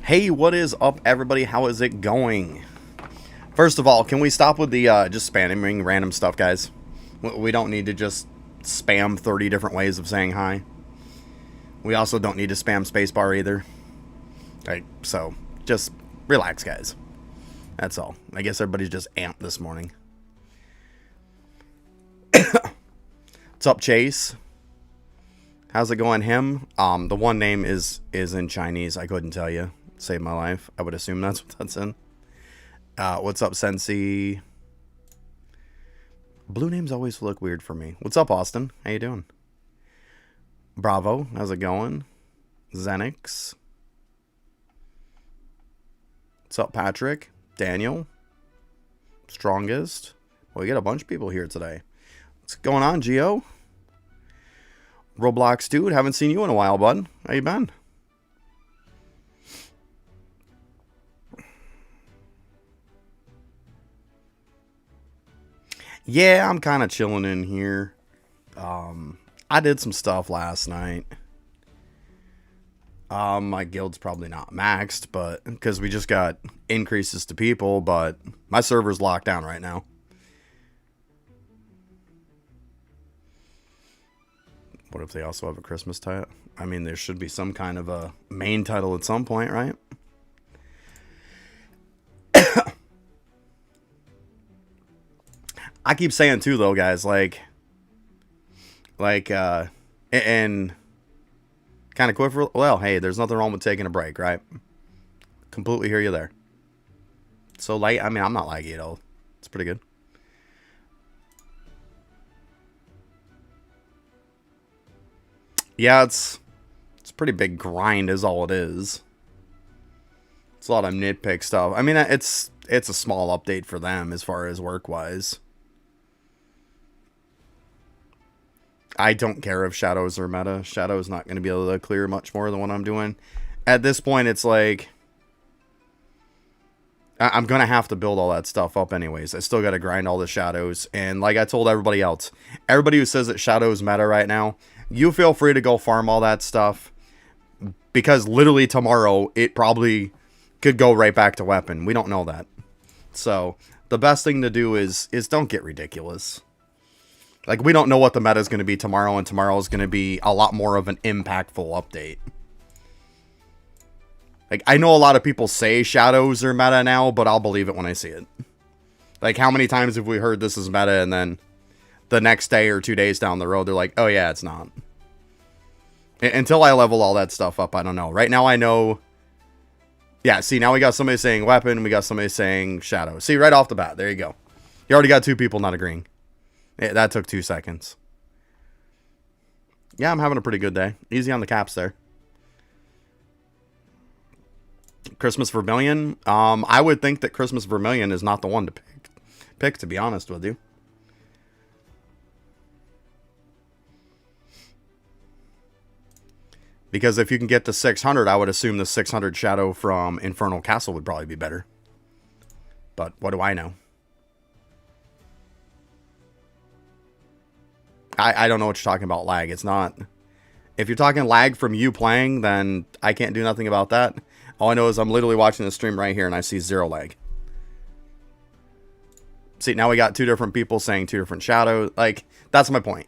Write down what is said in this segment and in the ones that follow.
Hey, what is up, everybody? How is it going? First of all, can we stop with the just spamming random stuff, guys? We don't need to just spam 30 different ways of saying hi. We also don't need to spam spacebar either. Okay, so just relax, guys. That's all. I guess everybody's just amped this morning. What's up, Chase? How's it going, him? The one name is in Chinese. I couldn't tell you. Saved my life. I would assume that's what that's in. What's up, Sensi? Blue names always look weird for me. What's up, Austin? How you doing? Bravo. How's it going? Xenix. What's up, Patrick? Daniel. Strongest. Well, we got a bunch of people here today. What's going on, Gio? Roblox dude, haven't seen you in a while, bud. How you been? Yeah, I'm kind of chilling in here. I did some stuff last night. My guild's probably not maxed, but because we just got increases to people, but my server's locked down right now. What if they also have a Christmas title? I mean, there should be some kind of a main title at some point, right? I keep saying too, though, guys, and kind of quick. Well, hey, there's nothing wrong with taking a break, right? Completely hear you there. So late. I mean, I'm not laggy at all. It's pretty good. Yeah, it's a pretty big grind, is all it is. It's a lot of nitpick stuff. I mean, it's a small update for them as far as work wise. I don't care if Shadows are meta. Shadow's not going to be able to clear much more than what I'm doing. At this point, it's like I'm going to have to build all that stuff up anyways. I still got to grind all the Shadows. And like I told everybody else, everybody who says that Shadow's meta right now, you feel free to go farm all that stuff. Because literally tomorrow, it probably could go right back to weapon. We don't know that. So the best thing to do is don't get ridiculous. Like, we don't know what the meta is going to be tomorrow, and tomorrow is going to be a lot more of an impactful update. Like, I know a lot of people say Shadows are meta now, but I'll believe it when I see it. Like, how many times have we heard this is meta, and then the next day or 2 days down the road, they're like, oh yeah, it's not. Until I level all that stuff up, I don't know. Right now, I know... Yeah, see, now we got somebody saying weapon, we got somebody saying shadow. See, right off the bat, there you go. You already got 2 people not agreeing. Yeah, that took 2 seconds. Yeah, I'm having a pretty good day. Easy on the caps there. Christmas Vermilion. I would think that Christmas Vermilion is not the one to pick, to be honest with you. Because if you can get to 600, I would assume the 600 Shadow from Infernal Castle would probably be better. But what do I know? I don't know what you're talking about, lag. It's not... If you're talking lag from you playing, then I can't do nothing about that. All I know is I'm literally watching the stream right here and I see 0 lag. See, now we got 2 different people saying 2 different shadows. Like, that's my point.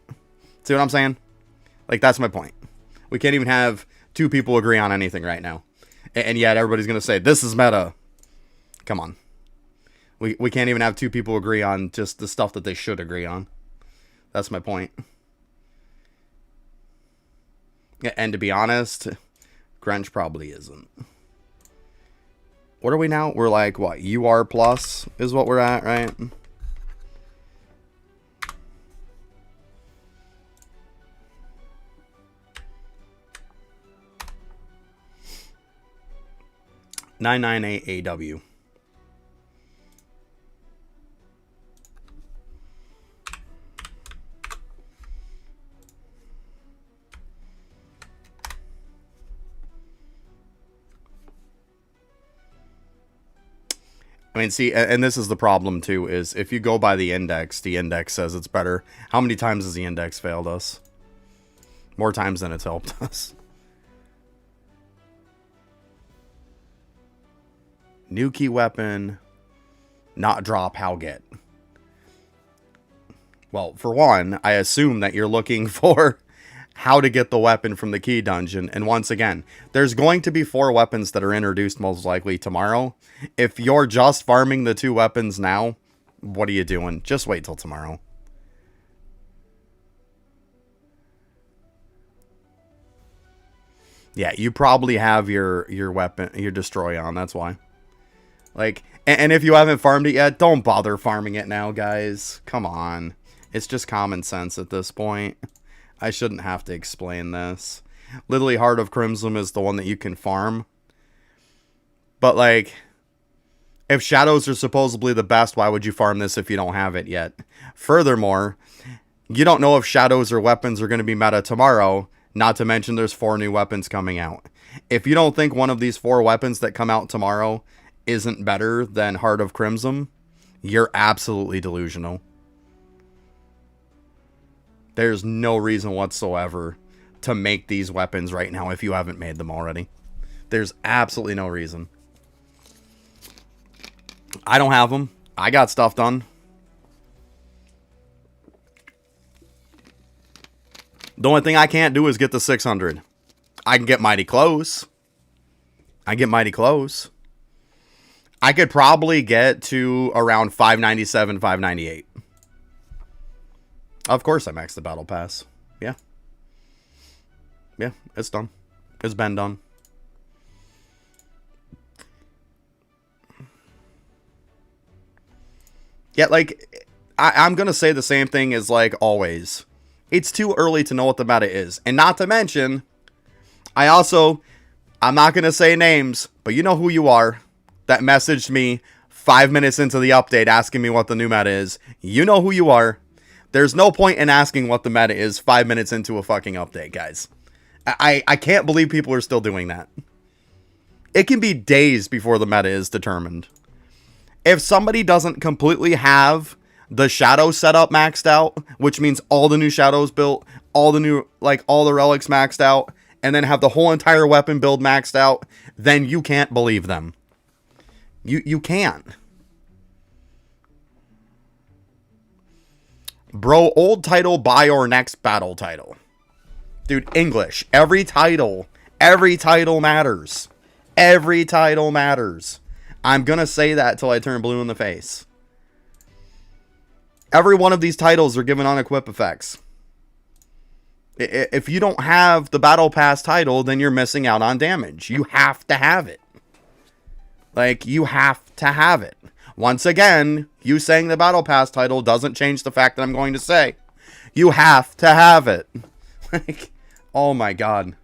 See what I'm saying? Like, that's my point. We can't even have 2 people agree on anything right now. And yet everybody's going to say, this is meta. Come on. We can't even have 2 people agree on just the stuff that they should agree on. That's my point. And to be honest, Grinch probably isn't. What are we now? We're like, what? UR plus is what we're at, right? $998 AW. I mean, see, and this is the problem, too, is if you go by the index says it's better. How many times has the index failed us? More times than it's helped us. New key weapon. Not drop, how get? Well, for one, I assume that you're looking for how to get the weapon from the key dungeon. And once again, there's going to be 4 weapons that are introduced most likely tomorrow. If you're just farming the 2 weapons now, what are you doing? Just wait till tomorrow. Yeah, you probably have your weapon, your destroy on, that's why. Like, and if you haven't farmed it yet, don't bother farming it now, guys. Come on. It's just common sense at this point. I shouldn't have to explain this. Literally, Heart of Crimson is the one that you can farm. But, like, if shadows are supposedly the best, why would you farm this if you don't have it yet? Furthermore, you don't know if shadows or weapons are going to be meta tomorrow. Not to mention there's 4 new weapons coming out. If you don't think one of these 4 weapons that come out tomorrow isn't better than Heart of Crimson, you're absolutely delusional. There's no reason whatsoever to make these weapons right now if you haven't made them already. There's absolutely no reason. I don't have them. I got stuff done. The only thing I can't do is get the 600. I can get mighty close. I get mighty close. I could probably get to around 597, 598. Of course I maxed the battle pass. Yeah. Yeah, it's done. It's been done. Yeah, like, I'm going to say the same thing as, like, always. It's too early to know what the meta is. And not to mention, I'm not going to say names, but you know who you are, that messaged me 5 minutes into the update asking me what the new meta is. You know who you are. There's no point in asking what the meta is 5 minutes into a fucking update, guys. I can't believe people are still doing that. It can be days before the meta is determined. If somebody doesn't completely have the shadow setup maxed out, which means all the new shadows built, all the new, like, all the relics maxed out, and then have the whole entire weapon build maxed out, then you can't believe them. You can't. Bro, old title, buy or next battle title. Dude, English. Every title matters. Every title matters. I'm gonna say that till I turn blue in the face. Every one of these titles are given on equip effects. If you don't have the battle pass title, then you're missing out on damage. You have to have it. Like, you have to have it. Once again, you saying the battle pass title doesn't change the fact that I'm going to say. You have to have it. Like, oh my god.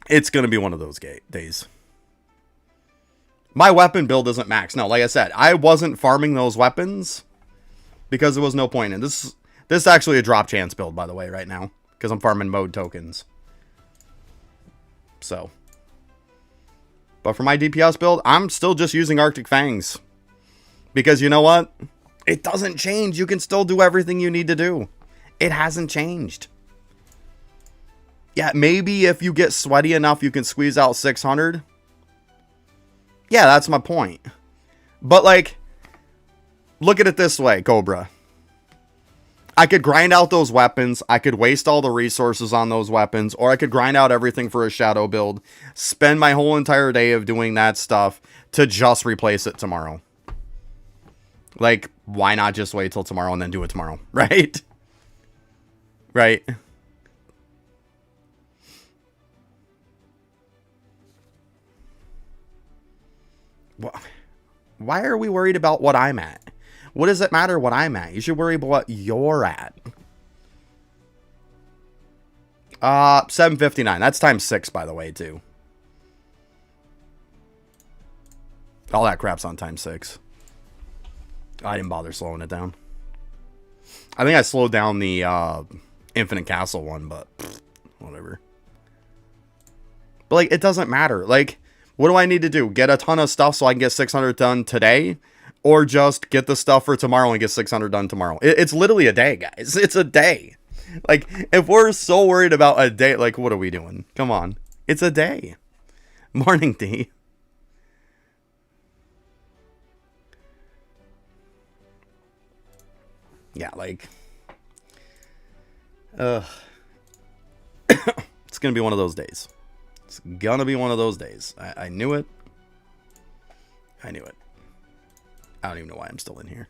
It's going to be one of those days. My weapon build isn't max. No, like I said, I wasn't farming those weapons because there was no point in this. This is actually a drop chance build, by the way, right now, because I'm farming mode tokens. So, but for my DPS build, I'm still just using Arctic Fangs, because you know what? It doesn't change. You can still do everything you need to do. It hasn't changed. Yeah, maybe if you get sweaty enough, you can squeeze out 600. Yeah, that's my point. But, like, look at it this way, Cobra. I could grind out those weapons. I could waste all the resources on those weapons. Or I could grind out everything for a shadow build. Spend my whole entire day of doing that stuff to just replace it tomorrow. Like, why not just wait till tomorrow and then do it tomorrow? Right? Right? Why are we worried about what I'm at? What does it matter what I'm at? You should worry about what you're at. 759. That's times 6, by the way, too. All that crap's on times 6. I didn't bother slowing it down. I think I slowed down the Infinite Castle one, but whatever. But, like, it doesn't matter. Like, what do I need to do? Get a ton of stuff so I can get 600 done today? Or just get the stuff for tomorrow and get 600 done tomorrow? It's literally a day, guys. It's a day. Like, if we're so worried about a day, like, what are we doing? Come on. It's a day. Morning, D. Yeah, like, it's gonna be one of those days. It's gonna be one of those days. I knew it. I knew it. I don't even know why I'm still in here.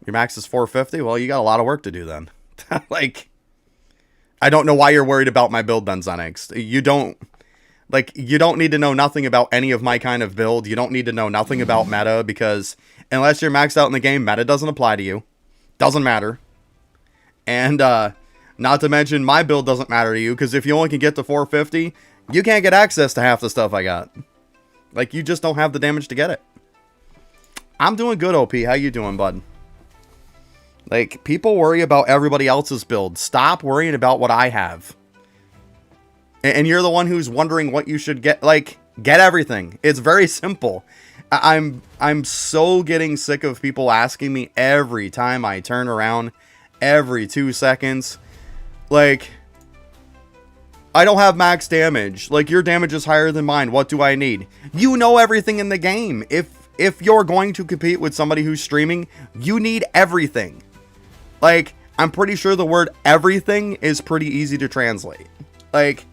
Your max is 450? Well, you got a lot of work to do then. Like, I don't know why you're worried about my build, Benzonix. You don't need to know nothing about any of my kind of build. You don't need to know nothing about meta, because unless you're maxed out in the game, meta doesn't apply to you. Doesn't matter. And, not to mention, my build doesn't matter to you, because if you only can get to 450, you can't get access to half the stuff I got. Like, you just don't have the damage to get it. I'm doing good, OP. How you doing, bud? Like, people worry about everybody else's build. Stop worrying about what I have. And you're the one who's wondering what you should get. Like, get everything. It's very simple. I'm so getting sick of people asking me every time I turn around, every 2 seconds. Like, I don't have max damage. Like, your damage is higher than mine. What do I need? You know everything in the game. If you're going to compete with somebody who's streaming, you need everything. Like, I'm pretty sure the word everything is pretty easy to translate. Like,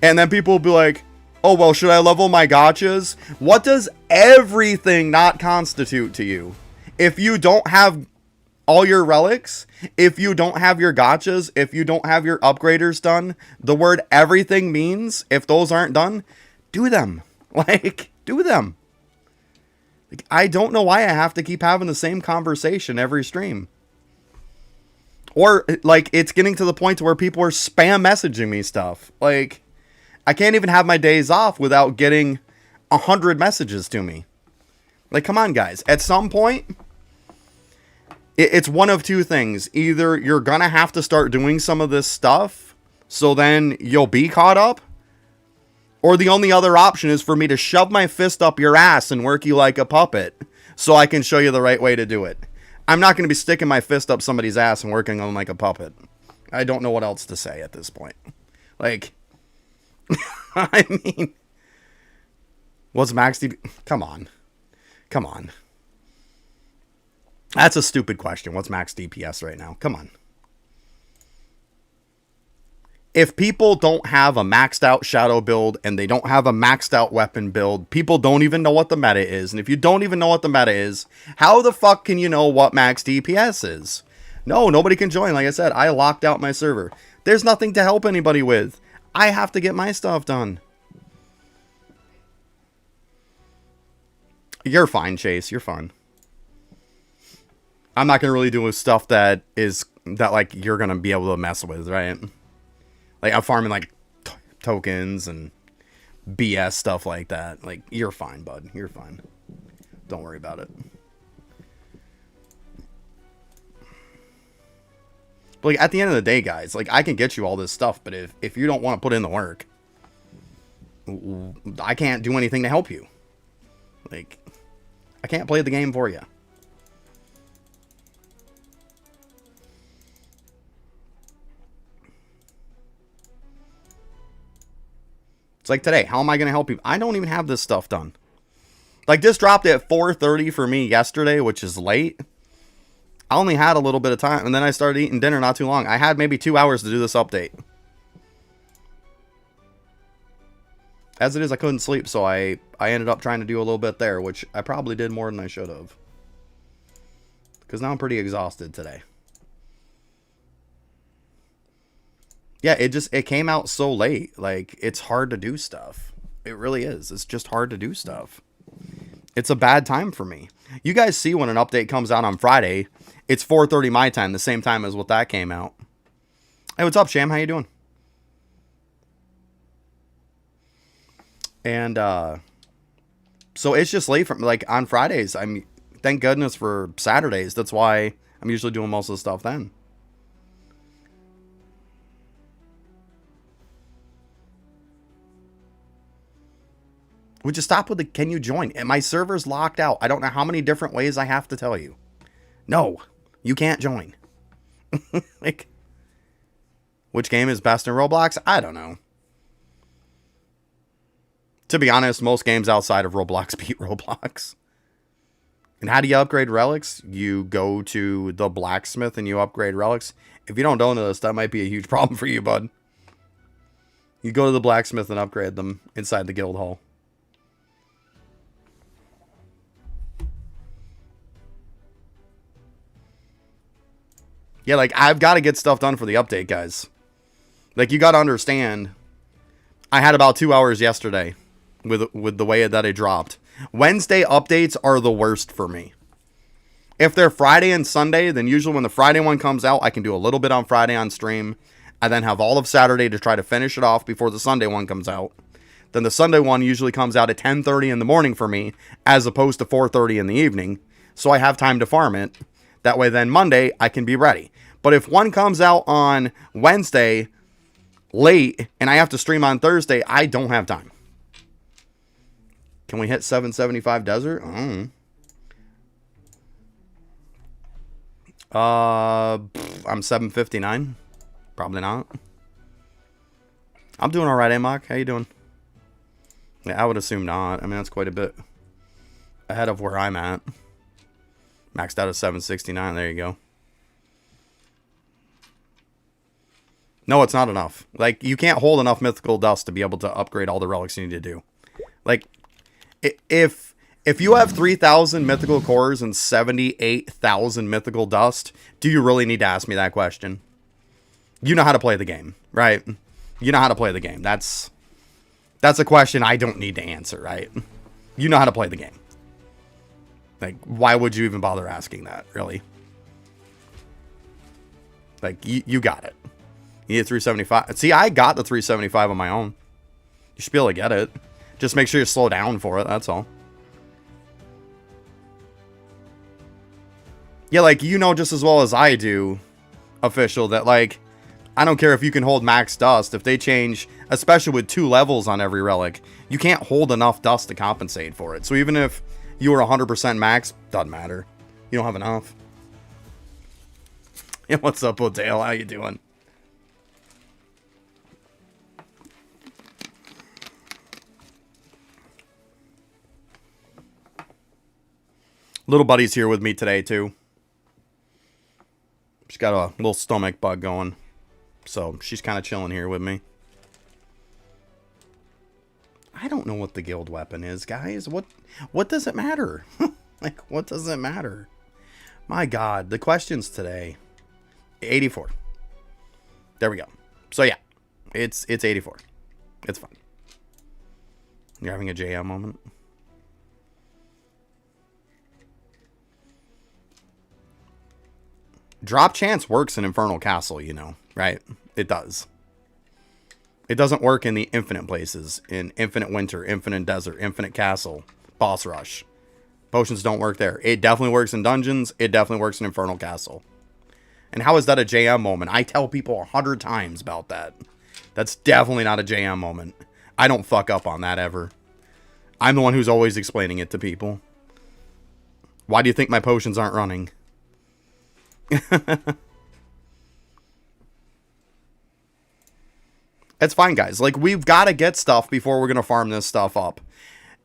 and then people will be like, oh, well, should I level my gotchas? What does everything not constitute to you? If you don't have all your relics, if you don't have your gotchas, if you don't have your upgraders done, the word everything means, if those aren't done, do them. Like, do them. Like, I don't know why I have to keep having the same conversation every stream. Or, like, it's getting to the point to where people are spam messaging me stuff. Like, I can't even have my days off without getting 100 messages to me. Like, come on, guys. At some point, it's one of two things. Either you're gonna have to start doing some of this stuff, so then you'll be caught up. Or the only other option is for me to shove my fist up your ass and work you like a puppet, so I can show you the right way to do it. I'm not going to be sticking my fist up somebody's ass and working on like a puppet. I don't know what else to say at this point. Like, I mean, what's max DP? Come on. Come on. That's a stupid question. What's max DPS right now? Come on. If people don't have a maxed out shadow build and they don't have a maxed out weapon build, people don't even know what the meta is. And if you don't even know what the meta is, how the fuck can you know what max DPS is? No, nobody can join. Like I said, I locked out my server. There's nothing to help anybody with. I have to get my stuff done. You're fine, Chase. You're fine. I'm not going to really do stuff that like you're going to be able to mess with, right? Like, I'm farming, like, tokens and BS stuff like that. Like, you're fine, bud. You're fine. Don't worry about it. But, like, at the end of the day, guys, like, I can get you all this stuff, but if you don't want to put in the work, I can't do anything to help you. Like, I can't play the game for you. Like today, how am I going to help you? I don't even have this stuff done. Like, this dropped at 4:30 for me yesterday, which is late. I only had a little bit of time, and then I started eating dinner not too long. I had maybe 2 hours to do this update. As it is, I couldn't sleep, so I ended up trying to do a little bit there, which I probably did more than I should have. Because now I'm pretty exhausted today. Yeah, it came out so late. Like, it's hard to do stuff. It really is. It's just hard to do stuff. It's a bad time for me. You guys see when an update comes out on Friday, it's 4:30 my time, the same time as what that came out. Hey, what's up, Sham? How you doing? And so it's just late from, like, on Fridays. Thank goodness for Saturdays. That's why I'm usually doing most of the stuff then. Would you stop with the, can you join? And my server's locked out. I don't know how many different ways I have to tell you. No, you can't join. Like, which game is best in Roblox? I don't know. To be honest, most games outside of Roblox beat Roblox. And how do you upgrade relics? You go to the blacksmith and you upgrade relics. If you don't know this, that might be a huge problem for you, bud. You go to the blacksmith and upgrade them inside the guild hall. Yeah, like, I've got to get stuff done for the update, guys. Like, you got to understand, I had about 2 hours yesterday with the way that it dropped. Wednesday updates are the worst for me. If they're Friday and Sunday, then usually when the Friday one comes out, I can do a little bit on Friday on stream. I then have all of Saturday to try to finish it off before the Sunday one comes out. Then the Sunday one usually comes out at 10:30 in the morning for me, as opposed to 4:30 in the evening. So I have time to farm it. That way then Monday, I can be ready. But if one comes out on Wednesday late and I have to stream on Thursday, I don't have time. Can we hit 775 desert? I'm 759. Probably not. I'm doing all right, Amok. How you doing? Yeah, I would assume not. I mean, that's quite a bit ahead of where I'm at. Maxed out at 769. There you go. No, it's not enough. Like, you can't hold enough mythical dust to be able to upgrade all the relics you need to do. Like, if you have 3,000 mythical cores and 78,000 mythical dust, do you really need to ask me that question? You know how to play the game, right? You know how to play the game. That's a question I don't need to answer, right? You know how to play the game. Like, why would you even bother asking that, really? Like, you got it. You need a 375. See, I got the 375 on my own. You should be able to get it. Just make sure you slow down for it, that's all. Yeah, like, you know just as well as I do, Official, that, like, I don't care if you can hold max dust. If they change, especially with 2 levels on every relic, you can't hold enough dust to compensate for it. So even if you were 100% max, doesn't matter. You don't have enough. Yeah, what's up, Odale? How you doing? Little buddy's here with me today, too. She's got a little stomach bug going. So, she's kind of chilling here with me. I don't know what the guild weapon is, guys. What does it matter? Like, what does it matter? My God, the questions today. 84. There we go. So, yeah. It's 84. It's fun. You're having a JM moment? Drop chance works in Infernal Castle, you know, right? It does. It doesn't work in the infinite places. In Infinite Winter, Infinite Desert, Infinite Castle, Boss Rush. Potions don't work there. It definitely works in dungeons. It definitely works in Infernal Castle. And how is that a JM moment? I tell people 100 times about that. That's definitely not a JM moment. I don't fuck up on that ever. I'm the one who's always explaining it to people. Why do you think my potions aren't running? It's fine, guys. Like, we've got to get stuff before we're going to farm this stuff up.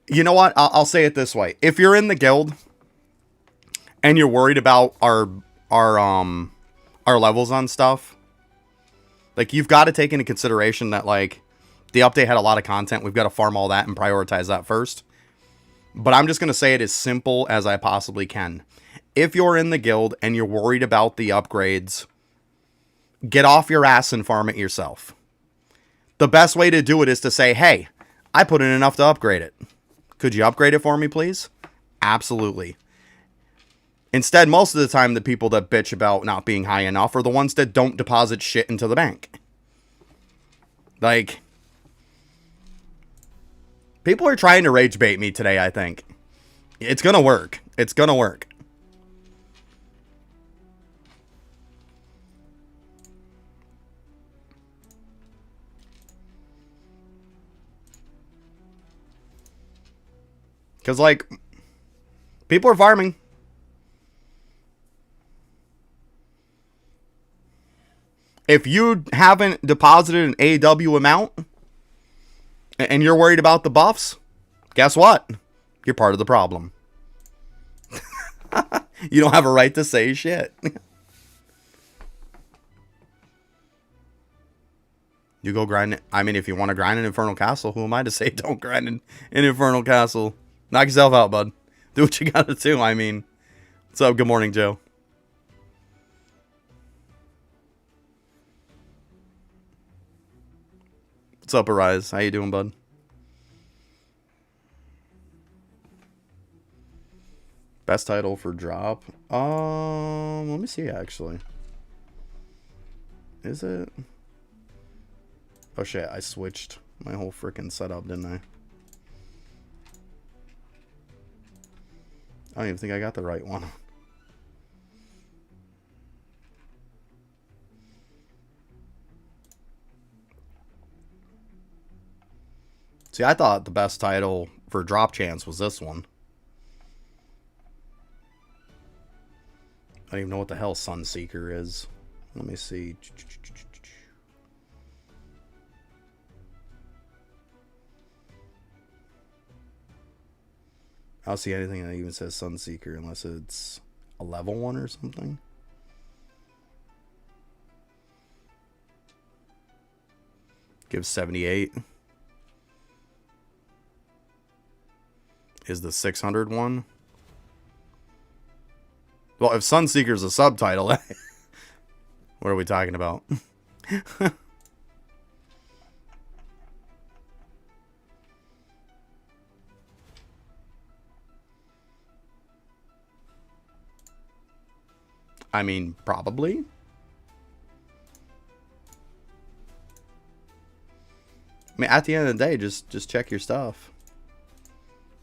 You know what? I'll say it this way. If you're in the guild and you're worried about our levels on stuff, like, you've got to take into consideration that, like, the update had a lot of content. We've got to farm all that and prioritize that first. But I'm just going to say it as simple as I possibly can. If you're in the guild and you're worried about the upgrades, get off your ass and farm it yourself. The best way to do it is to say, hey, I put in enough to upgrade it. Could you upgrade it for me, please? Absolutely. Instead, most of the time, the people that bitch about not being high enough are the ones that don't deposit shit into the bank. Like, people are trying to rage bait me today, I think. It's gonna work. It's gonna work. Because, like, people are farming. If you haven't deposited an AW amount and you're worried about the buffs, guess what? You're part of the problem. You don't have a right to say shit. You go grind it. I mean, if you want to grind an Infernal Castle, who am I to say don't grind an Infernal Castle? Knock yourself out, bud. Do what you gotta do. I mean, what's up? Good morning, Joe. What's up, Arise? How you doing, bud? Best title for drop? Let me see, actually. Is it? Oh, shit. I switched my whole freaking setup, didn't I? I don't even think I got the right one. See, I thought the best title for drop chance was this one. I don't even know what the hell Sunseeker is. Let me see. I don't see anything that even says Sunseeker unless it's a level 1 or something. Gives 78. Is the 600 one? Well, if Sunseeker's a subtitle, what are we talking about? I mean, probably. I mean, at the end of the day, just check your stuff.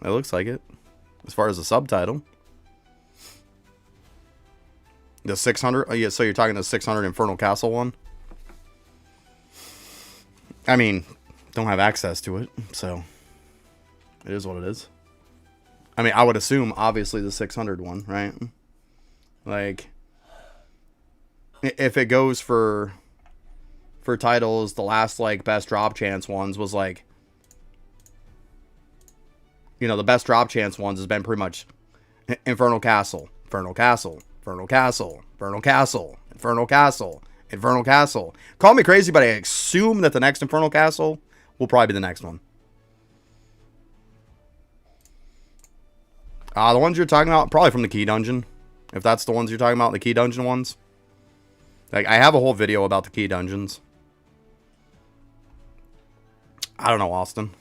It looks like it. As far as the subtitle. The 600? Oh, yeah, so you're talking the 600 Infernal Castle one? I mean, don't have access to it, so it is what it is. I mean, I would assume, obviously, the 600 one, right? Like, if it goes for titles, the last, like, best drop chance ones was, like, you know, the best drop chance ones has been pretty much Infernal Castle, Infernal Castle, Infernal Castle, Infernal Castle, Infernal Castle, Infernal Castle. Call me crazy, but I assume that the next Infernal Castle will probably be the next one. The ones you're talking about, probably from the Key Dungeon. If that's the ones you're talking about, the Key Dungeon ones. Like, I have a whole video about the Key Dungeons. I don't know, Austin.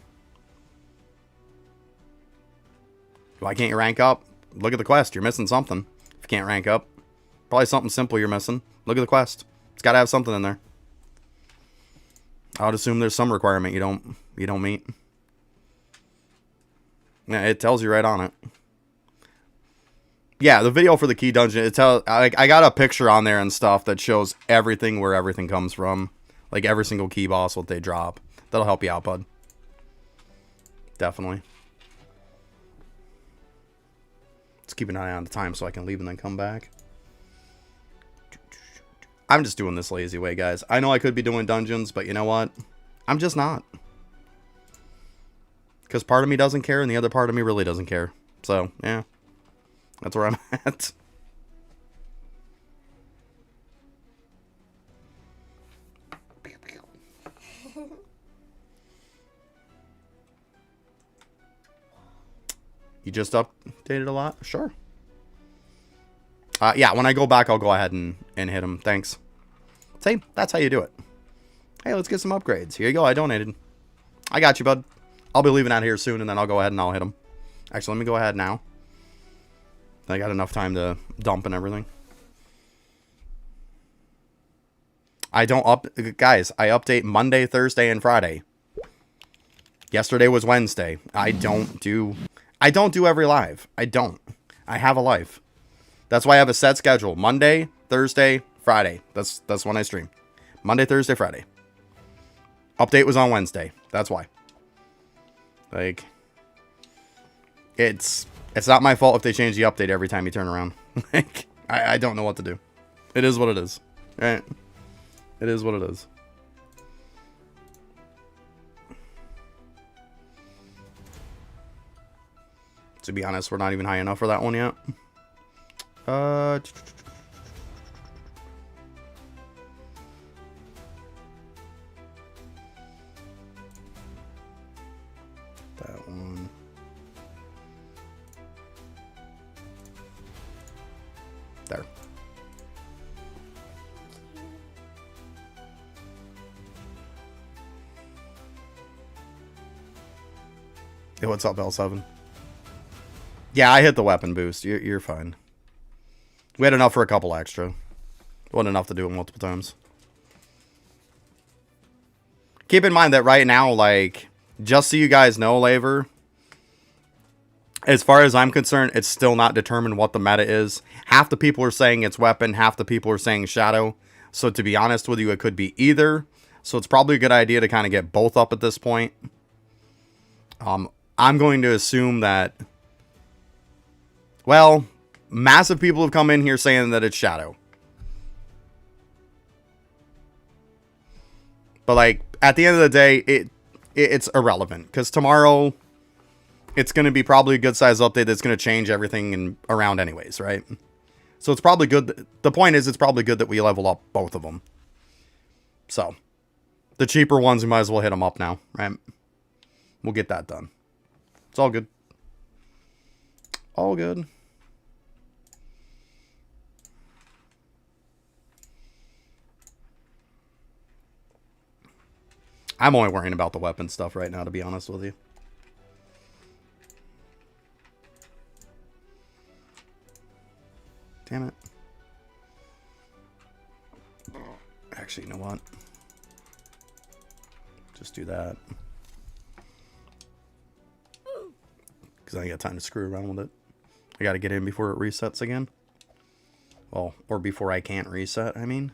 Why can't you rank up? Look at the quest. You're missing something. If you can't rank up, probably something simple you're missing. Look at the quest. It's got to have something in there. I would assume there's some requirement you don't meet. Yeah, it tells you right on it. Yeah, the video for the Key Dungeon, I got a picture on there and stuff that shows everything, where everything comes from. Like every single key boss, what they drop. That'll help you out, bud. Definitely. Let's keep an eye on the time so I can leave and then come back. I'm just doing this lazy way, guys. I know I could be doing dungeons, but you know what? I'm just not. Because part of me doesn't care and the other part of me really doesn't care. So, yeah. That's where I'm at. You just updated a lot? Sure. Yeah, when I go back, I'll go ahead and hit them. Thanks. See, that's how you do it. Hey, let's get some upgrades. Here you go. I donated. I got you, bud. I'll be leaving out here soon, and then I'll go ahead and I'll hit them. Actually, let me go ahead now. I got enough time to dump and everything. Guys, I update Monday, Thursday, and Friday. Yesterday was Wednesday. I don't do every live. I don't. I have a life. That's why I have a set schedule. Monday, Thursday, Friday. That's when I stream. Monday, Thursday, Friday. Update was on Wednesday. That's why. Like, it's not my fault if they change the update every time you turn around. Like, I don't know what to do. It is what it is. Right? It is what it is. To be honest, we're not even high enough for that one yet. That one. There. Hey, what's up, L7? Yeah, I hit the weapon boost. You're fine. We had enough for a couple extra. It wasn't enough to do it multiple times. Keep in mind that right now, like, just so you guys know, Laver, as far as I'm concerned, it's still not determined what the meta is. Half the people are saying it's weapon, half the people are saying shadow. So to be honest with you, it could be either. So it's probably a good idea to kind of get both up at this point. I'm going to assume that, well, massive people have come in here saying that it's shadow. But like, at the end of the day, it's irrelevant. Because tomorrow, it's going to be probably a good size update that's going to change everything around anyways, right? So it's probably good. The point is, it's probably good that we level up both of them. So, the cheaper ones, we might as well hit them up now, right? We'll get that done. It's all good. All good. I'm only worrying about the weapon stuff right now, to be honest with you. Damn it. Actually, you know what? Just do that. Because I ain't got time to screw around with it. I got to get in before it resets again. Well, or before I can't reset, I mean.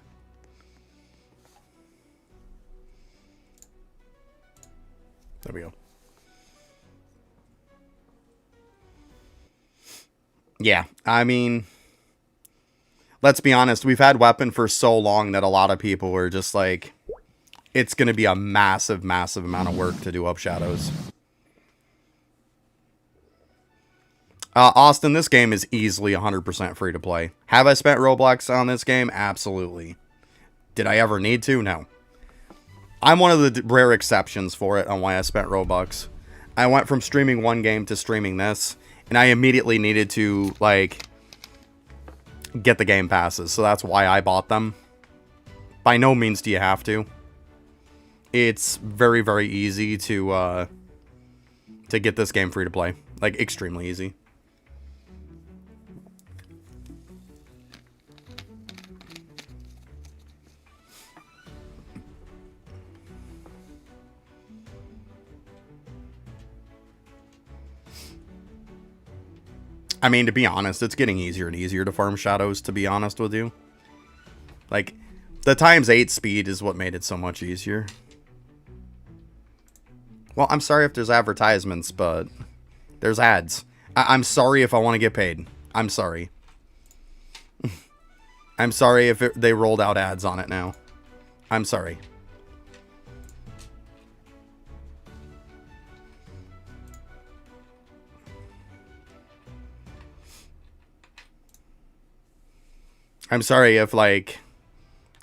There we go. Yeah, I mean, let's be honest. We've had weapon for so long that a lot of people were just like, it's going to be a massive, massive amount of work to do up shadows. Austin, this game is easily 100% free to play. Have I spent Roblox on this game? Absolutely. Did I ever need to? No. I'm one of the rare exceptions for it on why I spent Robux. I went from streaming one game to streaming this, and I immediately needed to, like, get the game passes, so that's why I bought them. By no means do you have to. It's very, very easy to get this game free to play. Like, extremely easy. I mean, to be honest, it's getting easier and easier to farm shadows, to be honest with you. Like, the ×8 speed is what made it so much easier. Well, I'm sorry if there's advertisements, but there's ads. I'm sorry if I want to get paid. I'm sorry. I'm sorry if they rolled out ads on it now. I'm sorry. I'm sorry if, like,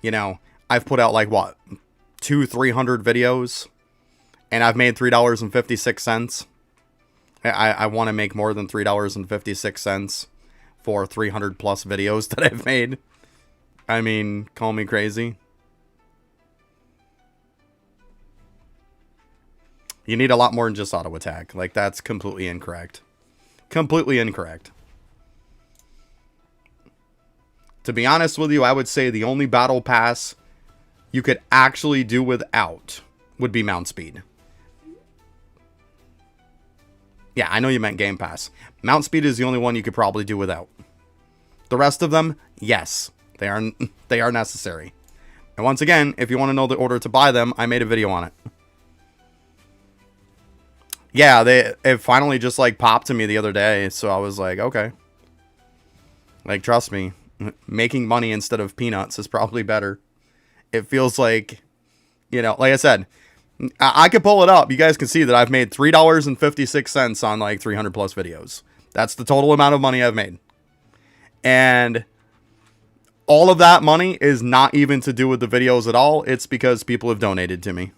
you know, I've put out, like, what, 200-300 videos, and I've made $3.56. I want to make more than $3.56 for 300 plus videos that I've made. I mean, call me crazy. You need a lot more than just auto attack. Like, that's completely incorrect. Completely incorrect. To be honest with you, I would say the only battle pass you could actually do without would be mount speed. Yeah, I know you meant game pass. Mount speed is the only one you could probably do without. The rest of them, yes, they are necessary. And once again, if you want to know the order to buy them, I made a video on it. Yeah, it finally just, like, popped to me the other day, so I was like, okay. Like, trust me, making money instead of peanuts is probably better. It feels like, you know, like I said, I could pull it up. You guys can see that I've made $3.56 on, like, 300 plus videos. That's the total amount of money I've made. And all of that money is not even to do with the videos at all. It's because people have donated to me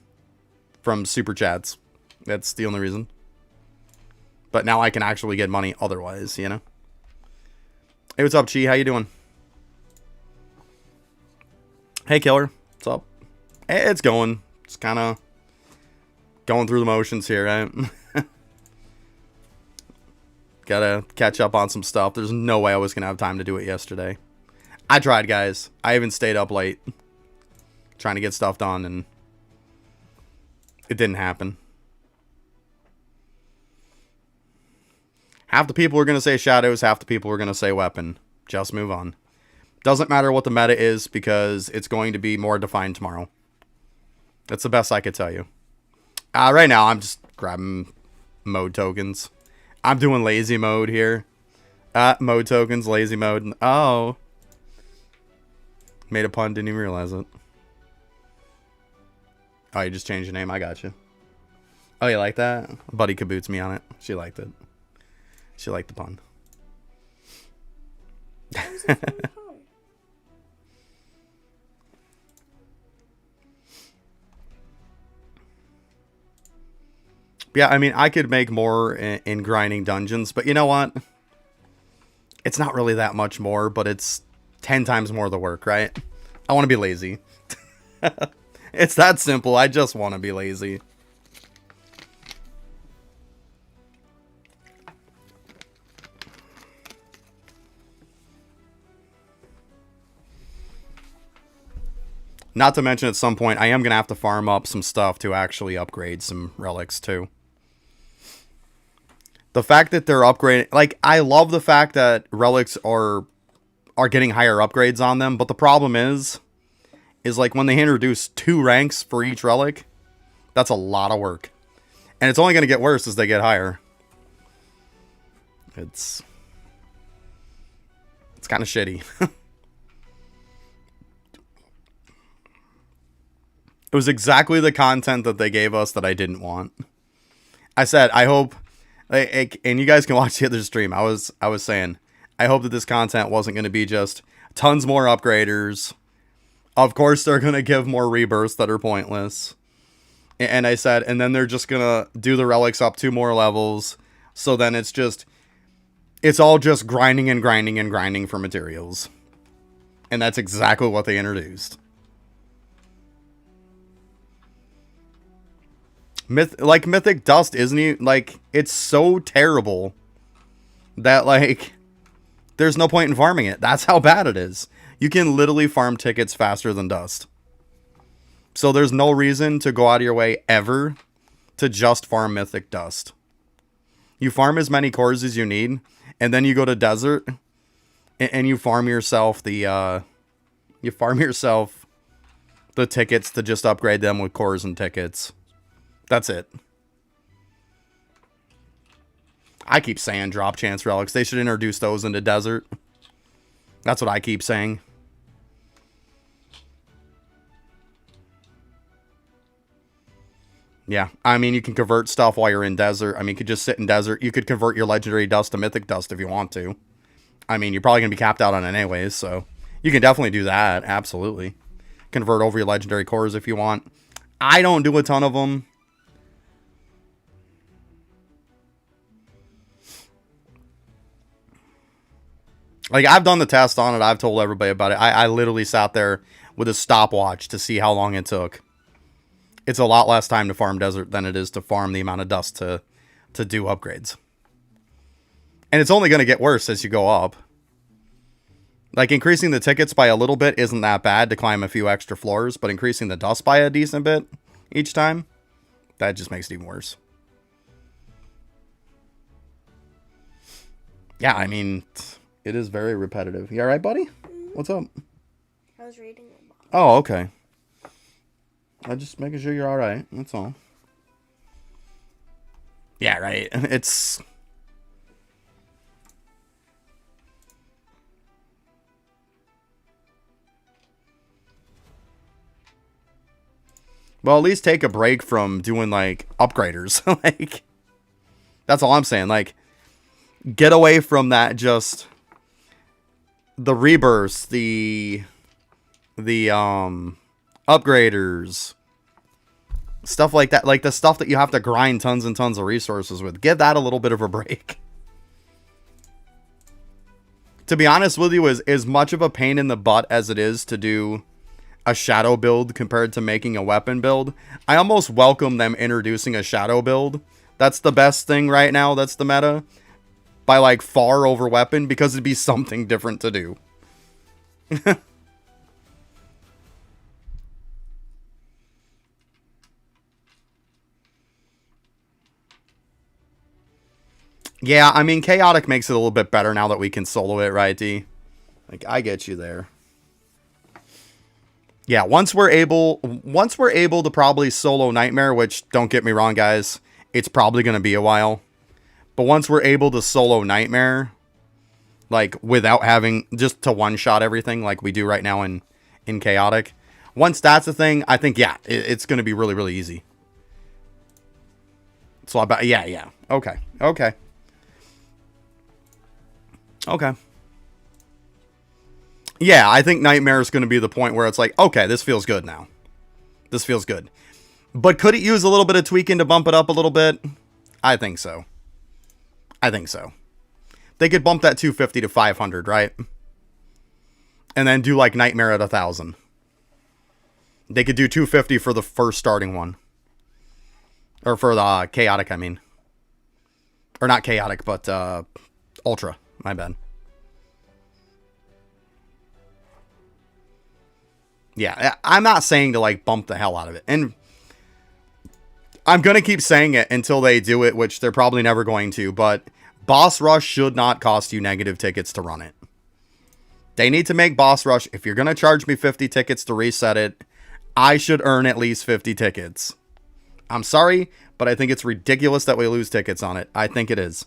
from super chats. That's the only reason. But now I can actually get money otherwise, you know? Hey, what's up, Chi? How you doing? Hey, Killer. What's up? Hey, it's going. It's kind of going through the motions here, right? Gotta catch up on some stuff. There's no way I was gonna have time to do it yesterday. I tried, guys. I even stayed up late trying to get stuff done, and it didn't happen. Half the people are going to say shadows, half the people are going to say weapon. Just move on. Doesn't matter what the meta is, because it's going to be more defined tomorrow. That's the best I could tell you. Right now, I'm just grabbing mode tokens. I'm doing lazy mode here. Mode tokens, lazy mode. Oh. Made a pun, didn't even realize it. Oh, you just changed your name? I got you. Oh, you like that? Buddy kaboots me on it. She liked it. She liked the pun. Yeah, I mean, I could make more in grinding dungeons, but you know what? It's not really that much more, but it's 10 times more the work, right? I want to be lazy. It's that simple. I just want to be lazy. Not to mention, at some point, I am going to have to farm up some stuff to actually upgrade some relics, too. The fact that they're upgrading... Like, I love the fact that relics are getting higher upgrades on them, but the problem is like, when they introduce 2 ranks for each relic, that's a lot of work. And it's only going to get worse as they get higher. It's kind of shitty. It was exactly the content that they gave us that I didn't want. I said, I hope, and you guys can watch the other stream. I was saying, I hope that this content wasn't going to be just tons more upgraders. Of course, they're going to give more rebirths that are pointless. And I said, and then they're just going to do the relics up 2 more levels. So then it's all just grinding and grinding and grinding for materials. And that's exactly what they introduced. Mythic Dust, isn't he? Like, it's so terrible that, like, there's no point in farming it. That's how bad it is. You can literally farm tickets faster than Dust. So there's no reason to go out of your way ever to just farm Mythic Dust. You farm as many cores as you need, and then you go to Desert, and you farm yourself the tickets to just upgrade them with cores and tickets. That's it. I keep saying drop chance relics. They should introduce those into Desert. That's what I keep saying. Yeah, I mean, you can convert stuff while you're in Desert. I mean, you could just sit in Desert. You could convert your Legendary Dust to Mythic Dust if you want to. I mean, you're probably going to be capped out on it anyways, so you can definitely do that. Absolutely. Convert over your Legendary Cores if you want. I don't do a ton of them. Like, I've done the test on it. I've told everybody about it. I literally sat there with a stopwatch to see how long it took. It's a lot less time to farm Desert than it is to farm the amount of dust to do upgrades. And it's only going to get worse as you go up. Like, increasing the tickets by a little bit isn't that bad to climb a few extra floors, but increasing the dust by a decent bit each time, that just makes it even worse. Yeah, I mean, it is very repetitive. You alright, buddy? What's up? I was reading it. Oh, okay. I'm just making sure you're alright. That's all. Yeah, right. It's... Well, at least take a break from doing, like, upgraders. Like, that's all I'm saying. Like, get away from that just the rebirths, the upgraders, stuff like that, like the stuff that you have to grind tons and tons of resources with. Give that a little bit of a break. To be honest with you, as much of a pain in the butt as it is to do a shadow build compared to making a weapon build, I almost welcome them introducing a shadow build. That's the best thing right now. That's the meta. By like far over weapon, because it'd be something different to do. Yeah, I mean, Chaotic makes it a little bit better now that we can solo it, right, D? Like, I get you there. Yeah, once we're able to probably solo Nightmare, which, don't get me wrong, guys, it's probably going to be a while. But once we're able to solo Nightmare, like, without having, just to one-shot everything like we do right now in Chaotic, once that's a thing, I think, yeah, it's going to be really, really easy. So, yeah. Okay. Yeah, I think Nightmare is going to be the point where it's like, okay, this feels good now. This feels good. But could it use a little bit of tweaking to bump it up a little bit? I think so. They could bump that 250 to 500, right? And then do like Nightmare at 1,000. They could do 250 for the first starting one. Or for the Chaotic, I mean. Or not Chaotic, but Ultra. My bad. Yeah, I'm not saying to like bump the hell out of it. And I'm going to keep saying it until they do it, which they're probably never going to. But Boss Rush should not cost you negative tickets to run it. They need to make Boss Rush. If you're going to charge me 50 tickets to reset it, I should earn at least 50 tickets. I'm sorry, but I think it's ridiculous that we lose tickets on it. I think it is.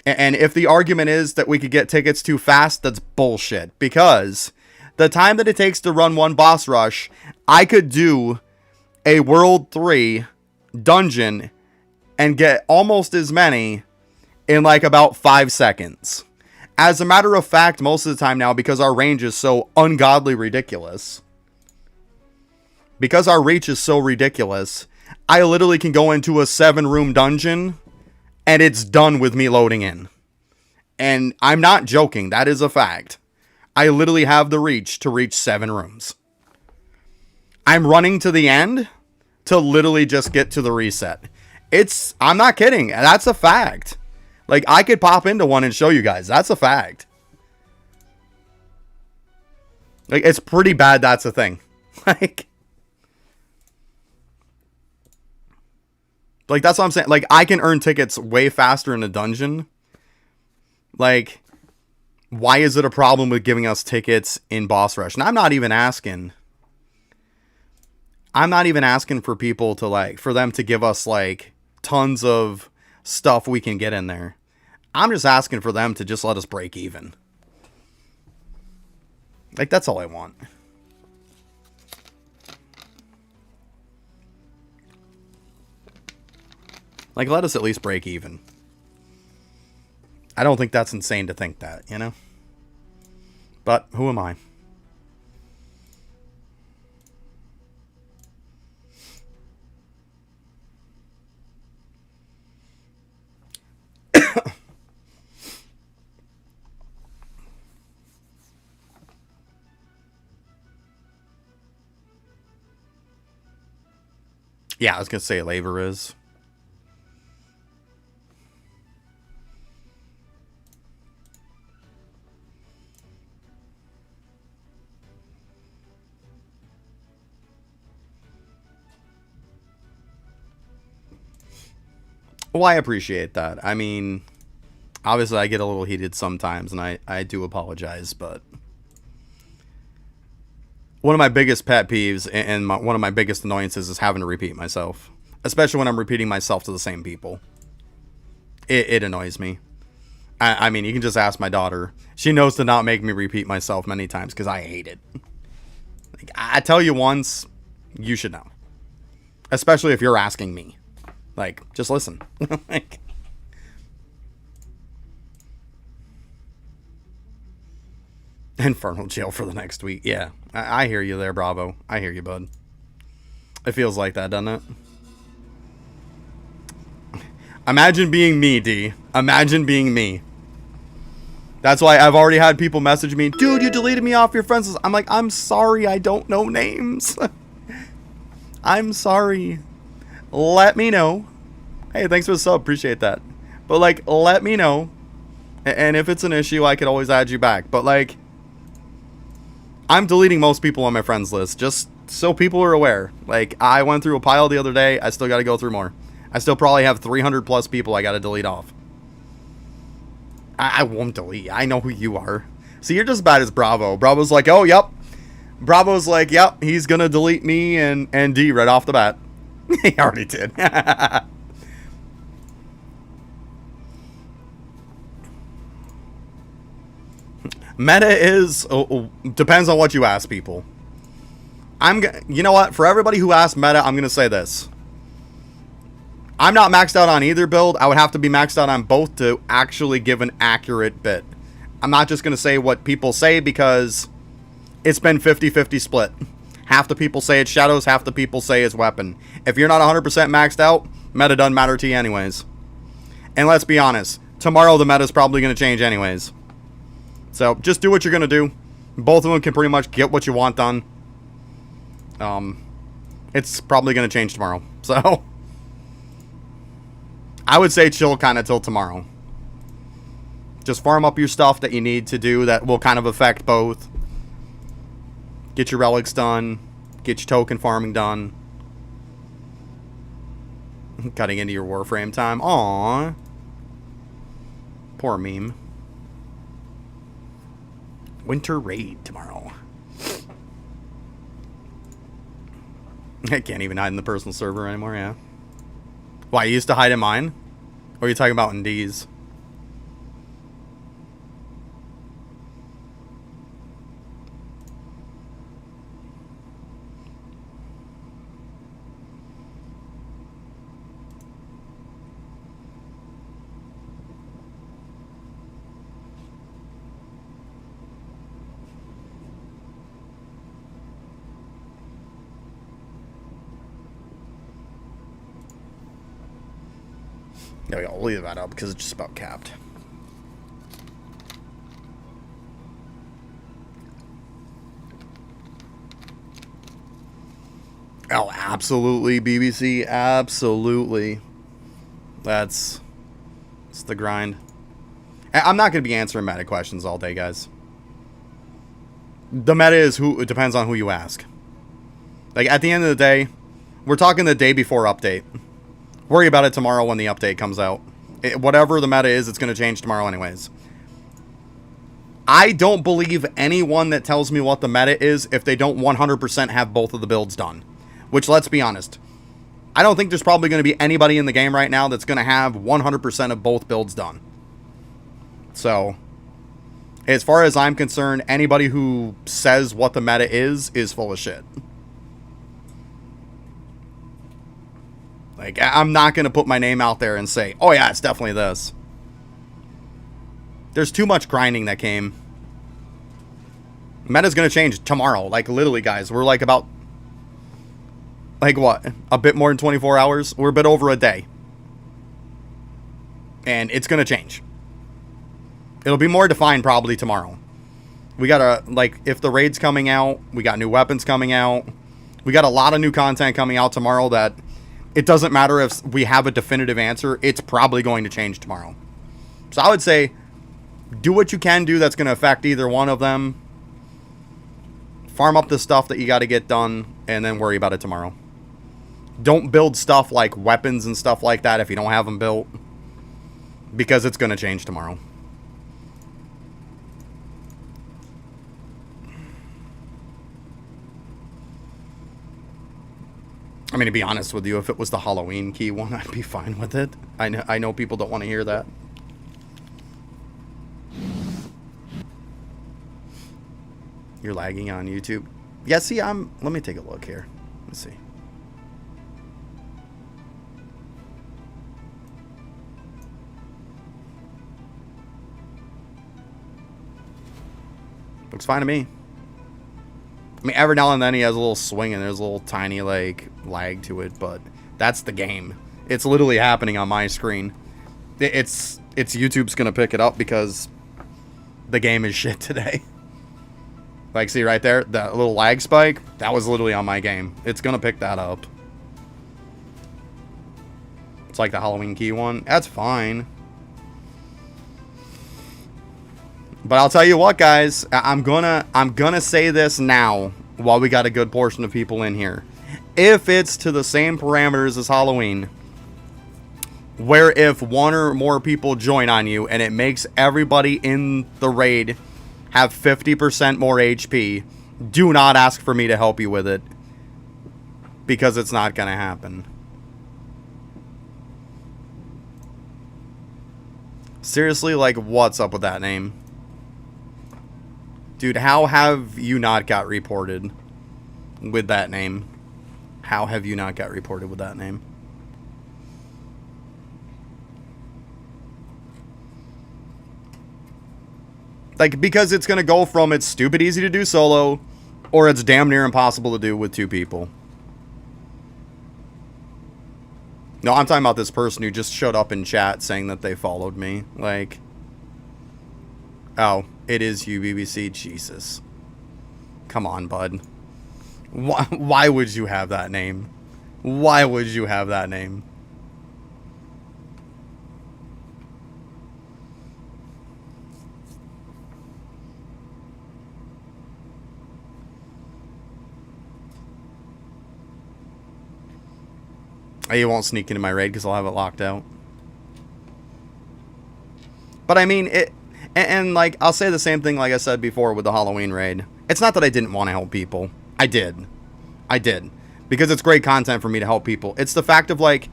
And if the argument is that we could get tickets too fast, that's bullshit. Because the time that it takes to run one boss rush, I could do a World 3 dungeon and get almost as many in like about 5 seconds. As a matter of fact, most of the time now, because our range is so ungodly ridiculous, because our reach is so ridiculous, I literally can go into a 7-room dungeon and it's done with me loading in. And I'm not joking. That is a fact. I literally have the reach to reach 7 rooms. I'm running to the end to literally just get to the reset. I'm not kidding. That's a fact. Like, I could pop into one and show you guys. That's a fact. Like, it's pretty bad that's a thing. Like, that's what I'm saying. Like, I can earn tickets way faster in a dungeon. Like, why is it a problem with giving us tickets in Boss Rush? And I'm not even asking for people to, like, for them to give us, like, tons of stuff we can get in there. I'm just asking for them to just let us break even. Like, that's all I want. Like, let us at least break even. I don't think that's insane to think that, you know? But who am I? Yeah, I was going to say labor is. Well, I appreciate that. I mean, obviously I get a little heated sometimes, and I do apologize, but one of my biggest pet peeves and one of my biggest annoyances is having to repeat myself. Especially when I'm repeating myself to the same people. It annoys me. I mean, you can just ask my daughter. She knows to not make me repeat myself many times because I hate it. Like, I tell you once, you should know. Especially if you're asking me. Like, just listen. Like, Infernal jail for the next week. Yeah, I hear you there, Bravo. I hear you, bud. It feels like that, doesn't it? Imagine being me, D. Imagine being me. That's why I've already had people message me, dude, you deleted me off your friends list. I'm like, I'm sorry, I don't know names. I'm sorry. Let me know. Hey, thanks for the sub. Appreciate that. But, like, let me know. And if it's an issue, I could always add you back. But, like, I'm deleting most people on my friends list just so people are aware. Like, I went through a pile the other day. I still got to go through more. I still probably have 300 plus people I got to delete off. I won't delete. I know who you are. See, you're just as bad as Bravo. Bravo's like, oh, yep. Bravo's like, yep, he's going to delete me and D right off the bat. He already did. Meta is, depends on what you ask people. You know what? For everybody who asked meta, I'm going to say this. I'm not maxed out on either build. I would have to be maxed out on both to actually give an accurate bit. I'm not just going to say what people say because it's been 50-50 split. Half the people say it's shadows, half the people say it's weapon. If you're not 100% maxed out, meta doesn't matter to you anyways. And let's be honest, tomorrow the meta is probably going to change anyways. So just do what you're going to do. Both of them can pretty much get what you want done. It's probably going to change tomorrow. So I would say chill kind of till tomorrow. Just farm up your stuff that you need to do that will kind of affect both. Get your relics done. Get your token farming done. Cutting into your Warframe time. Aww. Poor meme. Winter raid tomorrow. I can't even hide in the personal server anymore, yeah. Why, you used to hide in mine? Or are you talking about in D's? There we go. I'll leave that up because it's just about capped. Oh, absolutely, BBC. Absolutely. That's the grind. I'm not going to be answering meta questions all day, guys. The meta is it depends on who you ask. Like, at the end of the day, we're talking the day before update. Worry about it tomorrow when the update comes out. Whatever the meta is, it's going to change tomorrow anyways. I don't believe anyone that tells me what the meta is if they don't 100% have both of the builds done. Which, let's be honest, I don't think there's probably going to be anybody in the game right now that's going to have 100% of both builds done. So, as far as I'm concerned, anybody who says what the meta is full of shit. Like, I'm not going to put my name out there and say, oh yeah, it's definitely this. There's too much grinding that came. Meta's going to change tomorrow. Like, literally, guys, we're like about, like what? A bit more than 24 hours? We're a bit over a day. And it's going to change. It'll be more defined probably tomorrow. We got like, if the raid's coming out, we got new weapons coming out. We got a lot of new content coming out tomorrow that it doesn't matter if we have a definitive answer. It's probably going to change tomorrow. So I would say, do what you can do that's going to affect either one of them. Farm up the stuff that you got to get done, and then worry about it tomorrow. Don't build stuff like weapons and stuff like that if you don't have them built, because it's going to change tomorrow. I mean, to be honest with you, if it was the Halloween key one, I'd be fine with it. I know people don't want to hear that. You're lagging on YouTube. Yeah, see, let me take a look here. Let's see. Looks fine to me. I mean, every now and then he has a little swing and there's a little tiny, like, lag to it, but that's the game. It's literally happening on my screen. It's YouTube's gonna pick it up because the game is shit today. Like, see right there? That little lag spike? That was literally on my game. It's gonna pick that up. It's like the Halloween key one. That's fine. But I'll tell you what, guys. I'm gonna say this now while we got a good portion of people in here. If it's to the same parameters as Halloween, where if one or more people join on you and it makes everybody in the raid have 50% more HP, do not ask for me to help you with it. Because it's not gonna happen. Seriously, like, what's up with that name? Dude, how have you not got reported with that name? How have you not got reported with that name? Like, because it's going to go from it's stupid easy to do solo, or it's damn near impossible to do with two people. No, I'm talking about this person who just showed up in chat saying that they followed me. Like, oh, it is you, BBC. Jesus. Come on, bud. Why would you have that name? Why would you have that name? You won't sneak into my raid because I'll have it locked out. But I mean, and like, I'll say the same thing like I said before with the Halloween raid. It's not that I didn't want to help people. I did. Because it's great content for me to help people. It's the fact of, like,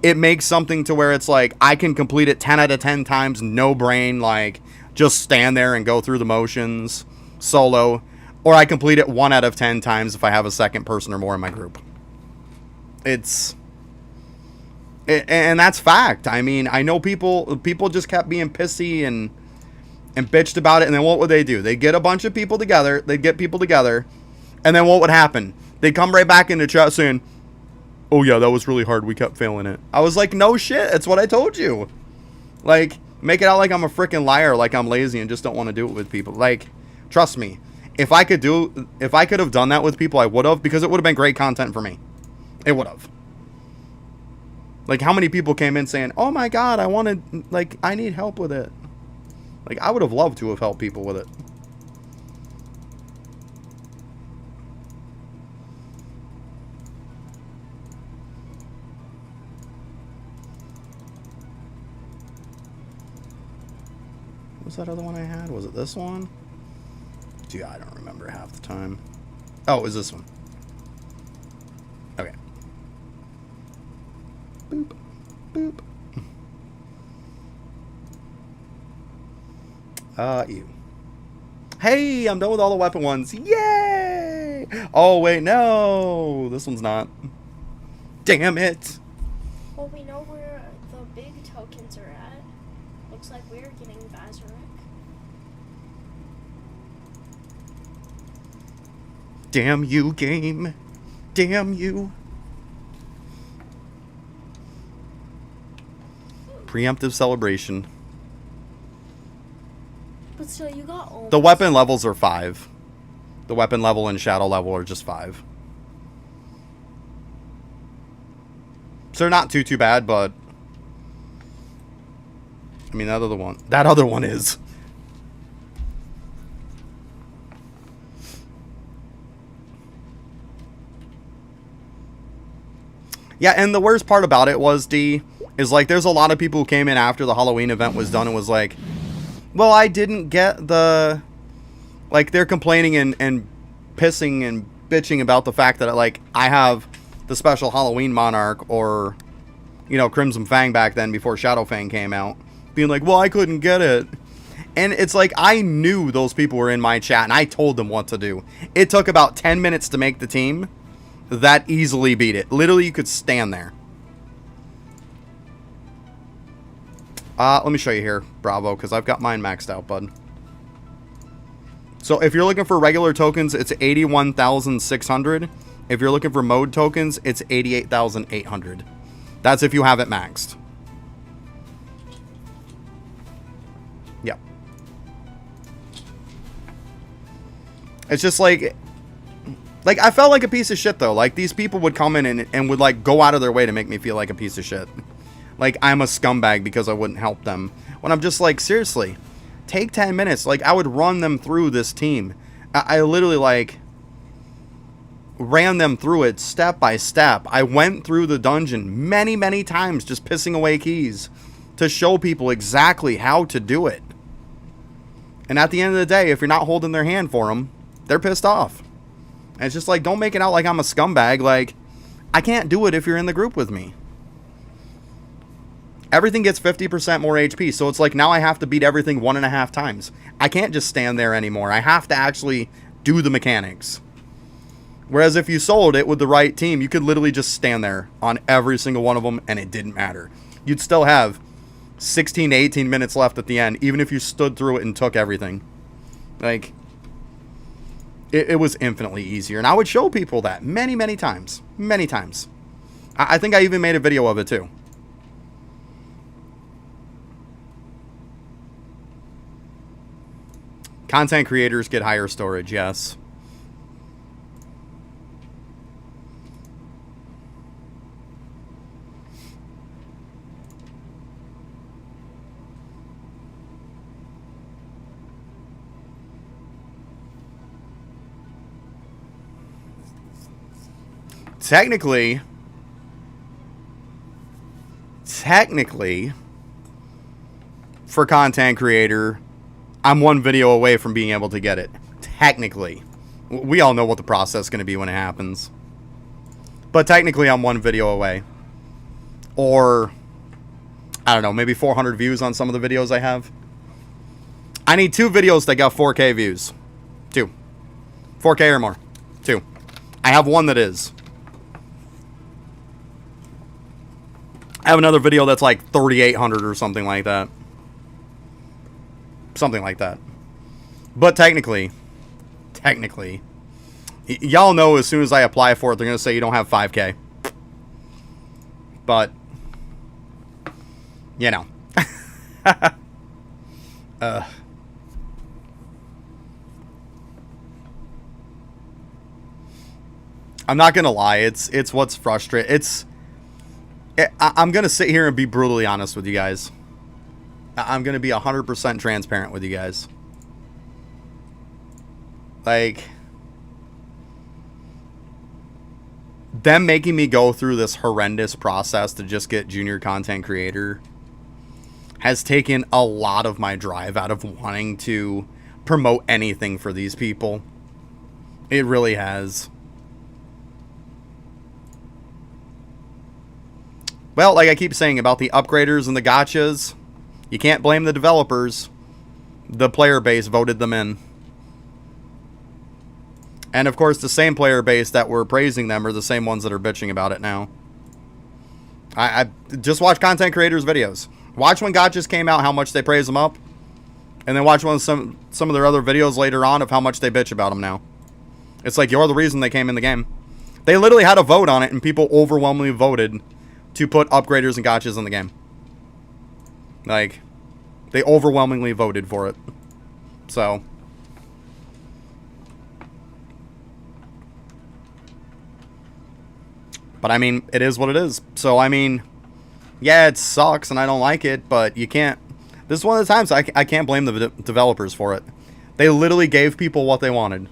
it makes something to where it's like, I can complete it 10 out of 10 times, no brain, like, just stand there and go through the motions, solo. Or I complete it 1 out of 10 times if I have a second person or more in my group. And that's fact. I mean, I know people just kept being pissy and bitched about it, and then what would they do? They'd get a bunch of people together, and then what would happen? They'd come right back into chat saying, oh yeah, that was really hard, we kept failing it. I was like, no shit, it's what I told you. Like, make it out like I'm a freaking liar, like I'm lazy and just don't want to do it with people. Like, trust me, if I could have done that with people, I would have, because it would have been great content for me. It would have. Like, how many people came in saying, oh my god, I need help with it. Like, I would have loved to have helped people with it. What was that other one I had? Was it this one? Gee, I don't remember half the time. Oh, it was this one. Okay. Boop. Boop. You. Hey, I'm done with all the weapon ones. Yay! Oh, wait, no. This one's not. Damn it. Well, we know where the big tokens are at. Looks like we're getting Vazarek. Damn you, game. Damn you. Preemptive celebration. But still, you got almost. The weapon levels are 5. The weapon level and shadow level are just 5. So they're not too bad, but I mean that other one is. Yeah, and the worst part about it was is like there's a lot of people who came in after the Halloween event was done and was like, well, I didn't get the, like, they're complaining and pissing and bitching about the fact that, like, I have the special Halloween Monarch or, you know, Crimson Fang back then before Shadow Fang came out, being like, well, I couldn't get it. And it's like, I knew those people were in my chat and I told them what to do. It took about 10 minutes to make the team. That easily beat it. Literally, you could stand there. Let me show you here, Bravo, because I've got mine maxed out, bud. So if you're looking for regular tokens, it's 81,600. If you're looking for mode tokens, it's 88,800. That's if you have it maxed. Yep. It's just like I felt like a piece of shit though. Like these people would come in and would like go out of their way to make me feel like a piece of shit. Like I'm a scumbag because I wouldn't help them. When I'm just like, seriously, take 10 minutes. Like I would run them through this team. I literally like ran them through it step by step. I went through the dungeon many, many times just pissing away keys to show people exactly how to do it. And at the end of the day, if you're not holding their hand for them, they're pissed off. And it's just like, don't make it out like I'm a scumbag. Like, I can't do it if you're in the group with me. Everything gets 50% more HP, so it's like now I have to beat everything 1.5 times. I can't just stand there anymore. I have to actually do the mechanics. Whereas if you sold it with the right team, you could literally just stand there on every single one of them, and it didn't matter. You'd still have 16 to 18 minutes left at the end, even if you stood through it and took everything. Like, it was infinitely easier. And I would show people that many, many times. Many times. I think I even made a video of it too. Content creators get higher storage, yes. Technically, for content creator, I'm one video away from being able to get it. Technically. We all know what the process is going to be when it happens. But technically, I'm one video away. Or, I don't know, maybe 400 views on some of the videos I have. I need 2 videos that got 4K views. 2. 4K or more. 2. I have one that is. I have another video that's like 3,800 or something like that. Something like that. But technically, y'all know as soon as I apply for it, they're going to say you don't have 5K. But, you know. I'm not going to lie. It's what's frustrating. I'm going to sit here and be brutally honest with you guys. I'm going to be 100% transparent with you guys. Like, them making me go through this horrendous process to just get junior content creator has taken a lot of my drive out of wanting to promote anything for these people. It really has. Well, like I keep saying about the upgraders and the gotchas, you can't blame the developers. The player base voted them in. And of course, the same player base that were praising them are the same ones that are bitching about it now. I just watch content creators' videos. Watch when gotchas came out, how much they praise them up. And then watch some of their other videos later on of how much they bitch about them now. It's like, you're the reason they came in the game. They literally had a vote on it, and people overwhelmingly voted to put upgraders and gotchas in the game. Like, they overwhelmingly voted for it. So, but I mean, it is what it is. So, I mean, yeah, it sucks and I don't like it, but you can't. This is one of the times I can't blame the developers for it. They literally gave people what they wanted,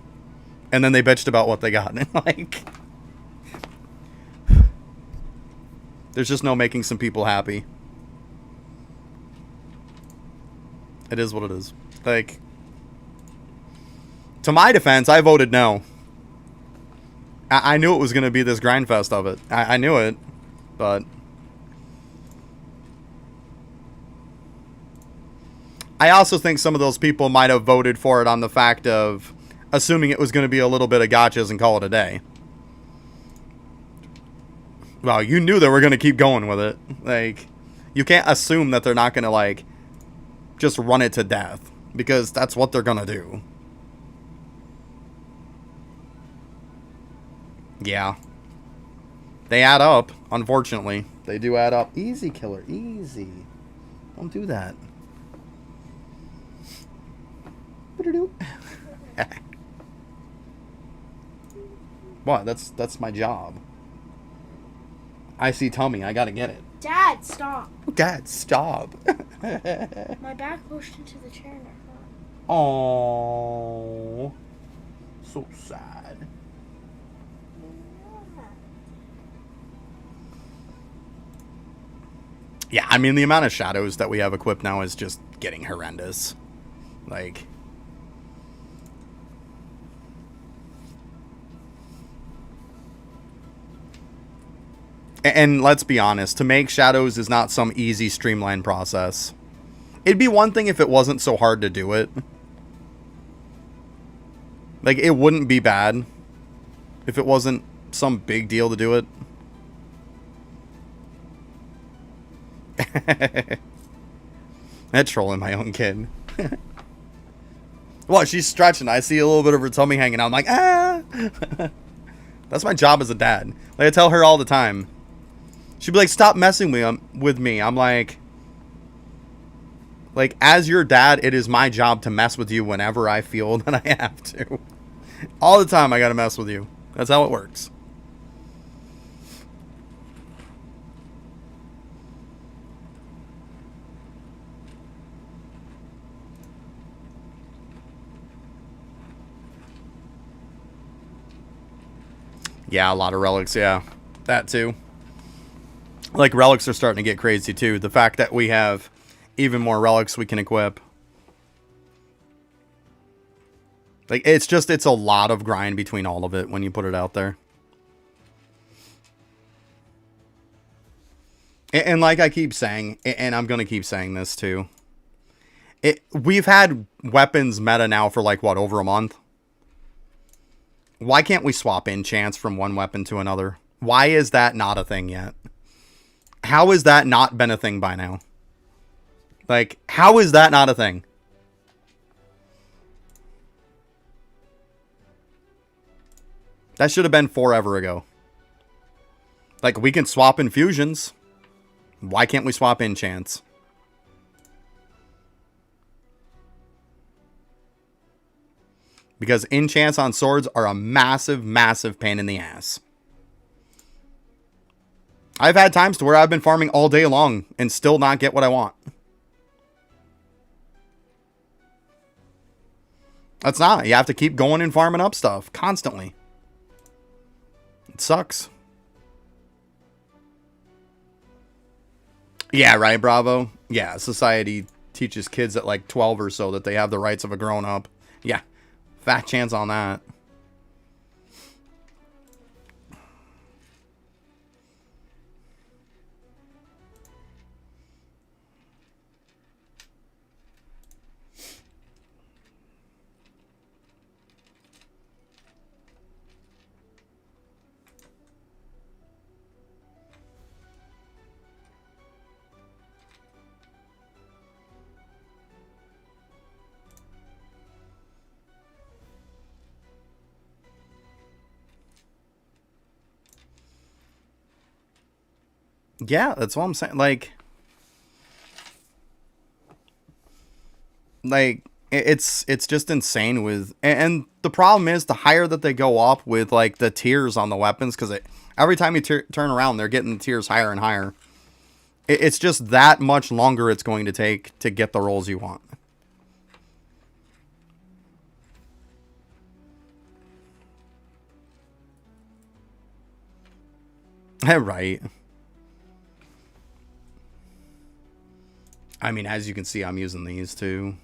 and then they bitched about what they got. Like, there's just no making some people happy. It is what it is. Like, to my defense, I voted no. I knew it was going to be this grind fest of it. I knew it, but I also think some of those people might have voted for it on the fact of assuming it was going to be a little bit of gotchas and call it a day. Well, you knew they were going to keep going with it. Like, you can't assume that they're not going to, like, just run it to death, because that's what they're going to do. Yeah. They add up, unfortunately. They do add up. Easy, killer. Easy. Don't do that. What? That's my job. I see tummy. I gotta get it. Dad, stop. Dad, stop. My back pushed into the chair and it hurt. Oh, so sad. Yeah, I mean, the amount of shadows that we have equipped now is just getting horrendous. Like... And let's be honest, to make shadows is not some easy, streamlined process. It'd be one thing if it wasn't so hard to do it. Like, it wouldn't be bad if it wasn't some big deal to do it. That's trolling my own kid. Well, she's stretching. I see a little bit of her tummy hanging out. I'm like, ah! That's my job as a dad. Like, I tell her all the time. She'd be like, stop messing with me. I'm like, as your dad, it is my job to mess with you whenever I feel that I have to. All the time I gotta mess with you. That's how it works. Yeah, a lot of relics, yeah. That too. Like, relics are starting to get crazy too. The fact that we have even more relics we can equip. Like, it's a lot of grind between all of it when you put it out there. And like I keep saying, and I'm going to keep saying this too. We've had weapons meta now for like, what, over a month? Why can't we swap enchants from one weapon to another? Why is that not a thing yet? How has that not been a thing by now? Like, how is that not a thing? That should have been forever ago. Like, we can swap infusions. Why can't we swap enchants? Because enchants on swords are a massive, massive pain in the ass. I've had times to where I've been farming all day long and still not get what I want. That's not. You have to keep going and farming up stuff constantly. It sucks. Yeah, right, Bravo. Yeah, society teaches kids at like 12 or so that they have the rights of a grown-up. Yeah, fat chance on that. Yeah, that's what I'm saying. Like it's just insane with, and the problem is the higher that they go up with like the tiers on the weapons, because every time you turn around, they're getting the tiers higher and higher. It's just that much longer it's going to take to get the rolls you want. Right. I mean, as you can see, I'm using these too.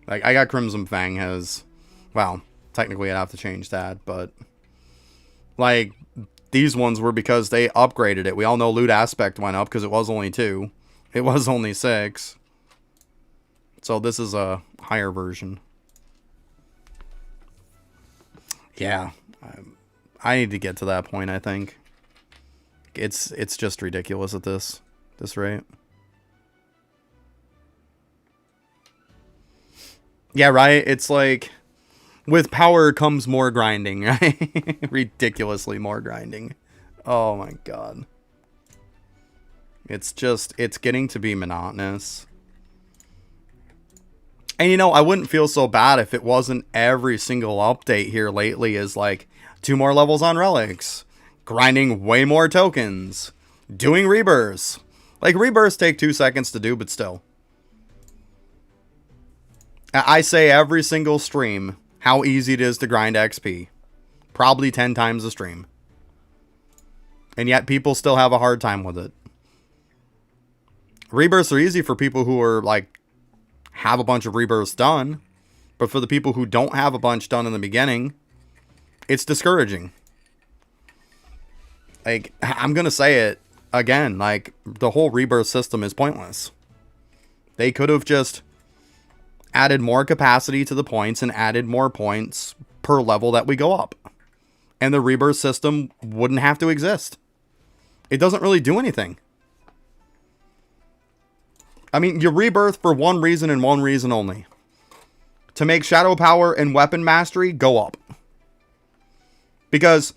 Like, I got Crimson Fang has... Well, technically I'd have to change that, but... Like, these ones were because they upgraded it. We all know Loot Aspect went up because it was only 2. It was only 6. So this is a higher version. Yeah. I need to get to that point, I think. It's just ridiculous at this rate. Yeah, right? It's like... With power comes more grinding, right? Ridiculously more grinding. Oh my god. It's getting to be monotonous. And you know, I wouldn't feel so bad if it wasn't every single update here lately is like 2 more levels on relics, grinding way more tokens, doing rebirths. Like, rebirths take 2 seconds to do, but still. I say every single stream how easy it is to grind XP. Probably 10 times a stream. And yet people still have a hard time with it. Rebirths are easy for people who are like have a bunch of rebirths done, but for the people who don't have a bunch done in the beginning, it's discouraging. Like, I'm gonna say it again, like, the whole rebirth system is pointless. They could have just added more capacity to the points and added more points per level that we go up, and the rebirth system wouldn't have to exist. It doesn't really do anything. I mean, you rebirth for one reason and one reason only. To make shadow power and weapon mastery go up. Because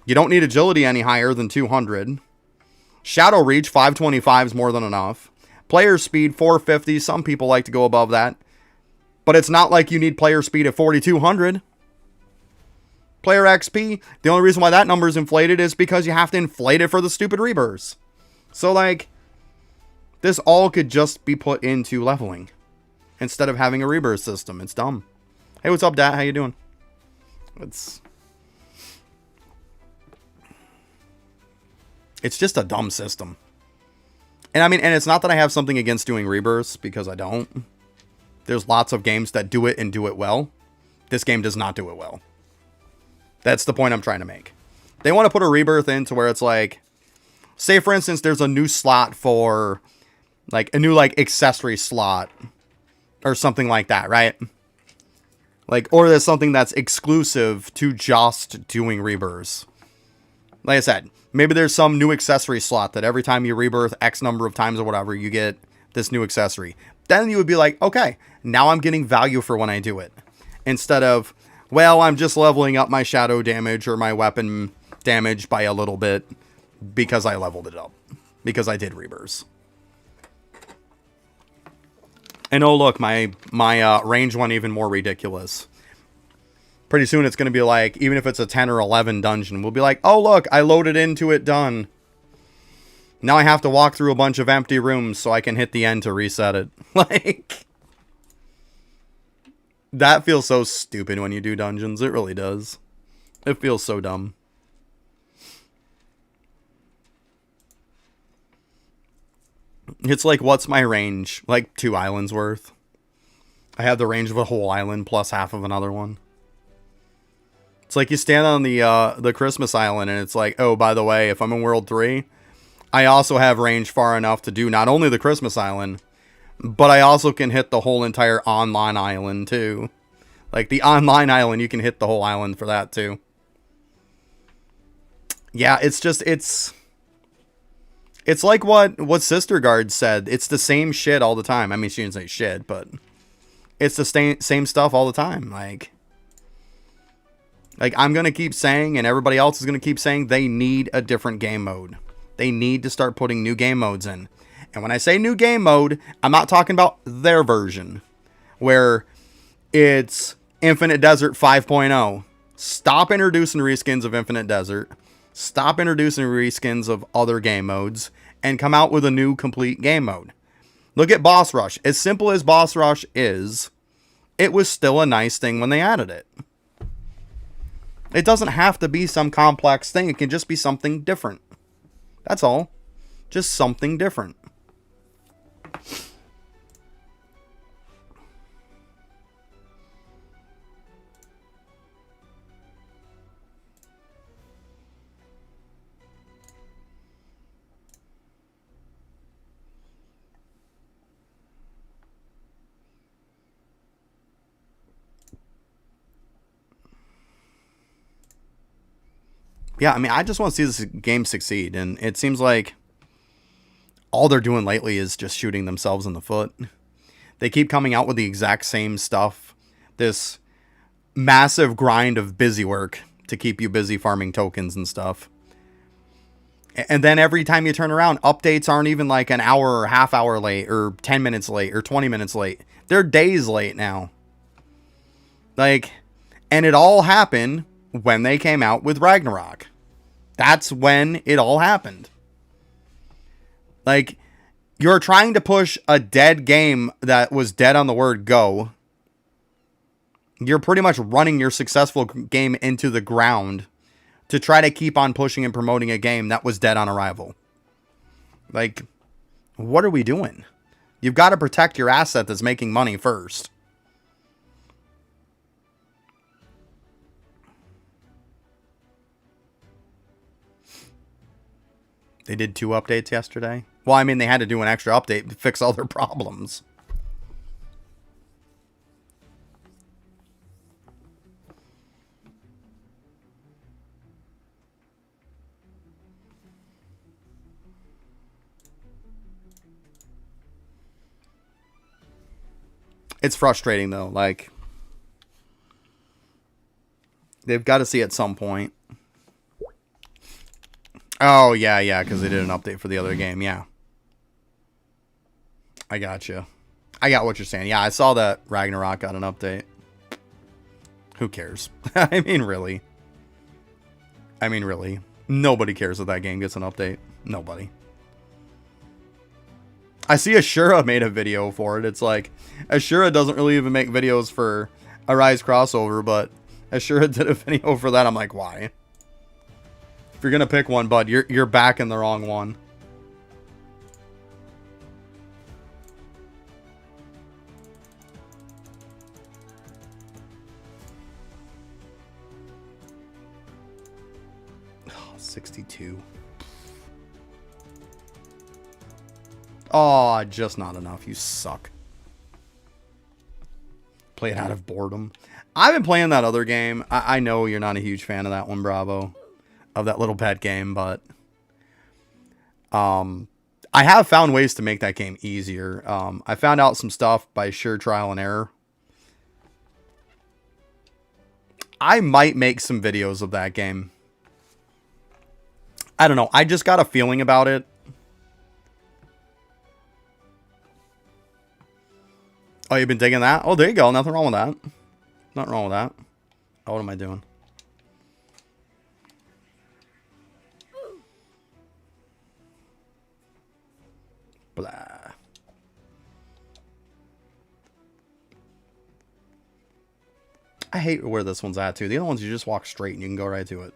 you don't need agility any higher than 200. Shadow reach, 525 is more than enough. Player speed, 450. Some people like to go above that. But it's not like you need player speed at 4200. Player XP, the only reason why that number is inflated is because you have to inflate it for the stupid rebirths. So, like, this all could just be put into leveling instead of having a rebirth system. It's dumb. Hey, what's up, Dat? How you doing? It's just a dumb system. And I mean, and it's not that I have something against doing rebirths, because I don't. There's lots of games that do it and do it well. This game does not do it well. That's the point I'm trying to make. They want to put a rebirth into where it's like, say for instance, there's a new slot for, like, a new, like, accessory slot or something like that, right? Like, or there's something that's exclusive to just doing rebirths. Like I said, maybe there's some new accessory slot that every time you rebirth X number of times or whatever, you get this new accessory. Then you would be like, okay, now I'm getting value for when I do it. Instead of, well, I'm just leveling up my shadow damage or my weapon damage by a little bit because I leveled it up. Because I did rebirths. And oh look, my range went even more ridiculous. Pretty soon it's going to be like, even if it's a 10 or 11 dungeon, we'll be like, oh look, I loaded into it, done. Now I have to walk through a bunch of empty rooms so I can hit the end to reset it. Like, that feels so stupid when you do dungeons. It really does. It feels so dumb. It's like, what's my range? Like 2 islands worth. I have the range of a whole island plus half of another one. It's like you stand on the Christmas island and it's like, oh, by the way, if I'm in World 3, I also have range far enough to do not only the Christmas island, but I also can hit the whole entire online island too. Like the online island, you can hit the whole island for that too. Yeah, it's just, it's like what Sister Guard said. It's the same shit all the time. I mean, she didn't say shit, but it's the same stuff all the time. Like I'm going to keep saying, and everybody else is going to keep saying, they need a different game mode. They need to start putting new game modes in. And when I say new game mode, I'm not talking about their version, where it's Infinite Desert 5.0. Stop introducing reskins of Infinite Desert. Stop introducing reskins of other game modes, and come out with a new complete game mode. Look at Boss Rush. As simple as Boss Rush is, it was still a nice thing when they added it. It doesn't have to be some complex thing. It can just be something different. That's all. Just something different. Yeah, I mean, I just want to see this game succeed, and it seems like all they're doing lately is just shooting themselves in the foot. They keep coming out with the exact same stuff. This massive grind of busy work to keep you busy farming tokens and stuff. And then every time you turn around, updates aren't even like an hour or half hour late or 10 minutes late or 20 minutes late. They're days late now. Like, and it all happened when they came out with Ragnarok. That's when it all happened. Like, you're trying to push a dead game that was dead on the word go. You're pretty much running your successful game into the ground to try to keep on pushing and promoting a game that was dead on arrival. Like, what are we doing? You've got to protect your asset that's making money first. They did 2 updates yesterday. Well, I mean, they had to do an extra update to fix all their problems. It's frustrating, though. Like, they've got to see at some point. Oh, yeah, because they did an update for the other game, yeah. I got you. I got what you're saying. Yeah, I saw that Ragnarok got an update. Who cares? I mean, really. Nobody cares if that game gets an update. Nobody. I see Ashura made a video for it. It's like, Ashura doesn't really even make videos for Arise crossover, but Ashura did a video for that. I'm like, why? If you're gonna pick one, bud, you're backing the wrong one. Oh, 62. Oh, just not enough. You suck. Play it out of boredom. I've been playing that other game. I know you're not a huge fan of that one, Bravo. Of that little pet game, but I have found ways to make that game easier. I found out some stuff by sheer trial and error. I might make some videos of that game. I don't know. I just got a feeling about it. Oh, you've been digging that? Oh, there you go. Nothing wrong with that. Nothing wrong with that. Oh, what am I doing? Blah. I hate where this one's at, too. The other ones, you just walk straight and you can go right to it.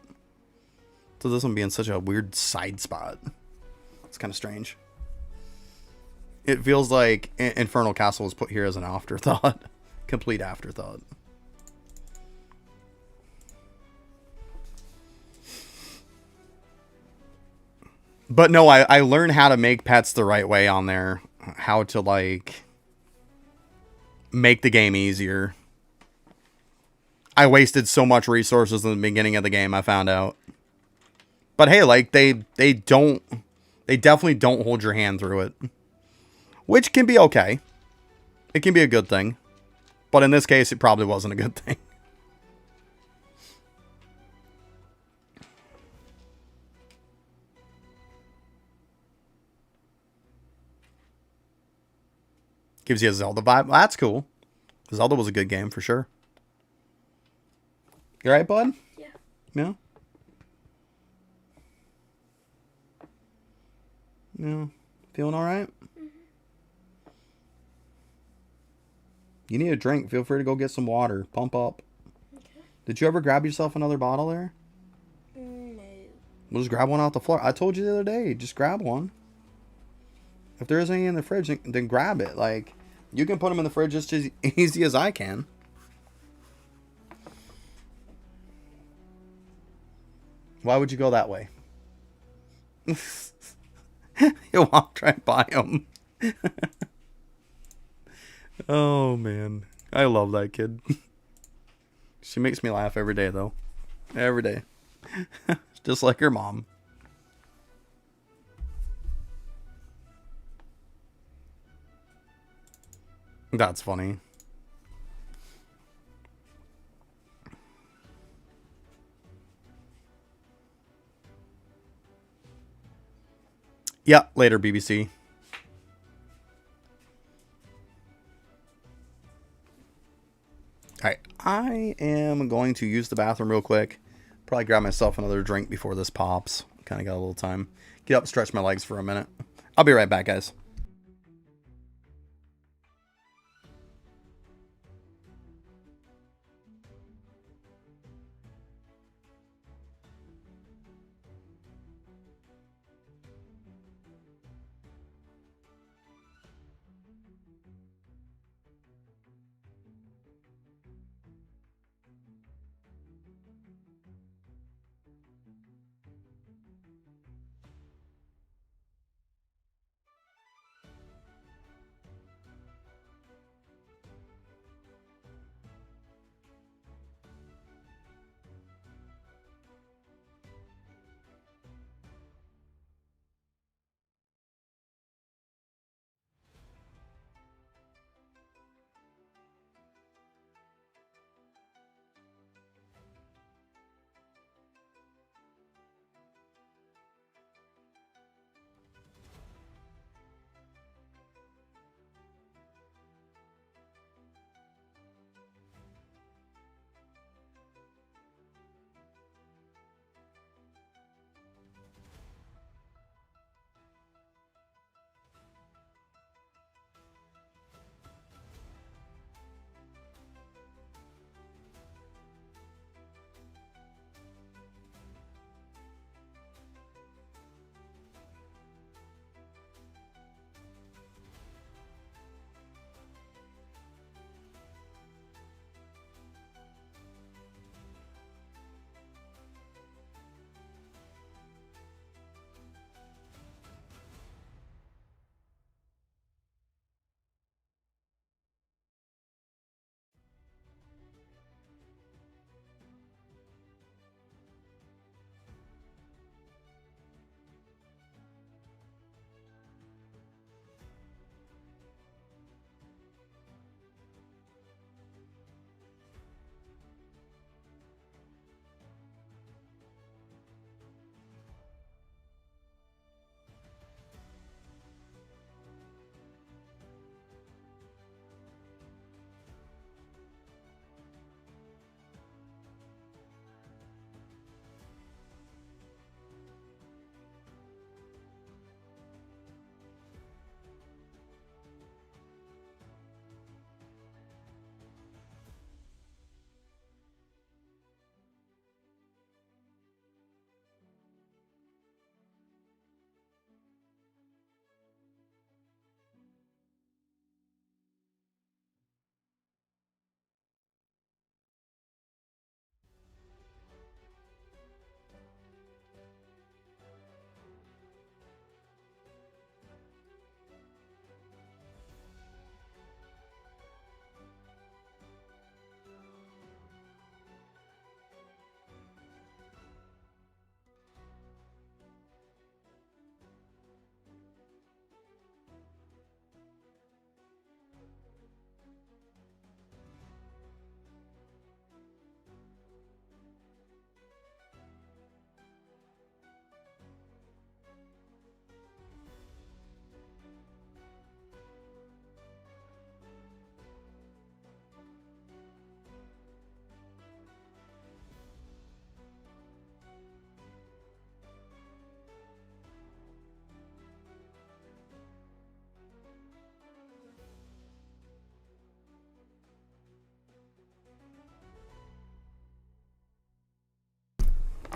So this one being such a weird side spot. It's kind of strange. It feels like Infernal Castle was put here as an afterthought. Complete afterthought. But no, I learned how to make pets the right way on there. How to, like, make the game easier. I wasted so much resources in the beginning of the game, I found out. But hey, like, they definitely don't hold your hand through it. Which can be okay. It can be a good thing. But in this case, it probably wasn't a good thing. Gives you a Zelda vibe. Well, that's cool. Zelda was a good game for sure. You alright, bud? Yeah. Yeah? Yeah. Feeling alright? Mm-hmm. You need a drink. Feel free to go get some water. Pump up. Okay. Did you ever grab yourself another bottle there? No. We'll just grab one off the floor. I told you the other day, just grab one. If there is any in the fridge, then grab it. Like, you can put them in the fridge just as easy as I can. Why would you go that way? You walk right by them. Oh, man. I love that kid. She makes me laugh every day, though. Every day. Just like her mom. That's funny. Yeah, later, BBC. Alright, I am going to use the bathroom real quick. Probably grab myself another drink before this pops. Kind of got a little time. Get up, stretch my legs for a minute. I'll be right back, guys.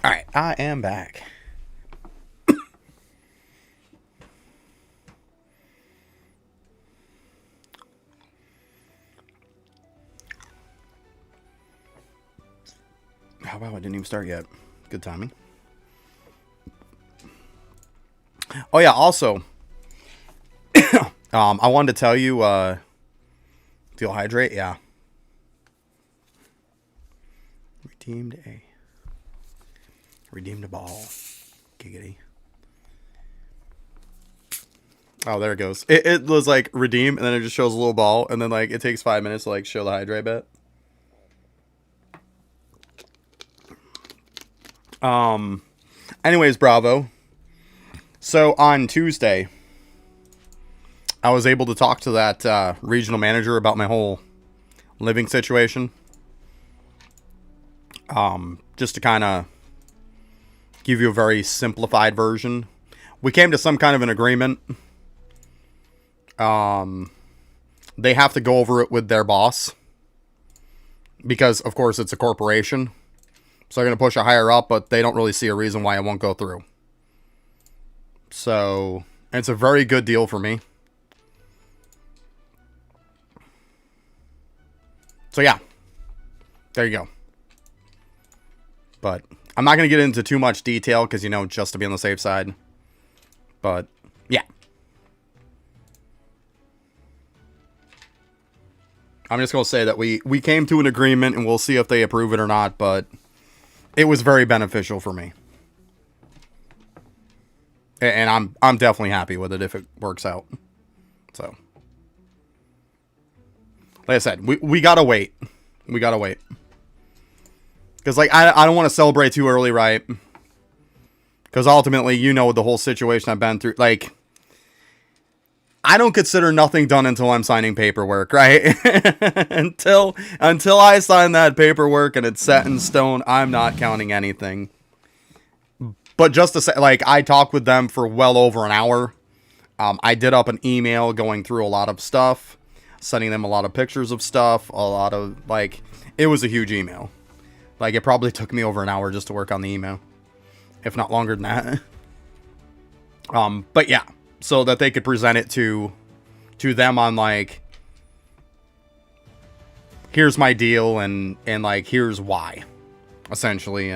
Alright, I am back. Oh, wow, I didn't even start yet. Good timing. Oh, yeah, also, I wanted to tell you, Fuel Hydrate, yeah. Redeemed a ball. Giggity. Oh, there it goes. It was like redeem, and then it just shows a little ball, and then like it takes 5 minutes to like show the hydrate bit. Anyways, Bravo. So on Tuesday, I was able to talk to that regional manager about my whole living situation. Just to kind of give you a very simplified version. We came to some kind of an agreement. They have to go over it with their boss. Because, of course, it's a corporation. So they're going to push it higher up, but they don't really see a reason why it won't go through. So, it's a very good deal for me. So, yeah. There you go. But I'm not going to get into too much detail because, you know, just to be on the safe side. But, yeah. I'm just going to say that we came to an agreement and we'll see if they approve it or not, but it was very beneficial for me. And I'm definitely happy with it if it works out. So, like I said, we got to wait. We got to wait. Because, like, I don't want to celebrate too early, right? Because ultimately, you know the whole situation I've been through. Like, I don't consider nothing done until I'm signing paperwork, right? until I sign that paperwork and it's set in stone, I'm not counting anything. But just to say, like, I talked with them for well over an hour. I did up an email going through a lot of stuff, sending them a lot of pictures of stuff, a lot of, like, it was a huge email. Like, it probably took me over an hour just to work on the email. If not longer than that. But yeah. So that they could present it to them on, like, here's my deal and like, here's why. Essentially.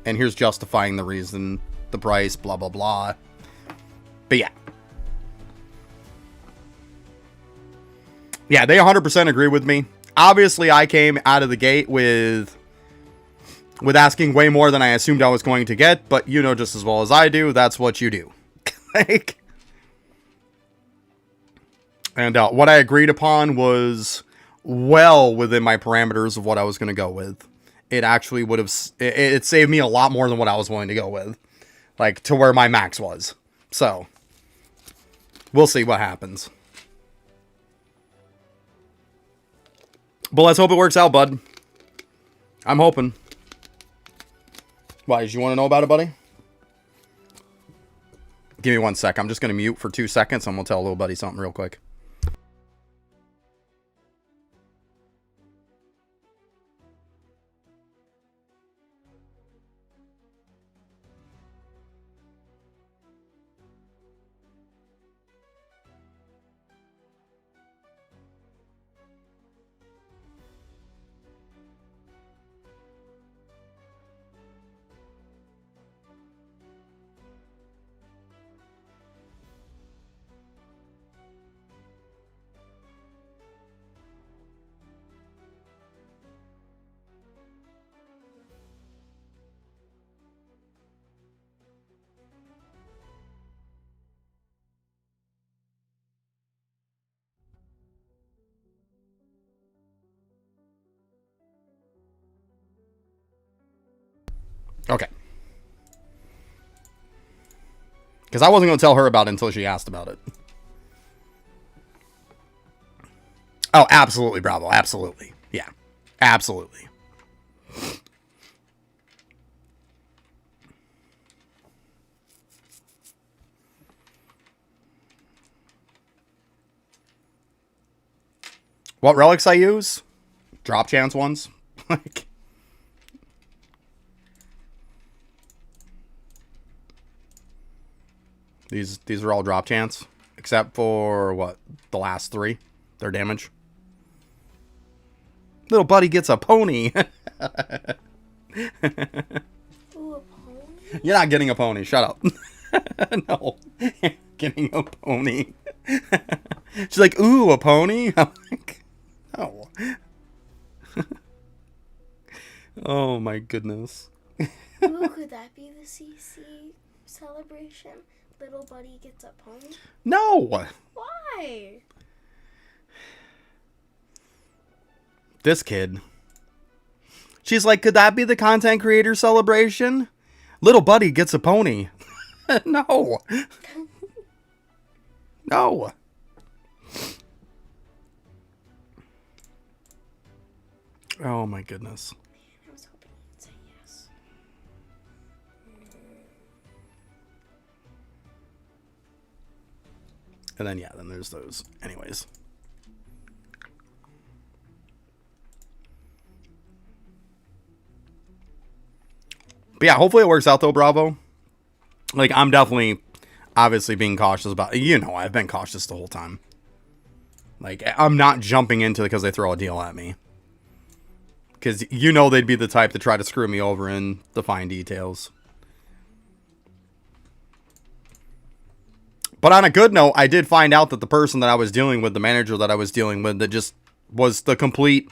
And here's justifying the reason, the price, blah, blah, blah. But yeah. Yeah, they 100% agree with me. Obviously, I came out of the gate with asking way more than I assumed I was going to get, but you know just as well as I do, that's what you do. Like, and what I agreed upon was well within my parameters of what I was going to go with. It actually would have, it saved me a lot more than what I was willing to go with. Like, to where my max was. So, we'll see what happens. But let's hope it works out, bud. I'm hoping. Why, did you want to know about it, buddy? Give me 1 sec. I'm just going to mute for 2 seconds and we'll tell little buddy something real quick. Okay. Because I wasn't going to tell her about it until she asked about it. Oh, absolutely, Bravo. Absolutely. Yeah. Absolutely. What relics I use? Drop chance ones. Like, these are all drop chance, except for what, the last three. Their damage. Little buddy gets a pony. Ooh, a pony? You're not getting a pony. Shut up. No, getting a pony. She's like, ooh, a pony. I'm like, no. Oh my goodness. Ooh, could that be the CC celebration? Little buddy gets a pony? No. Why? This kid. She's like, could that be the content creator celebration? Little buddy gets a pony. No. No. Oh my goodness. I was hoping you'd say yes. And then, yeah, then there's those. Anyways. But yeah, hopefully it works out though, Bravo. Like, I'm definitely, obviously being cautious about, you know, I've been cautious the whole time. Like, I'm not jumping into it because they throw a deal at me. Because you know they'd be the type to try to screw me over in the fine details. But on a good note, I did find out that the person that I was dealing with, the manager that I was dealing with, that just was the complete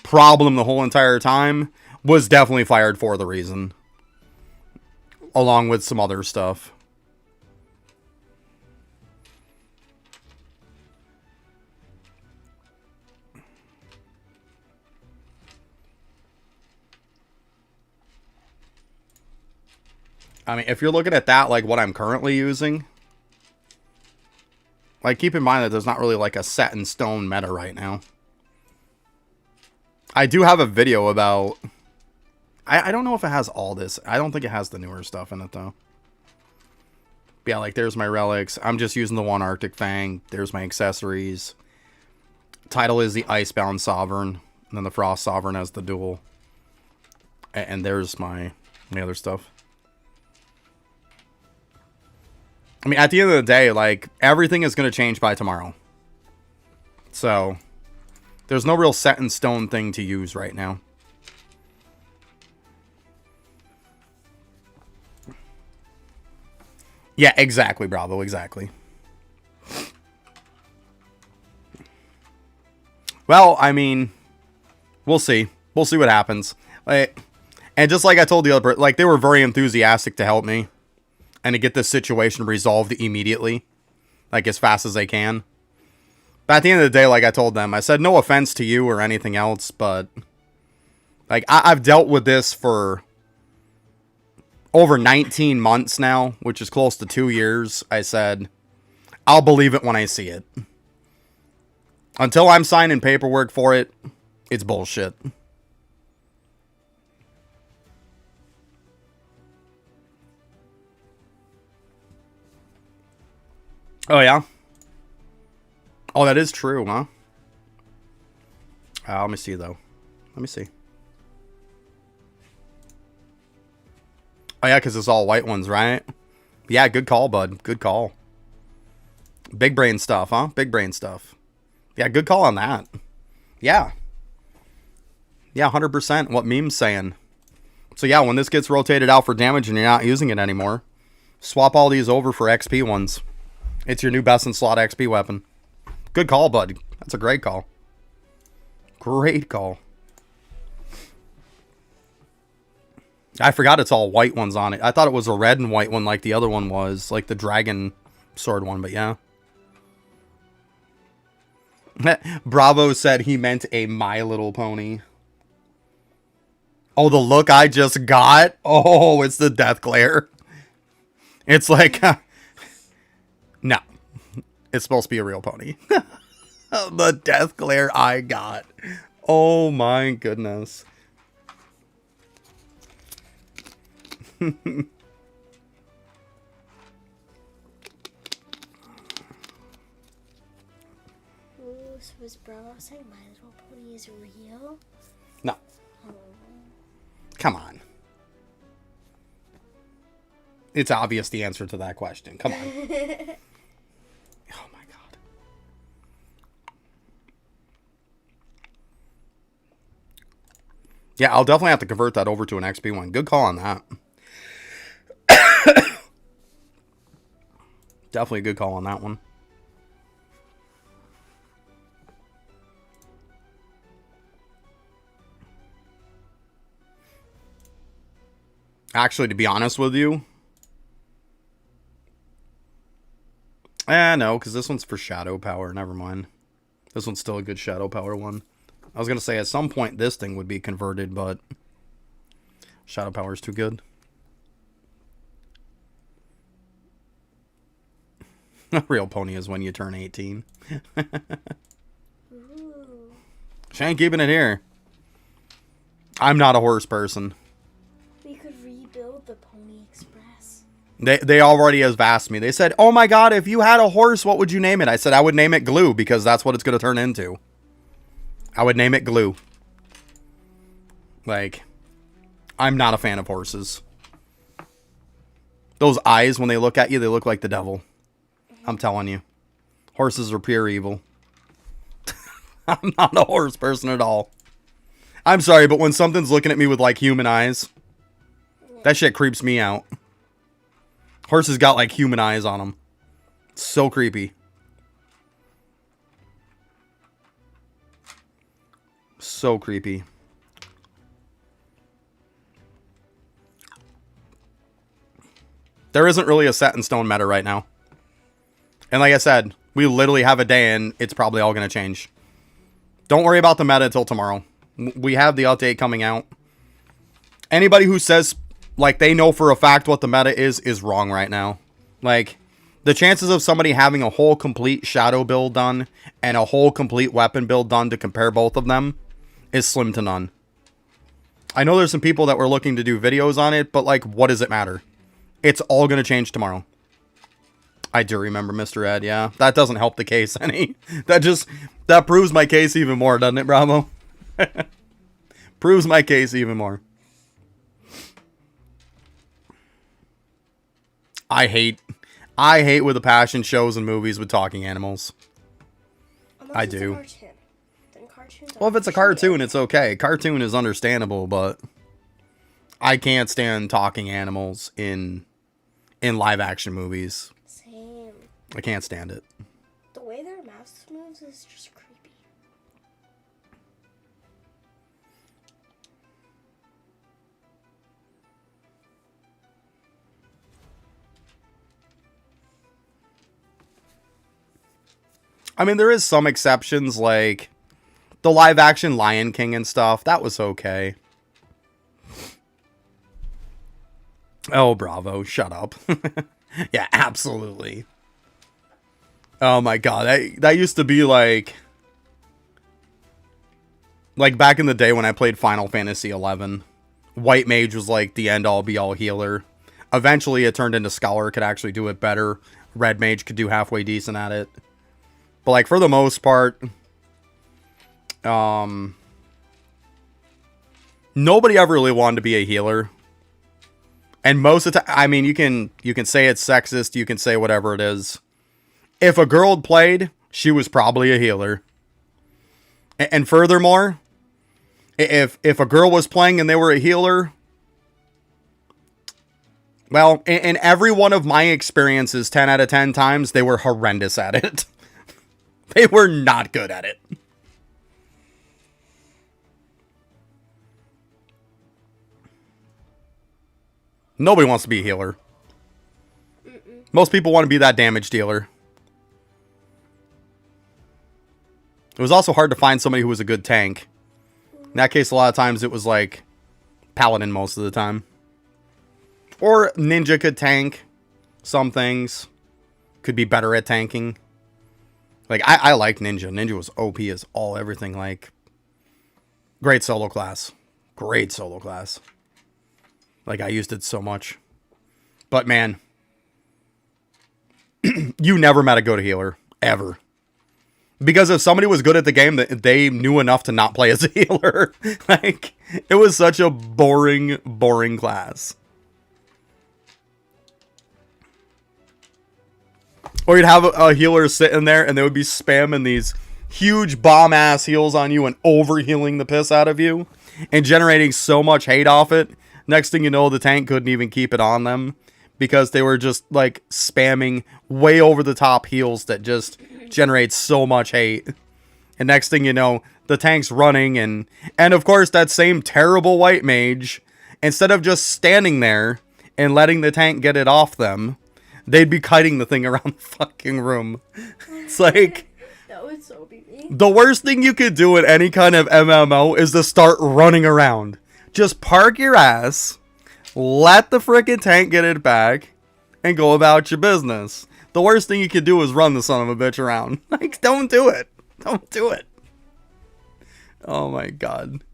problem the whole entire time, was definitely fired for the reason. Along with some other stuff. I mean, if you're looking at that, like what I'm currently using, like keep in mind that there's not really like a set in stone meta right now. I do have a video about, I don't know if it has all this. I don't think it has the newer stuff in it though. But yeah, like there's my relics. I'm just using the one Arctic Fang. There's my accessories. Title is the Icebound Sovereign. And then the Frost Sovereign as the dual. And there's my other stuff. I mean, at the end of the day, like, everything is going to change by tomorrow. So, there's no real set in stone thing to use right now. Yeah, exactly, Bravo, exactly. Well, I mean, we'll see. We'll see what happens. Like, and just like I told the other, like, they were very enthusiastic to help me. And to get this situation resolved immediately. Like, as fast as they can. But at the end of the day, like I told them, I said, no offense to you or anything else, but... Like, I've dealt with this for... over 19 months now, which is close to 2 years. I said, I'll believe it when I see it. Until I'm signing paperwork for it, it's bullshit. Oh, yeah? Oh, that is true, huh? Let me see, though. Let me see. Oh, yeah, because it's all white ones, right? Yeah, good call, bud. Good call. Big brain stuff, huh? Big brain stuff. Yeah, good call on that. Yeah. Yeah, 100%. What meme's saying. So, yeah, when this gets rotated out for damage and you're not using it anymore, swap all these over for XP ones. It's your new best in slot XP weapon. Good call, bud. That's a great call. Great call. I forgot it's all white ones on it. I thought it was a red and white one like the other one was. Like the dragon sword one, but yeah. Bravo said he meant a My Little Pony. Oh, the look I just got? Oh, it's the Death Glare. It's like... no. It's supposed to be a real pony. The Death Glare I got. Oh my goodness. Ooh, so is Bravo saying My Little Pony is real? No. Oh. Come on. It's obvious the answer to that question. Come on. Oh my god. Yeah, I'll definitely have to convert that over to an XP one. Good call on that. Definitely a good call on that one. Actually, to be honest with you... no, because this one's for Shadow Power. Never mind. This one's still a good Shadow Power one. I was going to say, at some point, this thing would be converted, but... Shadow Power is too good. A real pony is when you turn 18. Ooh. She ain't keeping it here. I'm not a horse person. We could rebuild the Pony Express. They already have asked me. They said, oh my god, if you had a horse, what would you name it? I said I would name it Glue, because that's what it's going to turn into. I would name it Glue. Like, I'm not a fan of horses. Those eyes, when they look at you, they look like the devil. I'm telling you. Horses are pure evil. I'm not a horse person at all. I'm sorry, but when something's looking at me with, like, human eyes, that shit creeps me out. Horses got, like, human eyes on them. So creepy. So creepy. There isn't really a set in stone meta right now. And like I said, we literally have a day and it's probably all going to change. Don't worry about the meta until tomorrow. We have the update coming out. Anybody who says, like, they know for a fact what the meta is wrong right now. Like, the chances of somebody having a whole complete shadow build done and a whole complete weapon build done to compare both of them is slim to none. I know there's some people that were looking to do videos on it, but, like, what does it matter? It's all going to change tomorrow. I do remember Mr. Ed, yeah. That doesn't help the case any. That proves my case even more, doesn't it, Bravo? Proves my case even more. I hate with a passion shows and movies with talking animals. Unless I it's a do. cartoon. Then cartoons are Well, if it's a shit. cartoon, it's okay. Cartoon is understandable, but I can't stand talking animals in live action movies. Same. I can't stand it. The way their mouth moves is just creepy. I mean, there is some exceptions, like the live action Lion King and stuff. That was okay. Oh, Bravo, shut up. Yeah, absolutely. Oh my god, that used to be like back in the day when I played Final Fantasy 11. White Mage was like the end all be all healer. Eventually it turned into Scholar could actually do it better. Red Mage could do halfway decent at it. But like for the most part, nobody ever really wanted to be a healer. And most of the time, I mean, you can say it's sexist, you can say whatever it is. If a girl played, she was probably a healer. And furthermore, if a girl was playing and they were a healer, well, in every one of my experiences, 10 out of 10 times, they were horrendous at it. They were not good at it. Nobody wants to be a healer. Most people want to be that damage dealer. It was also hard to find somebody who was a good tank. In that case, a lot of times it was like Paladin most of the time. Or Ninja could tank some things. Could be better at tanking. Like, I like Ninja. Ninja was OP as everything. Like, great solo class. Great solo class. Like, I used it so much. But, man. You never met a good healer. Ever. Because if somebody was good at the game, they knew enough to not play as a healer. Like, it was such a boring, boring class. Or you'd have a healer sitting there and they would be spamming these huge bomb-ass heals on you and over-healing the piss out of you. And generating so much hate off it. Next thing you know, the tank couldn't even keep it on them. Because they were just, like, spamming way over-the-top heals that just generate so much hate. And next thing you know, the tank's running and of course that same terrible white mage, instead of just standing there and letting the tank get it off them, they'd be kiting the thing around the fucking room. It's like, That would so be me. the worst thing you could do in any kind of MMO is to start running around. Just park your ass, let the frickin' tank get it back, and go about your business. The worst thing you could do is run the son of a bitch around. Like, don't do it. Don't do it. Oh my god.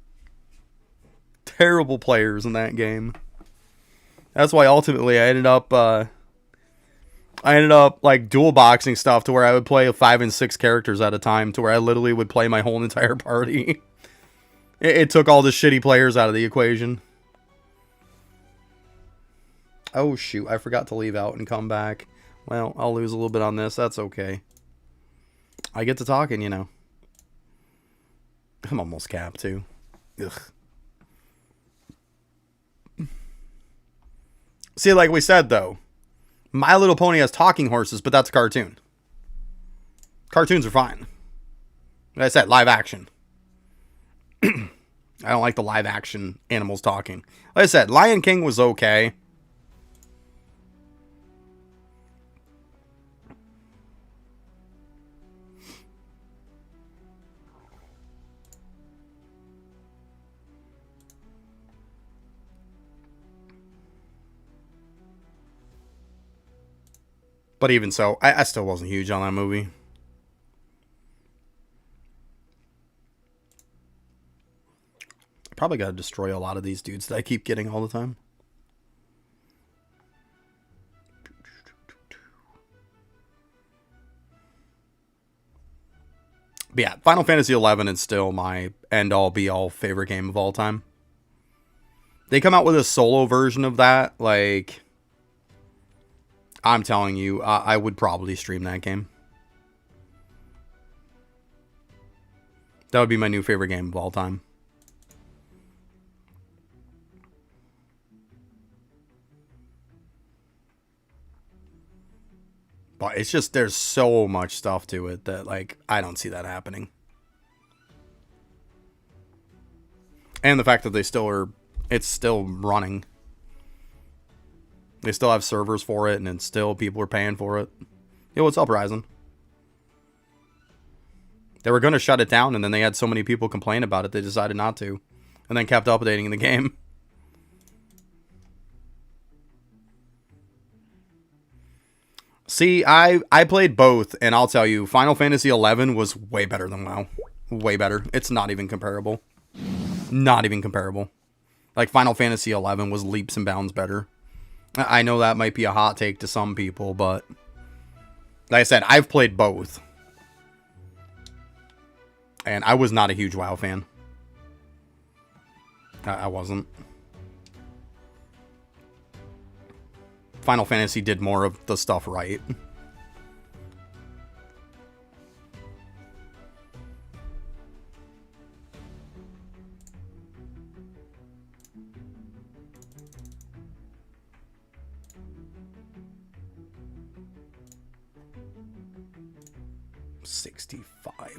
Terrible players in that game. That's why ultimately I ended up like dual boxing stuff to where I would play 5 and 6 characters at a time, to where I literally would play my whole entire party. It took all the shitty players out of the equation. Oh shoot, I forgot to leave out and come back. Well, I'll lose a little bit on this. That's okay. I get to talking, you know. I'm almost capped too. Ugh. See, like we said though, My Little Pony has talking horses, but that's a cartoon. Cartoons are fine. Like I said, live action. I don't like the live action animals talking. Like I said, Lion King was okay. But even so, I still wasn't huge on that movie. I probably got to destroy a lot of these dudes that I keep getting all the time. But yeah, Final Fantasy XI is still my end-all, be-all favorite game of all time. They come out with a solo version of that, like... I'm telling you, I would probably stream that game. That would be my new favorite game of all time. But it's just, there's so much stuff to it that, like, I don't see that happening. And the fact that they still are, it's still running. They still have servers for it, and then still people are paying for it. Yo, what's up, Ryzen? They were going to shut it down, and then they had so many people complain about it, they decided not to. And then kept updating the game. See, I played both, and I'll tell you, Final Fantasy XI was way better than WoW. Way better. It's not even comparable. Not even comparable. Like, Final Fantasy XI was leaps and bounds better. I know that might be a hot take to some people, but like I said, I've played both. And I was not a huge WoW fan. I wasn't. Final Fantasy did more of the stuff right.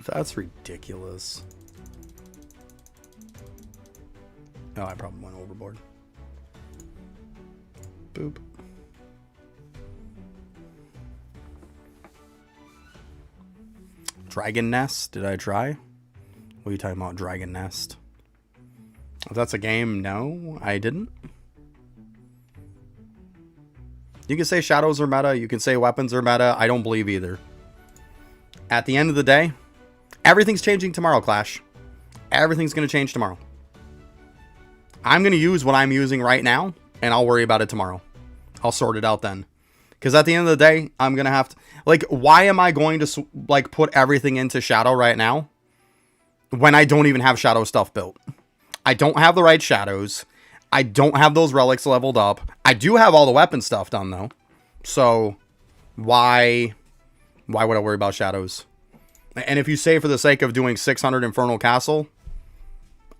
That's ridiculous. Oh, I probably went overboard. Boop. Dragon Nest? Did I try? What are you talking about, Dragon Nest? If that's a game, no, I didn't. You can say shadows are meta. You can say weapons are meta. I don't believe either. At the end of the day, everything's changing tomorrow, Clash. Everything's going to change tomorrow. I'm going to use what I'm using right now, and I'll worry about it tomorrow. I'll sort it out then. Because at the end of the day, I'm going to have to... Like, why am I going to, like, put everything into Shadow right now when I don't even have Shadow stuff built? I don't have the right Shadows. I don't have those relics leveled up. I do have all the weapon stuff done, though. So, why would I worry about Shadows? And if you say for the sake of doing 600 Infernal Castle,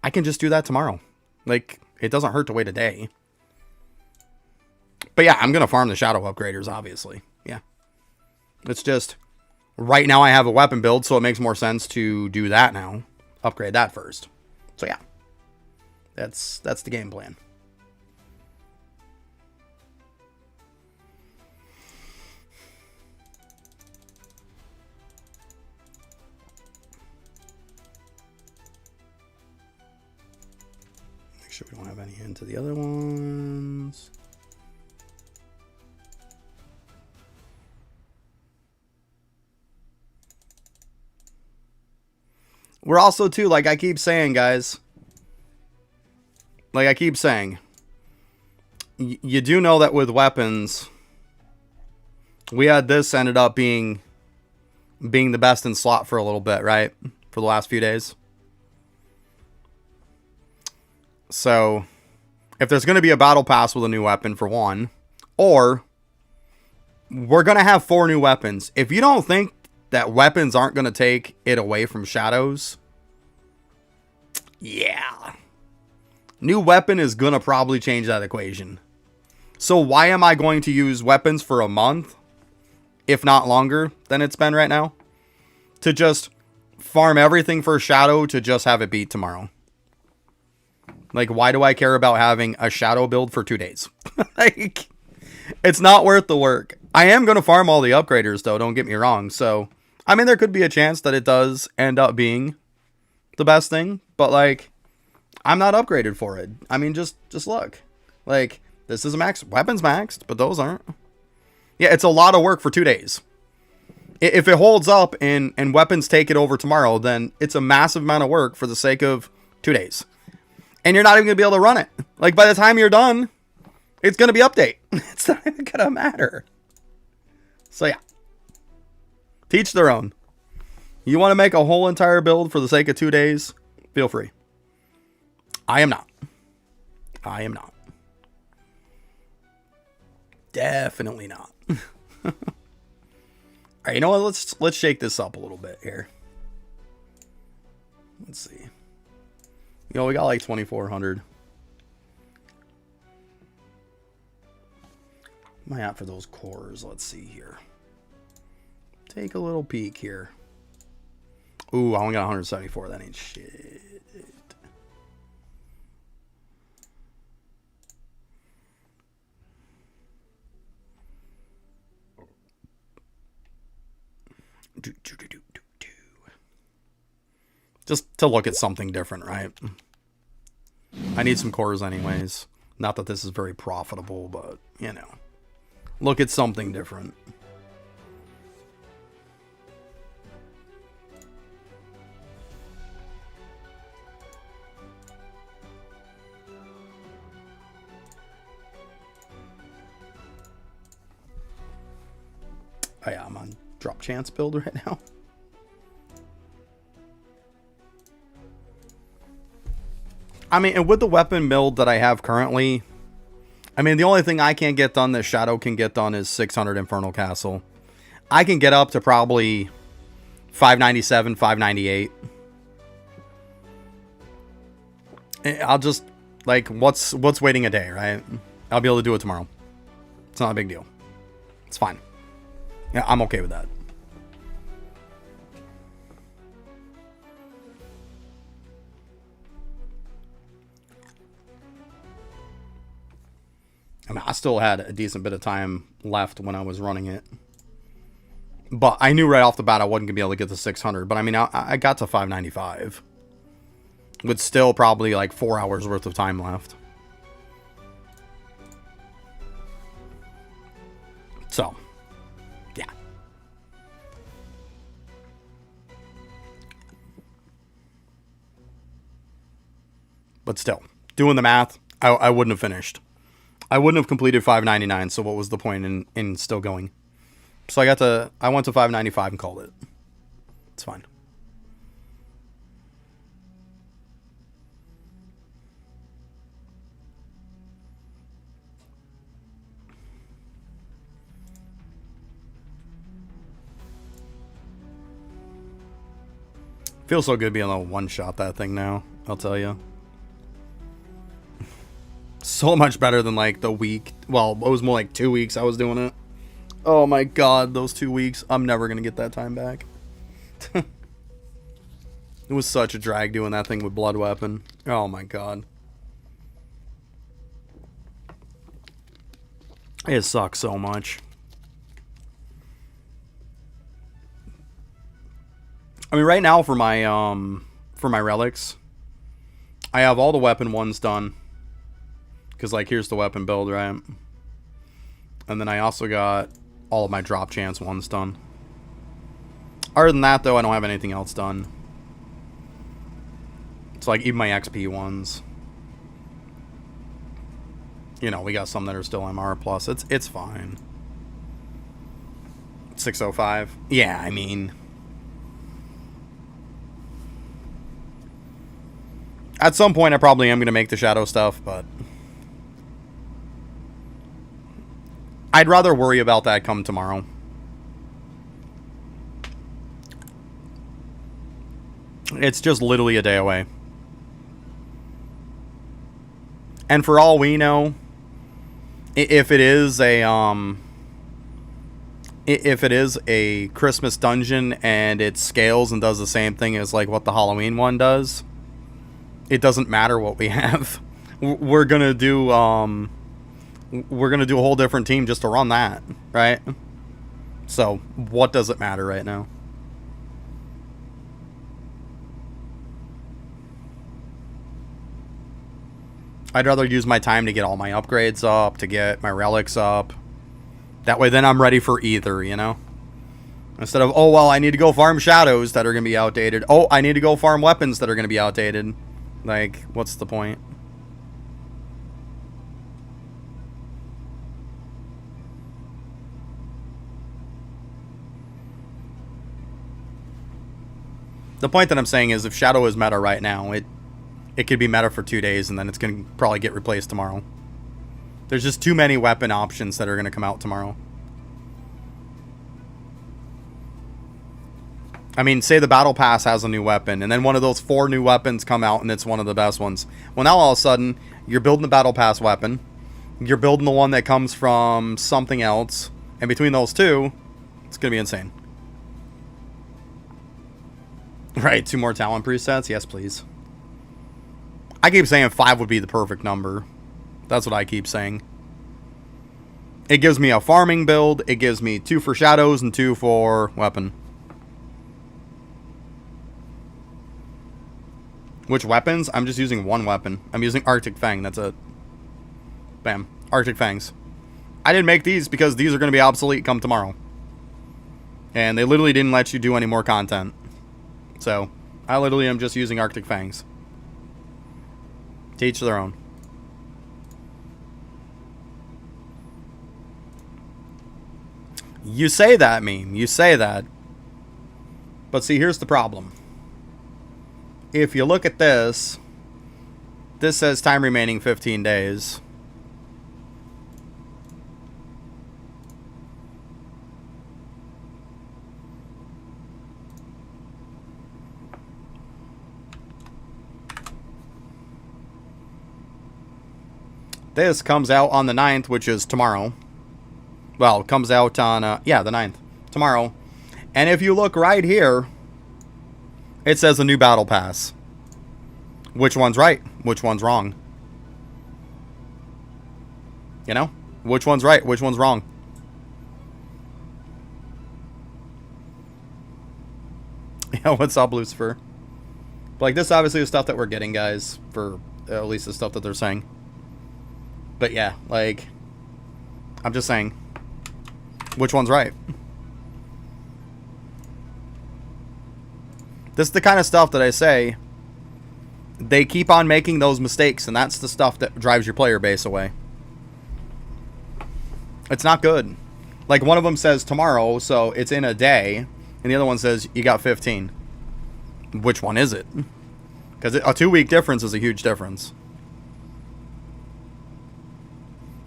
I can just do that tomorrow. Like, it doesn't hurt to wait a day. But yeah, I'm going to farm the Shadow upgraders, obviously. Yeah. It's just, right now I have a weapon build, so it makes more sense to do that now. Upgrade that first. So yeah. That's the game plan. Make sure we don't have any into the other ones. we're also too, like I keep saying, guys. Like I keep saying, you do know that with weapons, we had this ended up being the best in slot for a little bit, right? For the last few days. So, if there's going to be a battle pass with a new weapon for one, or we're going to have 4 new weapons. If you don't think that weapons aren't going to take it away from shadows, yeah. New weapon is going to probably change that equation. So why am I going to use weapons for a month, if not longer than it's been right now, to just farm everything for shadow to just have it beat tomorrow? Like, why do I care about having a shadow build for 2 days? Like, it's not worth the work. I am going to farm all the upgraders, though, don't get me wrong. So, I mean, there could be a chance that it does end up being the best thing. But, like, I'm not upgraded for it. I mean, just look. Like, this is a max. Weapons maxed, but those aren't. Yeah, it's a lot of work for 2 days. If it holds up and weapons take it over tomorrow, then it's a massive amount of work for the sake of 2 days. And you're not even going to be able to run it. Like, by the time you're done, it's going to be update. It's not even going to matter. So, yeah. Teach their own. You want to make a whole entire build for the sake of 2 days? Feel free. I am not. I am not. Definitely not. All right, you know what? Let's shake this up a little bit here. Let's see. You know, we got like 2,400. Am I at for those cores? Let's see here. Take a little peek here. Ooh, I only got 174. That ain't shit. Just to look at something different, right? I need some cores anyways. Not that this is very profitable, but, you know. Look at something different. Oh yeah, I'm on drop chance build right now. I mean, and with the weapon build that I have currently, I mean, the only thing I can't get done that Shadow can get done is 600 Infernal Castle. I can get up to probably 597, 598. I'll just, like, what's waiting a day, right? I'll be able to do it tomorrow. It's not a big deal. It's fine. Yeah, I'm okay with that. I mean, I still had a decent bit of time left when I was running it. But I knew right off the bat I wasn't going to be able to get to 600. But I mean, I got to 595. With still probably like 4 hours worth of time left. So, yeah. But still, doing the math, I wouldn't have finished. I wouldn't have completed 599, so what was the point in still going? So I went to 595 and called it. It's fine. Feels so good being able to one-shot that thing now, I'll tell you. So much better than like the week. Well, it was more like 2 weeks I was doing it. Oh my god, those 2 weeks. I'm never going to get that time back. It was such a drag doing that thing with Blood Weapon. Oh my god. It sucks so much. I mean, right now for my relics, I have all the weapon ones done. Because, like, here's the weapon build, right? And then I also got all of my drop chance ones done. Other than that, though, I don't have anything else done. So like even my XP ones, you know, we got some that are still MR plus. It's fine. 605. Yeah, I mean, at some point I probably am going to make the shadow stuff, but I'd rather worry about that come tomorrow. It's just literally a day away. And for all we know, if it is a Christmas dungeon and it scales and does the same thing as like what the Halloween one does, it doesn't matter what we have. We're gonna do a whole different team just to run that, right? So what does it matter right now? I'd rather use my time to get all my upgrades up, to get my relics up. That way then I'm ready for either, you know? Instead of, oh, well, I need to go farm shadows that are going to be outdated. Oh, I need to go farm weapons that are going to be outdated. Like, what's the point? The point that I'm saying is if shadow is meta right now, it could be meta for 2 days, and then it's going to probably get replaced tomorrow. There's just too many weapon options that are going to come out tomorrow. I mean, say the Battle Pass has a new weapon, and then one of those 4 new weapons come out, and it's one of the best ones. Well, now all of a sudden, you're building the Battle Pass weapon. You're building the one that comes from something else. And between those two, it's going to be insane. Right, 2 more talent presets? Yes, please. I keep saying 5 would be the perfect number. That's what I keep saying. It gives me a farming build. It gives me 2 for shadows and 2 for weapon. Which weapons? I'm just using 1 weapon. I'm using Arctic Fang. That's it. Bam. Arctic Fangs. I didn't make these because these are going to be obsolete come tomorrow. And they literally didn't let you do any more content. So, I literally am just using Arctic Fangs. To each their own. You say that, meme. You say that. But see, here's the problem. If you look at this, this says time remaining 15 days. This comes out on the 9th, which is tomorrow. Well, it comes out on, yeah, the 9th. Tomorrow. And if you look right here, it says a new battle pass. Which one's right? Which one's wrong? You know? Which one's right? Which one's wrong? Yeah, what's up, Lucifer? But, like, this obviously is stuff that we're getting, guys. For at least the stuff that they're saying. But yeah, like, I'm just saying, which one's right? This is the kind of stuff that I say, they keep on making those mistakes, and that's the stuff that drives your player base away. It's not good. Like, one of them says tomorrow, so it's in a day, and the other one says you got 15. Which one is it? Because a 2-week difference is a huge difference.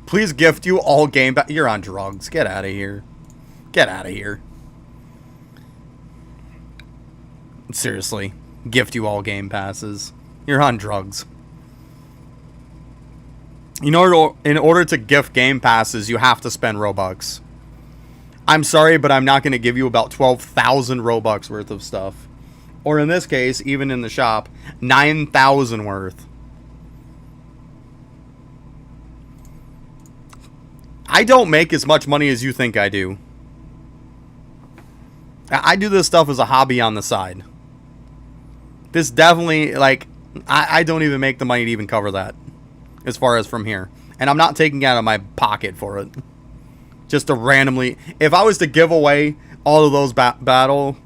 Please gift you all game back. You're on drugs. Get out of here. Get out of here. Seriously. Gift you all game passes. You're on drugs. In order to gift game passes, you have to spend Robux. I'm sorry, but I'm not going to give you about 12,000 Robux worth of stuff. Or in this case, even in the shop, 9,000 worth. I don't make as much money as you think I do. I do this stuff as a hobby on the side. This definitely, like, I don't even make the money to even cover that. As far as from here. And I'm not taking out of my pocket for it. Just to randomly... If I was to give away all of those battle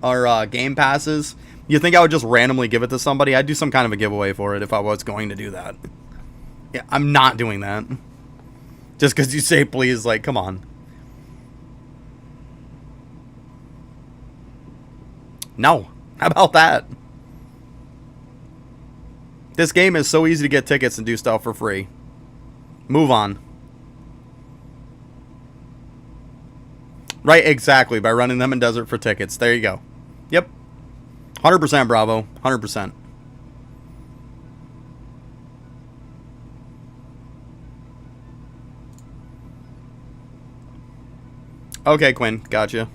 or game passes, You think I would just randomly give it to somebody? I'd do some kind of a giveaway for it if I was going to do that. Yeah, I'm not doing that. Just because you say please, like, come on. No. How about that? This game is so easy to get tickets and do stuff for free. Move on. Right, exactly. By running them in Desert for tickets. There you go. Yep. 100% Bravo. 100%. Okay, Quinn. Gotcha.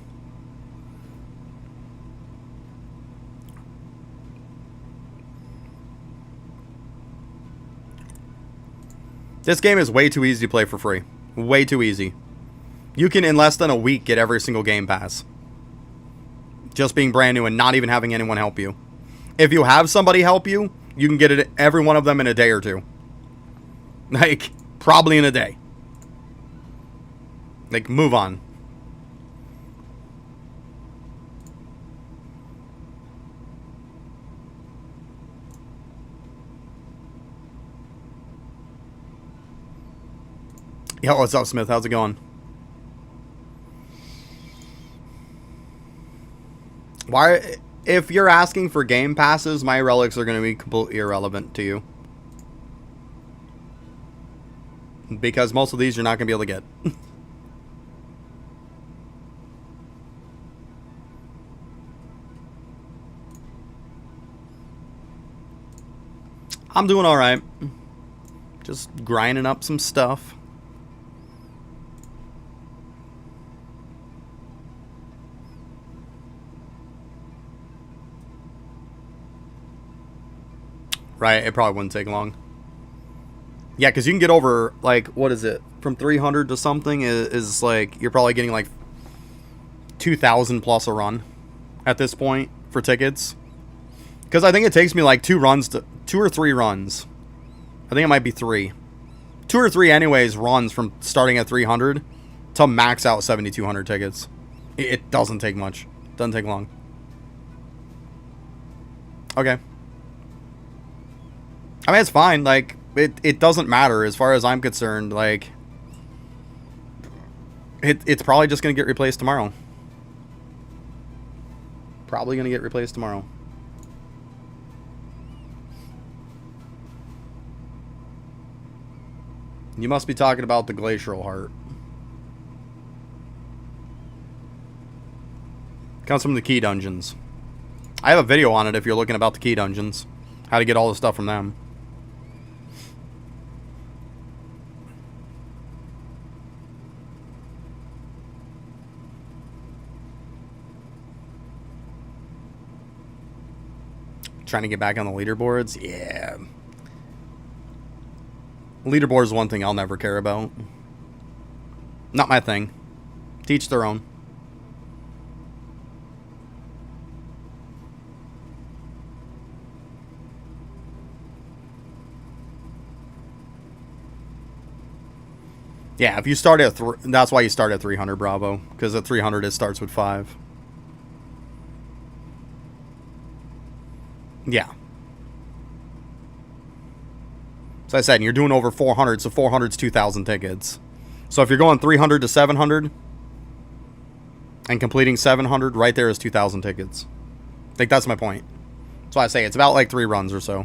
This game is way too easy to play for free. Way too easy. You can, in less than a week, get every single Game Pass. Just being brand new and not even having anyone help you. If you have somebody help you, you can get it, every one of them in a day or two. Like, probably in a day. Like, move on. Yo, what's up, Smith? How's it going? Why, if you're asking for game passes, my relics are going to be completely irrelevant to you. Because most of these you're not going to be able to get. I'm doing alright. Just grinding up some stuff. Right, it probably wouldn't take long. Yeah, because you can get over, like, what is it? From 300 to something is like, you're probably getting like 2,000 plus a run at this point for tickets. Because I think it takes me like 2 or 3 runs. I think it might be 3. 2 or 3 anyways runs from starting at 300 to max out 7,200 tickets. It doesn't take much. Doesn't take long. Okay. I mean, it's fine. Like, it doesn't matter as far as I'm concerned. Like, it's probably just going to get replaced tomorrow. Probably going to get replaced tomorrow. You must be talking about the Glacial Heart. Comes from the key dungeons. I have a video on it if you're looking about the key dungeons. How to get all the stuff from them. Trying to get back on the leaderboards? Yeah. Leaderboard is one thing I'll never care about. Not my thing. Teach their own. Yeah, if you start at that's why you start at 300 Bravo, because at 300 it starts with 5. Yeah. So I said, you're doing over 400, so 400's 2,000 tickets. So if you're going 300 to 700 and completing 700, right there is 2,000 tickets. I think that's my point. So I say it's about like 3 runs or so.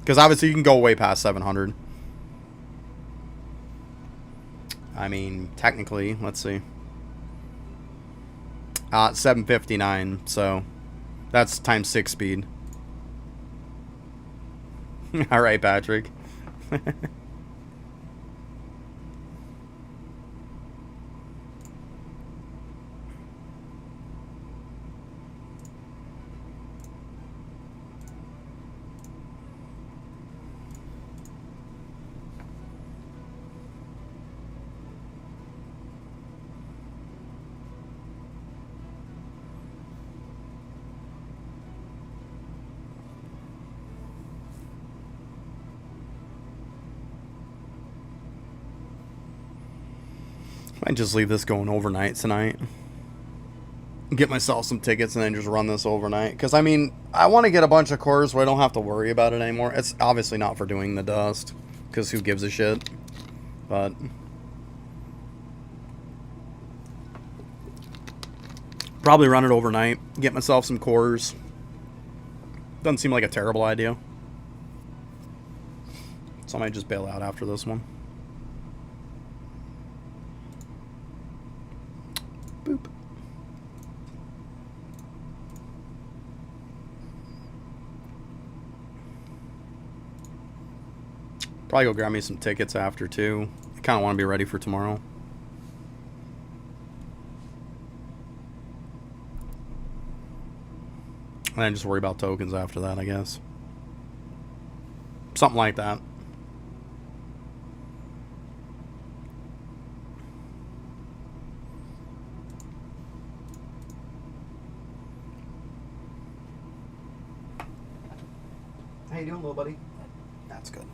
Because obviously you can go way past 700. I mean, technically, let's see. 759, so that's times 6 speed. All right, Patrick. Might just leave this going overnight tonight. get myself some tickets and then just run this overnight. Because, I mean, I want to get a bunch of cores where I don't have to worry about it anymore. It's obviously not for doing the dust, because who gives a shit? But probably run it overnight, get myself some cores. Doesn't seem like a terrible idea. So I might just bail out after this one. Boop. Probably go grab me some tickets after too. I kind of want to be ready for tomorrow. And then just worry about tokens after that, I guess. Something like that. How you doing, little buddy? That's good.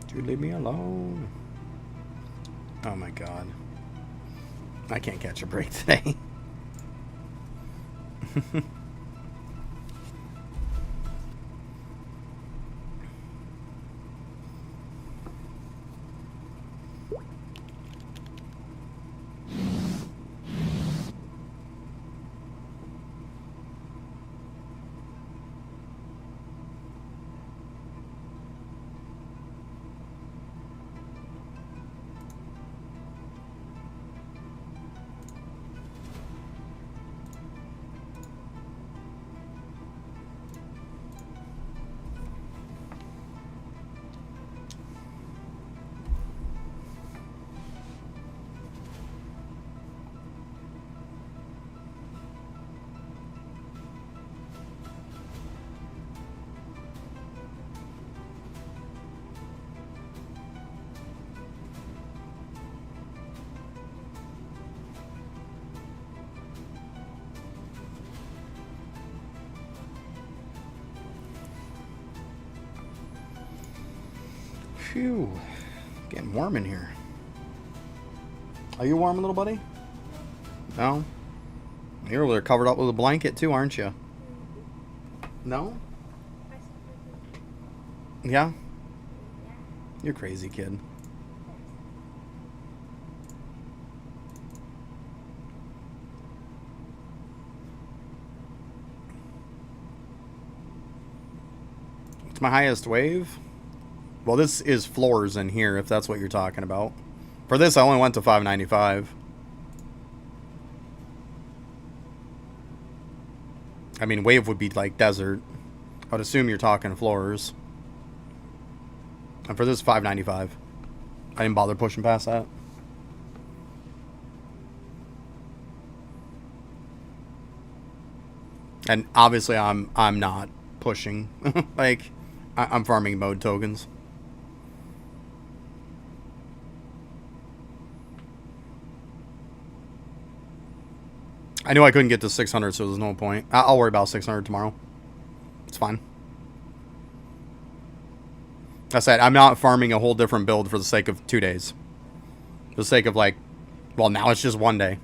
Dude, leave me alone. Oh my god. I can't catch a break today. Phew. Getting warm in here. Are you warm, little buddy? No? You're over there covered up with a blanket too, aren't you? No? Yeah? You're crazy, kid. It's my highest wave. Well, this is floors in here, if that's what you're talking about. For this, I only went to 595. I mean, wave would be like desert. I would assume you're talking floors. And for this, 595. I didn't bother pushing past that. And obviously, I'm not pushing. Like, I'm farming mode tokens. I knew I couldn't get to 600, so there's no point. I'll worry about 600 tomorrow. It's fine. I said, I'm not farming a whole different build for the sake of 2 days. For the sake of, like, well, now it's just 1 day.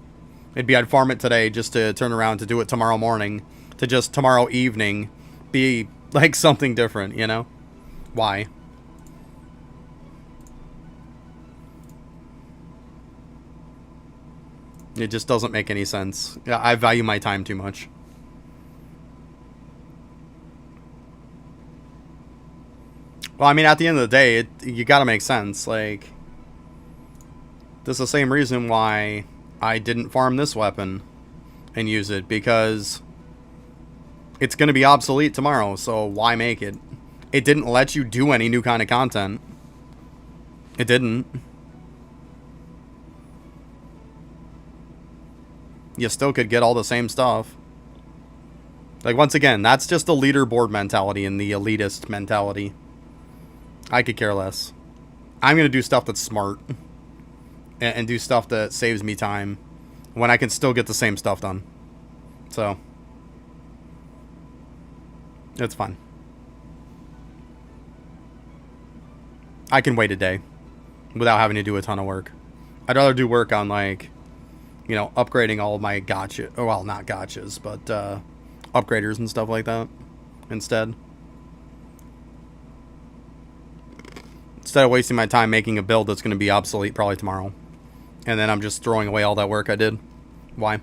It'd be I'd farm it today just to turn around to do it tomorrow morning. To just tomorrow evening be, like, something different, you know? Why? It just doesn't make any sense. I value my time too much. Well, I mean, at the end of the day, you gotta make sense. Like, this is the same reason why I didn't farm this weapon and use it, because it's gonna be obsolete tomorrow, so why make it? It didn't let you do any new kind of content. It didn't. you still could get all the same stuff. Like, once again, that's just the leaderboard mentality and the elitist mentality. I could care less. I'm going to do stuff that's smart. And do stuff that saves me time. When I can still get the same stuff done. So. It's fine. I can wait a day. Without having to do a ton of work. I'd rather do work on, like, you know, upgrading all of my gotcha. Oh, well, not gotchas, but, upgraders and stuff like that. Instead of wasting my time making a build that's going to be obsolete probably tomorrow. And then I'm just throwing away all that work I did. Why?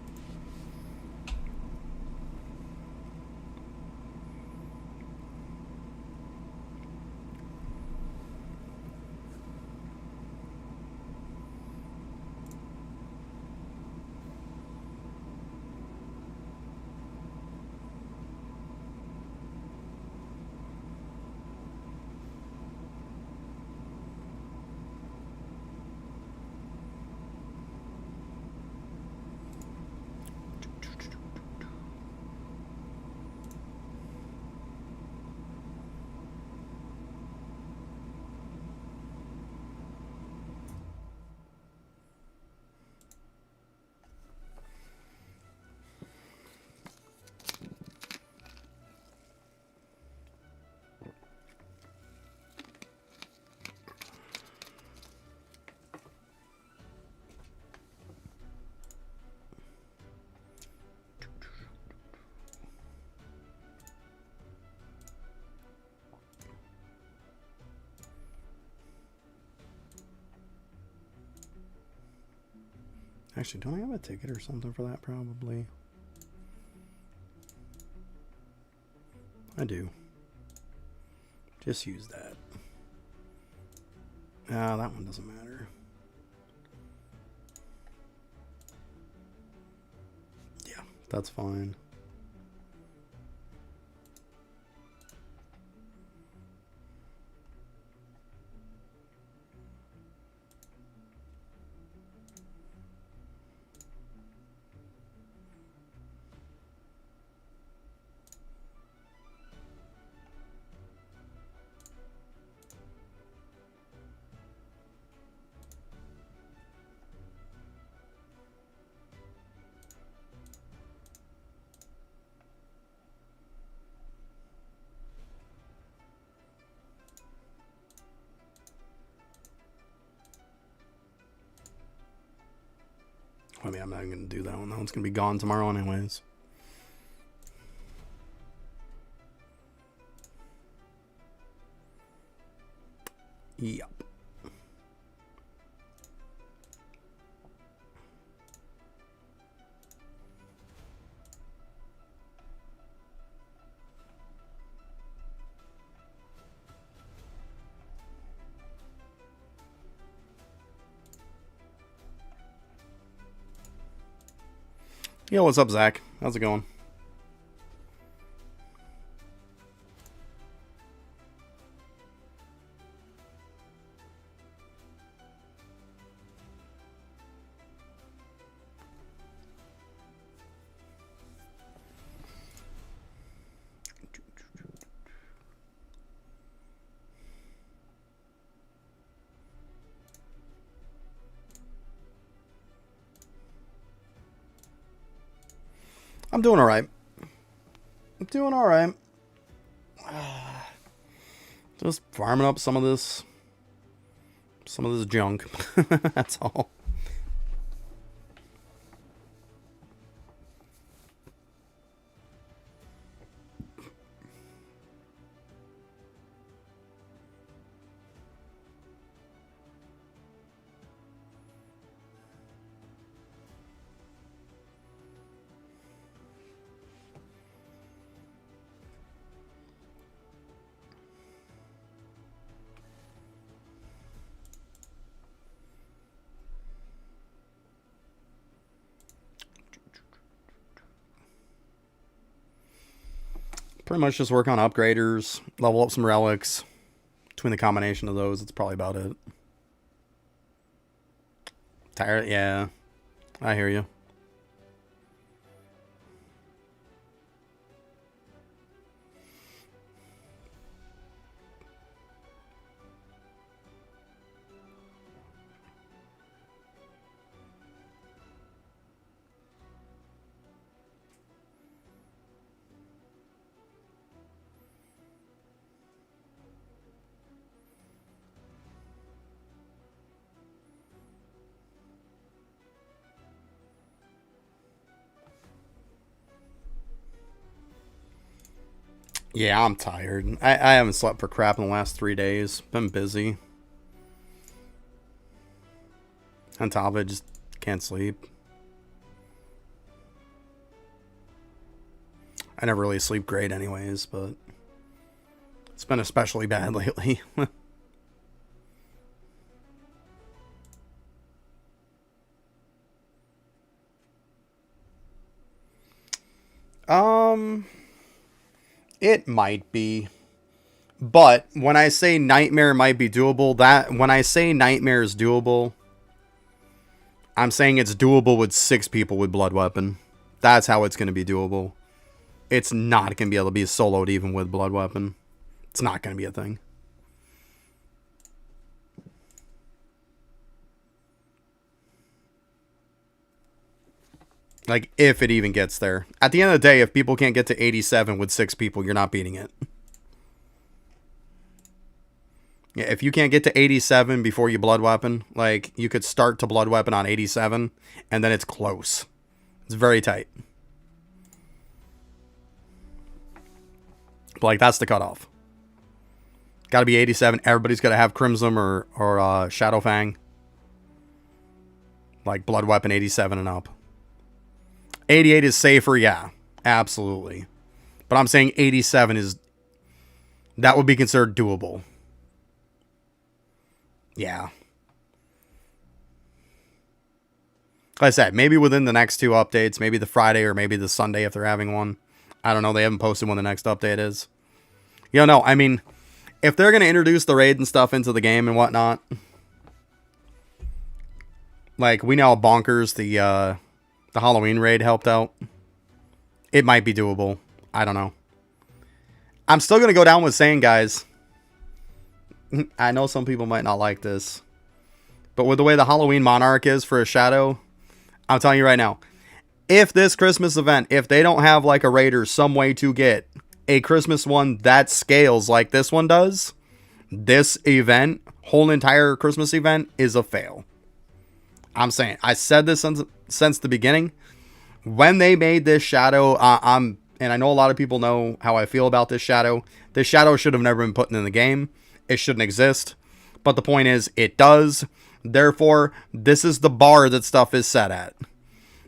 Actually, don't I have a ticket or something for that? Probably. I do. Just use that. Ah, that one doesn't matter. Yeah, that's fine. I mean, I'm not even going to do that one. That one's going to be gone tomorrow anyways. Yep. Yo, what's up, Zach? How's it going? I'm doing alright. I'm doing alright. Just farming up some of this junk. That's all. Pretty much just work on upgraders, level up some relics. Between the combination of those, it's probably about it. Tired? Yeah. I hear you. Yeah, I'm tired. I haven't slept for crap in the last 3 days. Been busy. On top of it, just can't sleep. I never really sleep great anyways, but it's been especially bad lately. um, it might be. But when I say Nightmare might be doable, when I say Nightmare is doable, I'm saying it's doable with 6 people with Blood Weapon. That's how it's going to be doable. It's not going to be able to be soloed even with Blood Weapon. It's not going to be a thing. Like, if it even gets there. At the end of the day, if people can't get to 87 with 6 people, you're not beating it. Yeah, if you can't get to 87 before you Blood Weapon, like, you could start to Blood Weapon on 87, and then it's close. It's very tight. But, like, that's the cutoff. Got to be 87. Everybody's got to have Crimson or Shadowfang. Like, Blood Weapon 87 and up. 88 is safer, yeah. Absolutely. But I'm saying 87 is... That would be considered doable. Yeah. Like I said, maybe within the next 2 updates, maybe the Friday or maybe the Sunday if they're having one. I don't know. They haven't posted when the next update is. You know, I mean, if they're going to introduce the raid and stuff into the game and whatnot, like, we know how bonkers the Halloween raid helped out. It might be doable. I don't know. I'm still going to go down with saying, guys, I know some people might not like this, but with the way the Halloween Monarch is for a Shadow, I'm telling you right now, if this Christmas event, if they don't have like a raid or some way to get a Christmas one that scales like this one does, this event, whole entire Christmas event, is a fail. I'm saying, I said this since the beginning. When they made this Shadow, and I know a lot of people know how I feel about this Shadow. This Shadow should have never been put in the game. It shouldn't exist. But the point is, it does. Therefore, this is the bar that stuff is set at.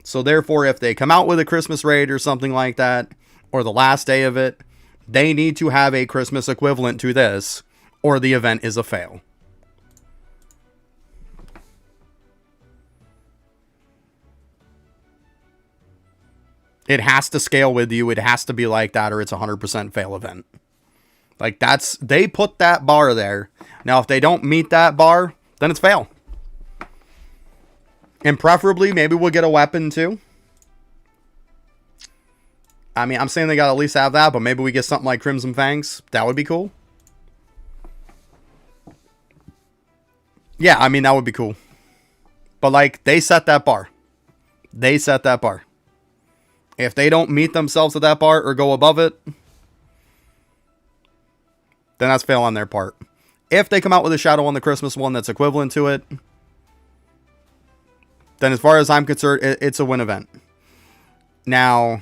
So therefore, if they come out with a Christmas raid or something like that, or the last day of it, they need to have a Christmas equivalent to this, or the event is a fail. It has to scale with you. It has to be like that, or it's a 100% fail event. Like, they put that bar there. Now, if they don't meet that bar, then it's fail. And preferably, maybe we'll get a weapon too. I mean, I'm saying they gotta at least have that, but maybe we get something like Crimson Fangs. That would be cool. Yeah, I mean, that would be cool. But, like, they set that bar. They set that bar. If they don't meet themselves at that bar or go above it, then that's fail on their part. If they come out with a Shadow on the Christmas one that's equivalent to it, then as far as I'm concerned, it's a win event. Now,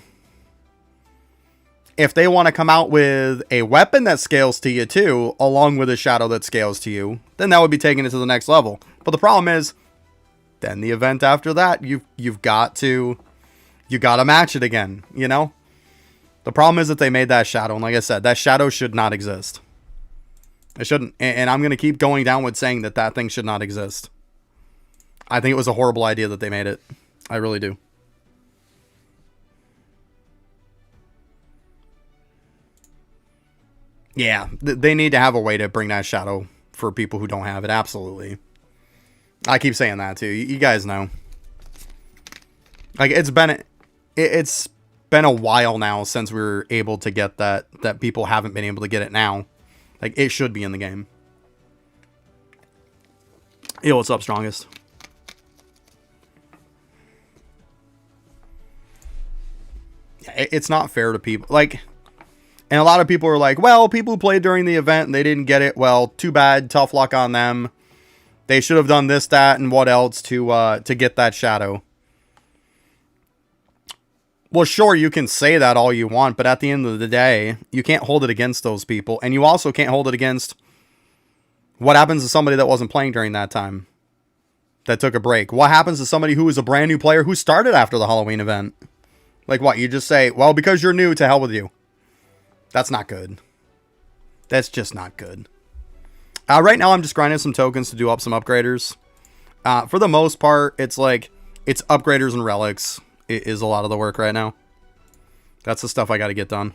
if they want to come out with a weapon that scales to you too, along with a Shadow that scales to you, then that would be taking it to the next level. But the problem is, then the event after that, you've got to match it again, you know? The problem is that they made that Shadow, and like I said, that Shadow should not exist. It shouldn't, and I'm going to keep going down with saying that thing should not exist. I think it was a horrible idea that they made it. I really do. Yeah, they need to have a way to bring that Shadow for people who don't have it, absolutely. I keep saying that too. You guys know. Like, it's been a while now since we were able to get that people haven't been able to get it now. Like, it should be in the game. Yo, what's up, Strongest? It's not fair to people. Like, and a lot of people are like, well, people who played during the event and they didn't get it. Well, too bad. Tough luck on them. They should have done this, that, and what else to get that Shadow. Well, sure, you can say that all you want, but at the end of the day, you can't hold it against those people. And you also can't hold it against what happens to somebody that wasn't playing during that time, that took a break. What happens to somebody who is a brand new player who started after the Halloween event? Like what? You just say, well, because you're new, to hell with you. That's not good. That's just not good. Right now, I'm just grinding some tokens to do up some upgraders. For the most part, it's upgraders and relics is a lot of the work right now. That's the stuff I got to get done.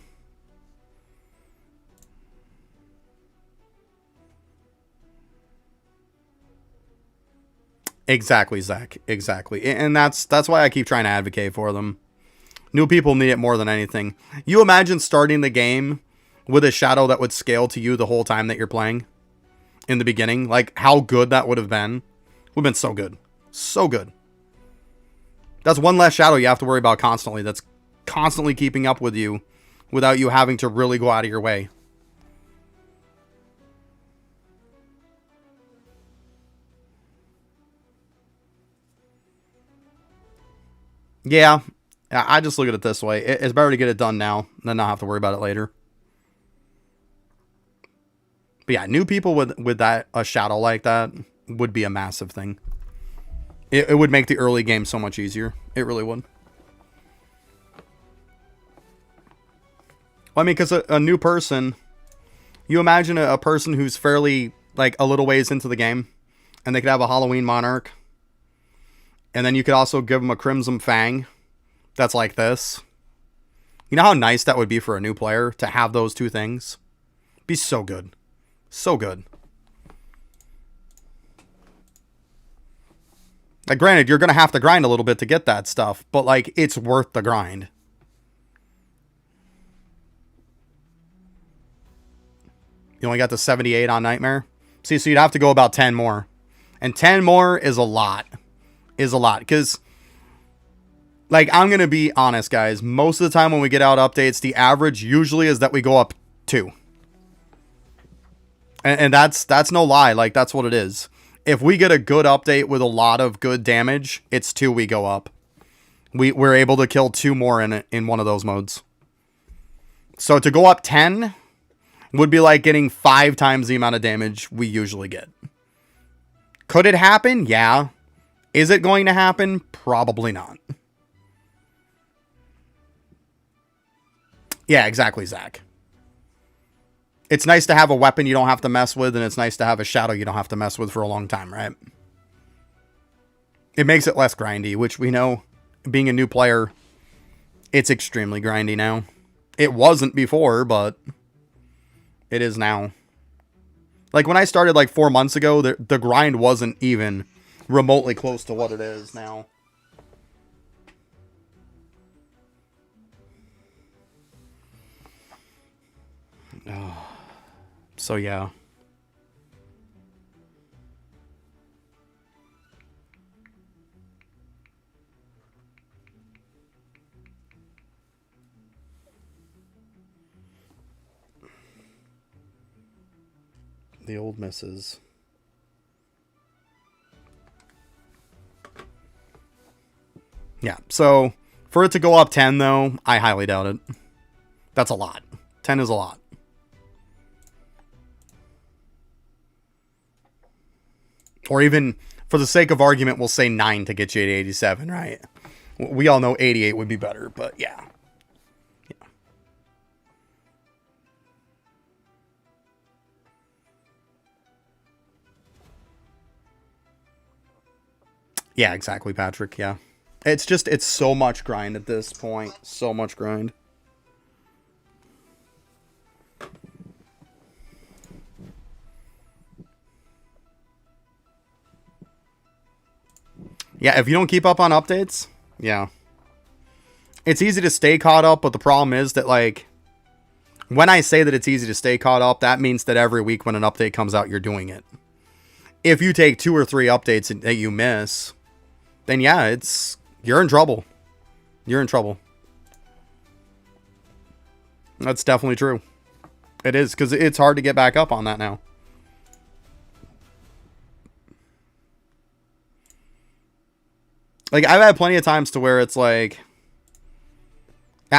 Exactly, Zach. Exactly. And that's why I keep trying to advocate for them. New people need it more than anything. You imagine starting the game with a shadow that would scale to you the whole time that you're playing in the beginning? Like, how good that would have been. Would have been so good. So good. That's one less shadow you have to worry about constantly. That's constantly keeping up with you without you having to really go out of your way. Yeah, I just look at it this way. It's better to get it done now than not have to worry about it later. But yeah, new people with a shadow like that would be a massive thing. It would make the early game so much easier. It really would. Well, I mean, because a new person, you imagine a person who's fairly, like, a little ways into the game, and they could have a Halloween Monarch, and then you could also give them a Crimson Fang that's like this. You know how nice that would be for a new player to have those two things? Be so good. So good. Like, granted, you're going to have to grind a little bit to get that stuff, but, like, it's worth the grind. You only got the 78 on Nightmare? See, so you'd have to go about 10 more. And 10 more is a lot. Is a lot. Because, like, I'm going to be honest, guys. Most of the time when we get out updates, the average usually is that we go up 2. And that's no lie. Like, that's what it is. If we get a good update with a lot of good damage, it's 2 we go up. We're able to kill 2 more in one of those modes. So to go up 10 would be like getting 5 times the amount of damage we usually get. Could it happen? Yeah. Is it going to happen? Probably not. Yeah, exactly, Zach. It's nice to have a weapon you don't have to mess with, and it's nice to have a shadow you don't have to mess with for a long time, right? It makes it less grindy, which we know, being a new player, it's extremely grindy now. It wasn't before, but it is now. Like, when I started like 4 months ago, the grind wasn't even remotely close to what it is now. So, yeah. The old misses. Yeah, so for it to go up 10, though, I highly doubt it. That's a lot. 10 is a lot. Or even, for the sake of argument, we'll say 9 to get you to 87, right? We all know 88 would be better, but yeah. Yeah, exactly, Patrick, yeah. It's so much grind at this point. So much grind. Yeah, if you don't keep up on updates, yeah. It's easy to stay caught up, but the problem is that, like, when I say that it's easy to stay caught up, that means that every week when an update comes out, you're doing it. If you take 2 or 3 updates that you miss, then yeah, you're in trouble. You're in trouble. That's definitely true. It is, because it's hard to get back up on that now. Like, I've had plenty of times to where it's like,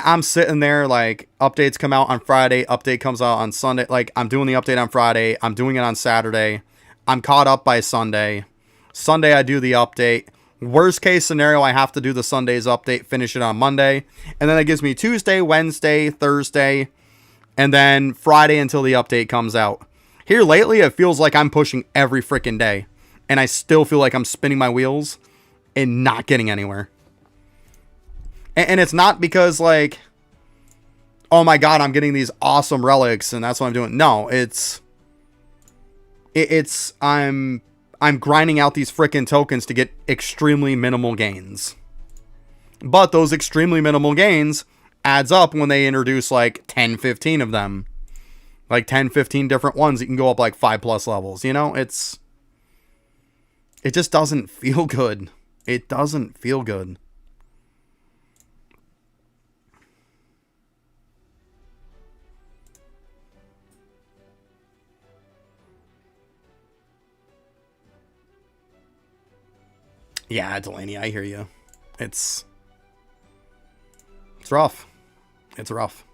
I'm sitting there, like, updates come out on Friday, update comes out on Sunday. Like, I'm doing the update on Friday, I'm doing it on Saturday, I'm caught up by Sunday. Sunday, I do the update. Worst case scenario, I have to do the Sunday's update, finish it on Monday. And then that gives me Tuesday, Wednesday, Thursday, and then Friday until the update comes out. Here lately, it feels like I'm pushing every freaking day. And I still feel like I'm spinning my wheels and not getting anywhere. And it's not because, like, oh my god, I'm getting these awesome relics and that's what I'm doing. No, it's I'm grinding out these freaking tokens to get extremely minimal gains. But those extremely minimal gains adds up when they introduce like 10, 15 of them. Like 10, 15 different ones. You can go up like 5+ levels, you know? It just doesn't feel good. It doesn't feel good. Yeah, Delaney, I hear you. It's rough. It's rough.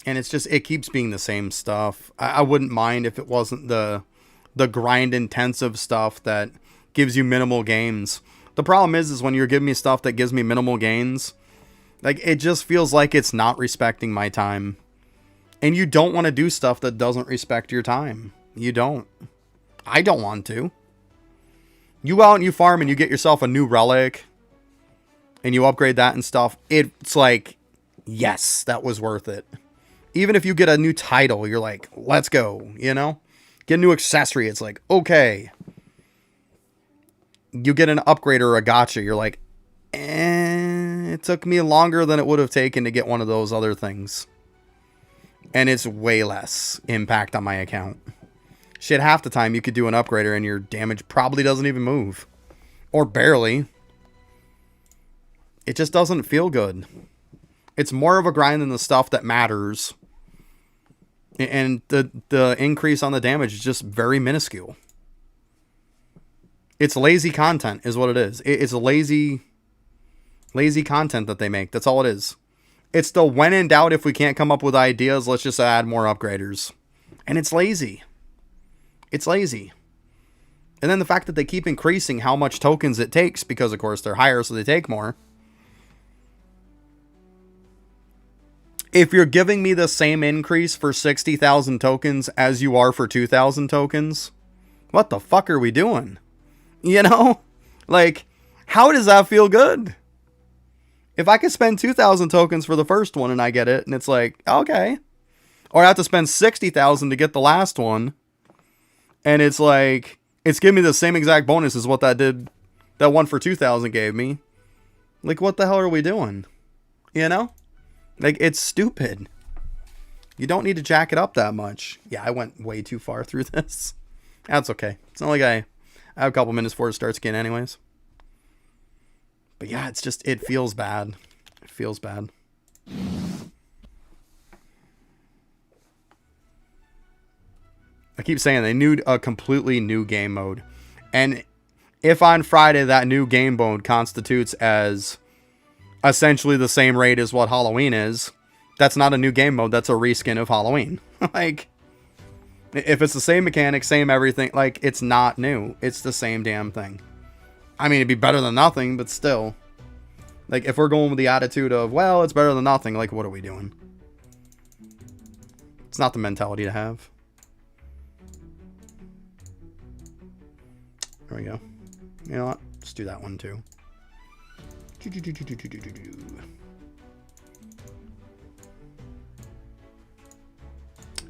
And it's just, it keeps being the same stuff. I wouldn't mind if it wasn't the grind intensive stuff that gives you minimal gains. The problem is when you're giving me stuff that gives me minimal gains, like, it just feels like it's not respecting my time. And you don't want to do stuff that doesn't respect your time. You don't. I don't want to. You go out and you farm and you get yourself a new relic and you upgrade that and stuff. It's like, yes, that was worth it. Even if you get a new title, you're like, let's go, you know? Get a new accessory, it's like, okay. You get an upgrade or a gacha, you're like, it took me longer than it would have taken to get one of those other things. And it's way less impact on my account. Shit, half the time you could do an upgrader and your damage probably doesn't even move. Or barely. It just doesn't feel good. It's more of a grind than the stuff that matters. And the increase on the damage is just very minuscule. It's lazy content is what it is. It's lazy content that they make. That's all it is. It's the when in doubt, if we can't come up with ideas, let's just add more upgraders. And it's lazy. It's lazy. And then the fact that they keep increasing how much tokens it takes, because of course they're higher, so they take more. If you're giving me the same increase for 60,000 tokens as you are for 2,000 tokens, what the fuck are we doing? You know? Like, how does that feel good? If I could spend 2,000 tokens for the first one and I get it, and it's like, okay. Or I have to spend 60,000 to get the last one, and it's like, it's giving me the same exact bonus as what that one for 2,000 gave me. Like, what the hell are we doing? You know? Like, it's stupid. You don't need to jack it up that much. Yeah, I went way too far through this. That's okay. It's not like I have a couple minutes before it starts again anyways. But yeah, it's just, it feels bad. It feels bad. I keep saying they need a completely new game mode. And if on Friday that new game mode constitutes as essentially the same rate as what Halloween is, that's not a new game mode, that's a reskin of Halloween. Like, if it's the same mechanic, same everything, like, it's not new. It's the same damn thing. I mean, it'd be better than nothing, but still. Like, if we're going with the attitude of, well, it's better than nothing, like, what are we doing? It's not the mentality to have. There we go. You know what? Let's do that one too.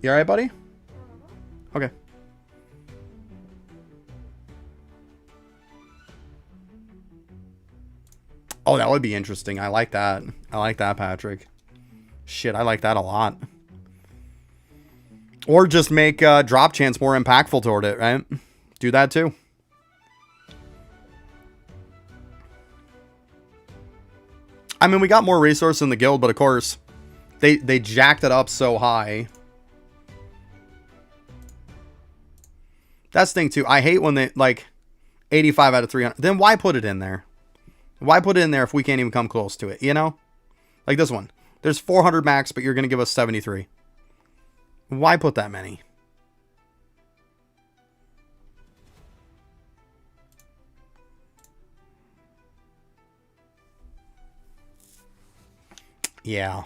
You alright, buddy? Okay. Oh, that would be interesting. I like that. I like that, Patrick. Shit, I like that a lot. Or just make drop chance more impactful toward it, right? Do that too. I mean, we got more resources in the guild, but of course, They jacked it up so high. That's the thing too. I hate when they like 85 out of 300. Then why put it in there? Why put it in there if we can't even come close to it? You know, like this one. There's 400 max, but you're gonna give us 73. Why put that many? Yeah.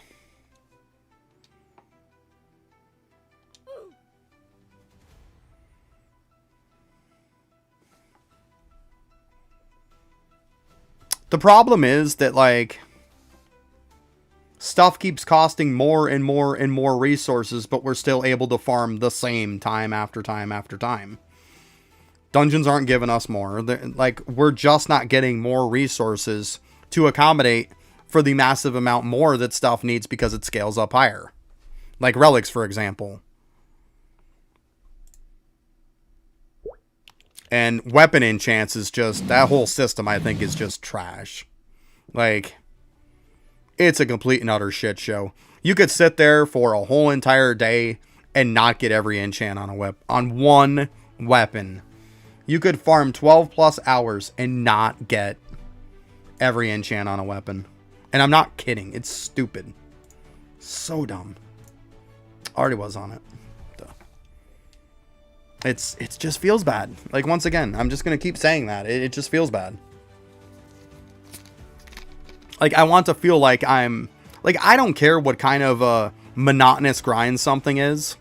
The problem is that, like, stuff keeps costing more and more and more resources, but we're still able to farm the same time after time after time. Dungeons aren't giving us more. Like, we're just not getting more resources to accommodate for the massive amount more that stuff needs because it scales up higher. Like relics, for example. And weapon enchants is just, that whole system I think is just trash. Like, it's a complete and utter shit show. You could sit there for a whole entire day and not get every enchant on one weapon. You could farm 12 plus hours and not get every enchant on a weapon. And I'm not kidding. It's stupid. So dumb. Already was on it. It just feels bad. Like, once again, I'm just going to keep saying that. It just feels bad. Like, I want to feel like I'm... Like, I don't care what kind of a monotonous grind something is.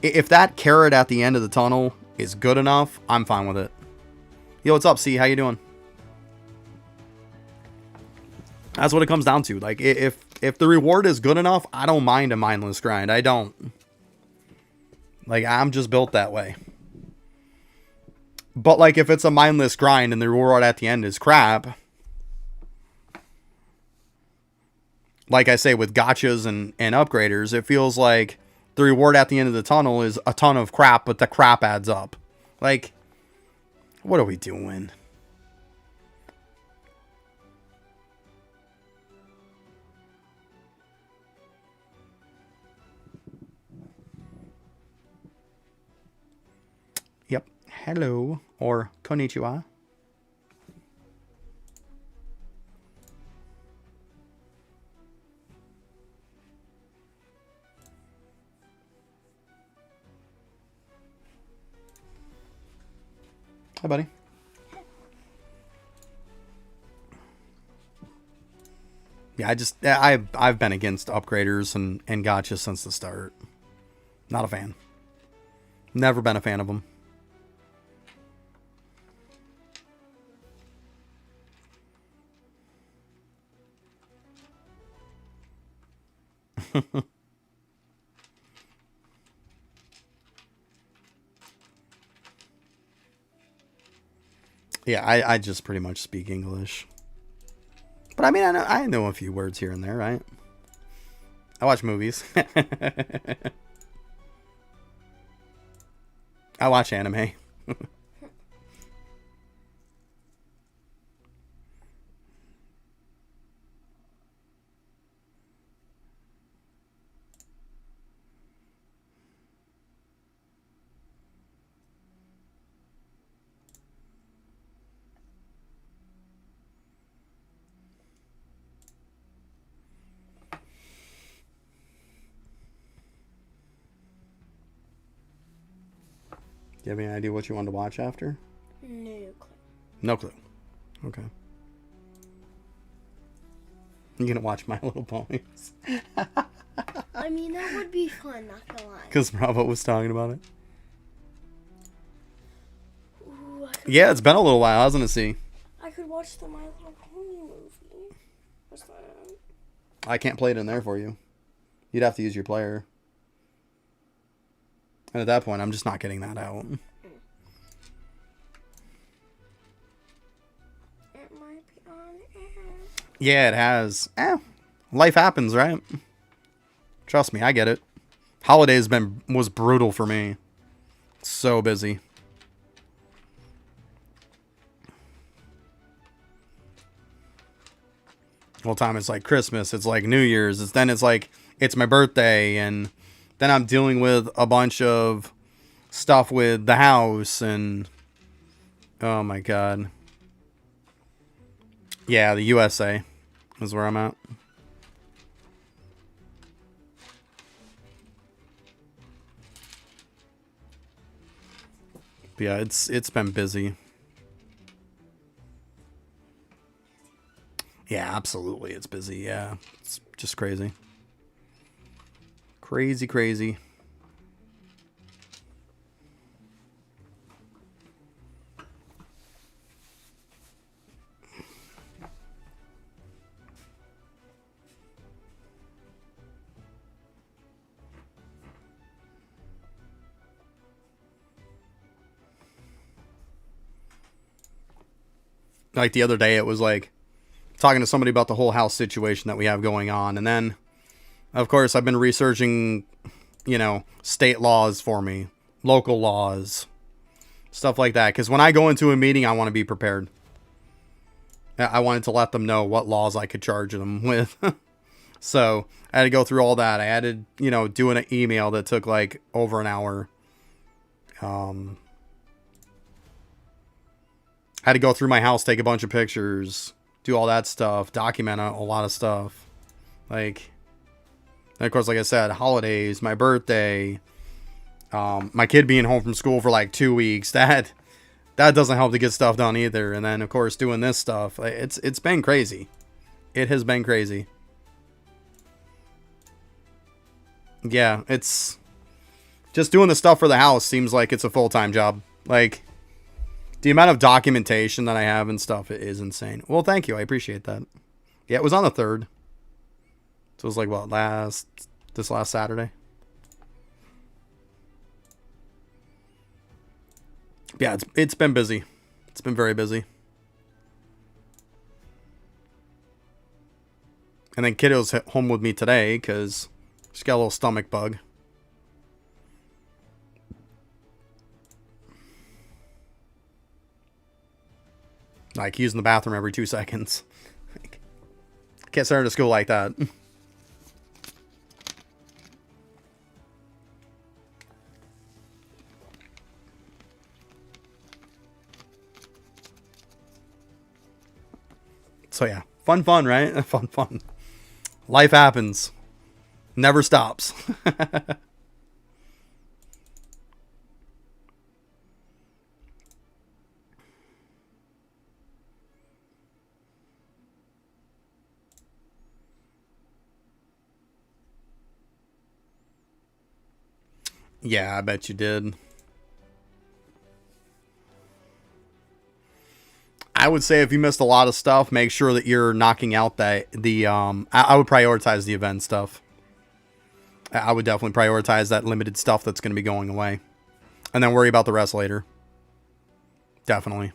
If that carrot at the end of the tunnel is good enough, I'm fine with it. Yo, what's up, C? How you doing? That's what it comes down to. Like, if the reward is good enough, I don't mind a mindless grind. I don't. Like, I'm just built that way. But, like, if it's a mindless grind and the reward at the end is crap, like I say with gotchas and upgraders, it feels like the reward at the end of the tunnel is a ton of crap, but the crap adds up. Like, what are we doing? Yep. Hello, or konnichiwa. Hi, buddy. Yeah, I've been against upgraders and gotcha since the start. Not a fan. Never been a fan of them. Yeah, I just pretty much speak English. But I mean, I know a few words here and there, right? I watch movies. I watch anime. Do you have any idea what you want to watch after? No clue. No clue. Okay. You're gonna watch My Little Ponies. I mean, that would be fun, not gonna lie. Because Bravo was talking about it. Ooh, Yeah, it's been a little while, hasn't it, C? I could watch the My Little Pony movie. What's that? I can't play it in there for you. You'd have to use your player. And at that point, I'm just not getting that out. It might be on air. Yeah, it has. Life happens, right? Trust me, I get it. Holidays was brutal for me. So busy. Whole time it's like Christmas, it's like New Year's, it's like it's my birthday, and then I'm dealing with a bunch of stuff with the house, and oh my god. Yeah, the USA is where I'm at. But yeah, it's been busy. Yeah, absolutely, it's busy. Yeah, it's just crazy. Crazy, crazy. Like the other day, it was like talking to somebody about the whole house situation that we have going on. And then, of course, I've been researching, state laws for me, local laws, stuff like that. Because when I go into a meeting, I want to be prepared. I wanted to let them know what laws I could charge them with. So I had to go through all that. I had to, do an email that took like over an hour. Had to go through my house, take a bunch of pictures, do all that stuff, document a lot of stuff. Like, and of course, like I said, holidays, my birthday, my kid being home from school for like 2 weeks, that doesn't help to get stuff done either. And then, of course, doing this stuff, it's been crazy. It has been crazy. Yeah, it's just doing the stuff for the house seems like it's a full-time job. Like, the amount of documentation that I have and stuff is insane. Well, thank you. I appreciate that. Yeah, it was on the 3rd. So it was like, what, this last Saturday? Yeah, it's been busy. It's been very busy. And then kiddo's home with me today because she's got a little stomach bug. Like, using the bathroom every 2 seconds. Can't send her to school like that. So yeah, fun, right? Fun. Life happens. Never stops. Yeah, I bet you did. I would say if you missed a lot of stuff, make sure that you're knocking out I would prioritize the event stuff. I would definitely prioritize that limited stuff that's going to be going away. And then worry about the rest later. Definitely.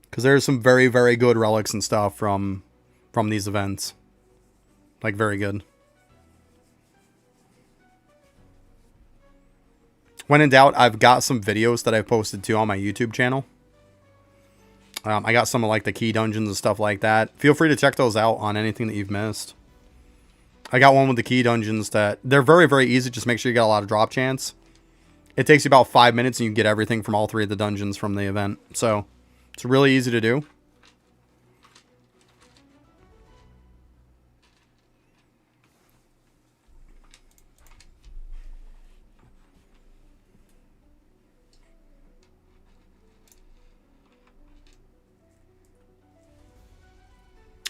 Because there's some very, very good relics and stuff from these events. Like, very good. When in doubt, I've got some videos that I've posted too on my YouTube channel. I got some of like the key dungeons and stuff like that. Feel free to check those out on anything that you've missed. I got one with the key dungeons that they're very, very easy. Just make sure you got a lot of drop chance. It takes you about 5 minutes and you can get everything from all 3 of the dungeons from the event. So it's really easy to do.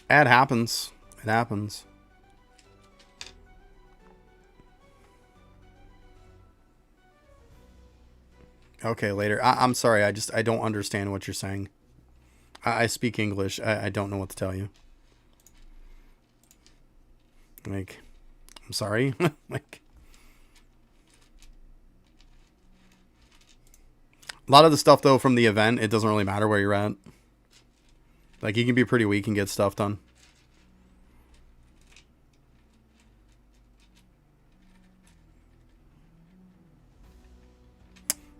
It happens. It happens. Okay, later. I'm sorry. I don't understand what you're saying. I speak English. I don't know what to tell you. Like, I'm sorry. Like, a lot of the stuff though from the event, it doesn't really matter where you're at. Like, you can be pretty weak and get stuff done.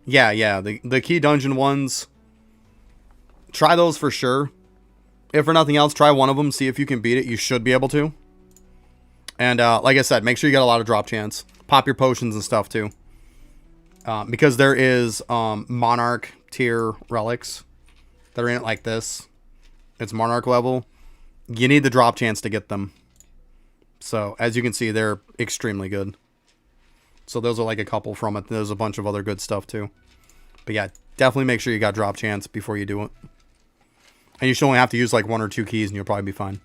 Yeah. The key dungeon ones, try those for sure. If for nothing else, try one of them. See if you can beat it. You should be able to. And like I said, make sure you get a lot of drop chance. Pop your potions and stuff too. Because there is Monarch tier relics that are in it like this. It's Monarch level. You need the drop chance to get them. So, as you can see, they're extremely good. So, those are like a couple from it. There's a bunch of other good stuff, too. But yeah, definitely make sure you got drop chance before you do it. And you should only have to use like 1 or 2 keys and you'll probably be fine.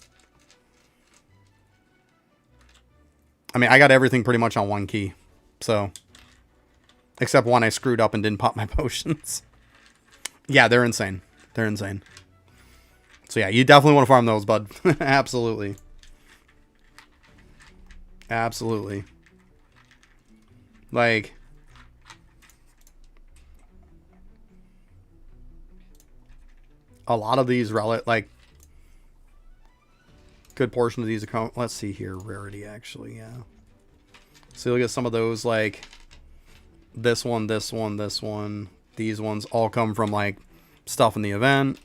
I mean, I got everything pretty much on 1 key. So, except one I screwed up and didn't pop my potions. Yeah, they're insane. They're insane. So yeah, you definitely want to farm those, bud. Absolutely. Absolutely. Like, a lot of these relic, like, good portion of these account. Let's see here, rarity actually, yeah. So look at some of those, like this one, this one, this one. These ones all come from like stuff in the event.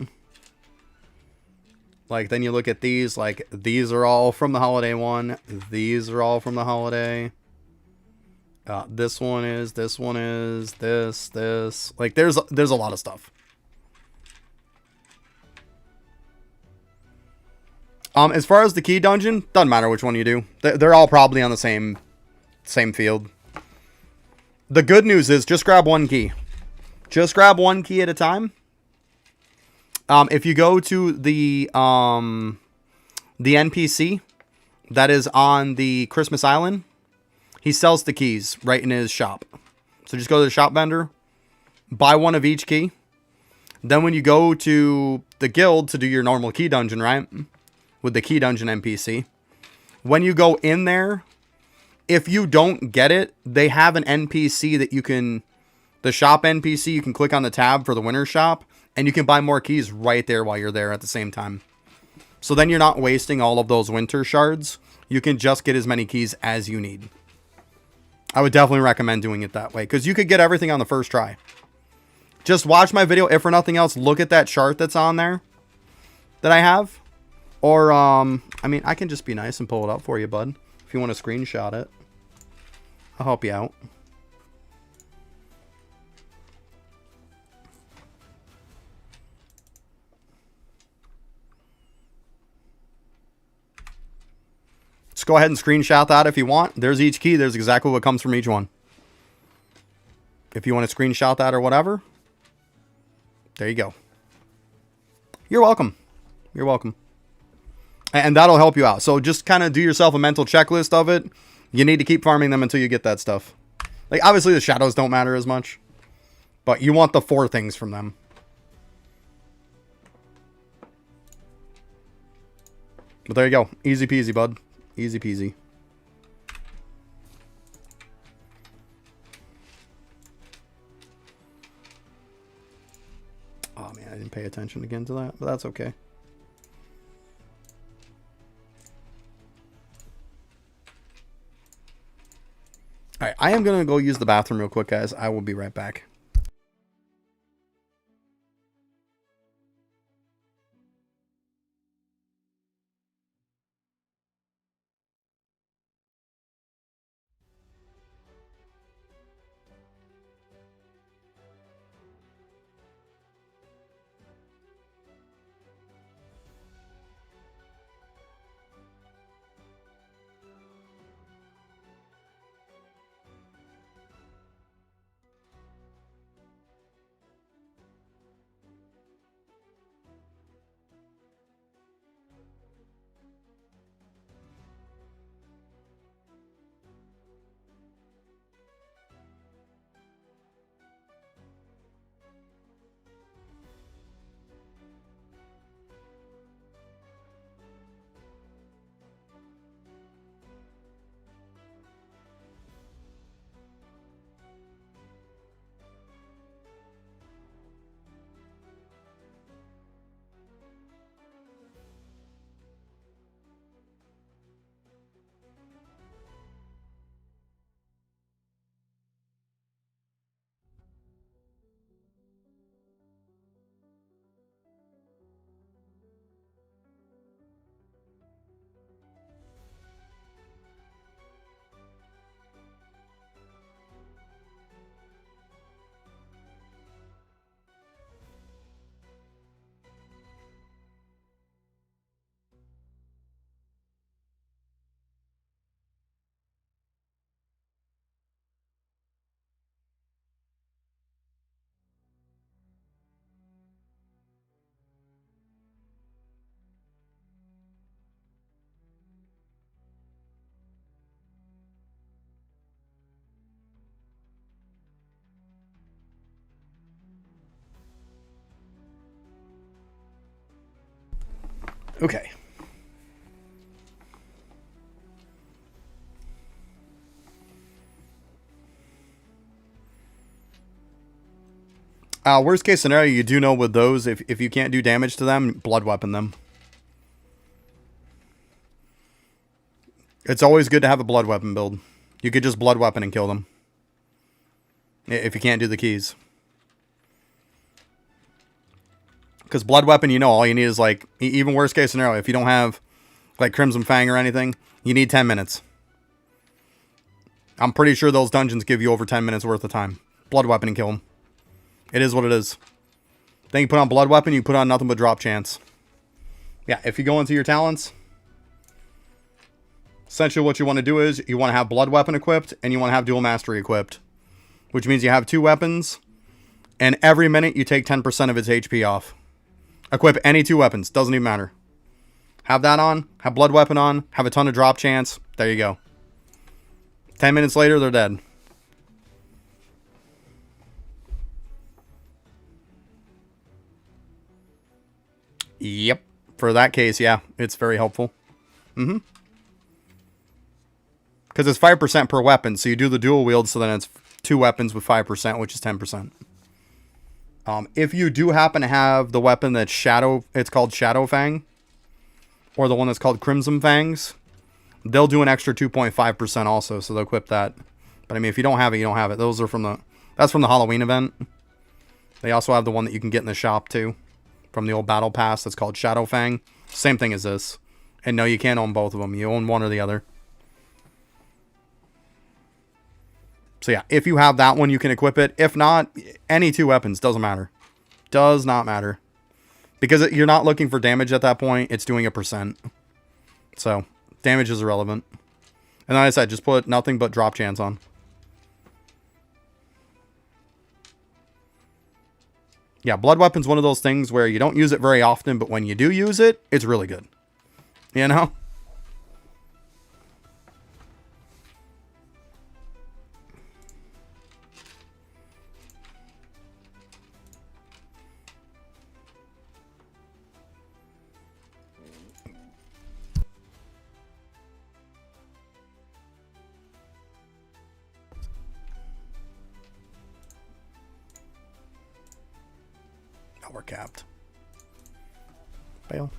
Like, then you look at these, like, these are all from the holiday one. These are all from the holiday. This one is, this. Like, there's a lot of stuff. As far as the key dungeon, doesn't matter which one you do. They're all probably on the same field. The good news is just grab 1 key. Just grab 1 key at a time. If you go to the NPC that is on the Christmas Island, he sells the keys right in his shop. So just go to the shop vendor, buy 1 of each key. Then when you go to the guild to do your normal key dungeon, right? With the key dungeon NPC, when you go in there, if you don't get it, they have an NPC that you can, the shop NPC, you can click on the tab for the winter shop. And you can buy more keys right there while you're there at the same time. So then you're not wasting all of those winter shards. You can just get as many keys as you need. I would definitely recommend doing it that way. Because you could get everything on the first try. Just watch my video. If for nothing else, look at that chart that's on there. That I have. Or, I mean, I can just be nice and pull it up for you, bud. If you want to screenshot it. I'll help you out. Just go ahead and screenshot that if you want. There's each key. There's exactly what comes from each one. If you want to screenshot that or whatever. There you go. You're welcome. You're welcome. And that'll help you out. So just kind of do yourself a mental checklist of it. You need to keep farming them until you get that stuff. Like, obviously the shadows don't matter as much. But you want the 4 things from them. But there you go. Easy peasy, bud. Easy peasy. Oh man, I didn't pay attention again to that, but that's okay. Alright, I am going to go use the bathroom real quick, guys. I will be right back. Okay. Worst case scenario, you do know with those, if you can't do damage to them, blood weapon them. It's always good to have a blood weapon build. You could just blood weapon and kill them. If you can't do the keys. Because blood weapon, you know, all you need is like, even worst case scenario, if you don't have like Crimson Fang or anything, you need 10 minutes. I'm pretty sure those dungeons give you over 10 minutes worth of time. Blood weapon and kill them. It is what it is. Then you put on blood weapon, you put on nothing but drop chance. Yeah, if you go into your talents, essentially what you want to do is you want to have blood weapon equipped and you want to have dual mastery equipped. Which means you have 2 weapons and every minute you take 10% of its HP off. Equip any 2 weapons, doesn't even matter. Have that on, have blood weapon on, have a ton of drop chance. There you go. 10 minutes later, they're dead. Yep. For that case, yeah, it's very helpful. Because it's 5% per weapon, so you do the dual wield, so then it's 2 weapons with 5%, which is 10%. If you do happen to have the weapon that's Shadow, it's called Shadow Fang, or the one that's called Crimson Fangs, they'll do an extra 2.5% also, so they'll equip that. But I mean, if you don't have it, you don't have it. Those are that's from the Halloween event. They also have the one that you can get in the shop too, from the old battle pass that's called Shadow Fang. Same thing as this. And no, you can't own both of them. You own one or the other. So yeah, if you have that one, you can equip it. If not, any 2 weapons, doesn't matter. Does not matter. Because you're not looking for damage at that point, it's doing a percent. So, damage is irrelevant. And like I said, just put nothing but drop chance on. Yeah, blood weapon's one of those things where you don't use it very often, but when you do use it, it's really good. You know? We're capped. Fail.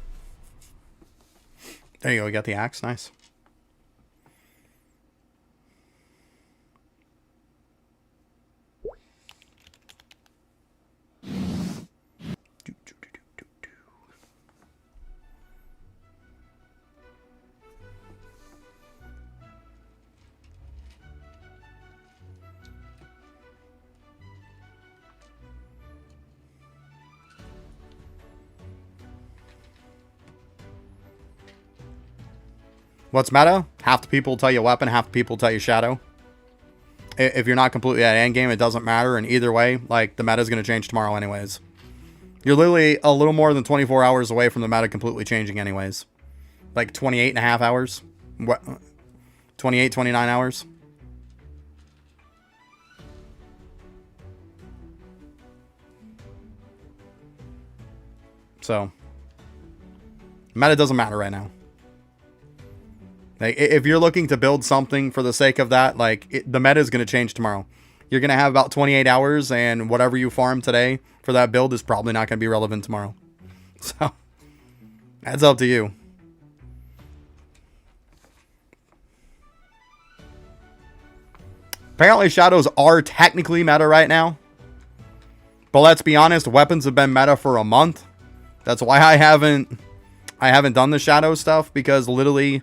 There you go. We got the axe. Nice. What's meta? Half the people tell you weapon, half the people tell you shadow. If you're not completely at endgame, it doesn't matter. And either way, like, the meta is going to change tomorrow anyways. You're literally a little more than 24 hours away from the meta completely changing anyways. Like 28 and a half hours. What? 28, 29 hours. So, meta doesn't matter right now. Like, if you're looking to build something for the sake of that, like, the meta is going to change tomorrow. You're going to have about 28 hours, and whatever you farm today for that build is probably not going to be relevant tomorrow. So, that's up to you. Apparently, shadows are technically meta right now. But let's be honest, weapons have been meta for a month. That's why I haven't done the shadow stuff, because literally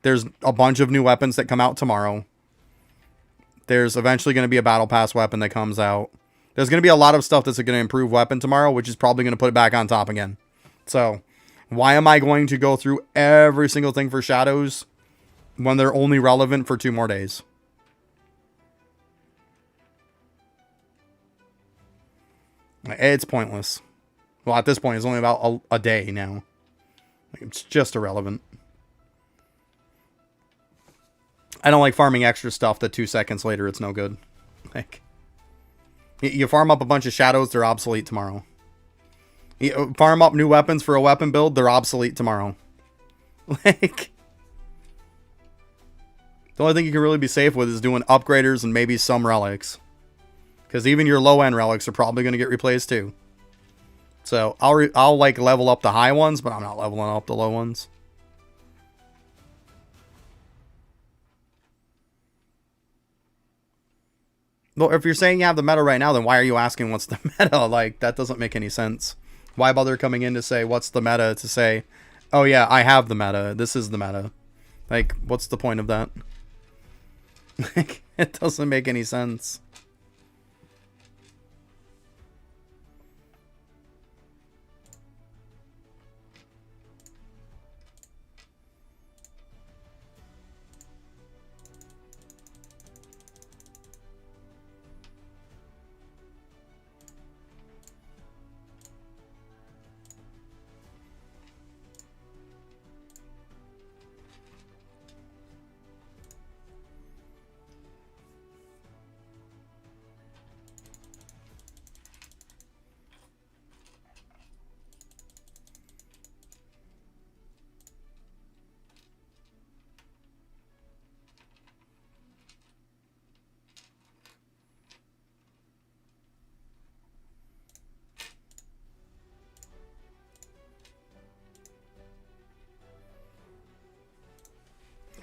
there's a bunch of new weapons that come out tomorrow. There's eventually going to be a battle pass weapon that comes out. There's going to be a lot of stuff that's going to improve weapon tomorrow, which is probably going to put it back on top again. So, why am I going to go through every single thing for shadows when they're only relevant for 2 more days? It's pointless. Well, at this point, it's only about a day now. It's just irrelevant. I don't like farming extra stuff that 2 seconds later it's no good. Like, you farm up a bunch of shadows, they're obsolete tomorrow. Farm up new weapons for a weapon build, they're obsolete tomorrow. Like, the only thing you can really be safe with is doing upgraders and maybe some relics. Because even your low-end relics are probably going to get replaced too. So, I'll like level up the high ones, but I'm not leveling up the low ones. Well, if you're saying you have the meta right now, then why are you asking what's the meta? Like, that doesn't make any sense. Why bother coming in to say what's the meta to say, oh yeah, I have the meta. This is the meta. Like, what's the point of that? Like, it doesn't make any sense.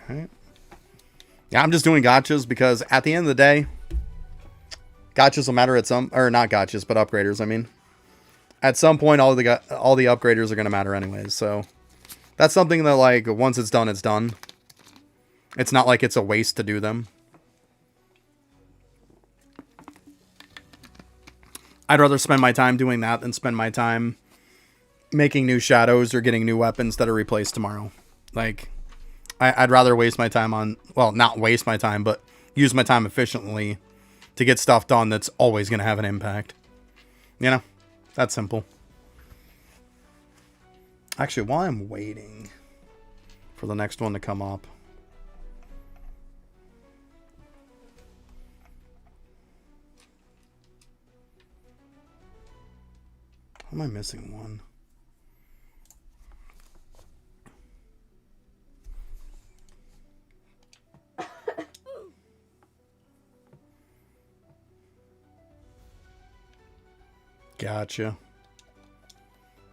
Right. Yeah, I'm just doing gotchas because at the end of the day, gotchas will matter at some, or not gotchas, but upgraders. I mean, at some point, all the upgraders are going to matter anyways. So that's something that, like, once it's done, it's done. It's not like it's a waste to do them. I'd rather spend my time doing that than spend my time making new shadows or getting new weapons that are replaced tomorrow. Like, I'd rather waste my time on, well, not waste my time, but use my time efficiently to get stuff done that's always going to have an impact. You know, that's simple. Actually, while I'm waiting for the next one to come up, how am I missing one? Gotcha.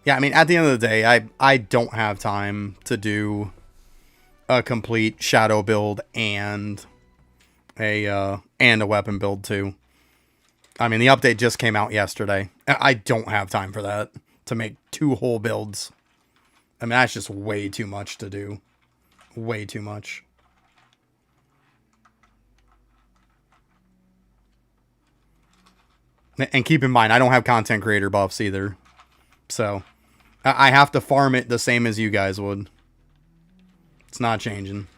Yeah, I mean, at the end of the day, I don't have time to do a complete shadow build and a weapon build too. I mean, the update just came out yesterday. I don't have time for that, to make 2 whole builds. I mean, that's just way too much to do. Way too much. And keep in mind, I don't have content creator buffs either. So, I have to farm it the same as you guys would. It's not changing.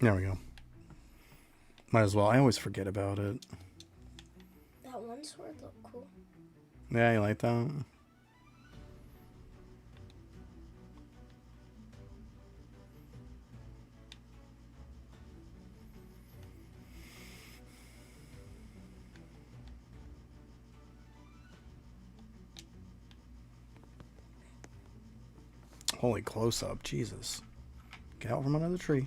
There we go. Might as well. I always forget about it. That one sword looked cool. Yeah, you like that? Holy close-up. Jesus. Get out from under the tree.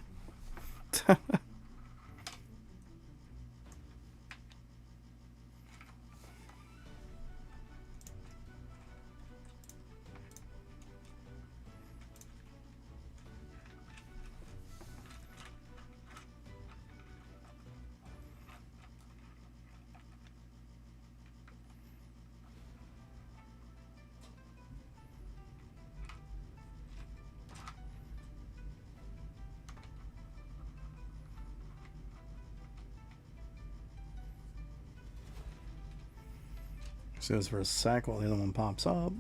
See this for a sec while the other one pops up.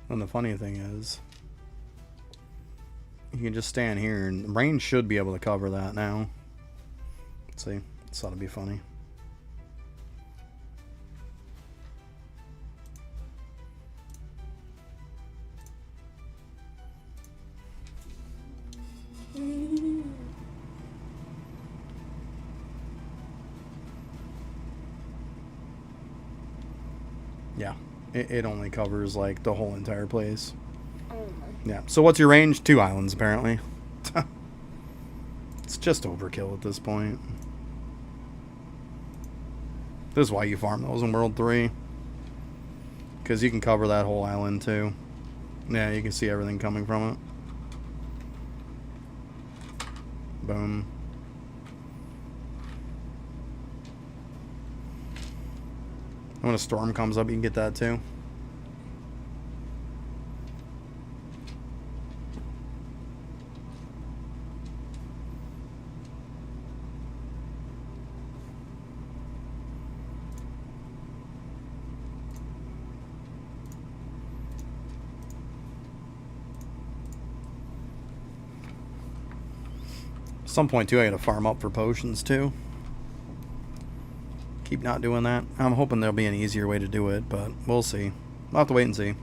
And the funny thing is, you can just stand here and rain should be able to cover that now. Let's see. This ought to be funny. Yeah, it only covers like the whole entire place. Oh my. Yeah, so what's your range? 2 islands apparently. It's just overkill at this point. This is why you farm those in World 3. Because you can cover that whole island too. Yeah, you can see everything coming from it. Boom. And when a storm comes up, you can get that too. At some point too, I gotta farm up for potions too. Keep not doing that. I'm hoping there'll be an easier way to do it, but we'll see. We'll have to wait and see.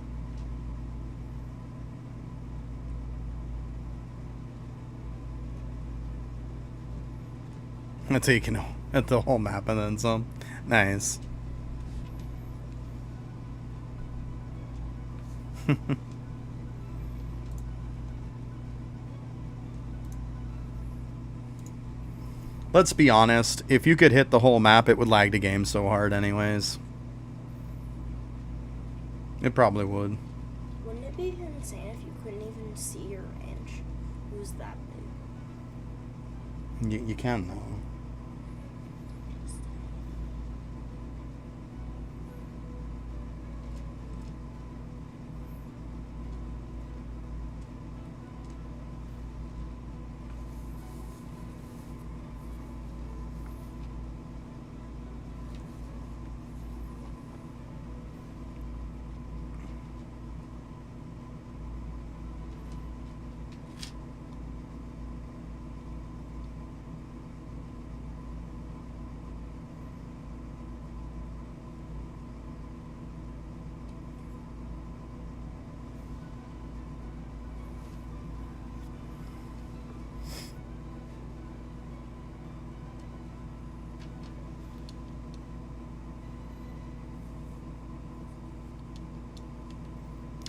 That's how you can at the whole map and then some. Nice. Let's be honest, if you could hit the whole map, it would lag the game so hard anyways. It probably would. Wouldn't it be insane if you couldn't even see your range? It was that big. You can though.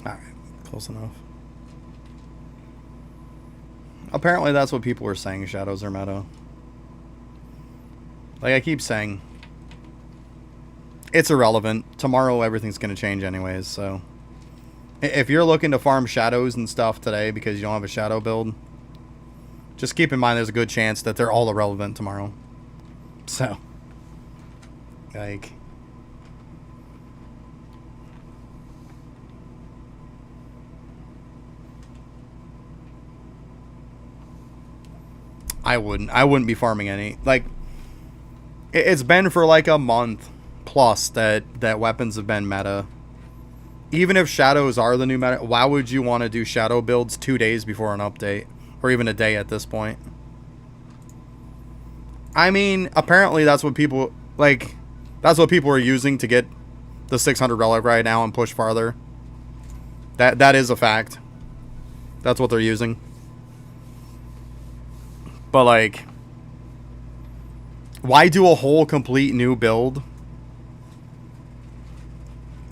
Alright, close enough. Apparently that's what people were saying, shadows are meta. Like I keep saying, it's irrelevant. Tomorrow everything's going to change anyways, so. If you're looking to farm shadows and stuff today because you don't have a shadow build, just keep in mind there's a good chance that they're all irrelevant tomorrow. So. Like. I wouldn't be farming any. Like, it's been for like a month plus that weapons have been meta. Even if shadows are the new meta, why would you want to do shadow builds 2 days before an update? Or even a day at this point? I mean, apparently that's what people, like, that's what people are using to get the 600 relic right now and push farther. That is a fact. That's what they're using. But, like, why do a whole complete new build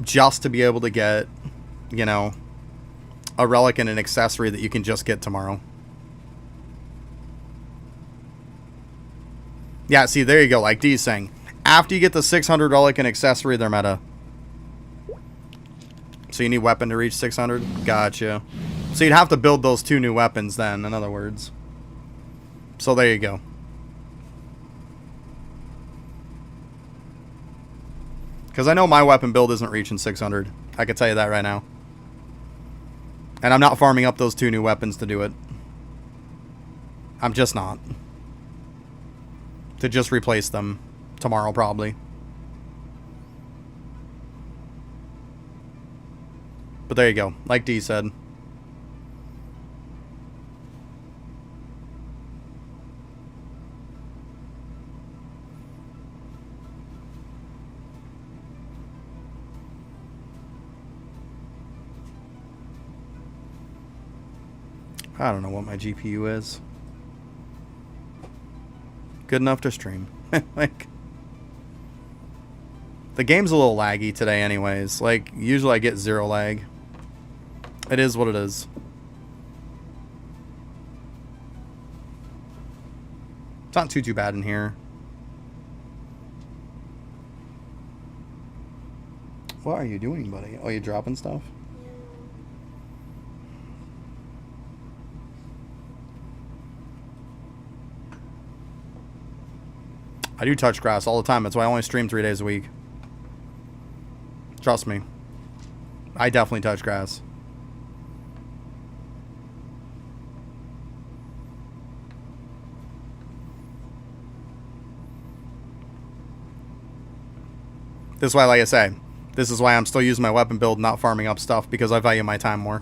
just to be able to get, you know, a relic and an accessory that you can just get tomorrow? Yeah, see, there you go. Like D's saying, after you get the 600 relic and accessory, they're meta. So you need weapon to reach 600? Gotcha. So you'd have to build those 2 new weapons then, in other words. So there you go. Because I know my weapon build isn't reaching 600. I can tell you that right now. And I'm not farming up those 2 new weapons to do it. I'm just not. To just replace them tomorrow, probably. But there you go. Like D said. I don't know what my GPU is. Good enough to stream. Like, the game's a little laggy today anyways. Like, usually I get 0 lag. It is what it is. It's not too bad in here. What are you doing, buddy? Oh, you dropping stuff? I do touch grass all the time. That's why I only stream 3 days a week. Trust me. I definitely touch grass. This is why, like I say, this is why I'm still using my weapon build, not farming up stuff, because I value my time more.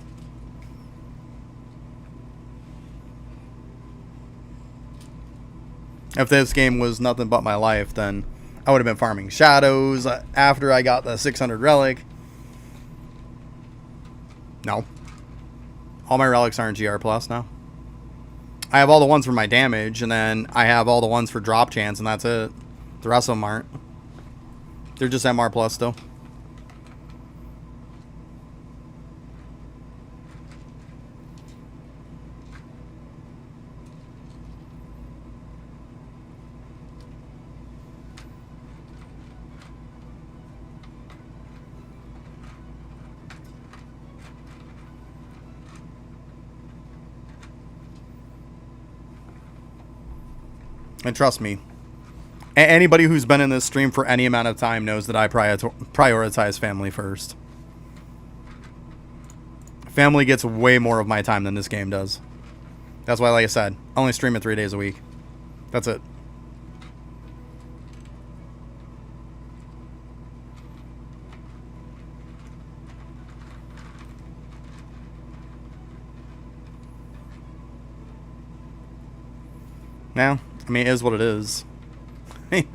If this game was nothing but my life, then I would have been farming shadows after I got the 600 relic. No. All my relics are in GR Plus now. I have all the ones for my damage, and then I have all the ones for drop chance, and that's it. The rest of them aren't. They're just MR Plus still. And trust me, anybody who's been in this stream for any amount of time knows that I prioritize family first. Family gets way more of my time than this game does. That's why, like I said, I only stream it 3 days a week. That's it. Now, I mean, it is what it is. I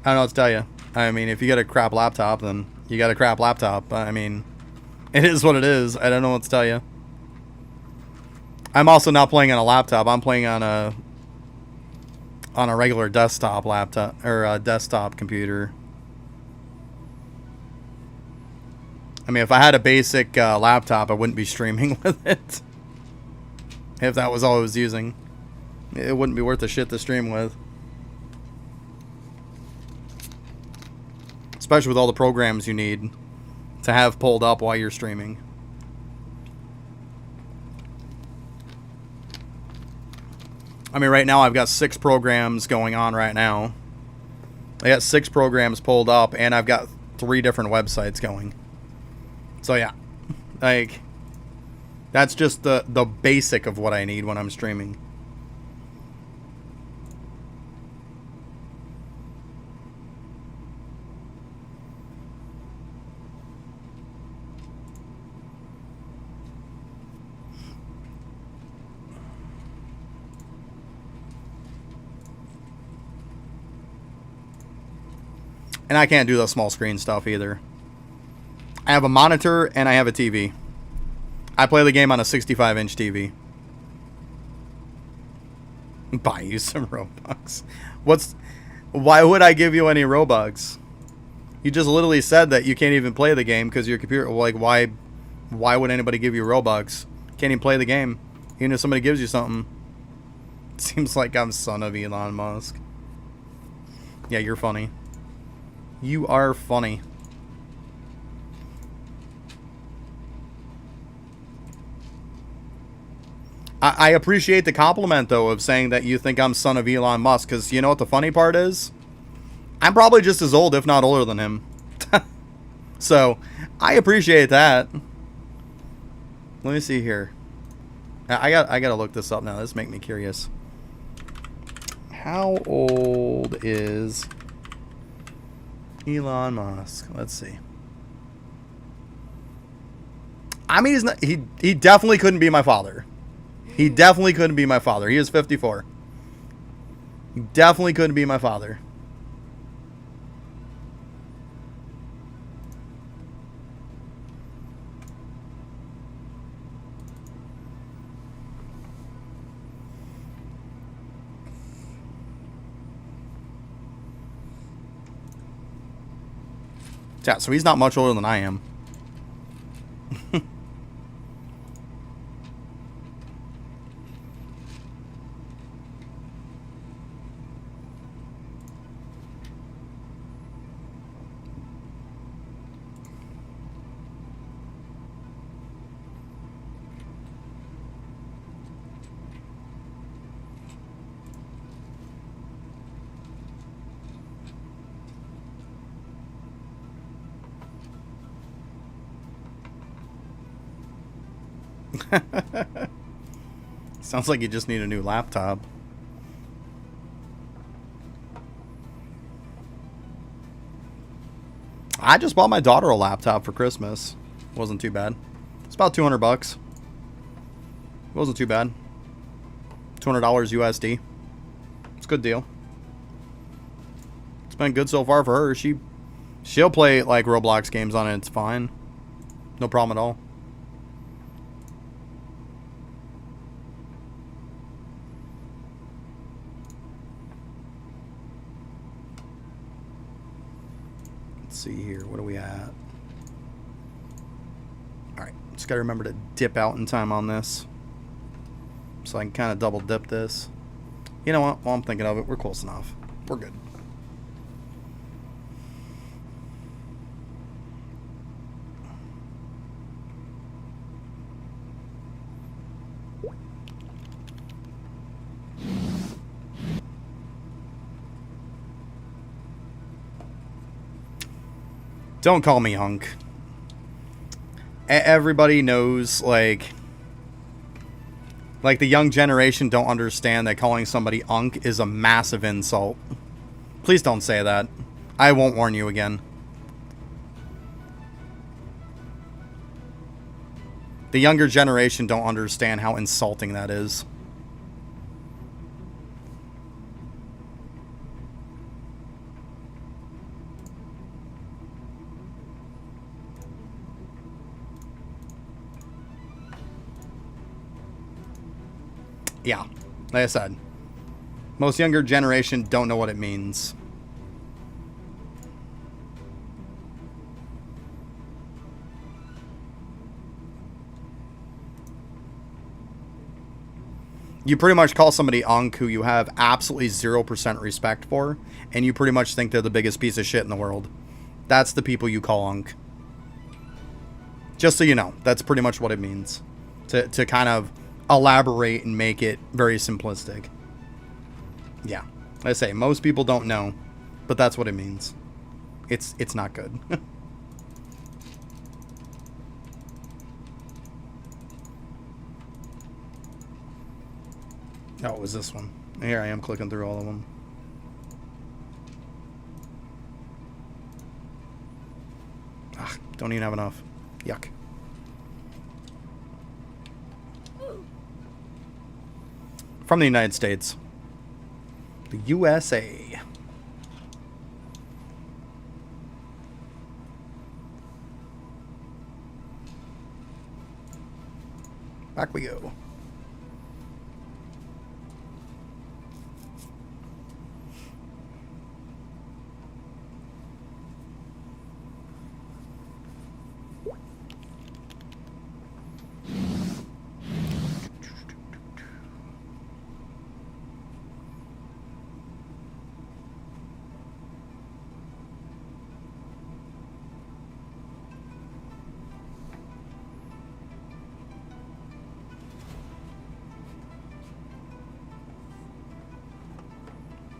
don't know what to tell you. I mean, if you get a crap laptop, then you got a crap laptop. I mean, it is what it is. I don't know what to tell you. I'm also not playing on a laptop. I'm playing on a regular desktop laptop, or a desktop computer. I mean, if I had a basic laptop, I wouldn't be streaming with it. If that was all I was using. It wouldn't be worth the shit to stream with. Especially with all the programs you need to have pulled up while you're streaming. I mean, right now I've got 6 programs going on right now. I got 6 programs pulled up, and I've got 3 different websites going. So yeah, like, that's just the basic of what I need when I'm streaming. And I can't do the small screen stuff either. I have a monitor and I have a TV. I play the game on a 65-inch TV. Buy you some Robux. Why would I give you any Robux? You just literally said that you can't even play the game because your computer, like, why would anybody give you Robux? Can't even play the game. Even if somebody gives you something. It seems like I'm son of Elon Musk. Yeah, you're funny. You are funny. I appreciate the compliment, though, of saying that you think I'm son of Elon Musk, because you know what the funny part is? I'm probably just as old, if not older than him. So I appreciate that. Let me see here. I gotta look this up now. This make me curious. How old is Elon Musk? Let's see. I mean, he's not. He definitely couldn't be my father. He definitely couldn't be my father. He is 54. He definitely couldn't be my father. Yeah, so he's not much older than I am. Sounds like you just need a new laptop. I just bought my daughter a laptop for Christmas. Wasn't too bad. It's about $200. Wasn't too bad. $200 USD. It's a good deal. It's been good so far for her. She'll play like Roblox games on it. It's fine. No problem at all. Let's see here. What are we at? Alright. Just gotta remember to dip out in time on this. So I can kind of double dip this. You know what? While I'm thinking of it, we're close enough. We're good. Don't call me Hunk. Everybody knows, like the young generation don't understand that calling somebody Unk is a massive insult. Please don't say that. I won't warn you again. The younger generation don't understand how insulting that is. Yeah, like I said, most younger generation don't know what it means. You pretty much call somebody Unk who you have absolutely 0% respect for, and you pretty much think they're the biggest piece of shit in the world. That's the people you call Unk. Just so you know, that's pretty much what it means. To kind of elaborate and make it very simplistic. Yeah, like I say, most people don't know, but that's what it means. It's not good. Oh, it was this one. Here I am clicking through all of them. Ah, don't even have enough. Yuck. From the United States. The USA. Back we go.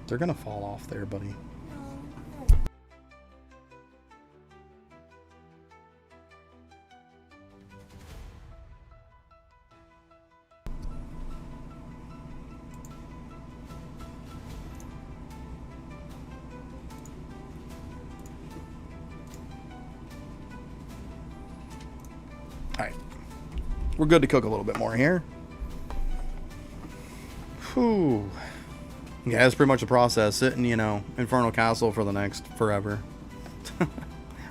They're gonna fall off there, buddy. Alright. We're good to cook a little bit more here. Whew. Yeah, that's pretty much the process. Sitting, you know, Infernal Castle for the next forever.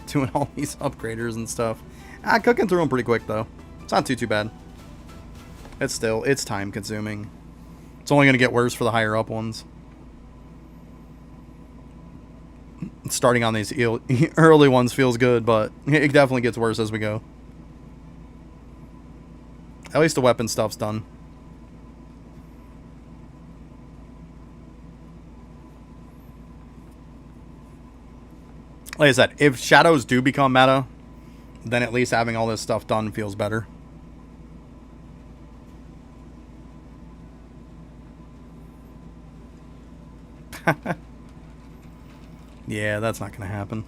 Doing all these upgraders and stuff. Cooking through them pretty quick, though. It's not too bad. It's time consuming. It's only going to get worse for the higher up ones. Starting on these early ones feels good, but it definitely gets worse as we go. At least the weapon stuff's done. Like I said, if shadows do become meta, then at least having all this stuff done feels better. Yeah, that's not going to happen.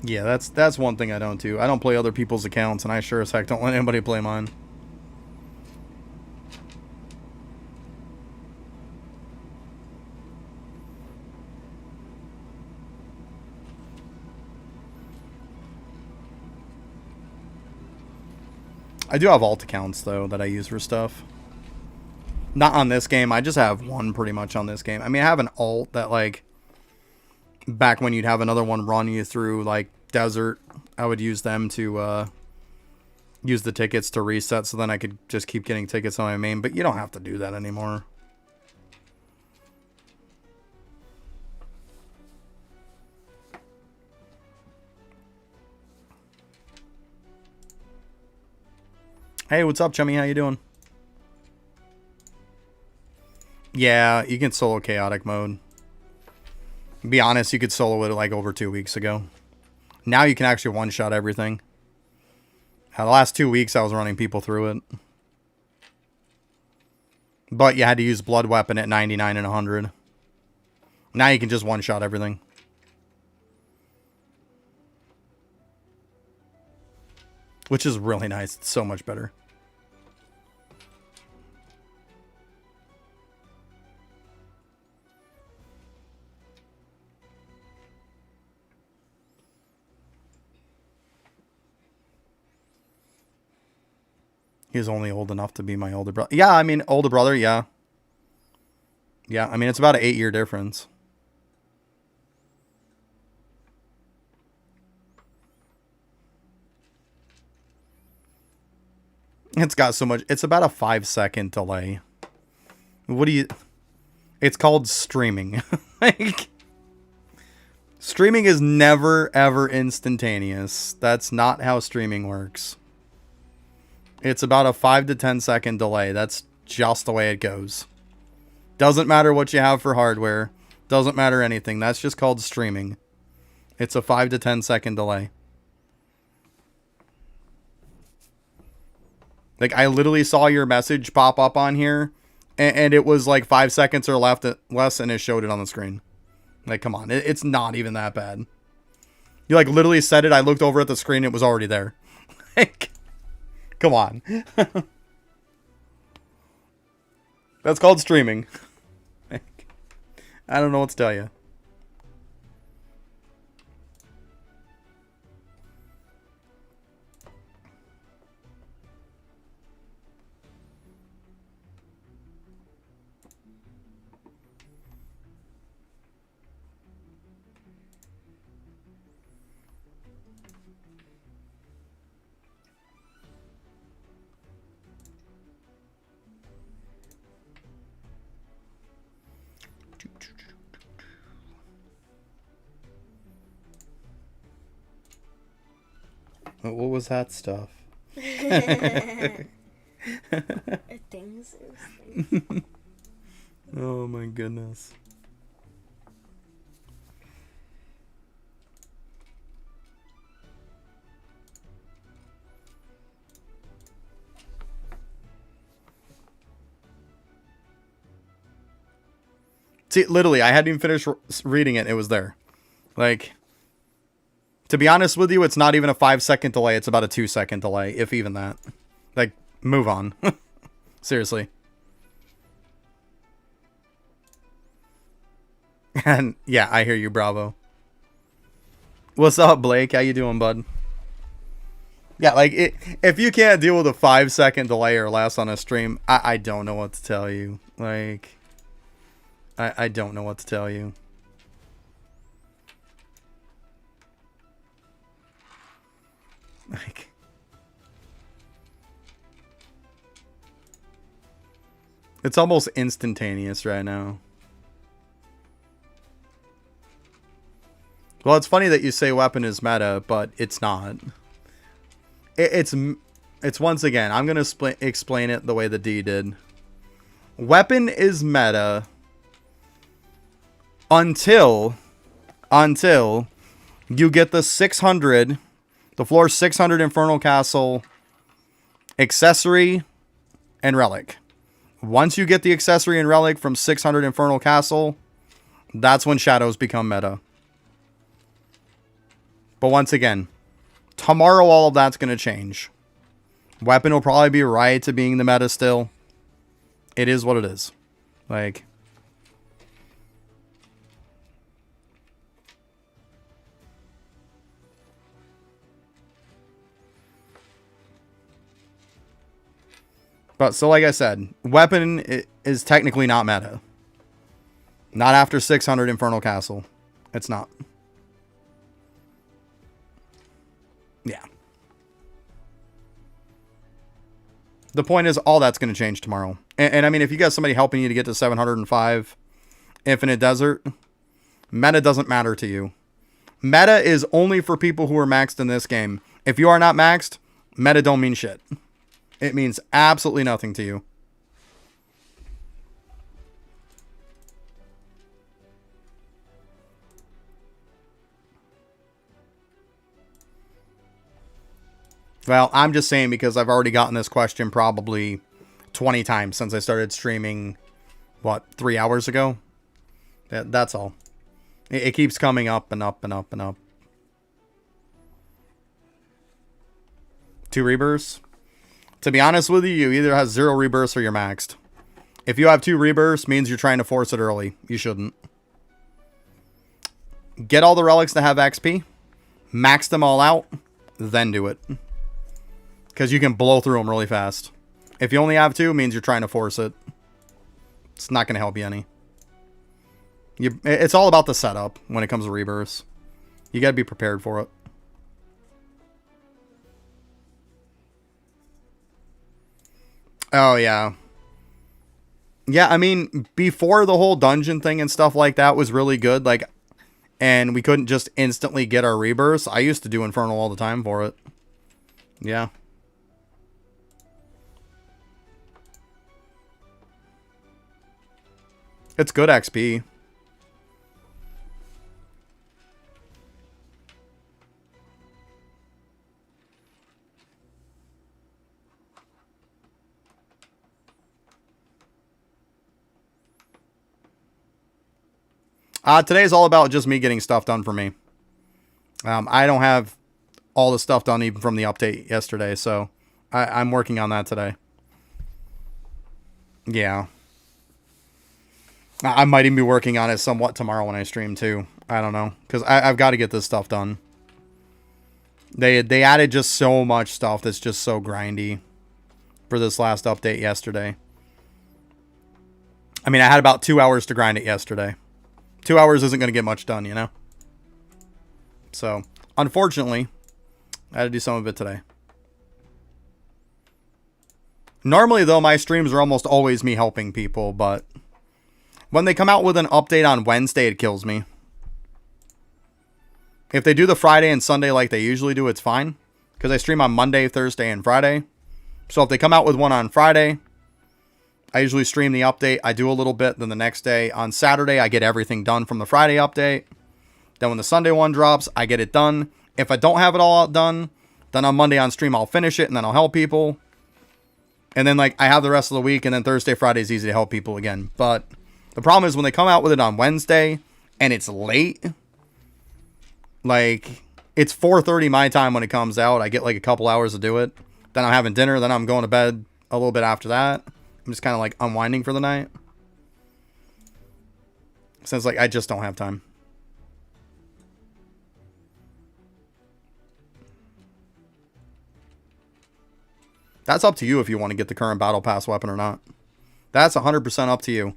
Yeah, that's one thing I don't do. I don't play other people's accounts, and I sure as heck don't let anybody play mine. I do have alt accounts, though, that I use for stuff. Not on this game. I just have one pretty much on this game. I mean, I have an alt that, like, back when you'd have another one run you through, like, desert, I would use them to use the tickets to reset, so then I could just keep getting tickets on my main. But you don't have to do that anymore. Hey, what's up, Chummy? How you doing? Yeah, you can solo chaotic mode. Be honest, you could solo it like over 2 weeks ago. Now you can actually one-shot everything. The last 2 weeks I was running people through it. But you had to use Blood Weapon at 99 and 100. Now you can just one-shot everything. Which is really nice. It's so much better. He's only old enough to be my older brother. Yeah, I mean, older brother, yeah. Yeah, I mean, it's about an 8-year difference. It's got so much. It's about a 5-second delay. What do you... It's called streaming. Like, streaming is never, ever instantaneous. That's not how streaming works. It's about a 5 to 10 second delay. That's just the way it goes. Doesn't matter what you have for hardware. Doesn't matter anything. That's just called streaming. It's a 5 to 10 second delay. Like, I literally saw your message pop up on here, and it was like 5 seconds or less, and it showed it on the screen. Like, come on. It's not even that bad. You, like, literally said it. I looked over at the screen. It was already there. Like... Come on. That's called streaming. I don't know what to tell you. What was that stuff? Things. Oh my goodness. See, literally, I hadn't even finished reading it. It was there. Like, to be honest with you, it's not even a 5-second delay. It's about a 2-second delay, if even that. Like, move on. Seriously. And yeah, I hear you, Bravo. What's up, Blake? How you doing, bud? Yeah, like, if you can't deal with a 5-second delay or less on a stream, I don't know what to tell you. Like, I don't know what to tell you. Like, it's almost instantaneous right now. Well, it's funny that you say weapon is meta, but it's not. It's once again, I'm going to explain it the way the D did. Weapon is meta until you get the 600, the floor 600 Infernal Castle accessory and relic. Once you get the accessory and relic from 600 Infernal Castle, that's when shadows become meta. But once again, tomorrow all of that's going to change. Weapon will probably be right to being the meta still. It is what it is. Like, but so like I said, weapon is technically not meta. Not after 600 Infernal Castle. It's not. Yeah. The point is, all that's going to change tomorrow. And I mean, if you got somebody helping you to get to 705 Infinite Desert, meta doesn't matter to you. Meta is only for people who are maxed in this game. If you are not maxed, meta don't mean shit. It means absolutely nothing to you. Well, I'm just saying because I've already gotten this question probably 20 times since I started streaming, what, 3 hours ago? That's all. It keeps coming up and up and up and up. 2 rebirths? To be honest with you, you either have 0 rebirths or you're maxed. If you have 2 rebirths, means you're trying to force it early. You shouldn't. Get all the relics to have XP. Max them all out. Then do it. Because you can blow through them really fast. If you only have 2, it means you're trying to force it. It's not going to help you any. It's all about the setup when it comes to rebirths. You got to be prepared for it. Oh, yeah. Yeah, I mean, before the whole dungeon thing and stuff like that was really good, like, and we couldn't just instantly get our rebirths, I used to do Infernal all the time for it. Yeah. It's good XP. Today's all about just me getting stuff done for me. I don't have all the stuff done even from the update yesterday, so I'm working on that today. Yeah. I might even be working on it somewhat tomorrow when I stream too. I don't know, because I've got to get this stuff done. They added just so much stuff that's just so grindy for this last update yesterday. I mean, I had about 2 hours to grind it yesterday. 2 hours isn't going to get much done, you know? So, unfortunately, I had to do some of it today. Normally, though, my streams are almost always me helping people, but when they come out with an update on Wednesday, it kills me. If they do the Friday and Sunday like they usually do, it's fine. Because I stream on Monday, Thursday, and Friday. So if they come out with one on Friday, I usually stream the update. I do a little bit. Then the next day, on Saturday, I get everything done from the Friday update. Then when the Sunday one drops, I get it done. If I don't have it all done, then on Monday on stream, I'll finish it. And then I'll help people. And then, like, I have the rest of the week. And then Thursday, Friday is easy to help people again. But The problem is when they come out with it on Wednesday and it's late, like it's 4:30 my time when it comes out. I get like a couple hours to do it. Then I'm having dinner. Then I'm going to bed a little bit after that. I'm just kind of like unwinding for the night. Since like I just don't have time. That's up to you if you want to get the current battle pass weapon or not. That's 100% up to you.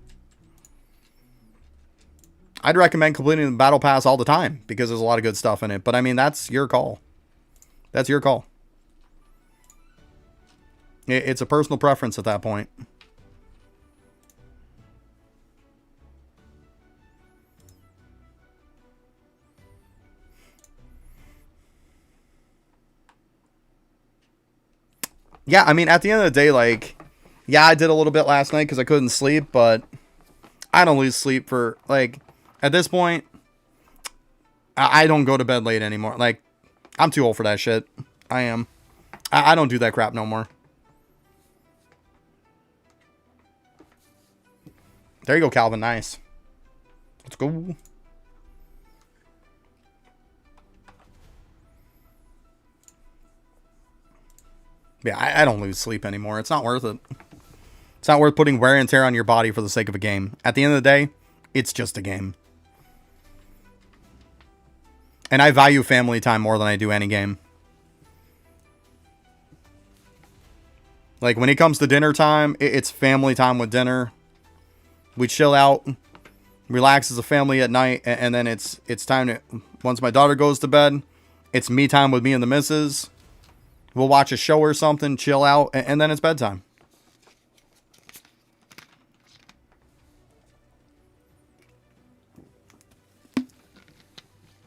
I'd recommend completing the battle pass all the time because there's a lot of good stuff in it. But I mean, that's your call. That's your call. It's a personal preference at that point. Yeah, I mean, at the end of the day, like, yeah, I did a little bit last night because I couldn't sleep, but I don't lose sleep for, like, at this point, I don't go to bed late anymore. Like, I'm too old for that shit. I am. I don't do that crap no more. There you go, Calvin. Nice. Let's go. Yeah, I don't lose sleep anymore. It's not worth it. It's not worth putting wear and tear on your body for the sake of a game. At the end of the day, it's just a game. And I value family time more than I do any game. Like, when it comes to dinner time, it's family time with dinner. We chill out, relax as a family at night, and then it's time to, once my daughter goes to bed, it's me time with me and the missus. We'll watch a show or something, chill out, and then it's bedtime.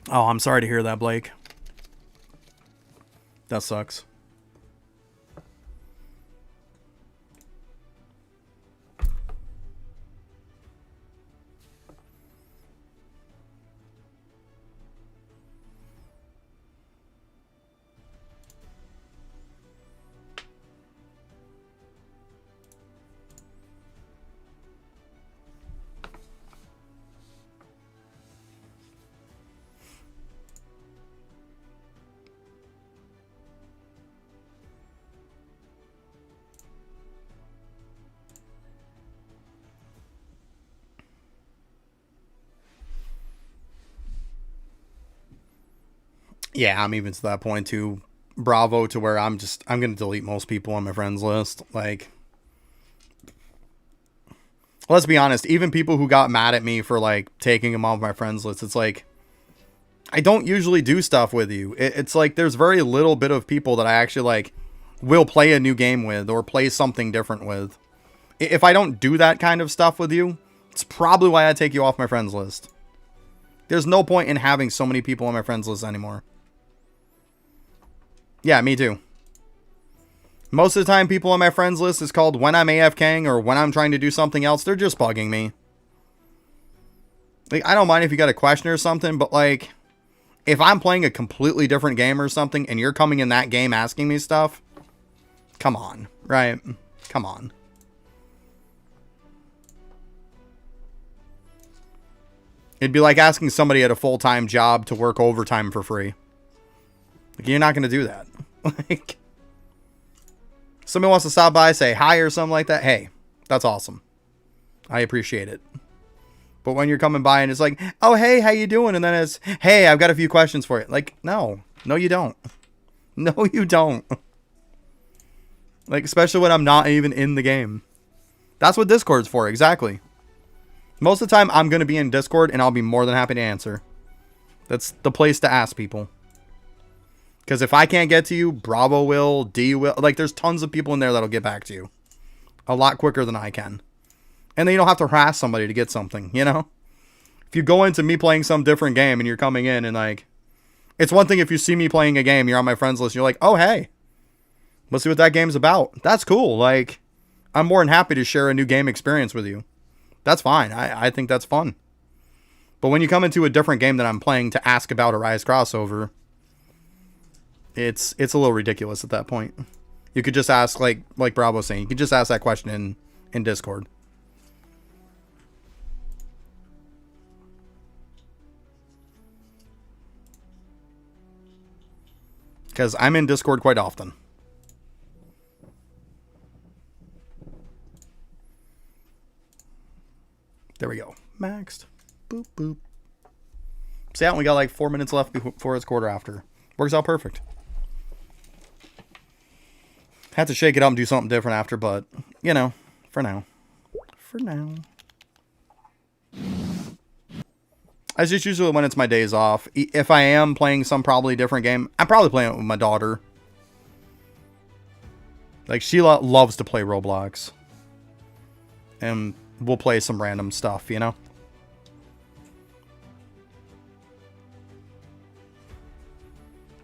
Oh, I'm sorry to hear that, Blake. That sucks. Yeah, I'm even to that point too. Bravo to where I'm going to delete most people on my friends list. Like, let's be honest, even people who got mad at me for like taking them off my friends list, it's like, I don't usually do stuff with you. It's like, there's very little bit of people that I actually like will play a new game with or play something different with. If I don't do that kind of stuff with you, it's probably why I take you off my friends list. There's no point in having so many people on my friends list anymore. Yeah, me too. Most of the time, people on my friends list is called when I'm AFKing or when I'm trying to do something else. They're just bugging me. Like, I don't mind if you got a question or something, but like, if I'm playing a completely different game or something and you're coming in that game asking me stuff, come on, right? Come on. It'd be like asking somebody at a full-time job to work overtime for free. Like, you're not going to do that. Like, somebody wants to stop by, say hi or something like that. Hey, that's awesome. I appreciate it. But when you're coming by and it's like, oh, hey, how you doing? And then it's, hey, I've got a few questions for you. Like, no, you don't. No, you don't. Like, especially when I'm not even in the game. That's what Discord's for. Exactly. Most of the time, I'm going to be in Discord and I'll be more than happy to answer. That's the place to ask people. Because if I can't get to you, Bravo will, D will. Like, there's tons of people in there that'll get back to you. A lot quicker than I can. And then you don't have to harass somebody to get something, you know? If you go into me playing some different game and you're coming in and, like... It's one thing if you see me playing a game, you're on my friends list, you're like, oh, hey. Let's see what that game's about. That's cool. Like, I'm more than happy to share a new game experience with you. That's fine. I think that's fun. But when you come into a different game that I'm playing to ask about a Rise crossover... It's a little ridiculous at that point. You could just ask, like Bravo was saying, you could just ask that question in Discord. Because I'm in Discord quite often. There we go. Maxed. Boop, boop. So yeah, we got like 4 minutes left before it's quarter after. Works out perfect. Had to shake it up and do something different after, but, you know, for now. For now. It's just usually when it's my days off. If I am playing some probably different game, I'm probably playing it with my daughter. Like, she loves to play Roblox. And we'll play some random stuff, you know?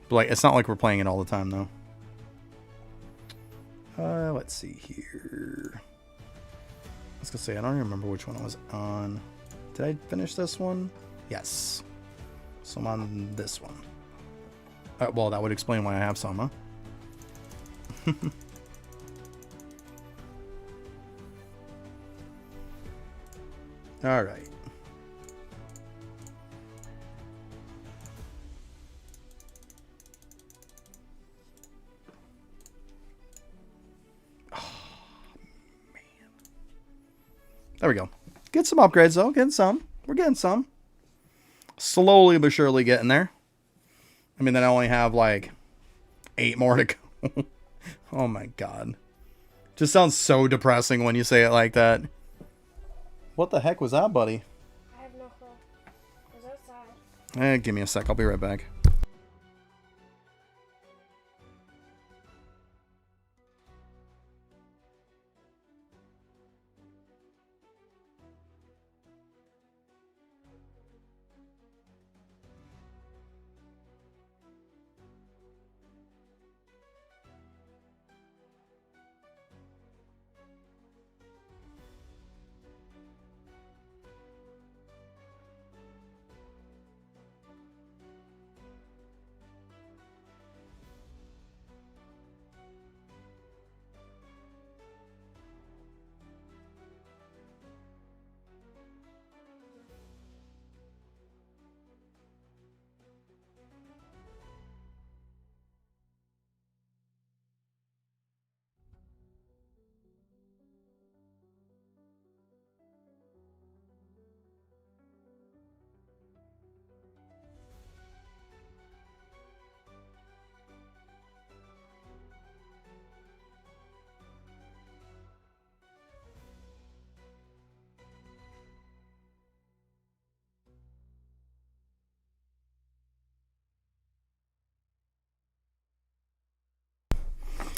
But, like, it's not like we're playing it all the time, though. Let's see here. I was gonna say, I don't even remember which one I was on. Did I finish this one? Yes. So I'm on this one. Well, that would explain why I have some, huh? All right. There we go. Get some upgrades, though. Getting some. We're getting some. Slowly but surely getting there. I mean, then I only have, like, 8 more to go. Oh, my God. Just sounds so depressing when you say it like that. What the heck was that, buddy? I have no clue. It was outside. Give me a sec. I'll be right back.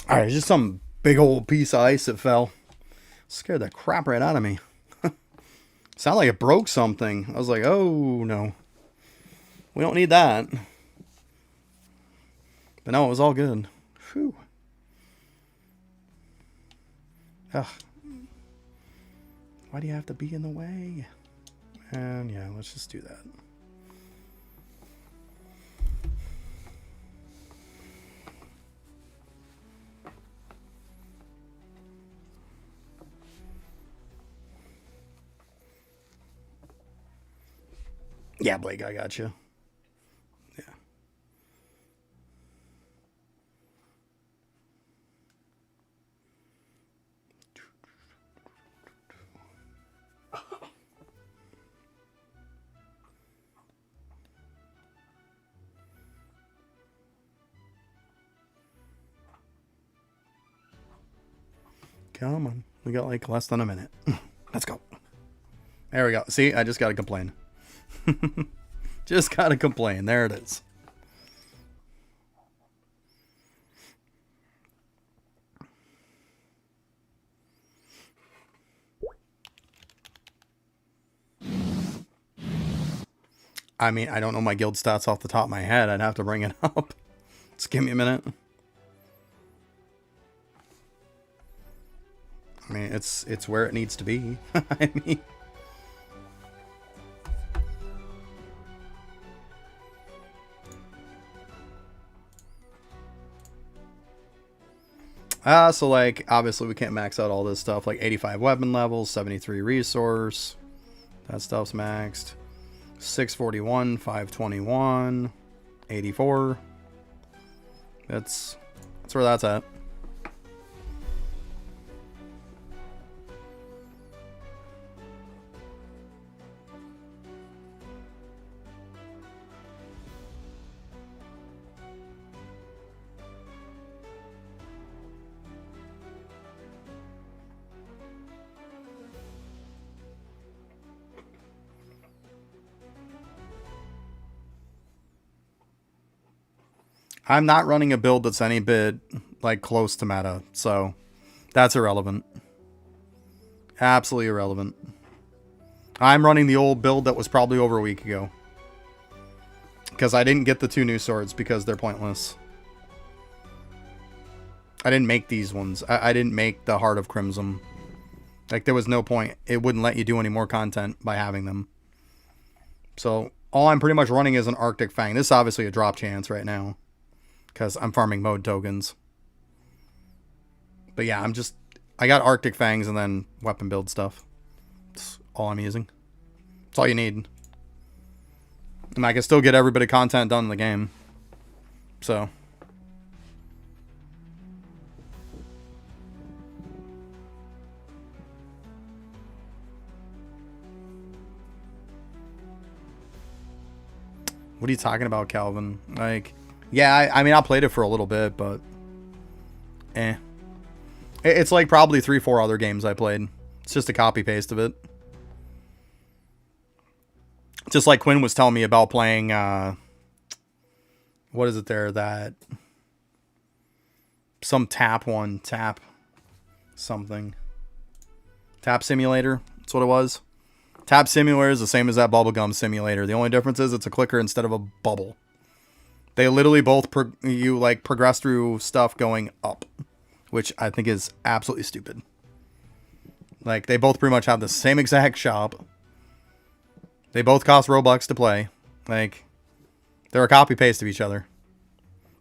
Alright, just some big old piece of ice that fell. Scared the crap right out of me. Sounded like it broke something. I was like, oh no. We don't need that. But no, it was all good. Whew. Ugh. Why do you have to be in the way? And yeah, let's just do that. Yeah, Blake, I got you. Yeah. Come on. We got like less than a minute. Let's go. There we go. See, I just got to complain. Just gotta complain. There it is. I mean, I don't know my guild stats off the top of my head. I'd have to bring it up. Just give me a minute. I mean, it's where it needs to be. I mean... so like, obviously we can't max out all this stuff, like 85 weapon levels, 73 resource, that stuff's maxed, 641, 521, 84, That's where that's at. I'm not running a build that's any bit like close to meta, so that's irrelevant. Absolutely irrelevant. I'm running the old build that was probably over a week ago. Because I didn't get the 2 new swords because they're pointless. I didn't make these ones. I didn't make the Heart of Crimson. Like, there was no point. It wouldn't let you do any more content by having them. So, all I'm pretty much running is an Arctic Fang. This is obviously a drop chance right now. Because I'm farming mode tokens. But yeah, I got Arctic Fangs and then weapon build stuff. That's all I'm using. That's all you need. And I can still get every bit of content done in the game. So. What are you talking about, Calvin? Like, yeah, I mean, I played it for a little bit, but eh. It's like probably 3-4 other games I played. It's just a copy-paste of it. Just like Quinn was telling me about playing, what is it there, that, some tap something. Tap Simulator, that's what it was. Tap Simulator is the same as that Bubblegum Simulator. The only difference is it's a clicker instead of a bubble. They literally both, progress through stuff going up, which I think is absolutely stupid. Like, they both pretty much have the same exact shop. They both cost Robux to play. Like, they're a copy-paste of each other.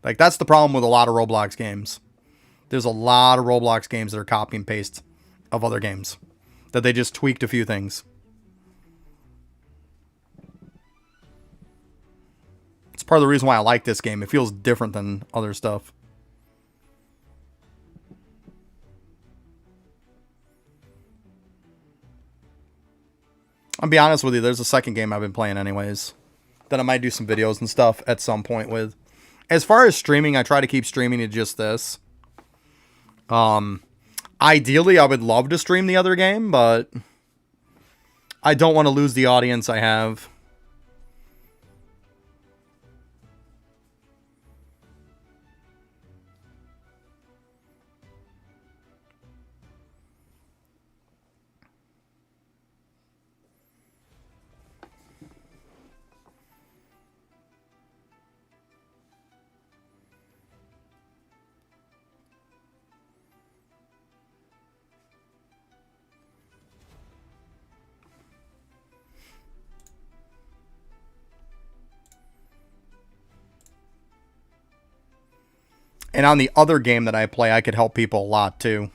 Like, that's the problem with a lot of Roblox games. There's a lot of Roblox games that are copy and paste of other games. That they just tweaked a few things. It's part of the reason why I like this game. It feels different than other stuff. I'll be honest with you, there's a second game I've been playing anyways. That I might do some videos and stuff at some point with. As far as streaming, I try to keep streaming to just this. Ideally, I would love to stream the other game, but I don't want to lose the audience I have. And on the other game that I play, I could help people a lot too.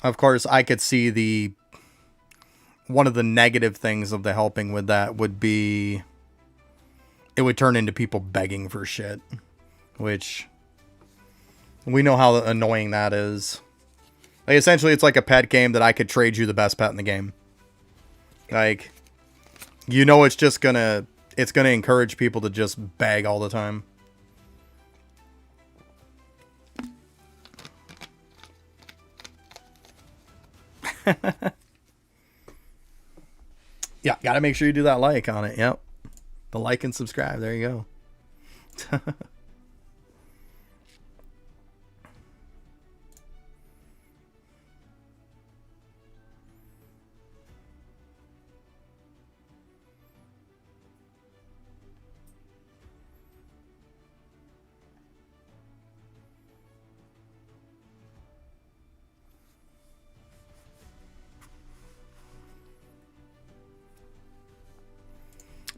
Of course, I could see one of the negative things of the helping with that would be it would turn into people begging for shit, which we know how annoying that is. Like, essentially, it's like a pet game that I could trade you the best pet in the game. Like, you know, it's gonna encourage people to just beg all the time. Yeah, gotta make sure you do that like on it. Yep. The like and subscribe. There you go.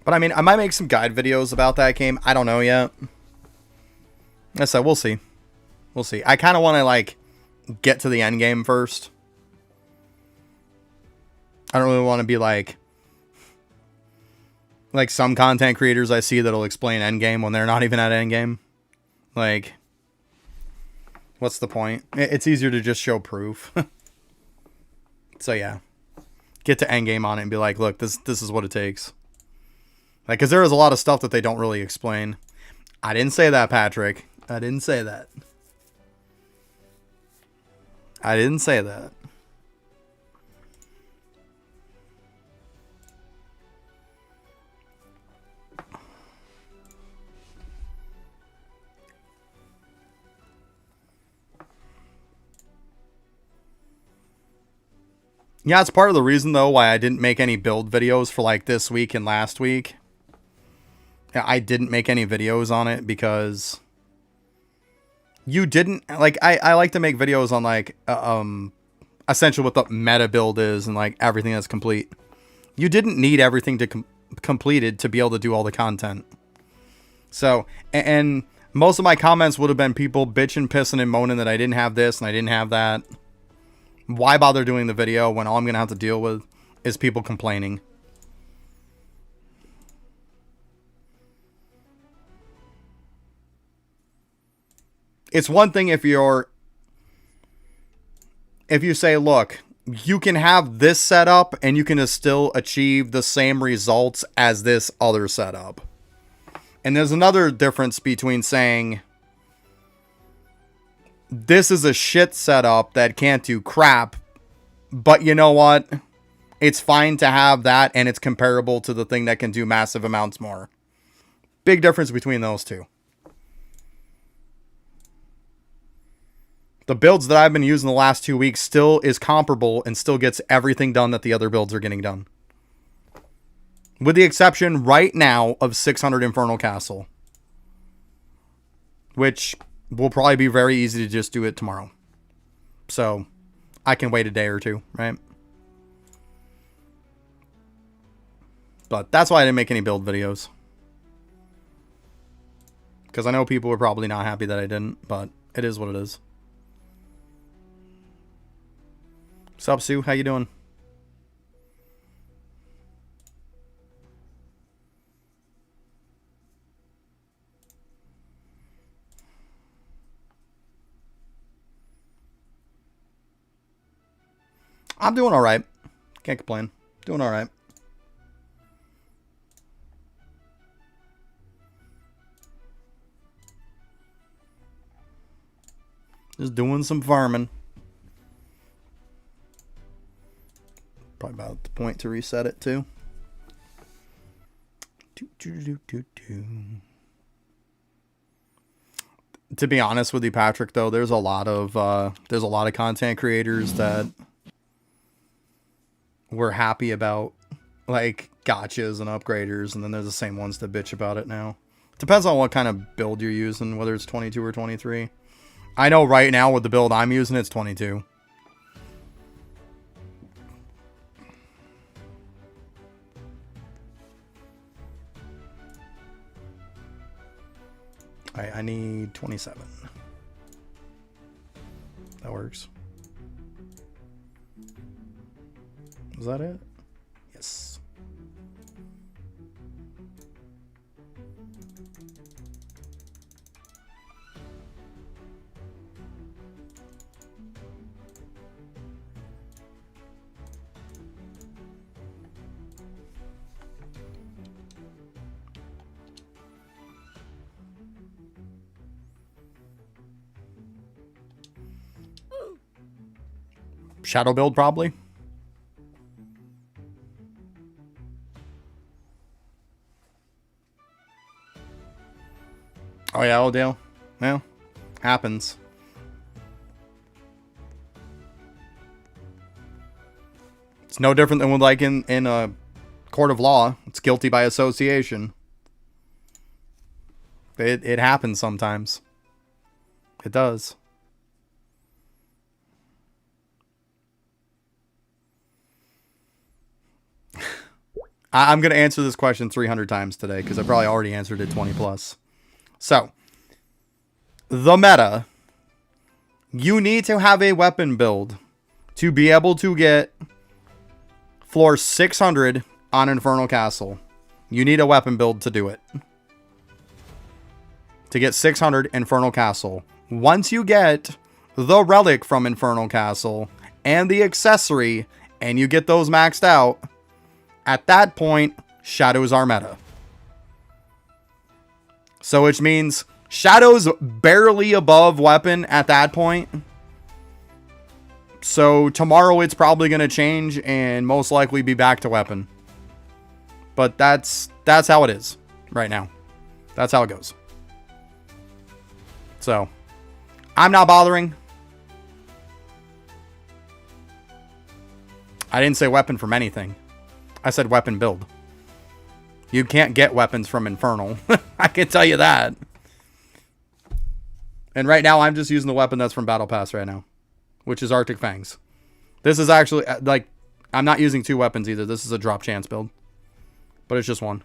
But I mean, I might make some guide videos about that game. I don't know yet. I said, we'll see. We'll see. I kind of want to, like, get to the end game first. I don't really want to be like some content creators I see that'll explain end game when they're not even at end game. Like, what's the point? It's easier to just show proof. So yeah, get to endgame on it and be like, look, this is what it takes. Like, because there is a lot of stuff that they don't really explain. I didn't say that, Patrick. I didn't say that. I didn't say that. Yeah, it's part of the reason, though, why I didn't make any build videos for, like, this week and last week. I didn't make any videos on it because you didn't, like, I like to make videos on, like, essentially what the meta build is and, like, everything that's complete. You didn't need everything to completed to be able to do all the content. So, and most of my comments would have been people bitching, pissing, and moaning that I didn't have this and I didn't have that. Why bother doing the video when all I'm going to have to deal with is people complaining? It's one thing if you say, look, you can have this setup and you can still achieve the same results as this other setup. And there's another difference between saying, this is a shit setup that can't do crap, but you know what? It's fine to have that and it's comparable to the thing that can do massive amounts more. Big difference between those two. The builds that I've been using the last 2 weeks still is comparable and still gets everything done that the other builds are getting done. With the exception right now of 600 Infernal Castle. Which will probably be very easy to just do it tomorrow. So, I can wait a day or two, right? But that's why I didn't make any build videos. Because I know people were probably not happy that I didn't, but it is what it is. Sup, Sue? How you doing? I'm doing alright. Can't complain. Doing alright. Just doing some farming. Probably about the point to reset it too. To be honest with you, Patrick, though, there's a lot of content creators that were happy about like gotchas and upgraders, and then there's the same ones that bitch about it now. Depends on what kind of build you're using, whether it's 22 or 23. I know right now with the build I'm using, it's 22. I need 27. That works. Is that it? Yes. Shadow build, probably. Oh yeah, Odell. Well, happens. It's no different than with like in a court of law. It's guilty by association. It happens sometimes. It does. I'm going to answer this question 300 times today because I probably already answered it 20 plus. So, the meta. You need to have a weapon build to be able to get floor 600 on Infernal Castle. You need a weapon build to do it. to get 600 Infernal Castle. Once you get the relic from Infernal Castle and the accessory, and you get those maxed out, at that point, Shadows are meta. So which means Shadows barely above weapon at that point. So tomorrow it's probably going to change and most likely be back to weapon. But that's how it is right now. That's how it goes. So I'm not bothering. I didn't say weapon from anything. I said weapon build. You can't get weapons from Infernal. I can tell you that. And right now I'm just using the weapon that's from Battle Pass right now, which is Arctic Fangs. This is actually, like, I'm not using 2 weapons either. This is a drop chance build. But it's just 1.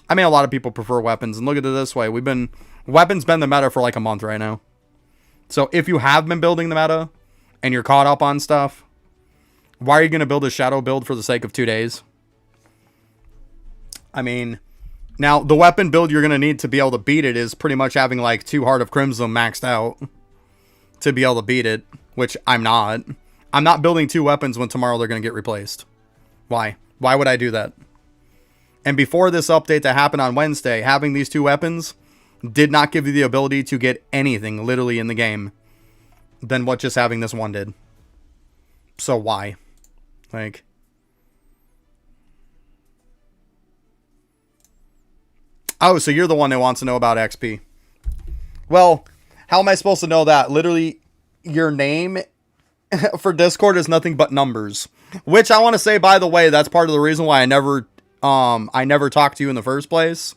I mean, a lot of people prefer weapons. And look at it this way. Weapons been the meta for like a month right now. So if you have been building the meta and you're caught up on stuff, why are you going to build a shadow build for the sake of 2 days? I mean, now the weapon build you're going to need to be able to beat it is pretty much having like 2 Heart of Crimson maxed out to be able to beat it, which I'm not. I'm not building 2 weapons when tomorrow they're going to get replaced. Why? Why would I do that? And before this update that happened on Wednesday, having these 2 weapons did not give you the ability to get anything literally in the game than what just having this one did. So why? Like, oh, so you're the one that wants to know about XP. Well, how am I supposed to know that? Literally, your name for Discord is nothing but numbers. Which I want to say, by the way, that's part of the reason why I never talked to you in the first place.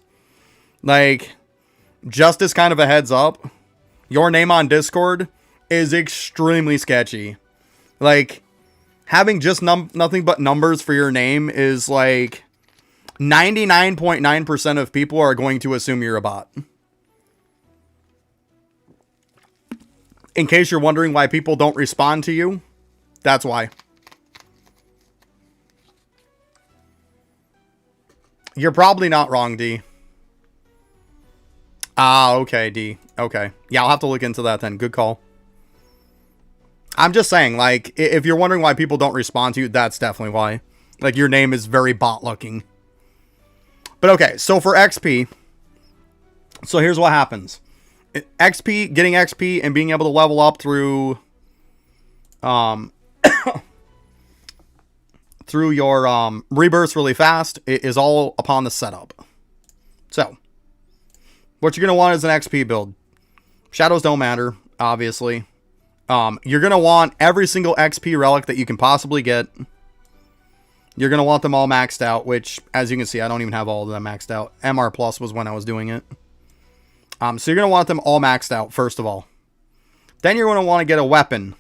Like, just as kind of a heads up, your name on Discord is extremely sketchy. Like, having just nothing but numbers for your name is like 99.9% of people are going to assume you're a bot. In case you're wondering why people don't respond to you, that's why. You're probably not wrong, D. Ah, okay, D. Okay. Yeah, I'll have to look into that then. Good call. I'm just saying, like, if you're wondering why people don't respond to you, that's definitely why. Like, your name is very bot-looking. But okay, so for XP, so here's what happens. XP, getting XP and being able to level up through through your rebirths really fast is all upon the setup. So, what you're going to want is an XP build. Shadows don't matter, obviously. You're going to want every single XP relic that you can possibly get. You're going to want them all maxed out, which, as you can see, I don't even have all of them maxed out. MR Plus was when I was doing it. So you're going to want them all maxed out, first of all. Then you're going to want to get a weapon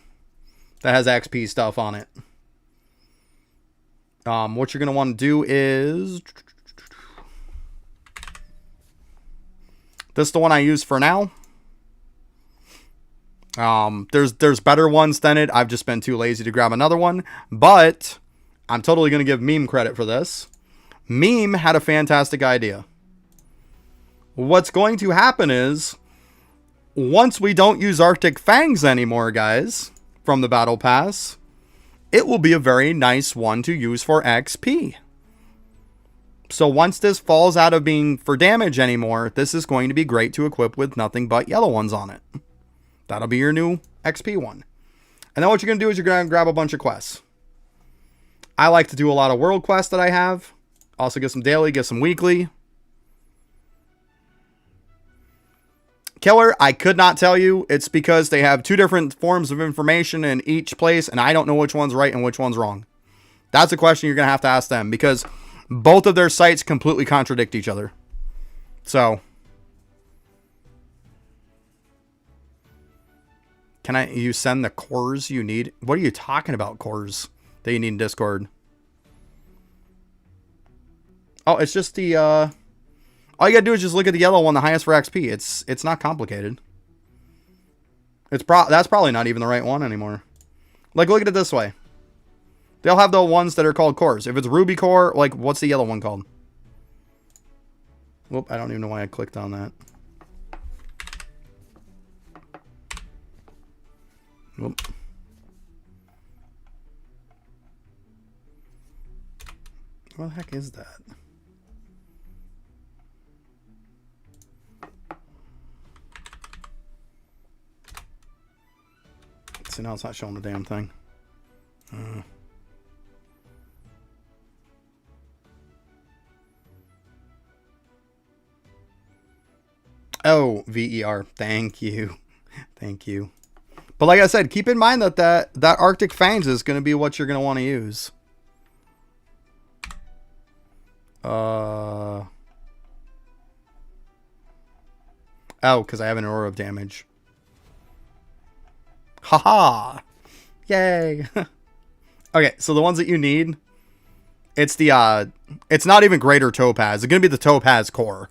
that has XP stuff on it. What you're going to want to do is... This is the one I use for now. There's better ones than it. I've just been too lazy to grab another one. But I'm totally going to give Meme credit for this. Meme had a fantastic idea. What's going to happen is, once we don't use Arctic Fangs anymore, guys, from the Battle Pass, it will be a very nice one to use for XP. So once this falls out of being for damage anymore, this is going to be great to equip with nothing but yellow ones on it. That'll be your new XP one. And then what you're going to do is you're going to grab a bunch of quests. I like to do a lot of world quests that I have. Also get some daily, get some weekly. Killer, I could not tell you. It's because they have 2 different forms of information in each place, and I don't know which one's right and which one's wrong. That's a question you're going to have to ask them, because both of their sites completely contradict each other. So, can you send the cores you need? What are you talking about, cores that you need in Discord? Oh, it's just the, all you gotta do is just look at the yellow one, the highest for XP. It's not complicated. That's probably not even the right one anymore. Like, look at it this way. They'll have the ones that are called cores. If it's Ruby Core, like, what's the yellow one called? Whoop, I don't even know why I clicked on that. Whoop. What the heck is that? See, now it's not showing the damn thing. Oh, VER. Thank you. Thank you. But like I said, keep in mind that that Arctic Fangs is going to be what you're going to want to use. Oh, because I have an aura of damage. Haha! Yay! Okay, so the ones that you need, it's the it's not even Greater Topaz. It's gonna be the Topaz core,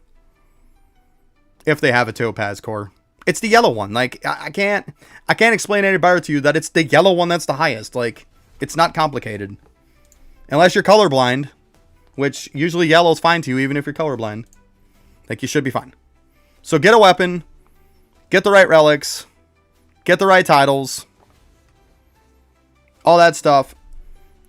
if they have a Topaz core. It's the yellow one. Like I can't explain any better to you that it's the yellow one that's the highest. Like it's not complicated, unless you're colorblind, which usually yellow's fine to you even if you're colorblind. Like you should be fine. So get a weapon, get the right relics, get the right titles, all that stuff.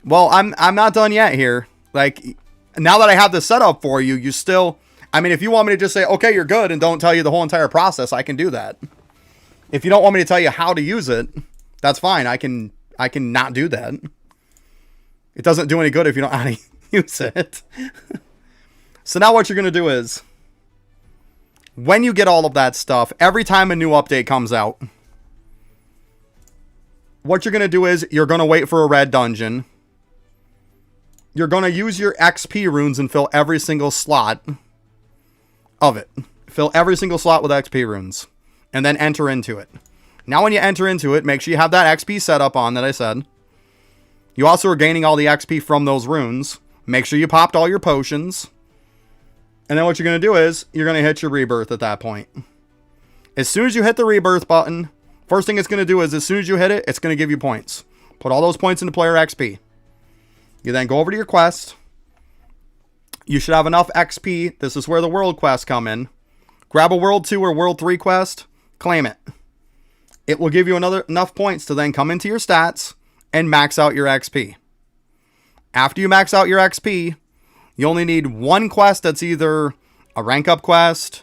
Well, I'm not done yet here. Like, now that I have this set up for you, you still... I mean, if you want me to just say, okay, you're good, and don't tell you the whole entire process, I can do that. If you don't want me to tell you how to use it, that's fine. I can not do that. It doesn't do any good if you don't know how to use it. So now what you're going to do is, when you get all of that stuff, every time a new update comes out, what you're going to do is you're going to wait for a red dungeon. You're going to use your XP runes and fill every single slot of it. Fill every single slot with XP runes. And then enter into it. Now when you enter into it, make sure you have that XP set up on that I said. You also are gaining all the XP from those runes. Make sure you popped all your potions. And then what you're going to do is you're going to hit your rebirth at that point. As soon as you hit the rebirth button, first thing it's going to do is as soon as you hit it, it's going to give you points. Put all those points into player XP. You then go over to your quest. You should have enough XP. This is where the world quests come in. Grab a world 2 or world 3 quest. Claim it. It will give you enough points to then come into your stats and max out your XP. After you max out your XP, you only need one quest that's either a rank up quest,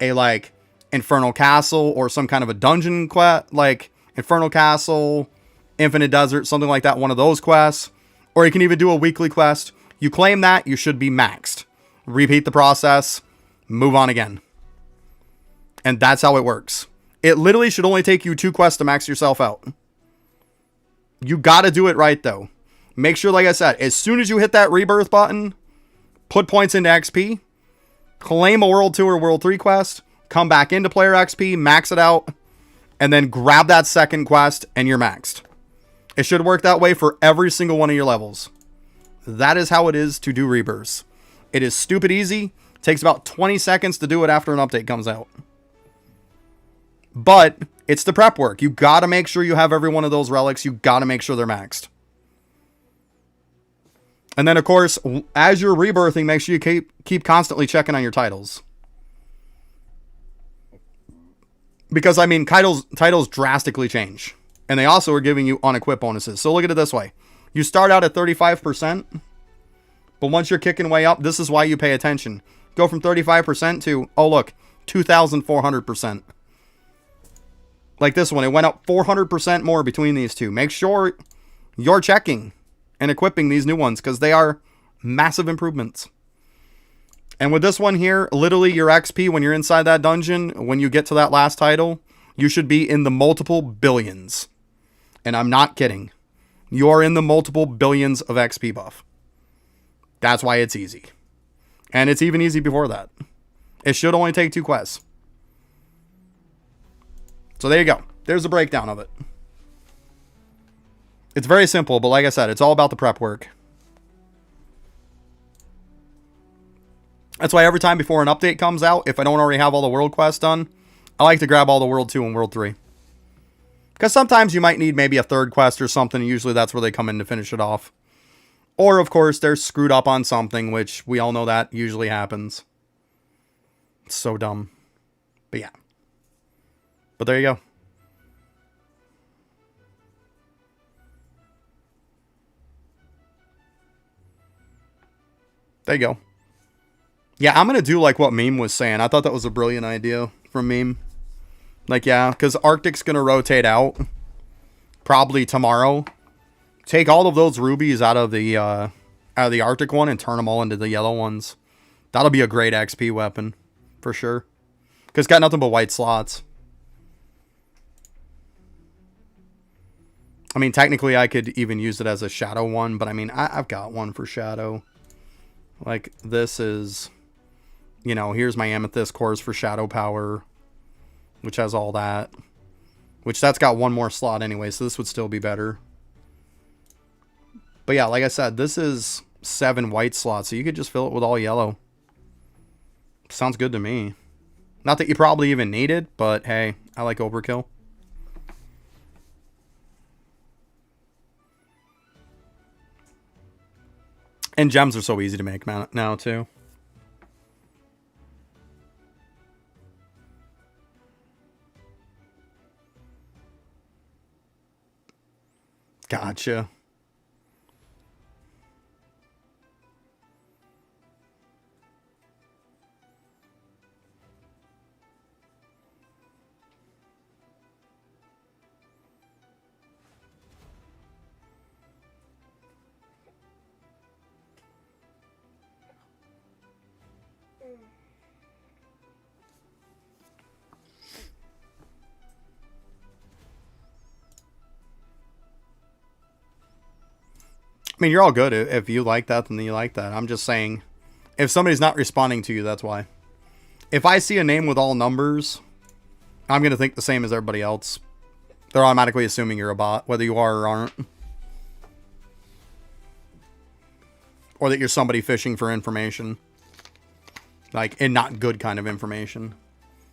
a like Infernal Castle, or some kind of a dungeon quest, like Infernal Castle, Infinite Desert, something like that, one of those quests. Or you can even do a weekly quest. You claim that, you should be maxed. Repeat the process, move on again. And that's how it works. It literally should only take you 2 quests to max yourself out. You gotta do it right though. Make sure, like I said, as soon as you hit that rebirth button, put points into XP, claim a World 2 or World 3 quest, come back into player XP, max it out, and then grab that second quest and you're maxed. It should work that way for every single one of your levels. That is how it is to do rebirths. It is stupid easy. Takes about 20 seconds to do it after an update comes out. But it's the prep work. You gotta make sure you have every one of those relics. You gotta make sure they're maxed. And then, of course, as you're rebirthing, make sure you keep constantly checking on your titles. Because, I mean, titles drastically change. And they also are giving you unequip bonuses. So look at it this way. You start out at 35%. But once you're kicking way up, this is why you pay attention. Go from 35% to, oh look, 2,400%. Like this one, it went up 400% more between these two. Make sure you're checking and equipping these new ones because they are massive improvements. And with this one here, literally your XP when you're inside that dungeon, when you get to that last title, you should be in the multiple billions. And I'm not kidding. You're in the multiple billions of XP buff. That's why it's easy. And it's even easy before that. It should only take 2 quests. So there you go. There's a breakdown of it. It's very simple, but like I said, it's all about the prep work. That's why every time before an update comes out, if I don't already have all the world quests done, I like to grab all the World 2 and World 3. Because sometimes you might need maybe a 3rd quest or something, and usually that's where they come in to finish it off. Or, of course, they're screwed up on something, which we all know that usually happens. It's so dumb. But yeah. But there you go. There you go. Yeah, I'm going to do like what Meme was saying. I thought that was a brilliant idea from Meme. Like, yeah, because Arctic's going to rotate out probably tomorrow. Take all of those rubies out of the Arctic one and turn them all into the yellow ones. That'll be a great XP weapon for sure. Because it's got nothing but white slots. I mean, technically I could even use it as a shadow one, but I mean, I've got one for shadow. Like, this is, you know, here's my amethyst cores for shadow power, which has all that. Which that's got one more slot anyway, so this would still be better. But yeah, like I said, this is 7 white slots, so you could just fill it with all yellow. Sounds good to me. Not that you probably even need it, but hey, I like overkill. And gems are so easy to make now, too. Gotcha. I mean, you're all good. If you like that, then you like that. I'm just saying, if somebody's not responding to you, that's why. If I see a name with all numbers, I'm going to think the same as everybody else. They're automatically assuming you're a bot, whether you are or aren't. Or that you're somebody fishing for information. Like, and not good kind of information.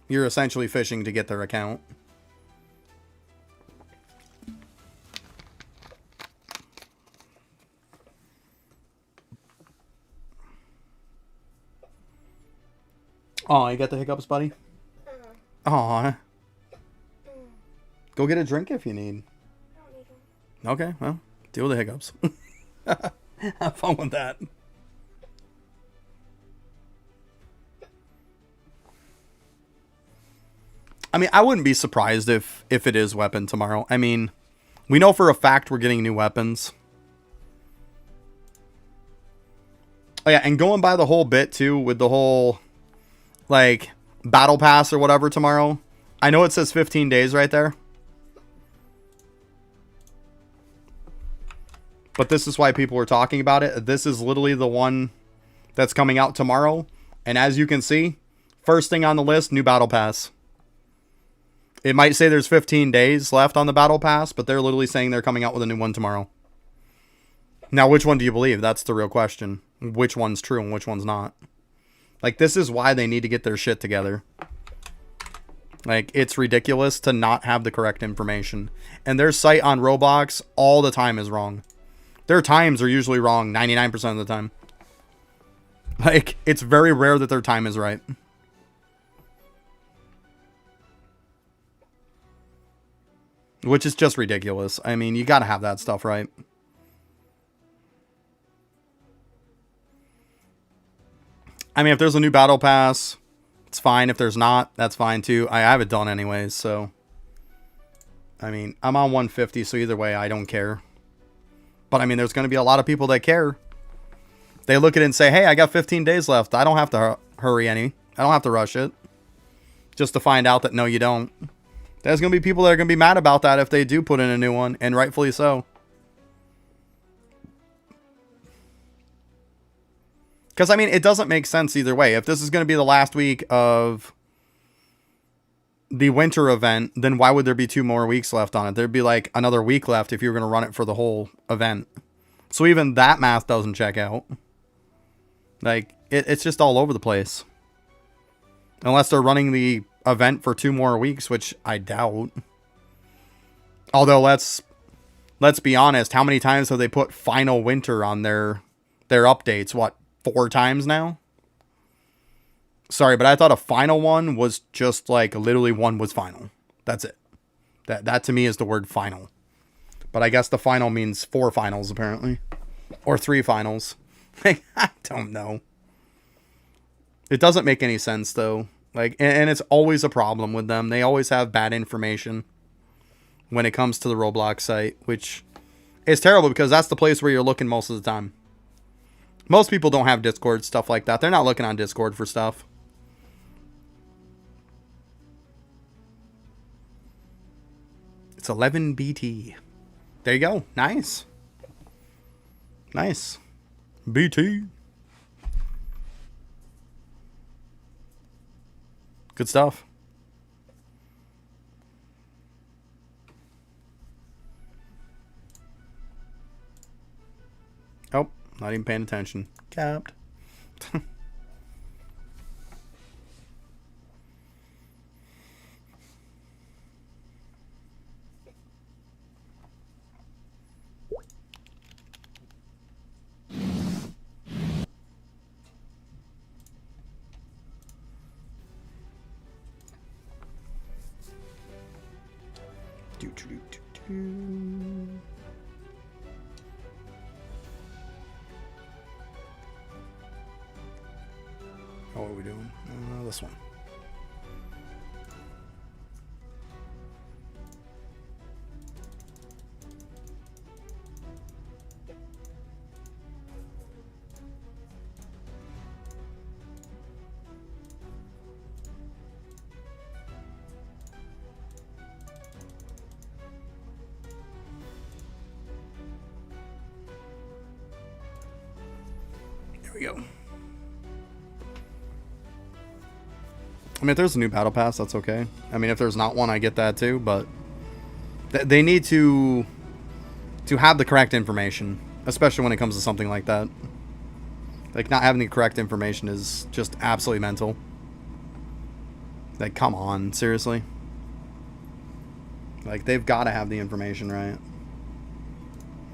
You're essentially fishing to get their account. Oh, you got the hiccups, buddy? Aw. Go get a drink if you need. Okay, well, deal with the hiccups. Have fun with that. I mean, I wouldn't be surprised if it is weapon tomorrow. I mean, we know for a fact we're getting new weapons. Oh yeah, and going by the whole bit too, with the whole, like, battle pass or whatever tomorrow. I know it says 15 days right there. But this is why people were talking about it. This is literally the one that's coming out tomorrow. And as you can see, first thing on the list, new battle pass. It might say there's 15 days left on the battle pass, but they're literally saying they're coming out with a new one tomorrow. Now, which one do you believe? That's the real question. Which one's true and which one's not? Like, this is why they need to get their shit together. Like, it's ridiculous to not have the correct information. And their site on Roblox all the time is wrong. Their times are usually wrong 99% of the time. Like, it's very rare that their time is right. Which is just ridiculous. I mean, you gotta have that stuff right. I mean, if there's a new battle pass, it's fine. If there's not, that's fine too. I have it done anyways, so. I mean, I'm on 150, so either way, I don't care. But I mean, there's going to be a lot of people that care. They look at it and say, hey, I got 15 days left. I don't have to hurry any. I don't have to rush it. Just to find out that no, you don't. There's going to be people that are going to be mad about that if they do put in a new one, and rightfully so. Because, I mean, it doesn't make sense either way. If this is going to be the last week of the winter event, then why would there be 2 more weeks left on it? There'd be like another week left if you were going to run it for the whole event. So even that math doesn't check out. Like, it's just all over the place. Unless they're running the event for 2 more weeks, which I doubt. Although, let's be honest, how many times have they put final winter on their updates? What, 4 times now? Sorry, but I thought a final one was just like literally one was final. That's it. That to me is the word final. But I guess the final means 4 finals apparently. Or 3 finals. Like, I don't know. It doesn't make any sense though. Like, and it's always a problem with them. They always have bad information when it comes to the Roblox site, which is terrible because that's the place where you're looking most of the time. Most people don't have Discord, stuff like that. They're not looking on Discord for stuff. It's 11 BT. There you go. Nice. Nice. BT. Good stuff. Oh, not even paying attention. Capped. Oh, what are we doing? This one. There we go. I mean, if there's a new battle pass, that's okay. I mean, if there's not one, I get that too, but they need to have the correct information, especially when it comes to something like that. Like, not having the correct information is just absolutely mental. Like, come on, seriously. Like, they've got to have the information right.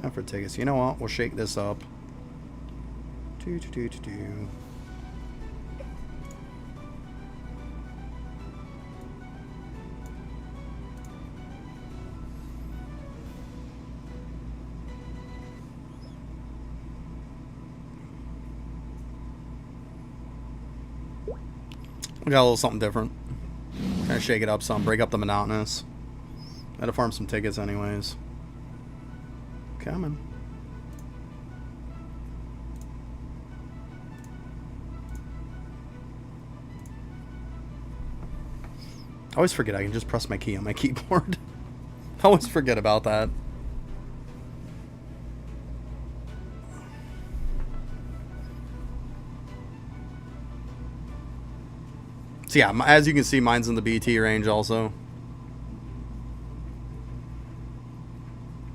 Now for tickets. You know what? We'll shake this up. We got a little something different. Kind of shake it up some, break up the monotonous. Gotta farm some tickets anyways. Coming. I always forget I can just press my key on my keyboard. I always forget about that. So yeah, as you can see, mine's in the BT range also.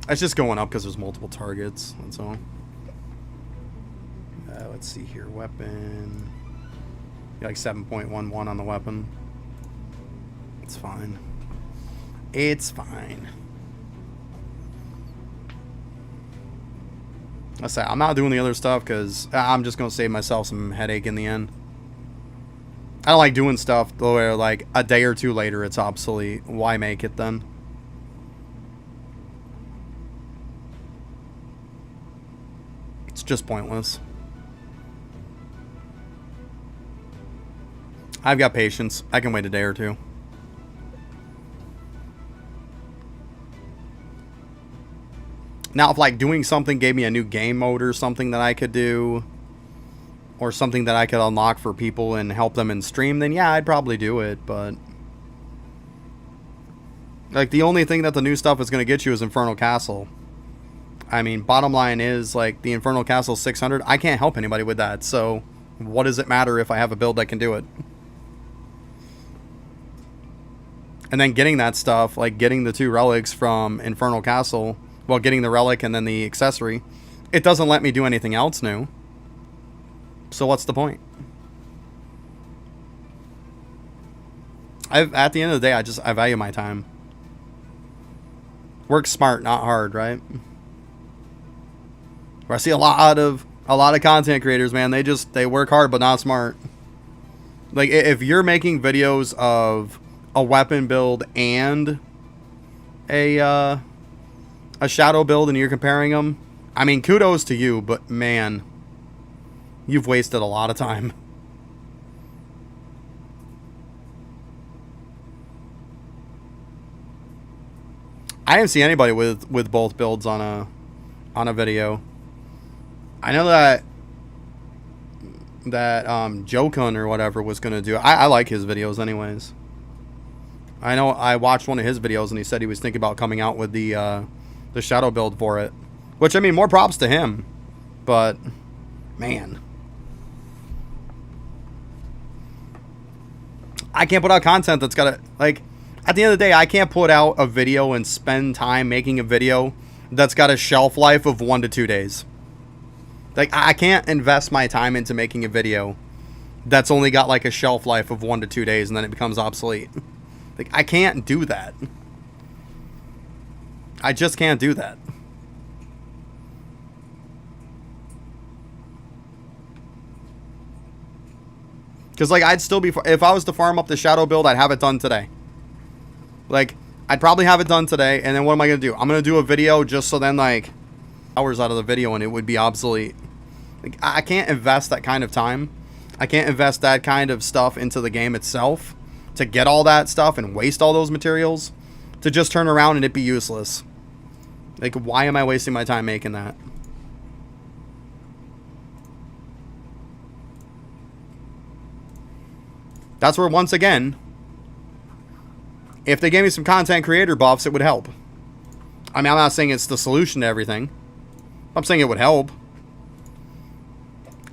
It's just going up because there's multiple targets, that's all. Let's see here, weapon. Yeah, like 7.11 on the weapon. It's fine. It's fine. I say I'm not doing the other stuff because I'm just gonna save myself some headache in the end. I don't like doing stuff where like a day or two later it's obsolete. Why make it then? It's just pointless. I've got patience. I can wait a day or two. Now, if like doing something gave me a new game mode or something that I could do, or something that I could unlock for people and help them in stream, then yeah, I'd probably do it, but like the only thing that the new stuff is going to get you is Infernal Castle. I mean, bottom line is like the Infernal Castle 600, I can't help anybody with that, so what does it matter if I have a build that can do it? And then getting that stuff, like getting the 2 relics from Infernal Castle, well, getting the relic and then the accessory, it doesn't let me do anything else new. So what's the point? At the end of the day, I value my time. Work smart, not hard, right? Where I see a lot of content creators, man, they work hard but not smart. Like if you're making videos of a weapon build and a shadow build and you're comparing them, I mean, kudos to you, but man, You've wasted a lot of time. I didn't see anybody with both builds on a video. I know that Jokun or whatever was gonna do. I like his videos anyways. I know I watched one of his videos and he said he was thinking about coming out with the shadow build for it. Which, I mean, more props to him. But man, I can't put out content that's gotta, like, at the end of the day, I can't put out a video and spend time making a video that's got a shelf life of 1 to 2 days. Like, I can't invest my time into making a video that's only got like a shelf life of 1 to 2 days and then it becomes obsolete. Like, I can't do that. I just can't do that. Because, like, I'd still be, if I was to farm up the shadow build, I'd have it done today. Like, I'd probably have it done today, and then what am I going to do? I'm going to do a video just so then, like, hours out of the video and it would be obsolete. Like, I can't invest that kind of time. I can't invest that kind of stuff into the game itself to get all that stuff and waste all those materials to just turn around and it be useless. Like, why am I wasting my time making that? That's where, once again, if they gave me some content creator buffs, it would help. I mean, I'm not saying it's the solution to everything. I'm saying it would help.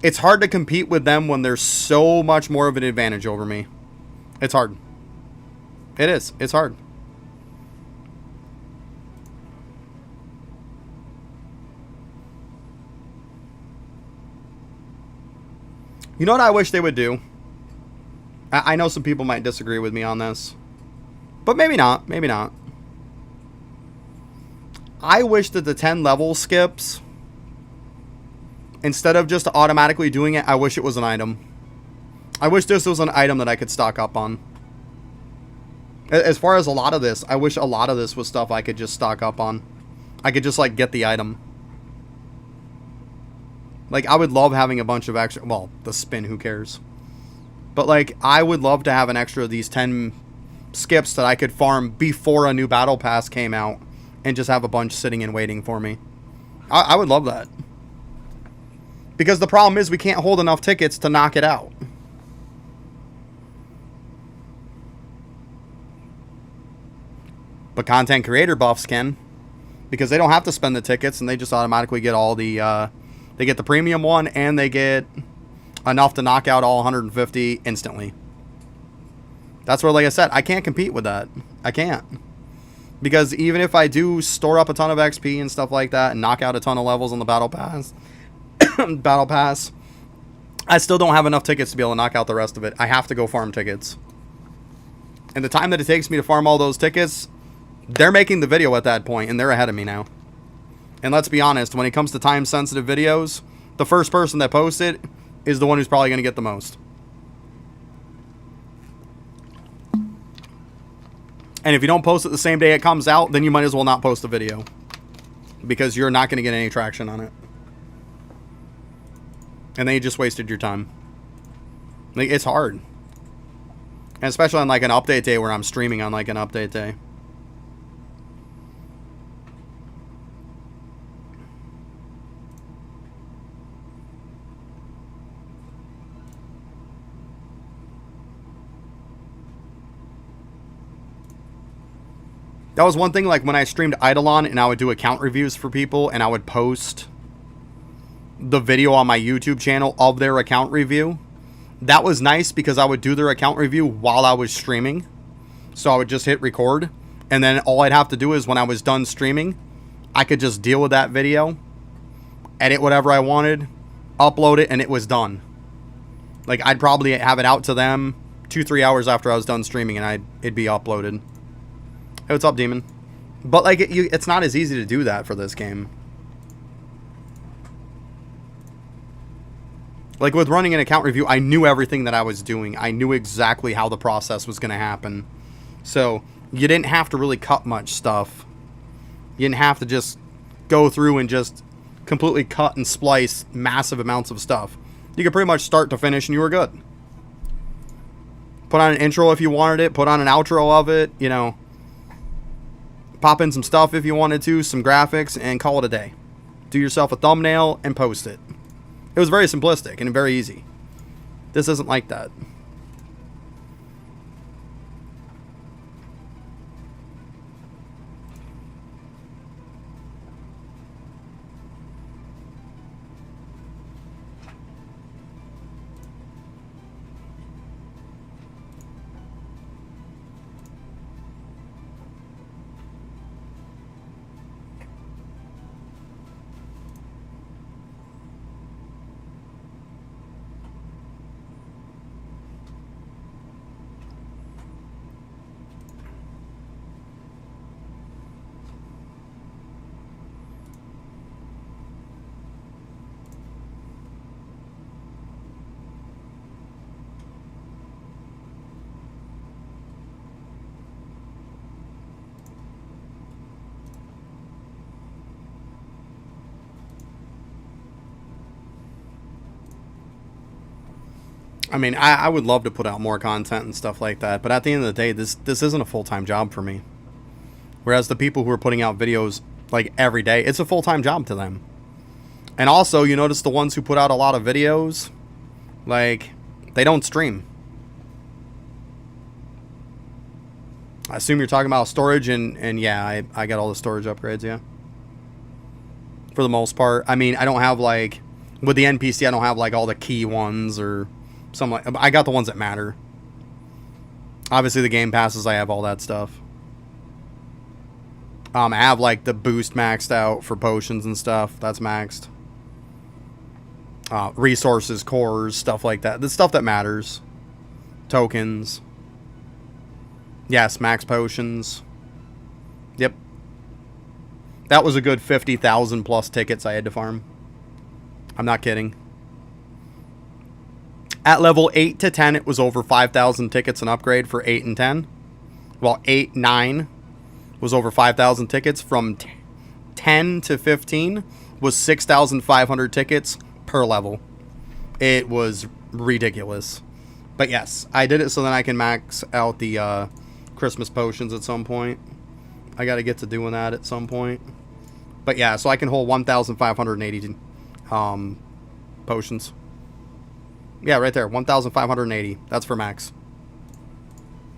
It's hard to compete with them when there's so much more of an advantage over me. It's hard. It is. It's hard. You know what I wish they would do? I know some people might disagree with me on this. But maybe not. Maybe not. I wish that the 10 level skips, instead of just automatically doing it, I wish it was an item. I wish this was an item that I could stock up on. As far as a lot of this, I wish a lot of this was stuff I could just stock up on. I could just, like, get the item. Like, I would love having a bunch of extra... Well, the spin, who cares? But, like, I would love to have an extra of these 10 skips that I could farm before a new battle pass came out and just have a bunch sitting and waiting for me. I would love that. Because the problem is we can't hold enough tickets to knock it out. But content creator buffs can. Because they don't have to spend the tickets and they just automatically get all the... they get the premium one and they get enough to knock out all 150 instantly. That's where, like I said, I can't compete with that. I can't. Because even if I do store up a ton of XP and stuff like that and knock out a ton of levels on the battle pass, I still don't have enough tickets to be able to knock out the rest of it. I have to go farm tickets. And the time that it takes me to farm all those tickets, they're making the video at that point and they're ahead of me now. And let's be honest, when it comes to time-sensitive videos, the first person that posts it is the one who's probably going to get the most. And if you don't post it the same day it comes out, then you might as well not post the video. Because you're not going to get any traction on it. And then you just wasted your time. Like, it's hard. And especially on, like, an update day where I'm streaming on, like, an update day. That was one thing, like, when I streamed Eidolon and I would do account reviews for people and I would post the video on my YouTube channel of their account review. That was nice because I would do their account review while I was streaming. So I would just hit record. And then all I'd have to do is when I was done streaming, I could just deal with that video, edit whatever I wanted, upload it, and it was done. Like, I'd probably have it out to them 2-3 hours after I was done streaming and it'd be uploaded. Hey, what's up, Demon? But, like, it's not as easy to do that for this game. Like, with running an account review, I knew everything that I was doing. I knew exactly how the process was going to happen. So, you didn't have to really cut much stuff. You didn't have to just go through and just completely cut and splice massive amounts of stuff. You could pretty much start to finish and you were good. Put on an intro if you wanted it. Put on an outro of it. You know, pop in some stuff if you wanted to, some graphics, and call it a day. Do yourself a thumbnail and post it. It was very simplistic and very easy. This isn't like that. I mean, I would love to put out more content and stuff like that, but at the end of the day, this isn't a full-time job for me. Whereas the people who are putting out videos like every day, it's a full-time job to them. And also, you notice the ones who put out a lot of videos, like, they don't stream. I assume you're talking about storage, and yeah, I got all the storage upgrades, yeah. For the most part. I mean, I don't have, like, with the NPC, I don't have, like, all the key ones or something like. I got the ones that matter. Obviously, the game passes, I have all that stuff. I have, like, the boost maxed out for potions and stuff. That's maxed. Resources, cores, stuff like that. The stuff that matters. Tokens. Yes, max potions. Yep. That was a good 50,000 plus tickets I had to farm. I'm not kidding. At level 8 to 10, it was over 5,000 tickets an upgrade for 8 and 10. While 8, 9 was over 5,000 tickets. From 10 to 15 was 6,500 tickets per level. It was ridiculous. But yes, I did it so that I can max out the Christmas potions at some point. I got to get to doing that at some point. But yeah, so I can hold 1,580 potions. Yeah, right there, 1,580. That's for max.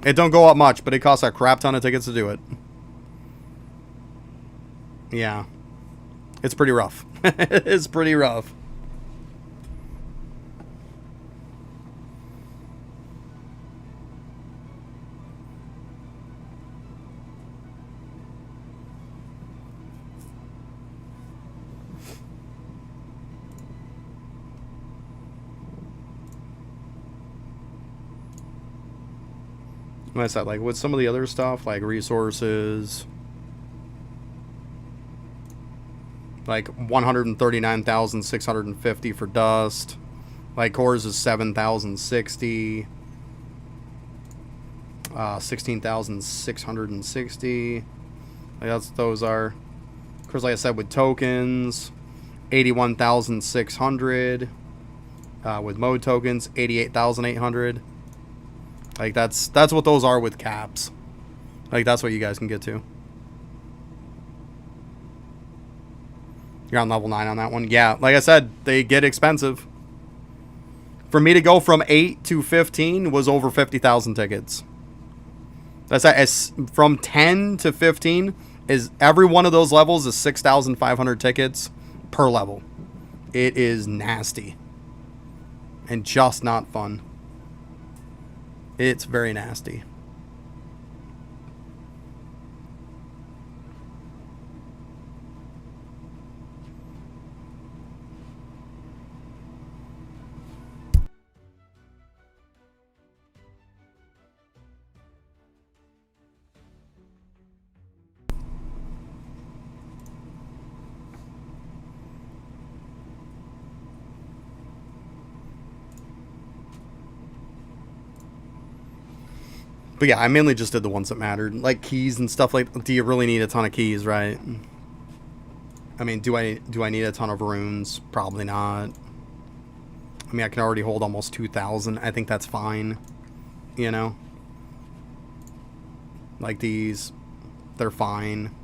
It don't go up much, but it costs a crap ton of tickets to do it. Yeah. It's pretty rough. It's pretty rough. Like I said, like with some of the other stuff, like resources, like 139,650 for dust, like cores is 7,060, 16,660. Like those are. Of course, like I said, with tokens, 81,600. With mode tokens, 88,800. Like, that's what those are with caps. Like, that's what you guys can get to. You're on level 9 on that one. Yeah, like I said, they get expensive. For me to go from 8 to 15 was over 50,000 tickets. That's as from 10 to 15 is every one of those levels is 6,500 tickets per level. It is nasty. And just not fun. It's very nasty. But yeah, I mainly just did the ones that mattered. Like keys and stuff like, do you really need a ton of keys, right? I mean, do I need a ton of runes? Probably not. I mean, I can already hold almost 2,000. I think that's fine. You know? Like these, they're fine.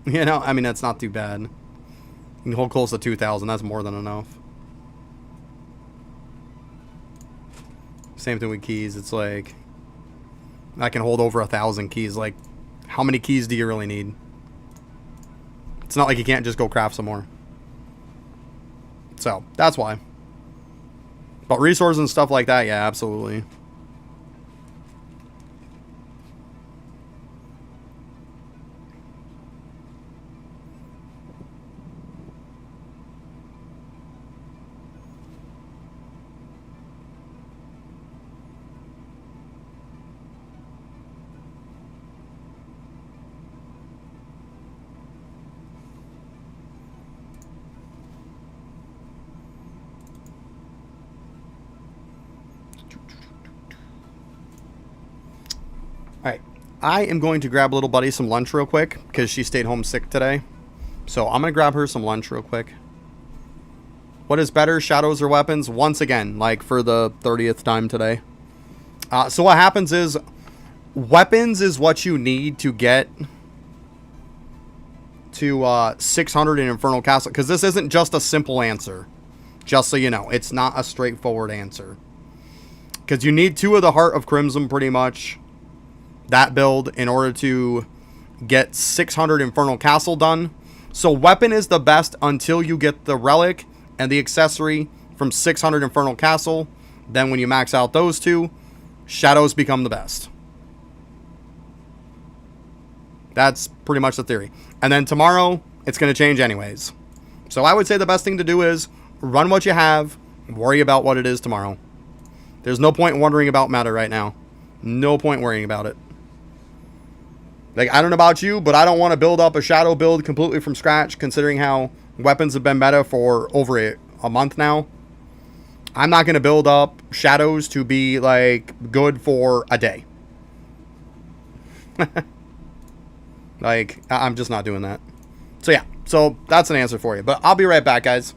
You know, I mean, that's not too bad. You can hold close to 2,000. That's more than enough. Same thing with keys. It's like, I can hold over 1,000 keys. Like, how many keys do you really need? It's not like you can't just go craft some more. So, that's why. But resources and stuff like that, yeah, absolutely. Alright, I am going to grab little buddy some lunch real quick because she stayed home sick today. So I'm going to grab her some lunch real quick. What is better, shadows or weapons? Once again, like for the 30th time today. So what happens is, weapons is what you need to get to 600 in Infernal Castle. Because this isn't just a simple answer. Just so you know, it's not a straightforward answer. Because you need 2 of the Heart of Crimson pretty much. That build in order to get 600 Infernal Castle done. So weapon is the best until you get the relic and the accessory from 600 Infernal Castle. Then when you max out those 2, shadows become the best. That's pretty much the theory. And then tomorrow, it's going to change anyways. So I would say the best thing to do is run what you have, worry about what it is tomorrow. There's no point wondering about meta right now. No point worrying about it. Like, I don't know about you, but I don't want to build up a shadow build completely from scratch, considering how weapons have been meta for over a month now. I'm not going to build up shadows to be, like, good for a day. Like, I'm just not doing that. So, yeah. So, that's an answer for you. But I'll be right back, guys.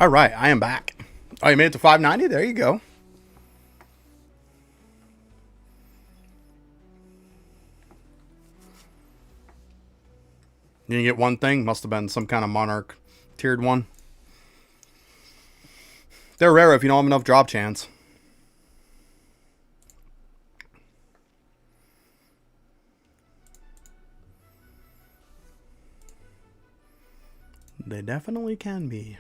All right, I am back. Oh, you made it to 590? There you go. You didn't get one thing? Must have been some kind of Monarch tiered one. They're rare if you don't have enough drop chance. They definitely can be.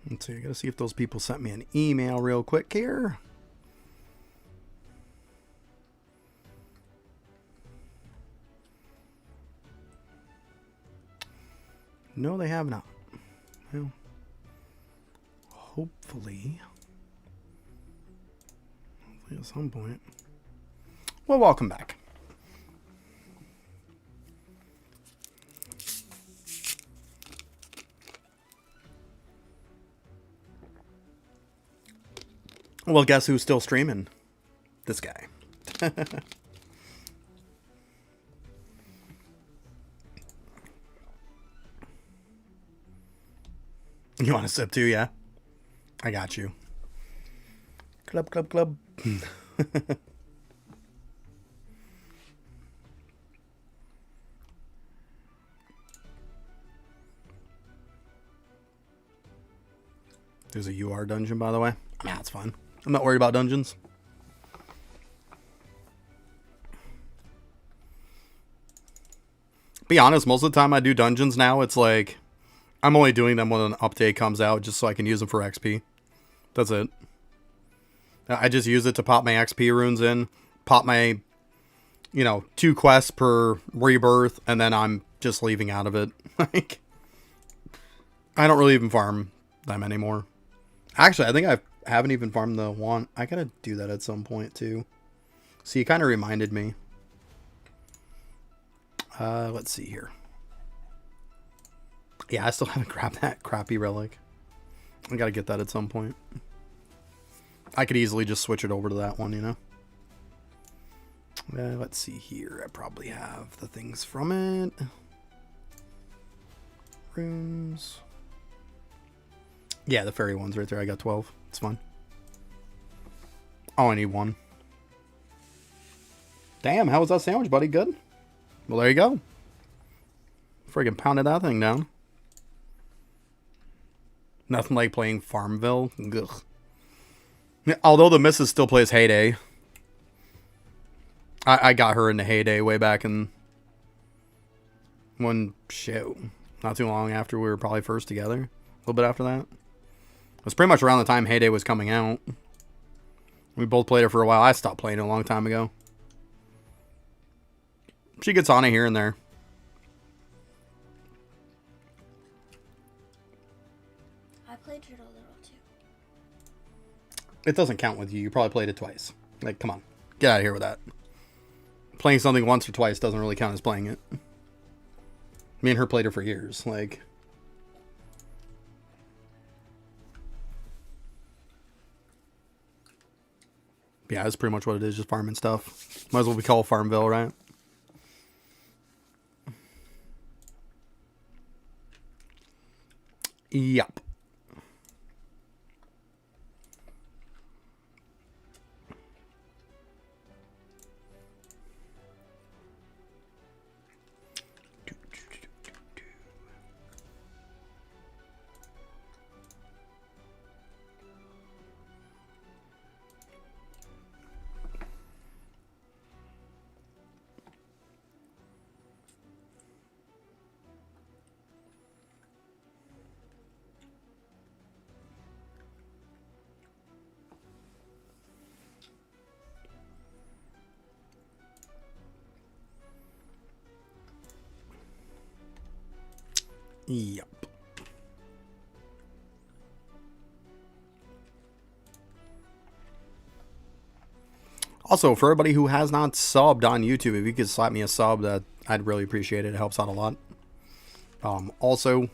Let's see, I gotta see if those people sent me an email real quick here. No, they have not. Well, hopefully at some point. Well, welcome back. Well, guess who's still streaming? This guy. You want a sip too, yeah? I got you. Club, club, club. There's a UR dungeon, by the way. Nah, it's fine. I'm not worried about dungeons. Be honest, most of the time I do dungeons now, it's like I'm only doing them when an update comes out just so I can use them for XP. That's it. I just use it to pop my XP runes in, pop my, 2 quests per rebirth, and then I'm just leaving out of it. Like, I don't really even farm them anymore. Actually, I think I haven't even farmed the one. I gotta do that at some point too. So you kind of reminded me. Let's see here. Yeah, I still haven't grabbed that crappy relic. I gotta get that at some point. I could easily just switch it over to that one, let's see here. I probably have the things from it. Runes. Yeah, the fairy one's right there. I got 12. It's fine. Oh, I need one. Damn, how was that sandwich, buddy? Good? Well, there you go. Friggin' pounded that thing down. Nothing like playing Farmville. Ugh. Although the missus still plays Heyday. I got her into Heyday way back in... not too long after we were probably first together. A little bit after that. It was pretty much around the time Heyday was coming out. We both played it for a while. I stopped playing it a long time ago. She gets on it here and there. I played it a little too. It doesn't count with you. You probably played it twice. Like, come on. Get out of here with that. Playing something once or twice doesn't really count as playing it. Me and her played it for years. Like... yeah, that's pretty much what it is. Just farming stuff. Might as well be called Farmville, right? Yep. Yep. Also, for everybody who has not subbed on YouTube, if you could slap me a sub, that I'd really appreciate it. It helps out a lot. Also,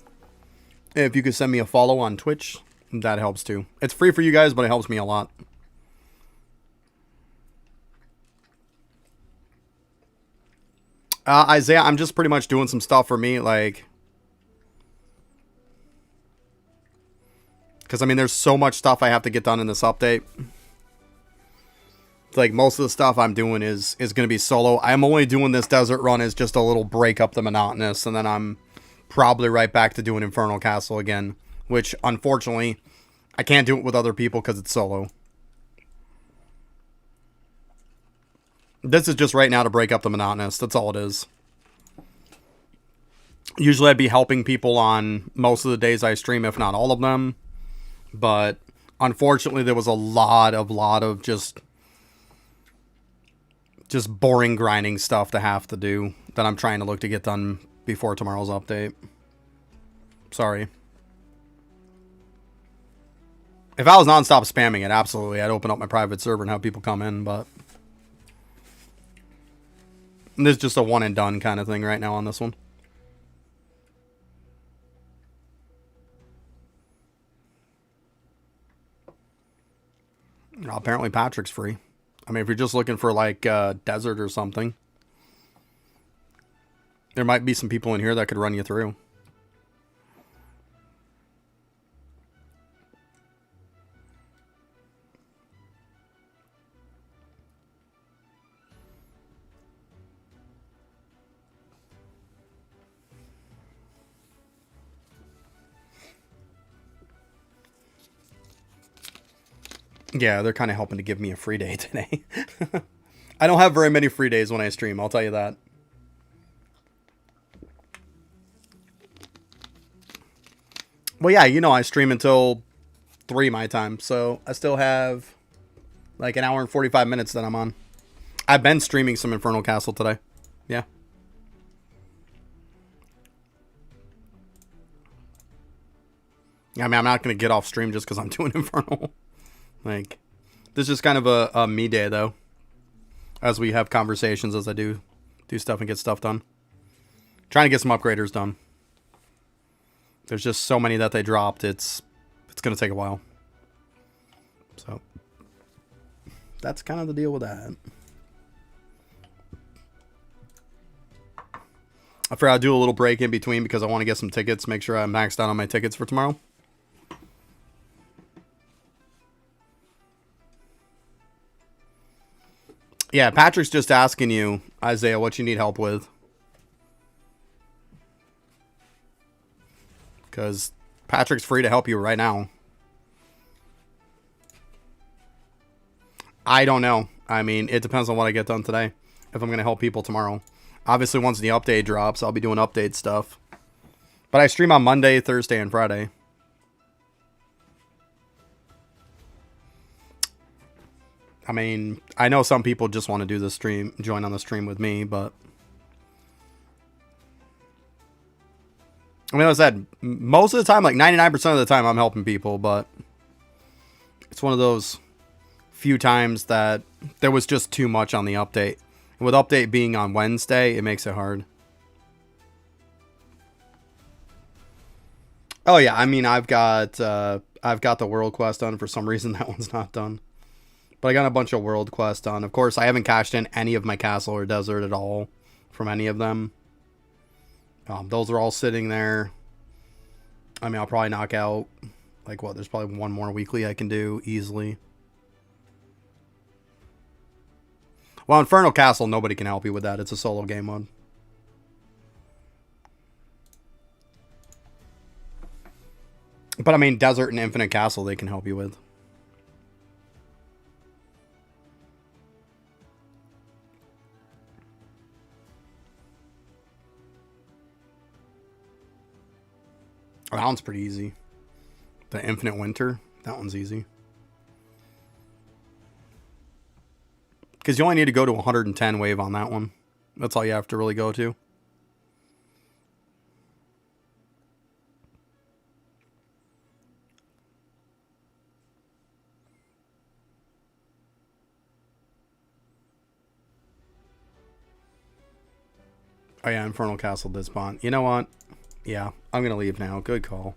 if you could send me a follow on Twitch, that helps too. It's free for you guys, but it helps me a lot. Isaiah, I'm just pretty much doing some stuff for me, like... Because, I mean, there's so much stuff I have to get done in this update. Like, most of the stuff I'm doing is going to be solo. I'm only doing this desert run as just a little break up the monotonous, and then I'm probably right back to doing Infernal Castle again, which, unfortunately, I can't do it with other people because it's solo. This is just right now to break up the monotonous. That's all it is. Usually I'd be helping people on most of the days I stream, if not all of them. But unfortunately, there was a lot of just boring grinding stuff to have to do that I'm trying to look to get done before tomorrow's update. Sorry. If I was nonstop spamming it, absolutely, I'd open up my private server and have people come in, but this is just a one and done kind of thing right now on this one. Apparently Patrick's free. I mean, if you're just looking for like desert or something, there might be some people in here that could run you through. Yeah, they're kind of helping to give me a free day today. I don't have very many free days when I stream, I'll tell you that. Well, yeah, you know I stream until 3 my time, so I still have like an hour and 45 minutes that I'm on. I've been streaming some Infernal Castle today. Yeah. I mean, I'm not going to get off stream just because I'm doing Infernal. Like, this is kind of a me day, though. As we have conversations, as I do stuff and get stuff done. Trying to get some upgraders done. There's just so many that they dropped, it's going to take a while. So, that's kind of the deal with that. I figured I'd do a little break in between because I want to get some tickets, make sure I'm maxed out on my tickets for tomorrow. Yeah, Patrick's just asking you, Isaiah, what you need help with. Because Patrick's free to help you right now. I don't know. I mean, it depends on what I get done today. If I'm going to help people tomorrow. Obviously, once the update drops, I'll be doing update stuff. But I stream on Monday, Thursday, and Friday. I mean, I know some people just want to do the stream, join on the stream with me, but I mean, as I said, most of the time, like 99% of the time, I'm helping people, but it's one of those few times that there was just too much on the update. And with update being on Wednesday, it makes it hard. Oh yeah, I mean, I've got the world quest done. For some reason, that one's not done. But I got a bunch of world quests done. Of course, I haven't cashed in any of my castle or desert at all from any of them. Those are all sitting there. I mean, I'll probably knock out, like, what? There's probably one more weekly I can do easily. Well, Infernal Castle, nobody can help you with that. It's a solo game mode. But, I mean, Desert and Infinite Castle, they can help you with. Oh, that one's pretty easy. The Infinite Winter, that one's easy. Because you only need to go to 110 wave on that one. That's all you have to really go to. Oh yeah, Infernal Castle did spawn. You know what? Yeah, I'm going to leave now. Good call.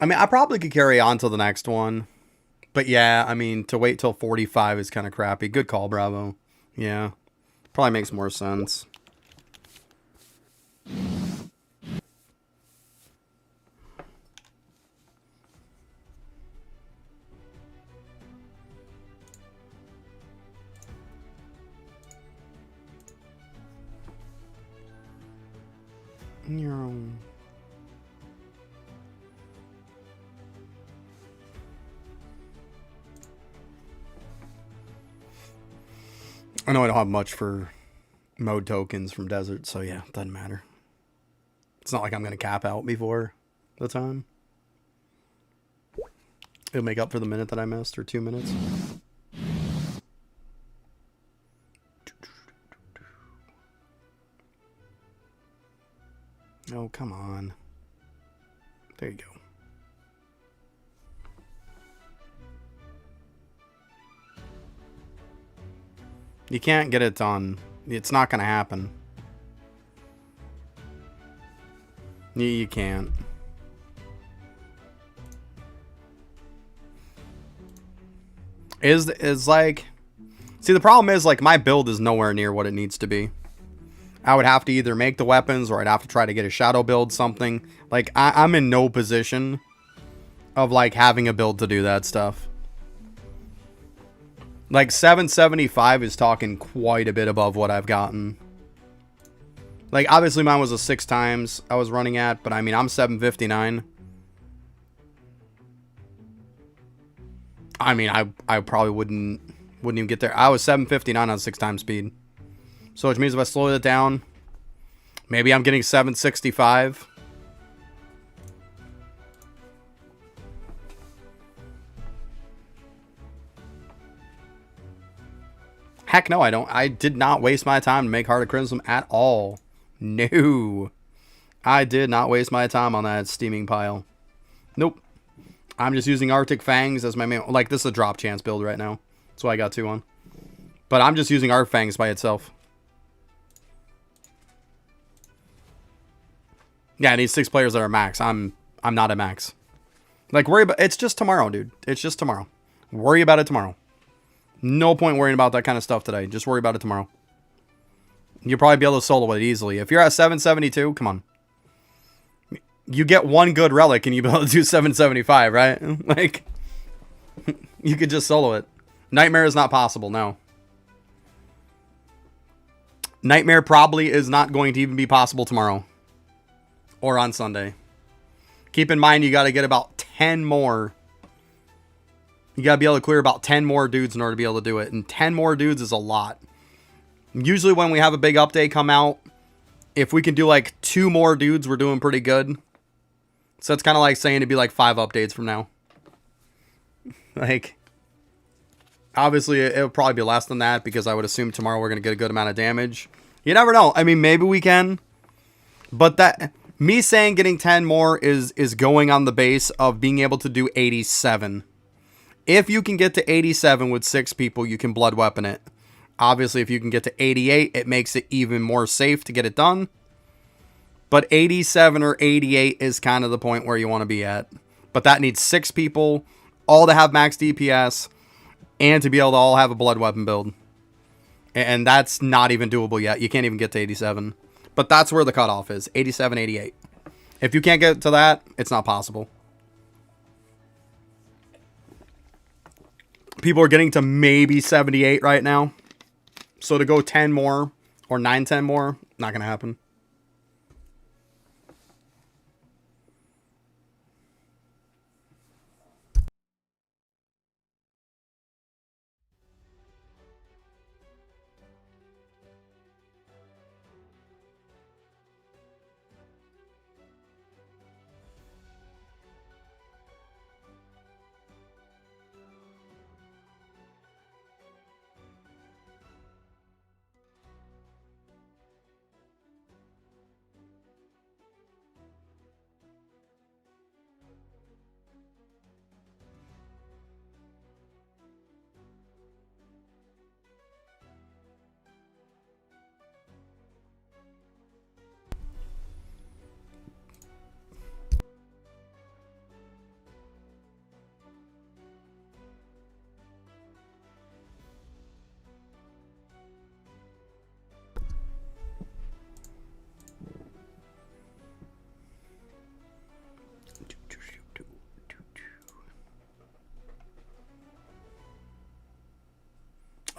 I mean, I probably could carry on to the next one. But yeah, I mean, to wait till 45 is kind of crappy. Good call, Bravo. Yeah, probably makes more sense. I know I don't have much for mode tokens from Desert, so yeah, it doesn't matter. It's not like I'm going to cap out before the time. It'll make up for the minute that I missed, or 2 minutes. Oh, come on. There you go. You can't get it done. It's not going to happen. You can't. Is like... See, the problem is, like, my build is nowhere near what it needs to be. I would have to either make the weapons, or I'd have to try to get a shadow build, something. Like, I'm in no position of, like, having a build to do that stuff. Like, 775 is talking quite a bit above what I've gotten. Like, obviously mine was a 6 times I was running at, but I mean, I'm 759. I mean, I probably wouldn't even get there. I was 759 on 6 times speed. So which means if I slow it down, maybe I'm getting 765. Heck no, I don't. I did not waste my time to make Heart of Crimson at all. No. I did not waste my time on that steaming pile. Nope. I'm just using Arctic Fangs as my main... Like, this is a drop chance build right now. That's why I got 2 on. But I'm just using Arctic Fangs by itself. Yeah, I need 6 players that are max. I'm not a max. Like, worry about... It's just tomorrow, dude. It's just tomorrow. Worry about it tomorrow. No point worrying about that kind of stuff today. Just worry about it tomorrow. You'll probably be able to solo it easily. If you're at 772, come on. You get 1 good relic and you'll be able to do 775, right? Like, you could just solo it. Nightmare is not possible, no. Nightmare probably is not going to even be possible tomorrow. Or on Sunday. Keep in mind, you got to get about 10 more. You got to be able to clear about 10 more dudes in order to be able to do it. And 10 more dudes is a lot. Usually when we have a big update come out, if we can do like 2 more dudes, we're doing pretty good. So it's kind of like saying it'd be like 5 updates from now. Like, obviously it'll probably be less than that, because I would assume tomorrow we're going to get a good amount of damage. You never know. I mean, maybe we can. But that... Me saying getting 10 more is going on the base of being able to do 87. If you can get to 87 with 6 people, you can blood weapon it. Obviously, if you can get to 88, it makes it even more safe to get it done. But 87 or 88 is kind of the point where you want to be at. But that needs 6 people, all to have max DPS, and to be able to all have a blood weapon build. And that's not even doable yet. You can't even get to 87. But that's where the cutoff is, 87, 88. If you can't get to that, it's not possible. People are getting to maybe 78 right now. So to go 10 more, or 9, 10 more, not going to happen.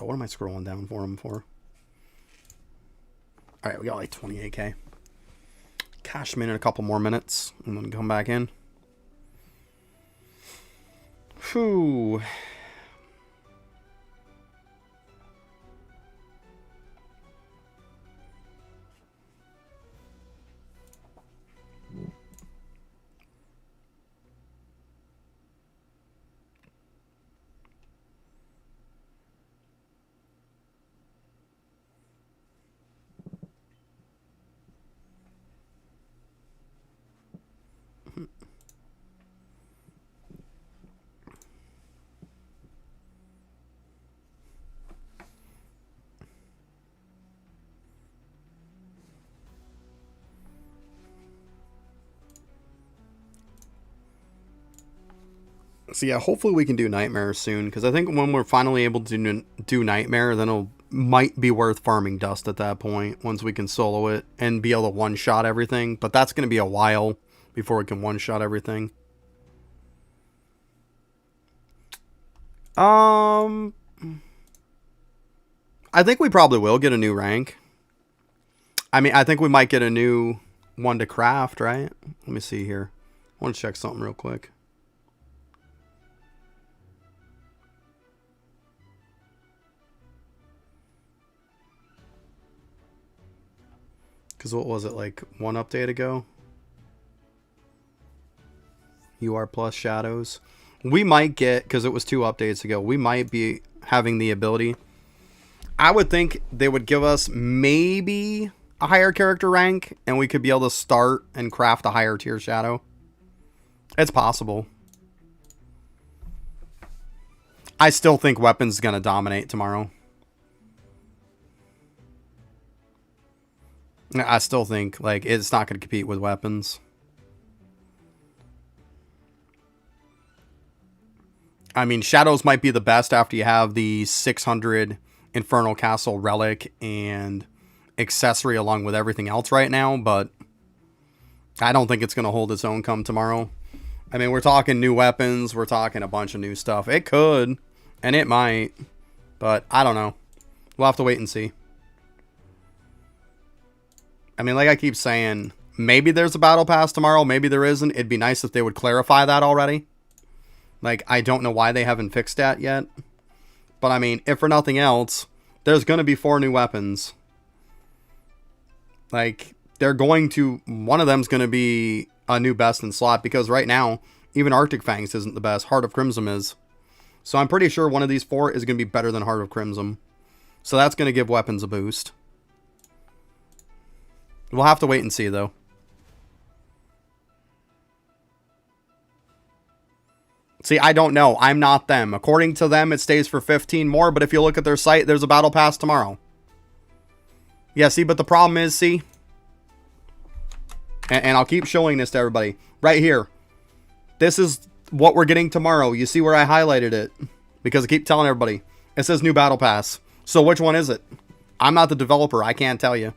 Oh, what am I scrolling down for him for? Alright, we got like 28k. cash them in a couple more minutes and then come back in. Whew. So yeah, hopefully we can do Nightmare soon, because I think when we're finally able to do Nightmare, then it might be worth farming Dust at that point, once we can solo it and be able to one-shot everything. But that's going to be a while before we can one-shot everything. I think we probably will get a new rank. I mean, I think we might get a new one to craft, right? Let me see here. I want to check something real quick. Because what was it, like one update ago? UR plus shadows. We might get, because it was 2 updates ago, we might be having the ability. I would think they would give us maybe a higher character rank, and we could be able to start and craft a higher tier shadow. It's possible. I still think weapons is going to dominate tomorrow. I still think, like, it's not going to compete with weapons. I mean, shadows might be the best after you have the 600 Infernal Castle relic and accessory along with everything else right now, but I don't think it's going to hold its own come tomorrow. I mean, we're talking new weapons, we're talking a bunch of new stuff. It could, and it might, but I don't know. We'll have to wait and see. I mean, like I keep saying, maybe there's a battle pass tomorrow, maybe there isn't. It'd be nice if they would clarify that already. Like, I don't know why they haven't fixed that yet. But I mean, if for nothing else, there's going to be 4 new weapons. Like, they're going to, one of them's going to be a new best in slot, because right now, even Arctic Fangs isn't the best. Heart of Crimson is. So I'm pretty sure one of these 4 is going to be better than Heart of Crimson. So that's going to give weapons a boost. We'll have to wait and see, though. See, I don't know. I'm not them. According to them, it stays for 15 more, but if you look at their site, there's a battle pass tomorrow. Yeah, see, but the problem is, see, and I'll keep showing this to everybody. Right here. This is what we're getting tomorrow. You see where I highlighted it? Because I keep telling everybody. It says new battle pass. So which one is it? I'm not the developer. I can't tell you.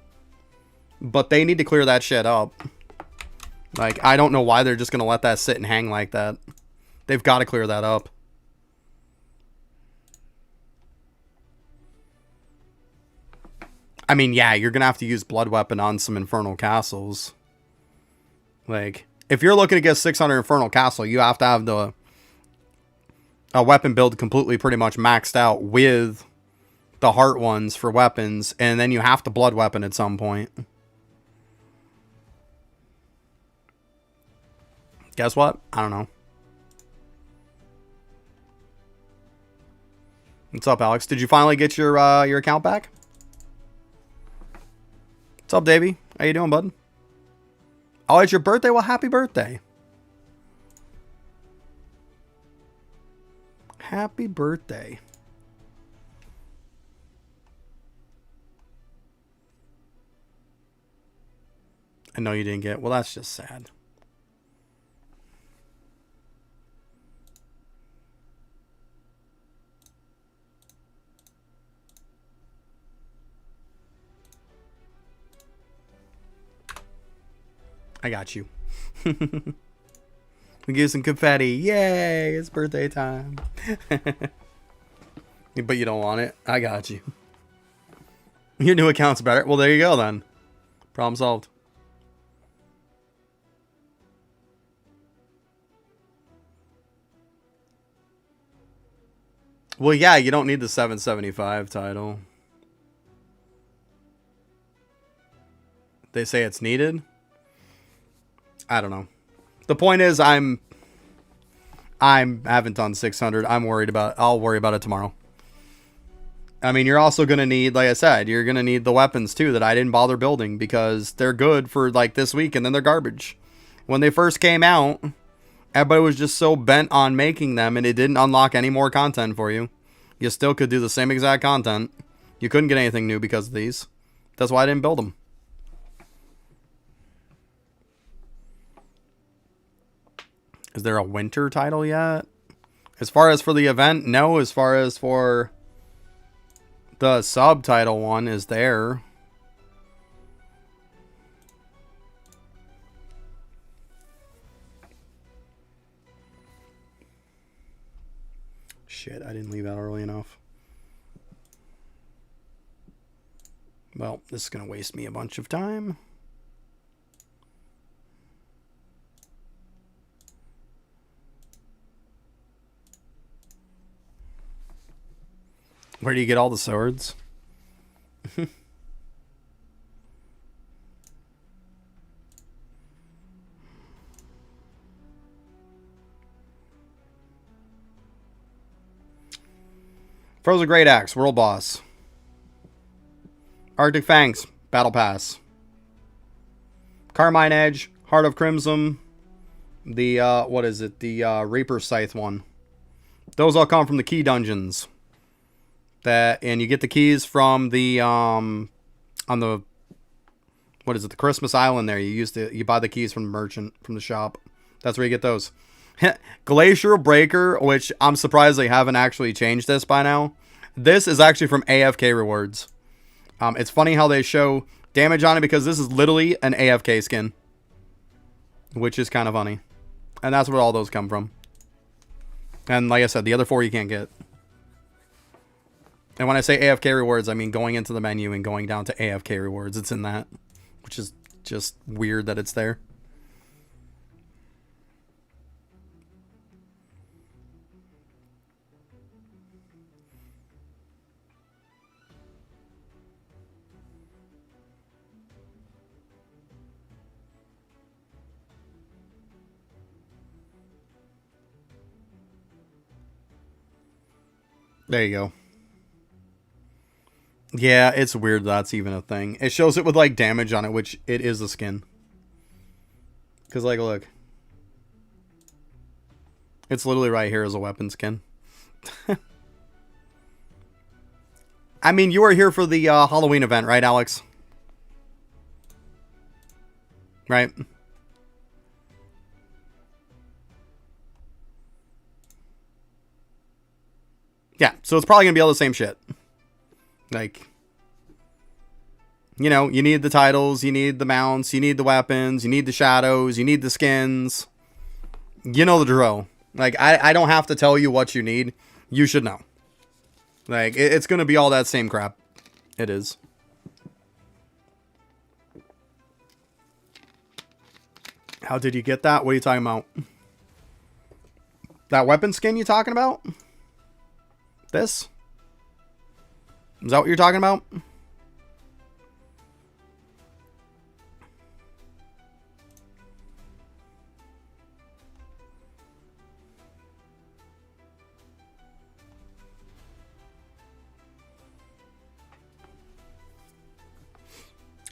But they need to clear that shit up. Like, I don't know why they're just going to let that sit and hang like that. They've got to clear that up. I mean, yeah, you're going to have to use Blood Weapon on some Infernal Castles. Like, if you're looking to get 600 Infernal Castle, you have to have a weapon build completely pretty much maxed out with the heart ones for weapons, and then you have to Blood Weapon at some point. Guess what? I don't know. What's up, Alex? Did you finally get your account back? What's up, Davey? How you doing, bud? Oh, it's your birthday? Well, happy birthday. Happy birthday. I know you didn't get it. Well, that's just sad. I got you. We give some confetti. Yay, it's birthday time. But you don't want it. I got you. Your new account's better. Well, there you go then. Problem solved. Well, yeah, you don't need the 775 title. They say it's needed. I don't know. The point is, I haven't done 600. I'm worried about it. I'll worry about it tomorrow. I mean, you're also going to need, like I said, you're going to need the weapons too that I didn't bother building because they're good for like this week and then they're garbage. When they first came out, everybody was just so bent on making them and it didn't unlock any more content for you. You still could do the same exact content. You couldn't get anything new because of these. That's why I didn't build them. Is there a winter title yet? As far as for the event, no. As far as for the subtitle one is there. Shit, I didn't leave out early enough. Well, this is going to waste me a bunch of time. Where do you get all the swords? Frozen Great Axe, World Boss. Arctic Fangs, Battle Pass. Carmine Edge, Heart of Crimson. The, what is it? The Reaper Scythe one. Those all come from the key dungeons. And you get the keys from the, on the, what is it? The Christmas Island there. You buy the keys from the merchant, from the shop. That's where you get those. Glacier Breaker, which I'm surprised they haven't actually changed this by now. This is actually from AFK rewards. It's funny how they show damage on it because this is literally an AFK skin. Which is kind of funny. And that's where all those come from. And like I said, the other 4 you can't get. And when I say AFK rewards, I mean going into the menu and going down to AFK rewards. It's in that. Which is just weird that it's there. There you go. Yeah, it's weird that's even a thing. It shows it with, like, damage on it, which it is a skin. Because, like, look. It's literally right here as a weapon skin. I mean, you are here for the Halloween event, right, Alex? Right? Yeah, so it's probably going to be all the same shit. Like, you know, you need the titles, you need the mounts, you need the weapons, you need the shadows, you need the skins. You know the drill. Like, I don't have to tell you what you need. You should know. Like, it's going to be all that same crap. It is. How did you get that? What are you talking about? That weapon skin you talking about? This? Is that what you're talking about?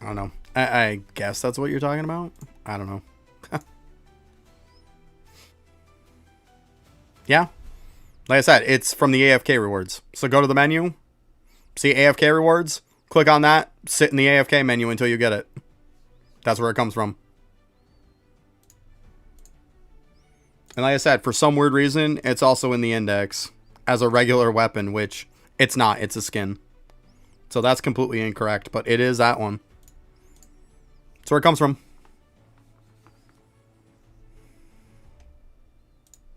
I don't know. I guess that's what you're talking about. I don't know. Yeah. Like I said, it's from the AFK rewards. So go to the menu. See AFK rewards. Click on that. Sit in the AFK menu until you get it. That's where it comes from. And like I said, for some weird reason, it's also in the index as a regular weapon, which it's not. It's a skin. So that's completely incorrect, but it is that one. That's where it comes from.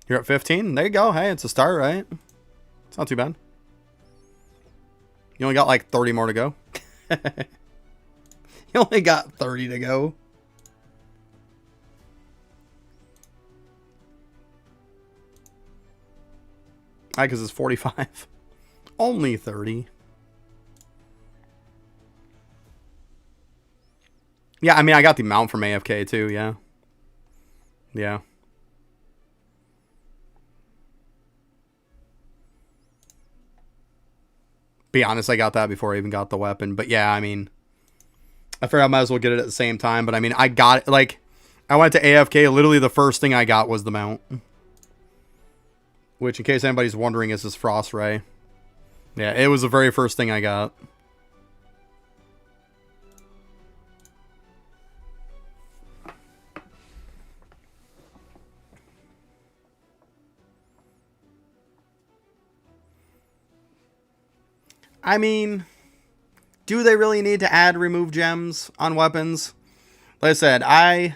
You're at 15? There you go. Hey, it's a start, right? It's not too bad. You only got like 30 more to go. You only got 30 to go. Because it's 45. Only 30. Yeah, I mean, I got the mount from AFK too, yeah. Yeah. Be honest, I got that before I even got the weapon. But yeah, I mean, I figured I might as well get it at the same time. But I mean, I got it, like, I went to AFK, literally the first thing I got was the mount. Which, in case anybody's wondering, is this Frost Ray. Yeah, it was the very first thing I got. I mean, do they really need to add remove gems on weapons? Like I said, I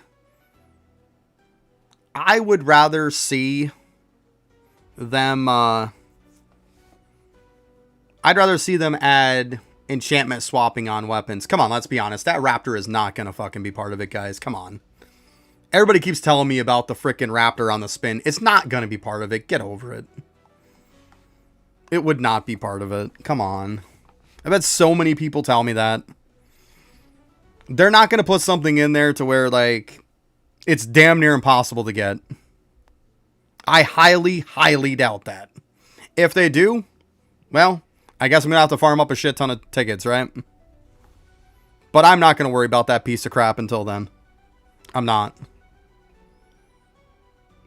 would rather see them I'd rather see them add enchantment swapping on weapons. Come on, let's be honest. That Raptor is not gonna fucking be part of it, guys. Come on. Everybody keeps telling me about the freaking Raptor on the spin. It's not gonna be part of it. Get over it. It would not be part of it. Come on. I've had so many people tell me that. They're not going to put something in there to where, like, it's damn near impossible to get. I highly, highly doubt that. If they do, well, I guess I'm going to have to farm up a shit ton of tickets, right? But I'm not going to worry about that piece of crap until then. I'm not.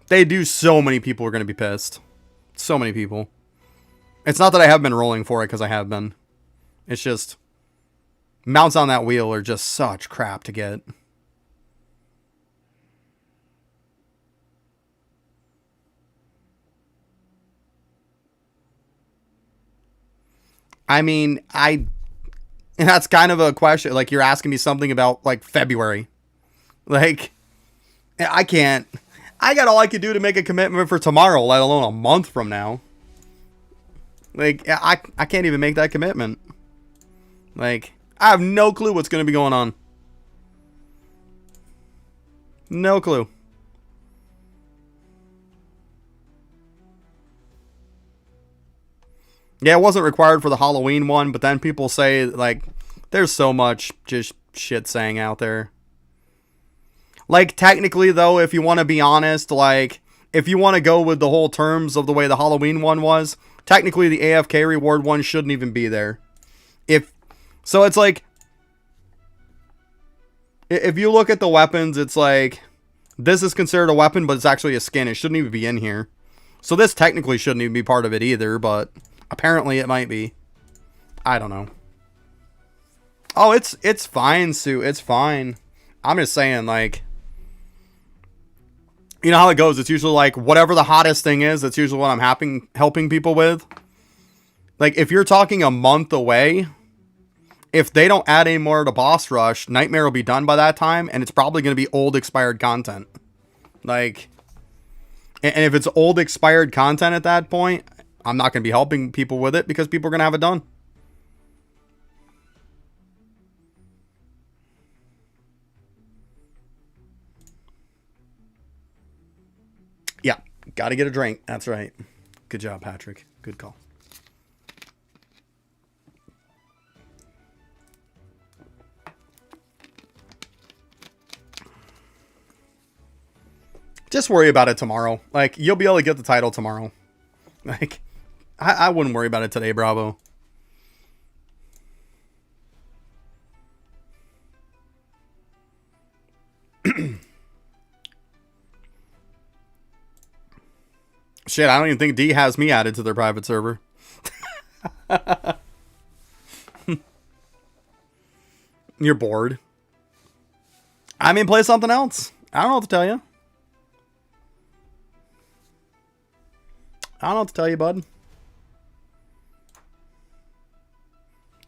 They do, so many people are going to be pissed. So many people. It's not that I have been rolling for it, because I have been. It's just, mounts on that wheel are just such crap to get. I mean, and that's kind of a question. Like, you're asking me something about, like, February. Like, I can't. I got all I could do to make a commitment for tomorrow, let alone a month from now. Like, I can't even make that commitment. Like, I have no clue what's going to be going on. No clue. Yeah, it wasn't required for the Halloween one, but then people say, like, there's so much just shit saying out there. Like, technically, though, if you want to be honest, like, if you want to go with the whole terms of the way the Halloween one was, technically, the AFK reward one shouldn't even be there. So it's like, if you look at the weapons, it's like, this is considered a weapon, but it's actually a skin. It shouldn't even be in here. So this technically shouldn't even be part of it either, but apparently it might be. I don't know. Oh, it's fine, Sue. It's fine. I'm just saying, like, you know how it goes. It's usually like, whatever the hottest thing is, that's usually what I'm helping people with. Like, if you're talking a month away, if they don't add any more to Boss Rush, Nightmare will be done by that time, and it's probably going to be old expired content. Like, and if it's old expired content at that point, I'm not going to be helping people with it because people are going to have it done. Yeah, got to get a drink. That's right. Good job, Patrick. Good call. Just worry about it tomorrow. Like, you'll be able to get the title tomorrow. Like, I wouldn't worry about it today, Bravo. Shit, I don't even think D has me added to their private server. You're bored. I mean, play something else. I don't know what to tell you. I don't know what to tell you, bud.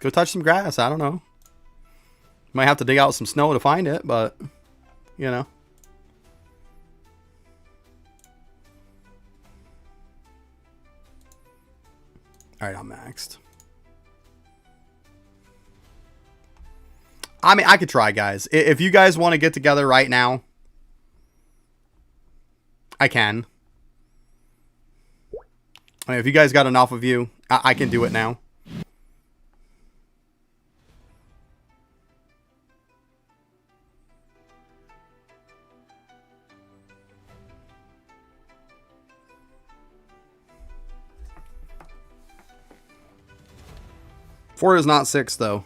Go touch some grass. I don't know. Might have to dig out some snow to find it, but, you know. Alright, I'm maxed. I mean, I could try, guys. If you guys want to get together right now, I can. I mean, if you guys got enough of you, I can do it now. Four is not 6 though.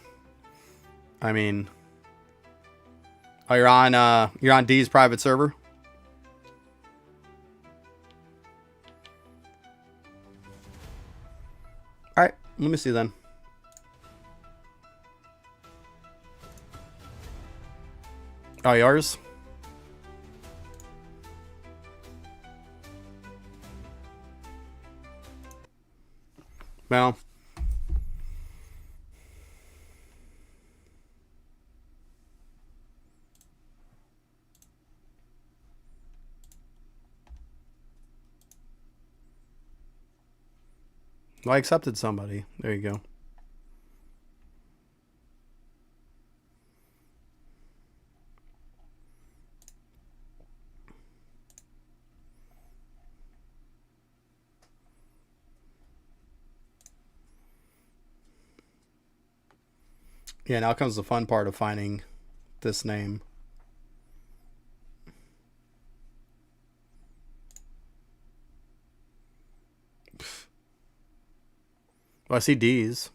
I mean, oh, you're on D's private server. All right, let me see then. Oh, yours? Well, I accepted somebody. There you go. Yeah, now comes the fun part of finding this name. Well, I see D's.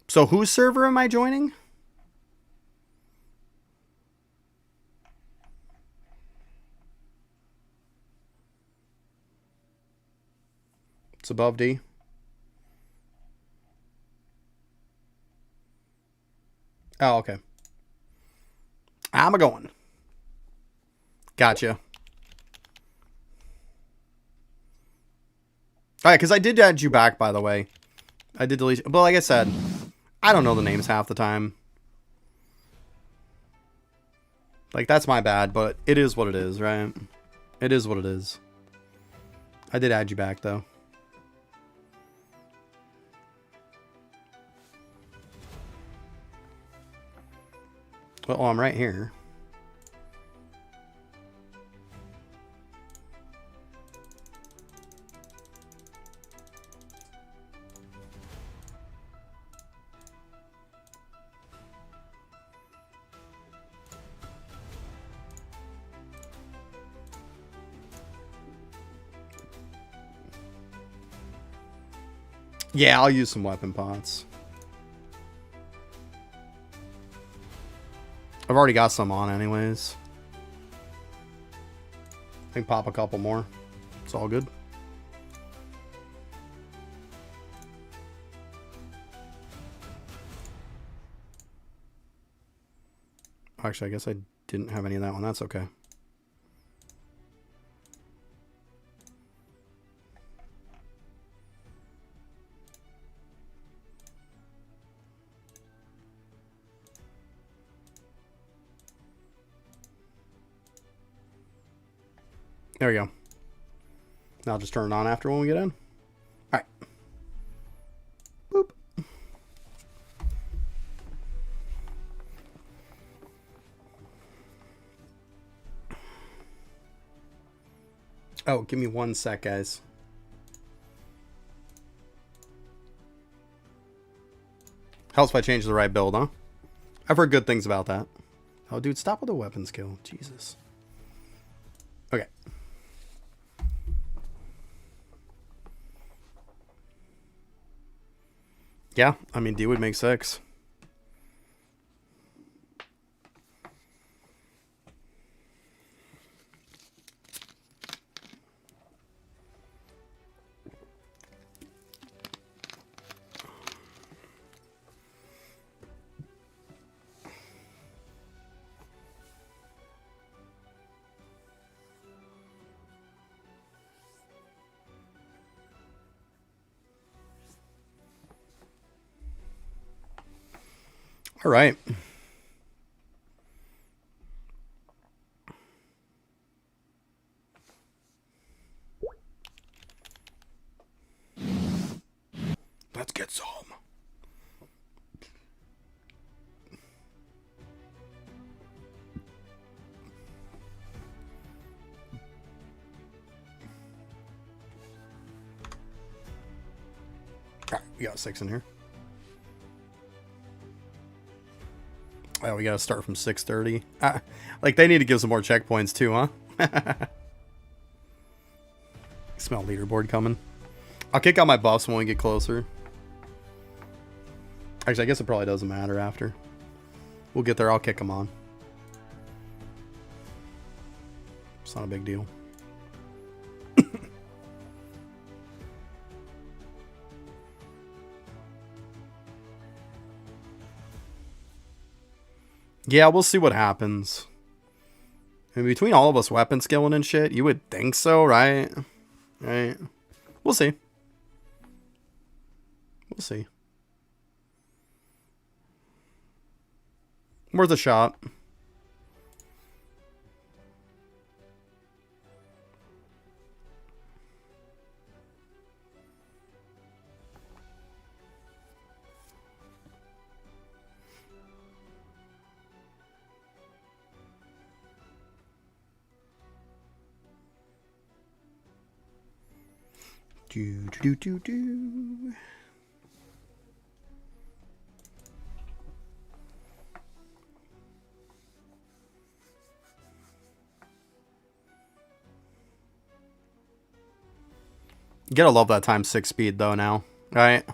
So whose server am I joining? It's above D. Oh, okay. I'm a going. Gotcha. All right, because I did add you back, by the way. I did delete. But like I said, I don't know the names half the time. Like, that's my bad, but it is what it is, right? It is what it is. I did add you back, though. Well, I'm right here. Yeah, I'll use some weapon pots. I've already got some on anyways. I can pop a couple more. It's all good. Actually, I guess I didn't have any of that one. That's okay. There we go. Now I'll just turn it on after when we get in. All right. Boop. Oh, give me 1 sec, guys. Helps if I change the right build, huh? I've heard good things about that. Oh, dude, stop with the weapon skill. Jesus. Okay. Yeah, I mean, D would make 6. All right. Let's get some. Alright, we got 6 in here. Oh, we gotta start from 6:30. Like, they need to give some more checkpoints too, huh? Smell leaderboard coming. I'll kick out my buffs when we get closer. Actually, I guess it probably doesn't matter after. We'll get there, I'll kick them on. It's not a big deal. Yeah, we'll see what happens. I mean, between all of us weapon skilling and shit, you would think so, right? Right? We'll see. We'll see. Worth a shot. Do. You gotta love that times 6 speed though now, right?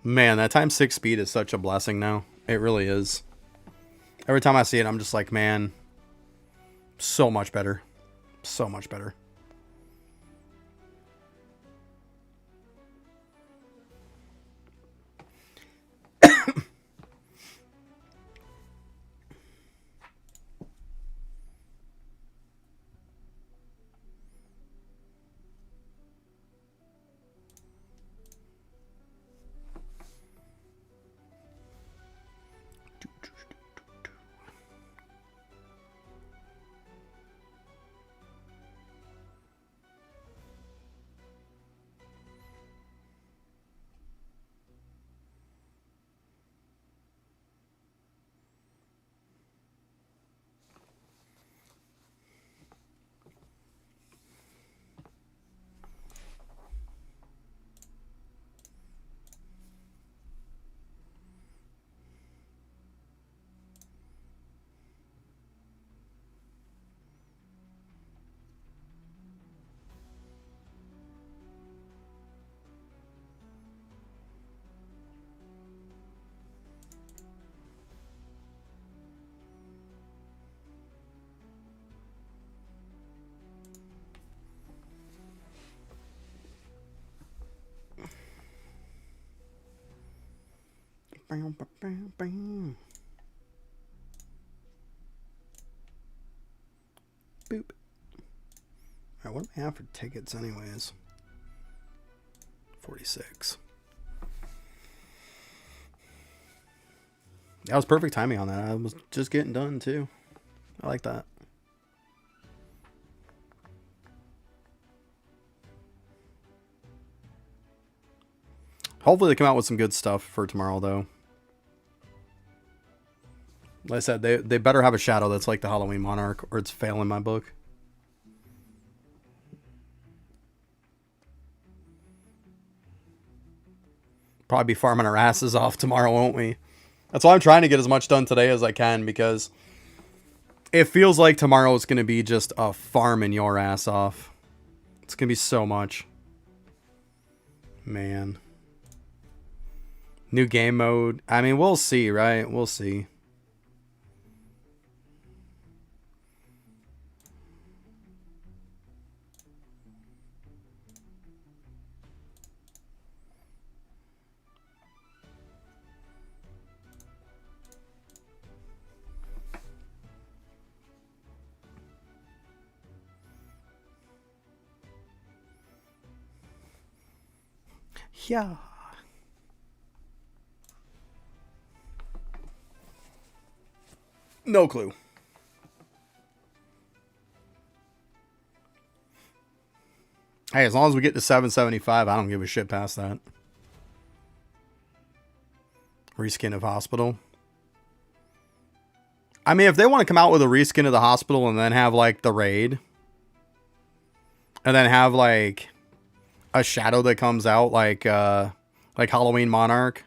Man, that times 6 speed is such a blessing now. It really is. Every time I see it, I'm just like, man, so much better. So much better. Boop. Alright, what do I have for tickets anyways? 46. That was perfect timing on that. I was just getting done too. I like that. Hopefully they come out with some good stuff for tomorrow though. Like I said, they better have a shadow that's like the Halloween Monarch, or it's failing my book. Probably be farming our asses off tomorrow, won't we? That's why I'm trying to get as much done today as I can, because it feels like tomorrow is going to be just a farming your ass off. It's going to be so much. Man. New game mode. I mean, we'll see, right? We'll see. Yeah. No clue. Hey, as long as we get to 775, I don't give a shit past that. Reskin of Hospital. I mean, if they want to come out with a reskin of the Hospital and then have, like, the raid. And then have, like, a shadow that comes out, like like Halloween Monarch,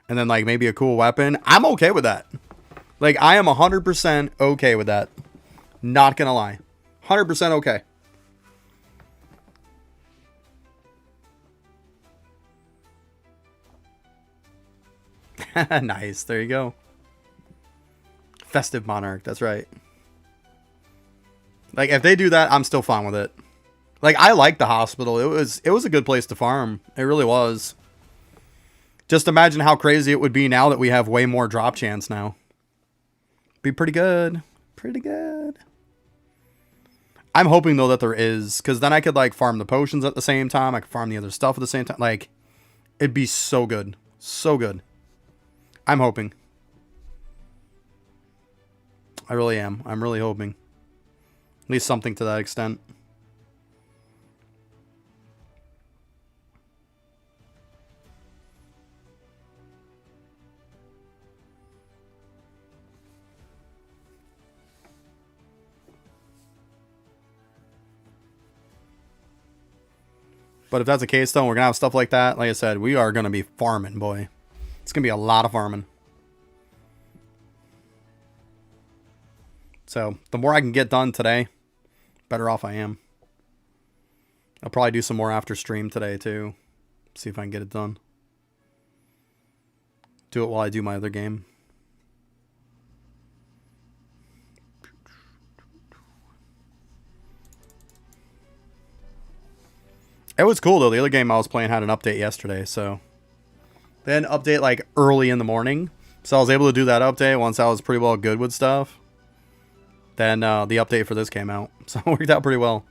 and then like maybe a cool weapon, I'm okay with that. Like, I am 100% okay with that. Not gonna lie. 100% okay. Nice. There you go. Festive Monarch. That's right. Like, if they do that, I'm still fine with it. Like, I like the hospital. It was a good place to farm. It really was. Just imagine how crazy it would be now that we have way more drop chance now. Be pretty good. Pretty good. I'm hoping, though, that there is. Because then I could, like, farm the potions at the same time. I could farm the other stuff at the same time. Like, it'd be so good. So good. I'm hoping. I really am. I'm really hoping. At least something to that extent. But if that's the case, though, we're going to have stuff like that. Like I said, we are going to be farming, boy. It's going to be a lot of farming. So, the more I can get done today, better off I am. I'll probably do some more after stream today, too. See if I can get it done. Do it while I do my other game. It was cool, though. The other game I was playing had an update yesterday, so... They had an update, like, early in the morning. So I was able to do that update once I was pretty well good with stuff. Then the update for this came out. So it worked out pretty well.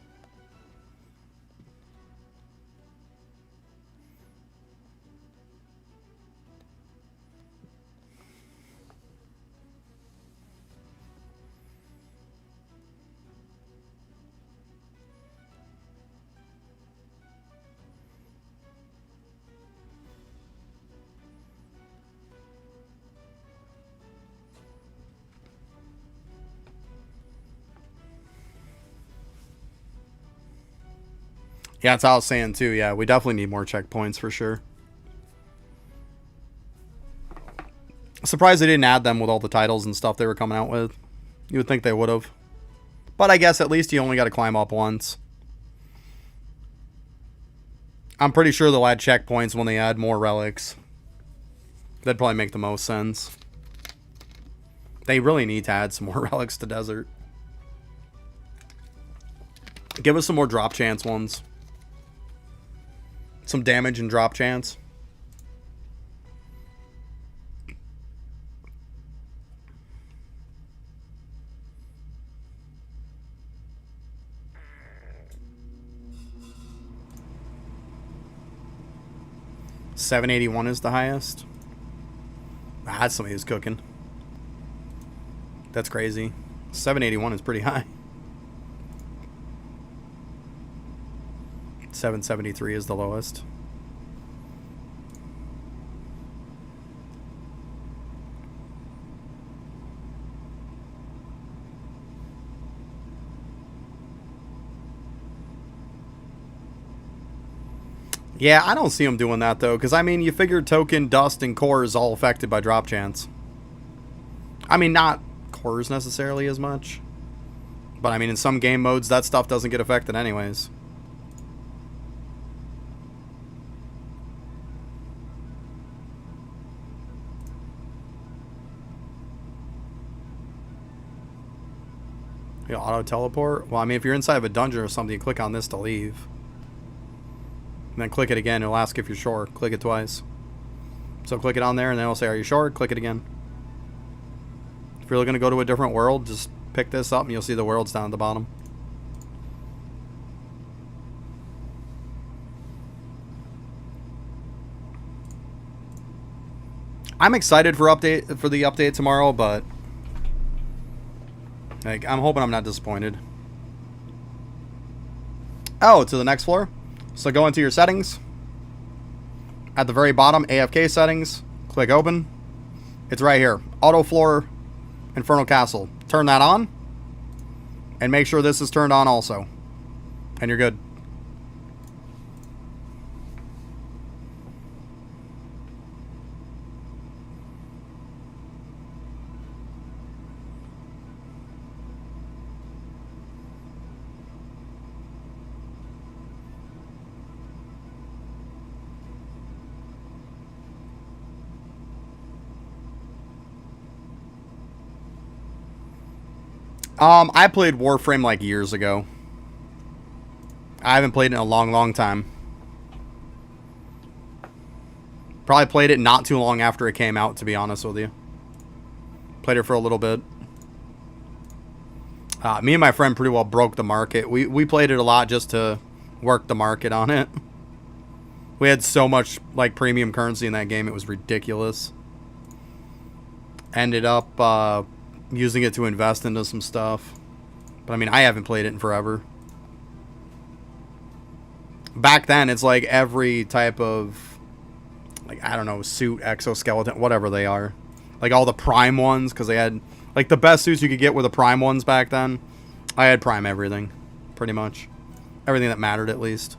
Yeah, that's how I was saying too. Yeah, we definitely need more checkpoints for sure. Surprised they didn't add them with all the titles and stuff they were coming out with. You would think they would have. But I guess at least you only got to climb up once. I'm pretty sure they'll add checkpoints when they add more relics. That'd probably make the most sense. They really need to add some more relics to Desert. Give us some more drop chance ones. Some damage and drop chance. $781 is the highest. Ah, that's somebody who's cooking. That's crazy. 781 is pretty high. 773 is the lowest. Yeah, I don't see them doing that, though, because, I mean, you figure token, dust, and core is all affected by drop chance. I mean, not cores necessarily as much. But, I mean, in some game modes, that stuff doesn't get affected anyways. You know, auto teleport? Well, I mean, if you're inside of a dungeon or something, you click on this to leave. And then click it again. It'll ask if you're sure. Click it twice. So click it on there, and then it'll say, are you sure? Click it again. If you're going to go to a different world, just pick this up, and you'll see the worlds down at the bottom. I'm excited for the update tomorrow, but like, I'm hoping I'm not disappointed. Oh, to the next floor. So go into your settings. At the very bottom, AFK settings. Click open. It's right here. Auto floor, Infernal Castle. Turn that on. And make sure this is turned on also. And you're good. I played Warframe like years ago. I haven't played it in a long, long time. Probably played it not too long after it came out, to be honest with you. Played it for a little bit. Me and my friend pretty well broke the market. We played it a lot just to work the market on it. We had so much like premium currency in that game, it was ridiculous. Ended up using it to invest into some stuff. But I mean, I haven't played it in forever. Back then, it's like every type of, like, I don't know, suit, exoskeleton, whatever they are. Like all the Prime ones, because they had, like, the best suits you could get were the Prime ones back then. I had Prime everything, pretty much. Everything that mattered, at least.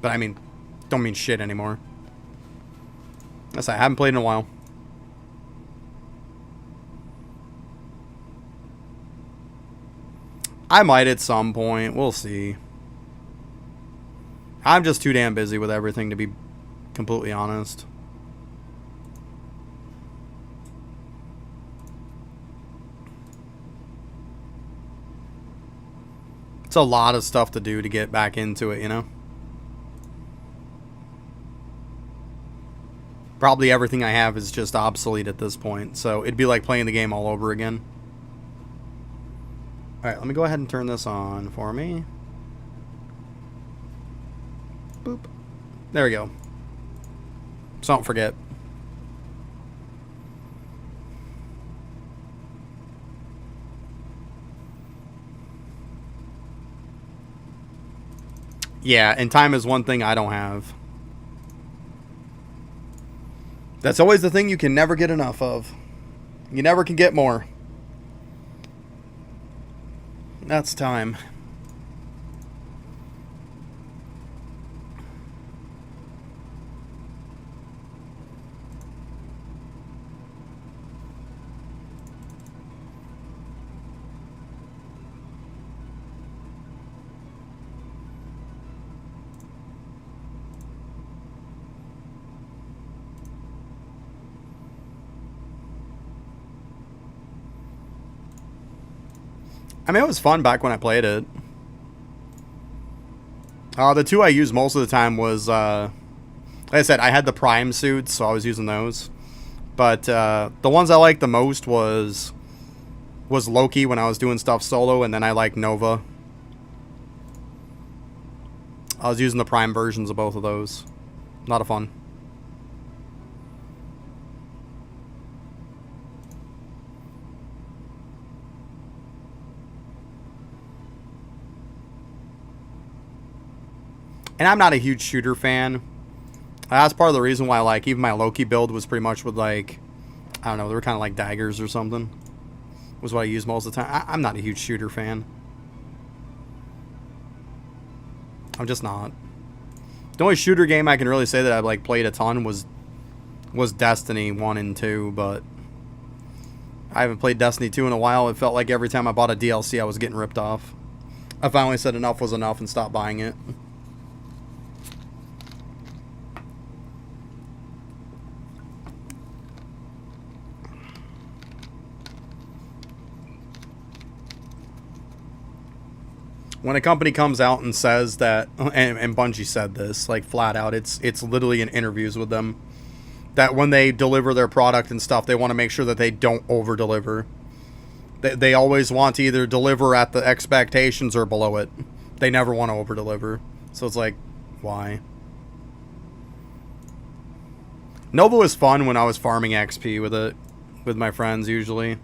But I mean, don't mean shit anymore. Yes, I haven't played in a while. I might at some point. We'll see. I'm just too damn busy with everything, to be completely honest. It's a lot of stuff to do to get back into it, you know? Probably everything I have is just obsolete at this point, so it'd be like playing the game all over again. Alright, let me go ahead and turn this on for me. Boop. There we go. So don't forget. Yeah, and time is one thing I don't have. That's always the thing you can never get enough of. You never can get more. That's time. I mean, it was fun back when I played it. The two I used most of the time was, like I said, I had the Prime suits, so I was using those. But the ones I liked the most was Loki when I was doing stuff solo, and then I liked Nova. I was using the Prime versions of both of those. A lot of fun. And I'm not a huge shooter fan. That's part of the reason why, like, even my Loki build was pretty much with, like, I don't know, they were kind of like daggers or something. Was what I used most of the time. I'm not a huge shooter fan. I'm just not. The only shooter game I can really say that I've, like, played a ton was Destiny 1 and 2, but I haven't played Destiny 2 in a while. It felt like every time I bought a DLC, I was getting ripped off. I finally said enough was enough and stopped buying it. When a company comes out and says that, and Bungie said this, like, flat out, it's literally in interviews with them, that when they deliver their product and stuff, they want to make sure that they don't over-deliver. They always want to either deliver at the expectations or below it. They never want to over-deliver. So it's like, why? Nova was fun when I was farming XP with it, with my friends, usually.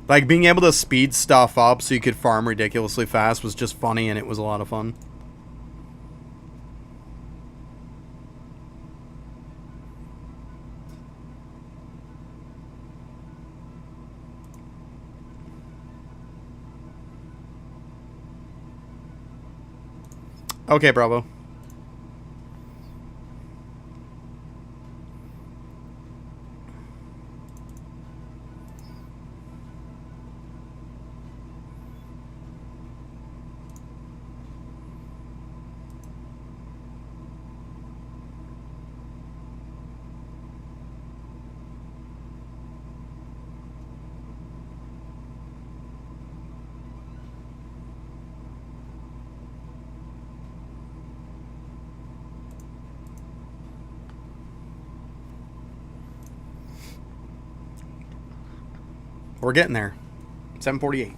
Like, being able to speed stuff up so you could farm ridiculously fast was just funny, and it was a lot of fun. Okay, Bravo. We're getting there. 748.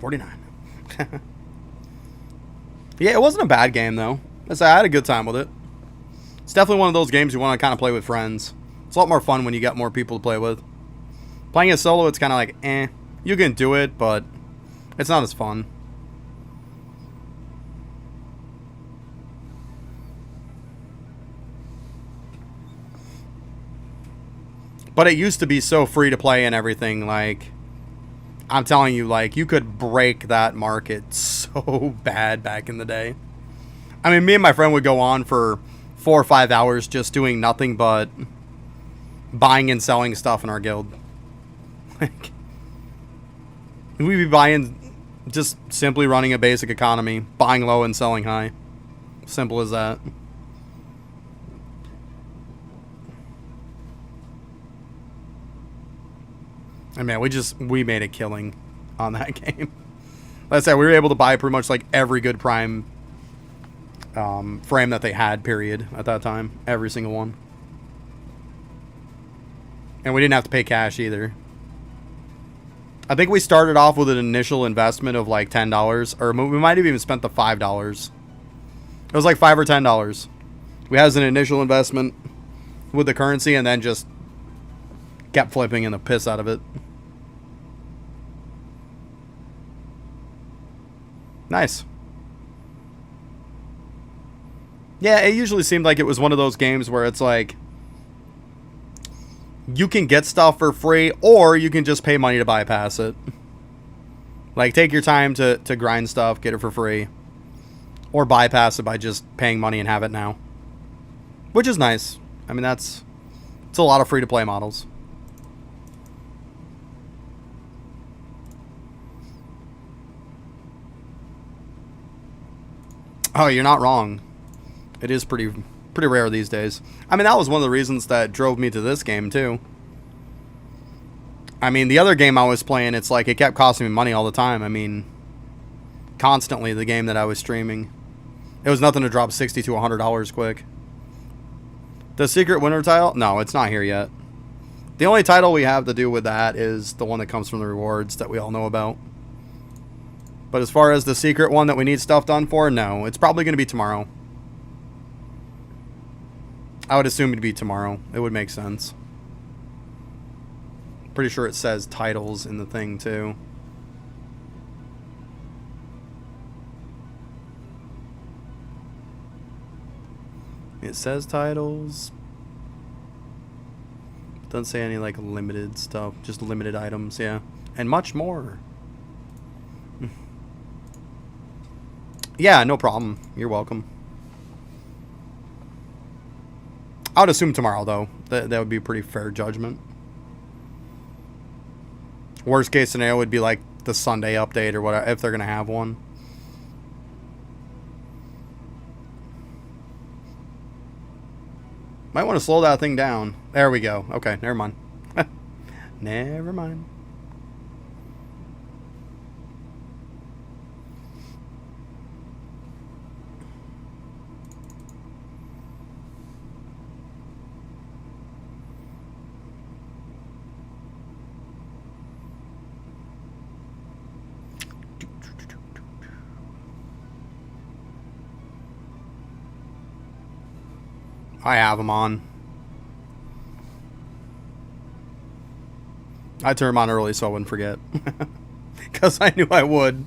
49. Yeah, it wasn't a bad game, though. I had a good time with it. It's definitely one of those games you want to kind of play with friends. It's a lot more fun when you got more people to play with. Playing it solo, it's kind of like, eh. You can do it, but it's not as fun. But it used to be so free to play and everything. Like, I'm telling you, like, you could break that market so bad back in the day. I mean, me and my friend would go on for 4 or 5 hours just doing nothing but buying and selling stuff in our guild. Like, we'd be buying, just simply running a basic economy, buying low and selling high. Simple as that. I mean, we made a killing on that game. Like I said, we were able to buy pretty much like every good prime frame that they had, period, at that time. Every single one. And we didn't have to pay cash either. I think we started off with an initial investment of like $10, or we might have even spent the $5. It was like $5 or $10. We had as an initial investment with the currency, and then just kept flipping in the piss out of it. Nice. Yeah, it usually seemed like it was one of those games where it's like, you can get stuff for free, or you can just pay money to bypass it. Like, take your time to grind stuff, get it for free. Or bypass it by just paying money and have it now. Which is nice. I mean, it's a lot of free-to-play models. Oh, you're not wrong. It is pretty rare these days. I mean, that was one of the reasons that drove me to this game, too. I mean, the other game I was playing, it's like it kept costing me money all the time. I mean, constantly, the game that I was streaming. It was nothing to drop $60 to $100 quick. The secret winner title? No, it's not here yet. The only title we have to do with that is the one that comes from the rewards that we all know about. But as far as the secret one that we need stuff done for, no. It's probably going to be tomorrow. I would assume it'd be tomorrow. It would make sense. Pretty sure it says titles in the thing, too. It says titles. Doesn't say any, like, limited stuff. Just limited items, yeah. And much more. Yeah, no problem. You're welcome. I would assume tomorrow, though. That would be a pretty fair judgment. Worst case scenario would be like the Sunday update or whatever, if they're going to have one. Might want to slow that thing down. There we go. Okay, never mind. Never mind. I have them on. I turned them on early so I wouldn't forget. Because I knew I would.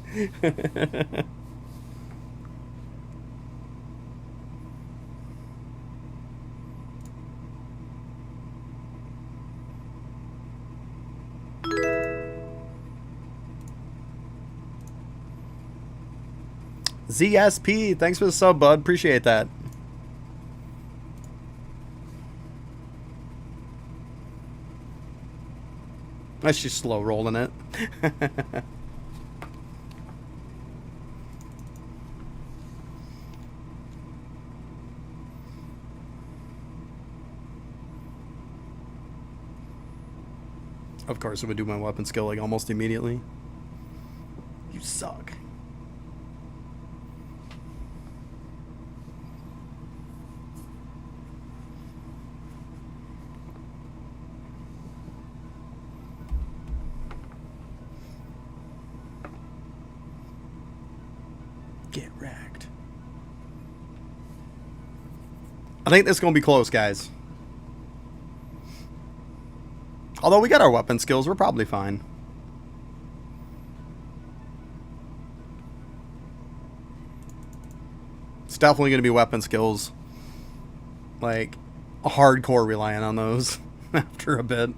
ZSP, thanks for the sub, bud. Appreciate that. That's just slow rolling it. Of course, it would do my weapon skill like almost immediately. You suck. I think this is going to be close, guys. Although we got our weapon skills, we're probably fine. It's definitely going to be weapon skills. Like, hardcore relying on those after a bit.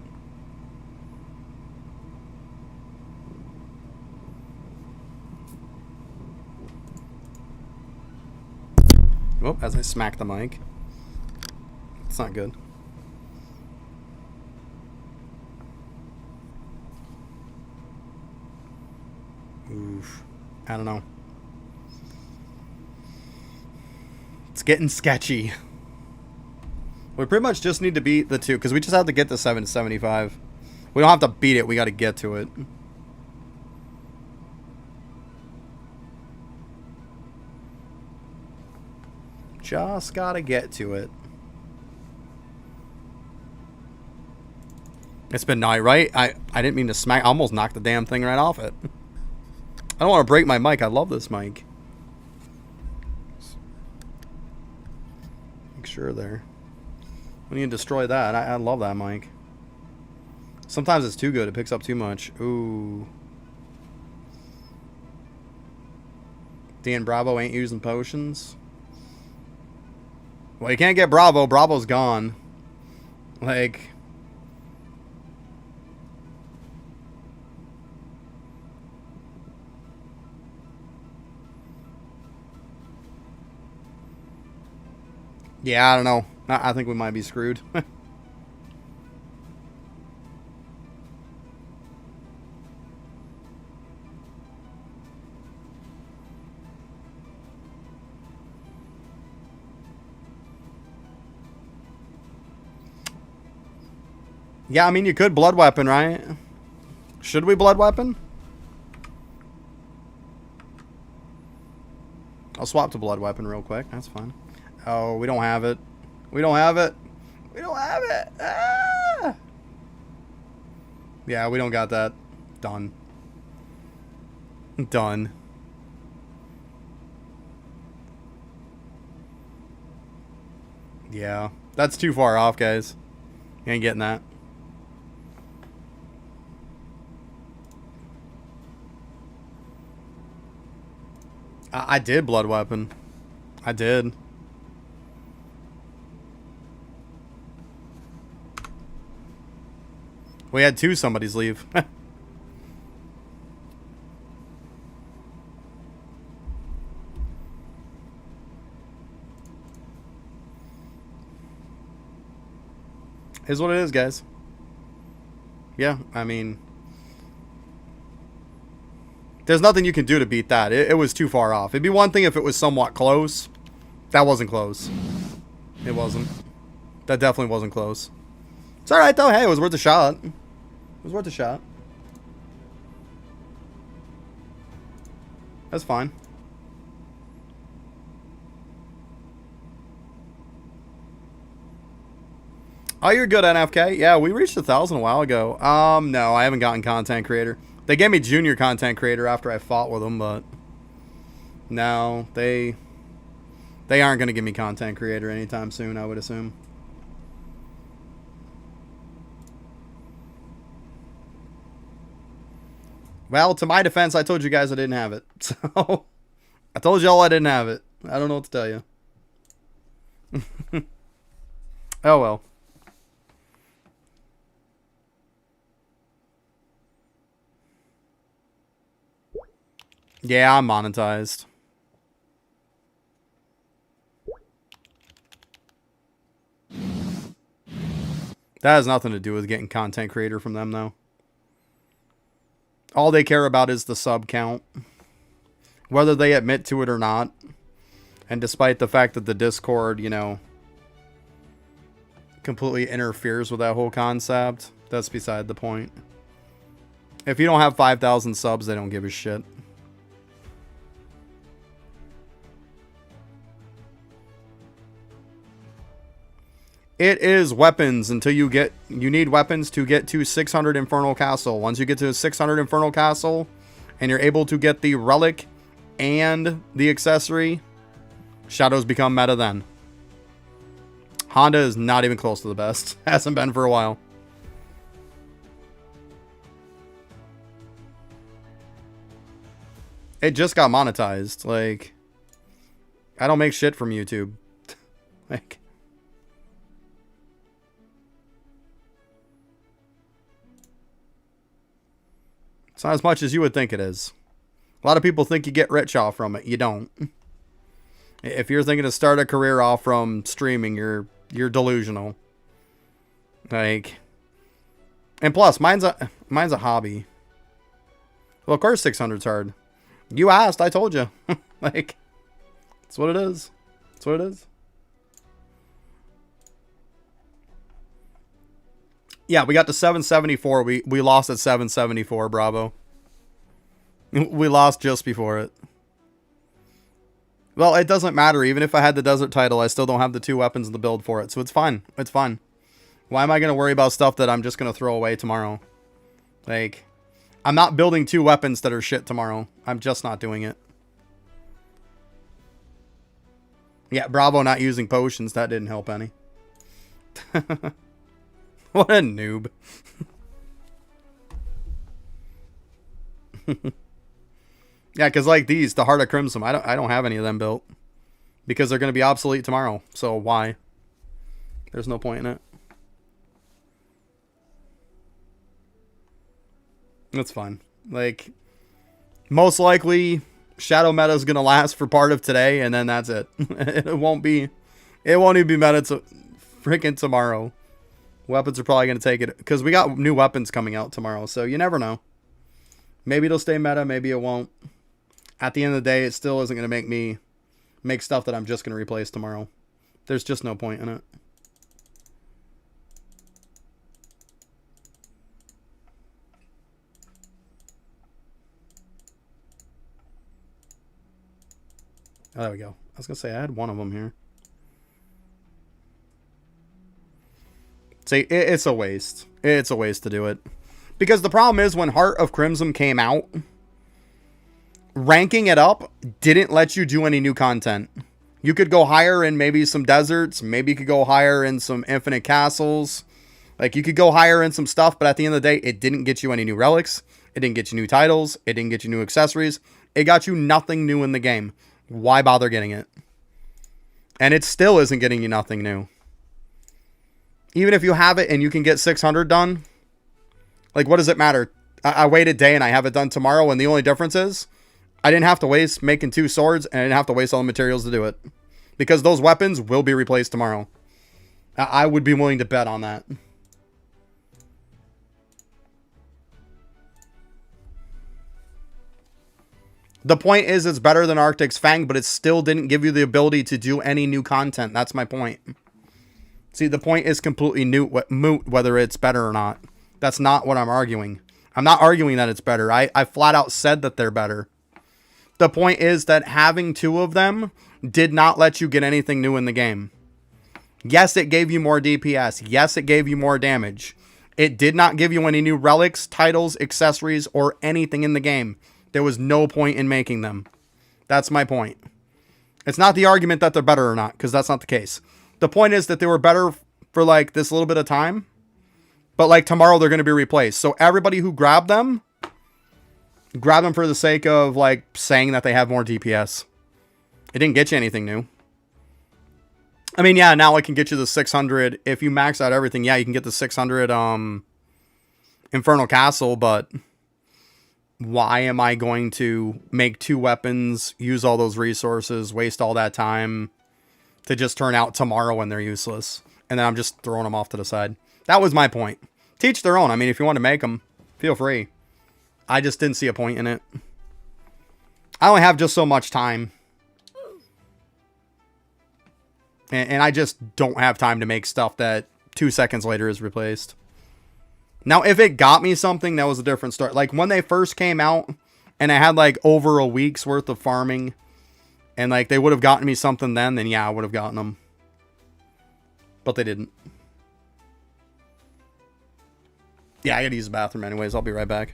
Whoop, as I smack the mic. It's not good. Oof. I don't know. It's getting sketchy. We pretty much just need to beat the 2, because we just have to get the 775. We don't have to beat it, we got to get to it. Just got to get to it. It's been night, right? I didn't mean to smack. I almost knocked the damn thing right off it. I don't want to break my mic. I love this mic. Make sure there. We need to destroy that. I love that mic. Sometimes it's too good. It picks up too much. Ooh. Dan Bravo ain't using potions. Well, you can't get Bravo. Bravo's gone. Like... Yeah, I don't know. I think we might be screwed. Yeah, I mean, you could blood weapon, right? Should we blood weapon? I'll swap to blood weapon real quick. That's fine. Oh, we don't have it. We don't have it. We don't have it. Ah! Yeah, we don't got that. Done. Done. Yeah. That's too far off, guys. You ain't getting that. I did blood weapon. I did. We had 2 somebody's leave. Is what it is, guys. Yeah, I mean... There's nothing you can do to beat that. It was too far off. It'd be one thing if it was somewhat close. That wasn't close. It wasn't. That definitely wasn't close. It's alright, though. Hey, it was worth a shot. It was worth a shot. That's fine. Oh, you're good, NFK. Yeah, we reached 1,000 a while ago. No, I haven't gotten content creator. They gave me junior content creator after I fought with them, but no, they aren't going to give me content creator anytime soon, I would assume. Well, to my defense, I told you guys I didn't have it. So, I told y'all I didn't have it. I don't know what to tell you. Oh, well. Yeah, I'm monetized. That has nothing to do with getting content creator from them, though. All they care about is the sub count. Whether they admit to it or not. And despite the fact that the Discord, you know, completely interferes with that whole concept, that's beside the point. If you don't have 5,000 subs, they don't give a shit. It is weapons until you need weapons to get to 600 Infernal Castle. Once you get to 600 Infernal Castle and you're able to get the relic and the accessory, shadows become meta then. Honda is not even close to the best. Hasn't been for a while. It just got monetized. Like, I don't make shit from YouTube. Like, it's not as much as you would think it is. A lot of people think you get rich off from it. You don't. If you're thinking to start a career off from streaming, you're delusional. Like, and plus, mine's a hobby. Well, of course 600's hard. You asked, I told you. Like, that's what it is. That's what it is. Yeah, we got to 774. We lost at 774, Bravo. We lost just before it. Well, it doesn't matter. Even if I had the desert title, I still don't have the 2 weapons in the build for it. So it's fine. It's fine. Why am I going to worry about stuff that I'm just going to throw away tomorrow? Like, I'm not building 2 weapons that are shit tomorrow. I'm just not doing it. Yeah, Bravo not using potions. That didn't help any. What a noob. Yeah, because like these, the Heart of Crimson, I don't have any of them built. Because they're going to be obsolete tomorrow. So why? There's no point in it. That's fine. Like, most likely, Shadow Meta is going to last for part of today, and then that's it. It won't even be meta to freaking tomorrow. Weapons are probably going to take it, because we got new weapons coming out tomorrow, so you never know. Maybe it'll stay meta, maybe it won't. At the end of the day, it still isn't going to make me make stuff that I'm just going to replace tomorrow. There's just no point in it. Oh, there we go. I was going to say, I had one of them here. See, it's a waste. It's a waste to do it. Because the problem is, when Heart of Crimson came out, ranking it up didn't let you do any new content. You could go higher in maybe some deserts. Maybe you could go higher in some infinite castles. Like, you could go higher in some stuff, but at the end of the day, it didn't get you any new relics. It didn't get you new titles. It didn't get you new accessories. It got you nothing new in the game. Why bother getting it? And it still isn't getting you nothing new. Even if you have it and you can get 600 done, like, what does it matter? I wait a day and I have it done tomorrow, and the only difference is I didn't have to waste making 2 swords, and I didn't have to waste all the materials to do it. Because those weapons will be replaced tomorrow. I would be willing to bet on that. The point is, it's better than Arctic's Fang, but it still didn't give you the ability to do any new content. That's my point. See, the point is completely moot whether it's better or not. That's not what I'm arguing. I'm not arguing that it's better. I flat out said that they're better. The point is that having 2 of them did not let you get anything new in the game. Yes, it gave you more DPS. Yes, it gave you more damage. It did not give you any new relics, titles, accessories, or anything in the game. There was no point in making them. That's my point. It's not the argument that they're better or not, because that's not the case. The point is that they were better for like this little bit of time, but like tomorrow they're going to be replaced. So everybody who grabbed them for the sake of like saying that they have more DPS. It didn't get you anything new. I mean, yeah, now I can get you the 600. If you max out everything, yeah, you can get the 600 Infernal Castle, but why am I going to make 2 weapons, use all those resources, waste all that time to just turn out tomorrow when they're useless? And then I'm just throwing them off to the side. That was my point. Teach their own. I mean, if you want to make them, feel free. I just didn't see a point in it. I only have just so much time. And I just don't have time to make stuff that 2 seconds later is replaced. Now, if it got me something, that was a different story. Like, when they first came out, and I had, like, over a week's worth of farming, and, like, they would have gotten me something then yeah, I would have gotten them. But they didn't. Yeah, I gotta use the bathroom anyways. I'll be right back.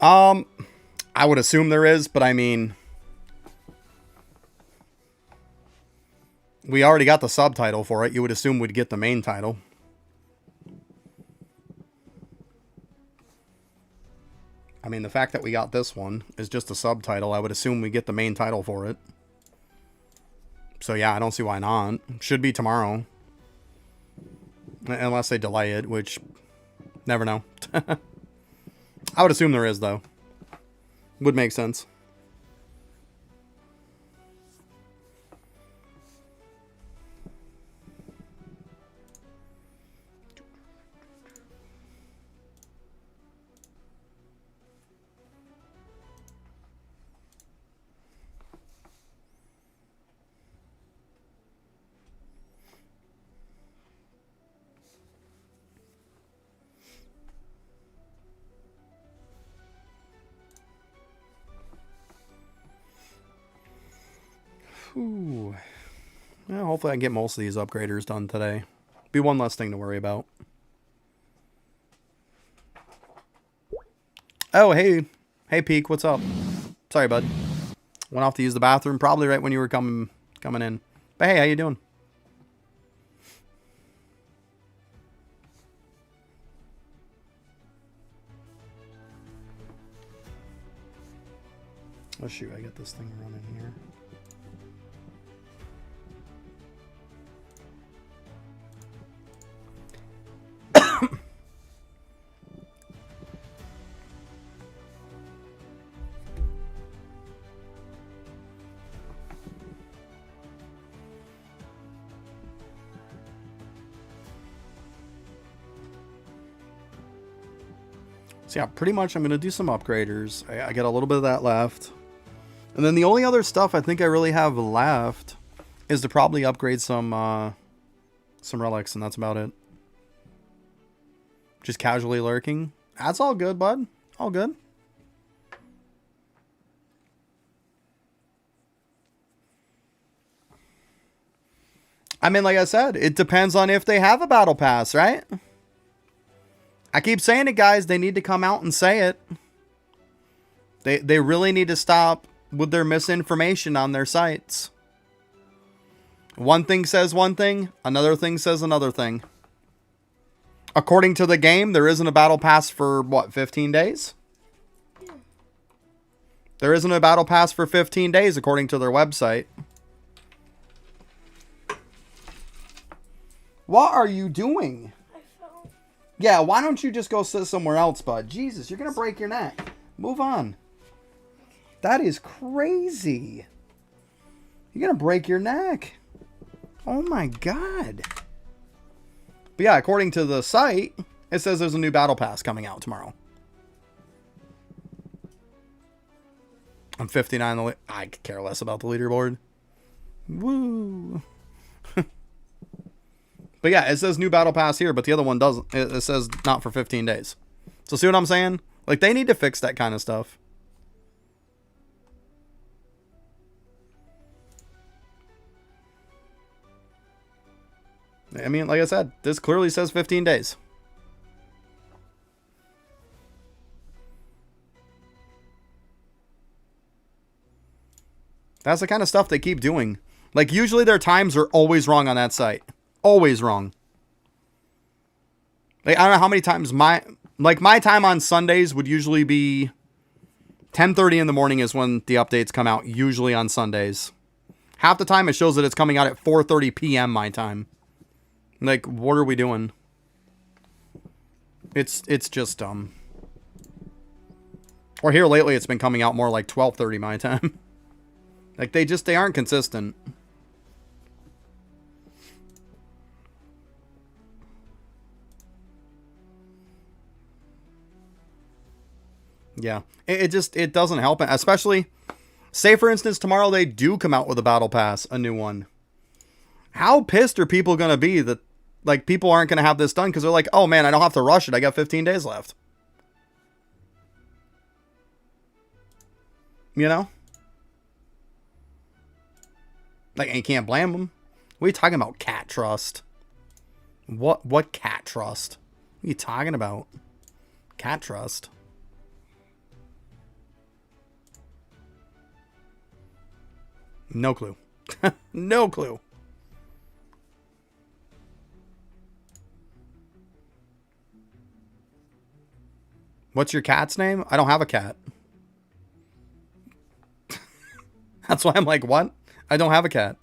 I would assume there is, but I mean, we already got the subtitle for it. You would assume we'd get the main title. I mean, the fact that we got this one is just a subtitle. I would assume we get the main title for it. So yeah, I don't see why not. Should be tomorrow. Unless they delay it, which, never know. I would assume there is, though. Would make sense. Ooh. Well, hopefully I can get most of these upgraders done today. Be one less thing to worry about. Oh, hey. Hey, Peak, what's up? Sorry, bud. Went off to use the bathroom probably right when you were coming in. But hey, how you doing? Oh, shoot, I got this thing running here. So yeah, pretty much I'm going to do some upgraders. I got a little bit of that left. And then the only other stuff I think I really have left is to probably upgrade some relics, and that's about it. Just casually lurking. That's all good, bud. All good. I mean, like I said, it depends on if they have a battle pass, right? I keep saying it, guys. They need to come out and say it. They really need to stop with their misinformation on their sites. One thing says one thing, another thing says another thing. According to the game, there isn't a battle pass for, what, 15 days? Yeah. There isn't a battle pass for 15 days, according to their website. What are you doing? Yeah, why don't you just go sit somewhere else, bud? Jesus, you're going to break your neck. Move on. That is crazy. You're going to break your neck. Oh my God. But yeah, according to the site, it says there's a new battle pass coming out tomorrow. I'm 59. I could care less about the leaderboard. Woo. But yeah, it says new battle pass here, but the other one doesn't. It says not for 15 days. So see what I'm saying? Like, they need to fix that kind of stuff. I mean, like I said, this clearly says 15 days. That's the kind of stuff they keep doing. Like, usually their times are always wrong on that site. Always wrong. Like, I don't know how many times my time on Sundays would usually be 10:30 in the morning is when the updates come out, usually on Sundays. Half the time it shows that it's coming out at 4:30 p.m. my time. Like, what are we doing? It's just dumb. Or here lately it's been coming out more like 12:30 my time. Like, they aren't consistent. Yeah, it doesn't help, especially, say for instance, tomorrow they do come out with a battle pass, a new one. How pissed are people going to be that, like, people aren't going to have this done because they're like, oh man, I don't have to rush it. I got 15 days left. You know? Like, and you can't blame them. What are you talking about, Cat Trust? What Cat Trust? What are you talking about? Cat Trust? No clue. No clue. What's your cat's name? I don't have a cat. That's why I'm like, what? I don't have a cat.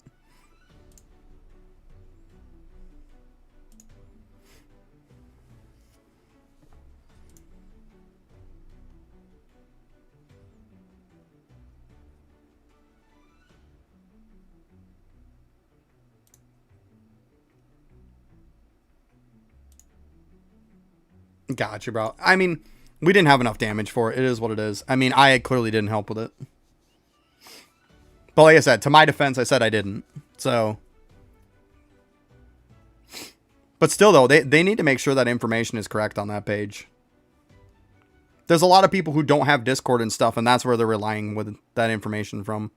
Gotcha, bro. I mean, we didn't have enough damage for it. It is what it is. I mean, I clearly didn't help with it. But like I said, to my defense, I said I didn't. So. But still, though, they need to make sure that information is correct on that page. There's a lot of people who don't have Discord and stuff, and that's where they're relying with that information from.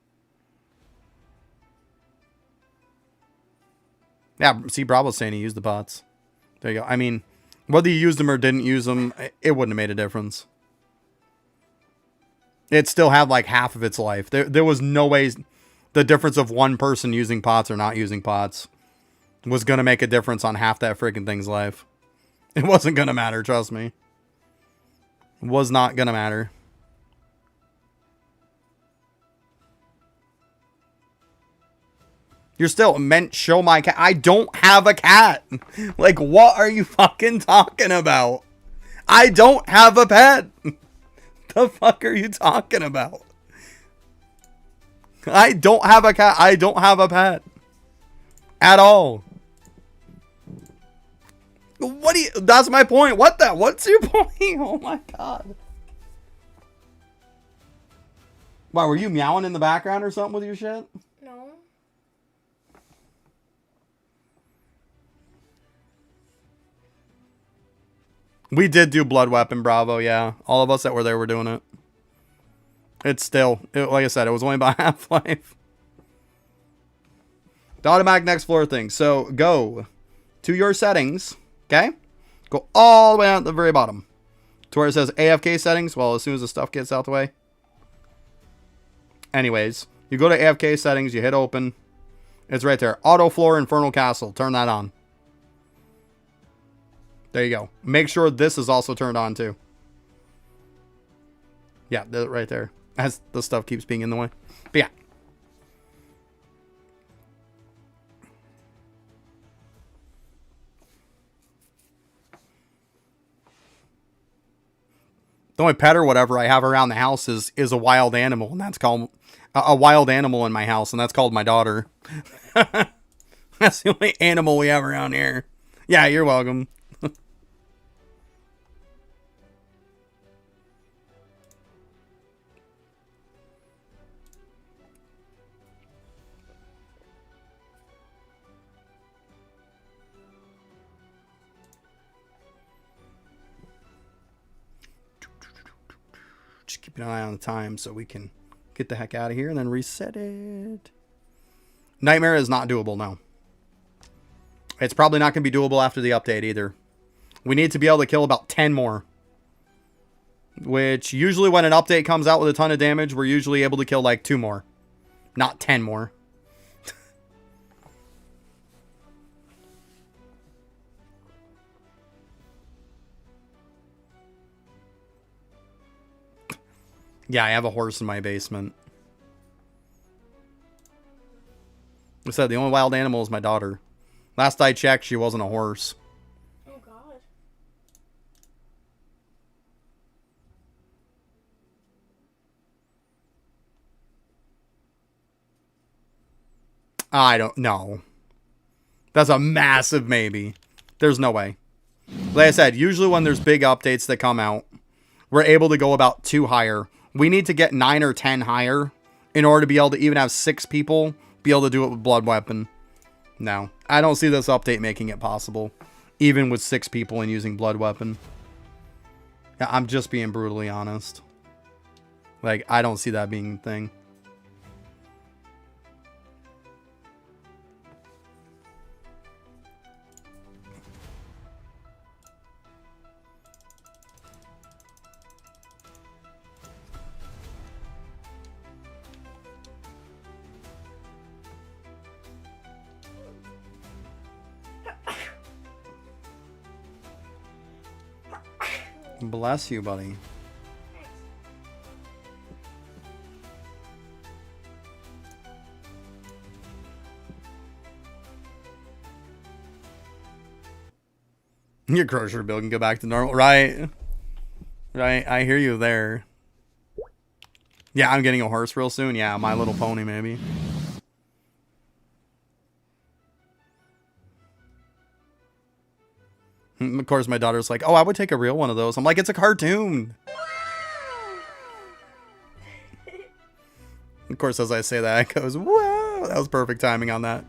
Yeah, see, Bravo's saying he used the bots. There you go. I mean, whether you used them or didn't use them, it wouldn't have made a difference. It still had like half of its life. There was no way the difference of one person using pots or not using pots was going to make a difference on half that freaking thing's life. It wasn't going to matter, trust me. It was not going to matter. You're still meant show my cat. I don't have a cat. Like, what are you fucking talking about? I don't have a pet. The fuck are you talking about? I don't have a cat. I don't have a pet. At all. What do you... That's my point. What the... What's your point? Oh my god. Wow, were you meowing in the background or something with your shit? No. We did do Blood Weapon, Bravo, yeah. All of us that were there were doing it. It's still... like I said, it was only about Half-Life. The automatic next floor thing. So, go to your settings, okay? Go all the way out at the very bottom. To where it says AFK settings. Well, as soon as the stuff gets out the way. Anyways, you go to AFK settings, you hit open. It's right there. Auto Floor Infernal Castle. Turn that on. There you go. Make sure this is also turned on too. Yeah, right there. As the stuff keeps being in the way. But yeah. The only pet or whatever I have around the house is a wild animal, and that's called a wild animal in my house, and that's called my daughter. That's the only animal we have around here. Yeah, you're welcome. Just keep an eye on the time so we can get the heck out of here and then reset it. Nightmare is not doable, no. It's probably not going to be doable after the update either. We need to be able to kill about 10 more. Which, usually when an update comes out with a ton of damage, we're usually able to kill like 2 more. Not 10 more. Yeah, I have a horse in my basement. I said the only wild animal is my daughter. Last I checked, she wasn't a horse. Oh god. I don't know. That's a massive maybe. There's no way. Like I said, usually when there's big updates that come out, we're able to go about 2 higher. We need to get 9 or 10 higher in order to be able to even have 6 people be able to do it with Blood Weapon. No, I don't see this update making it possible, even with 6 people and using Blood Weapon. I'm just being brutally honest. Like, I don't see that being a thing. Bless you, buddy. Your grocery bill can go back to normal. Right. Right. I hear you there. Yeah, I'm getting a horse real soon. Yeah, My Little Pony, maybe. Of course, my daughter's like, oh, I would take a real one of those. I'm like, it's a cartoon. Of course, as I say that, it goes, wow. That was perfect timing on that.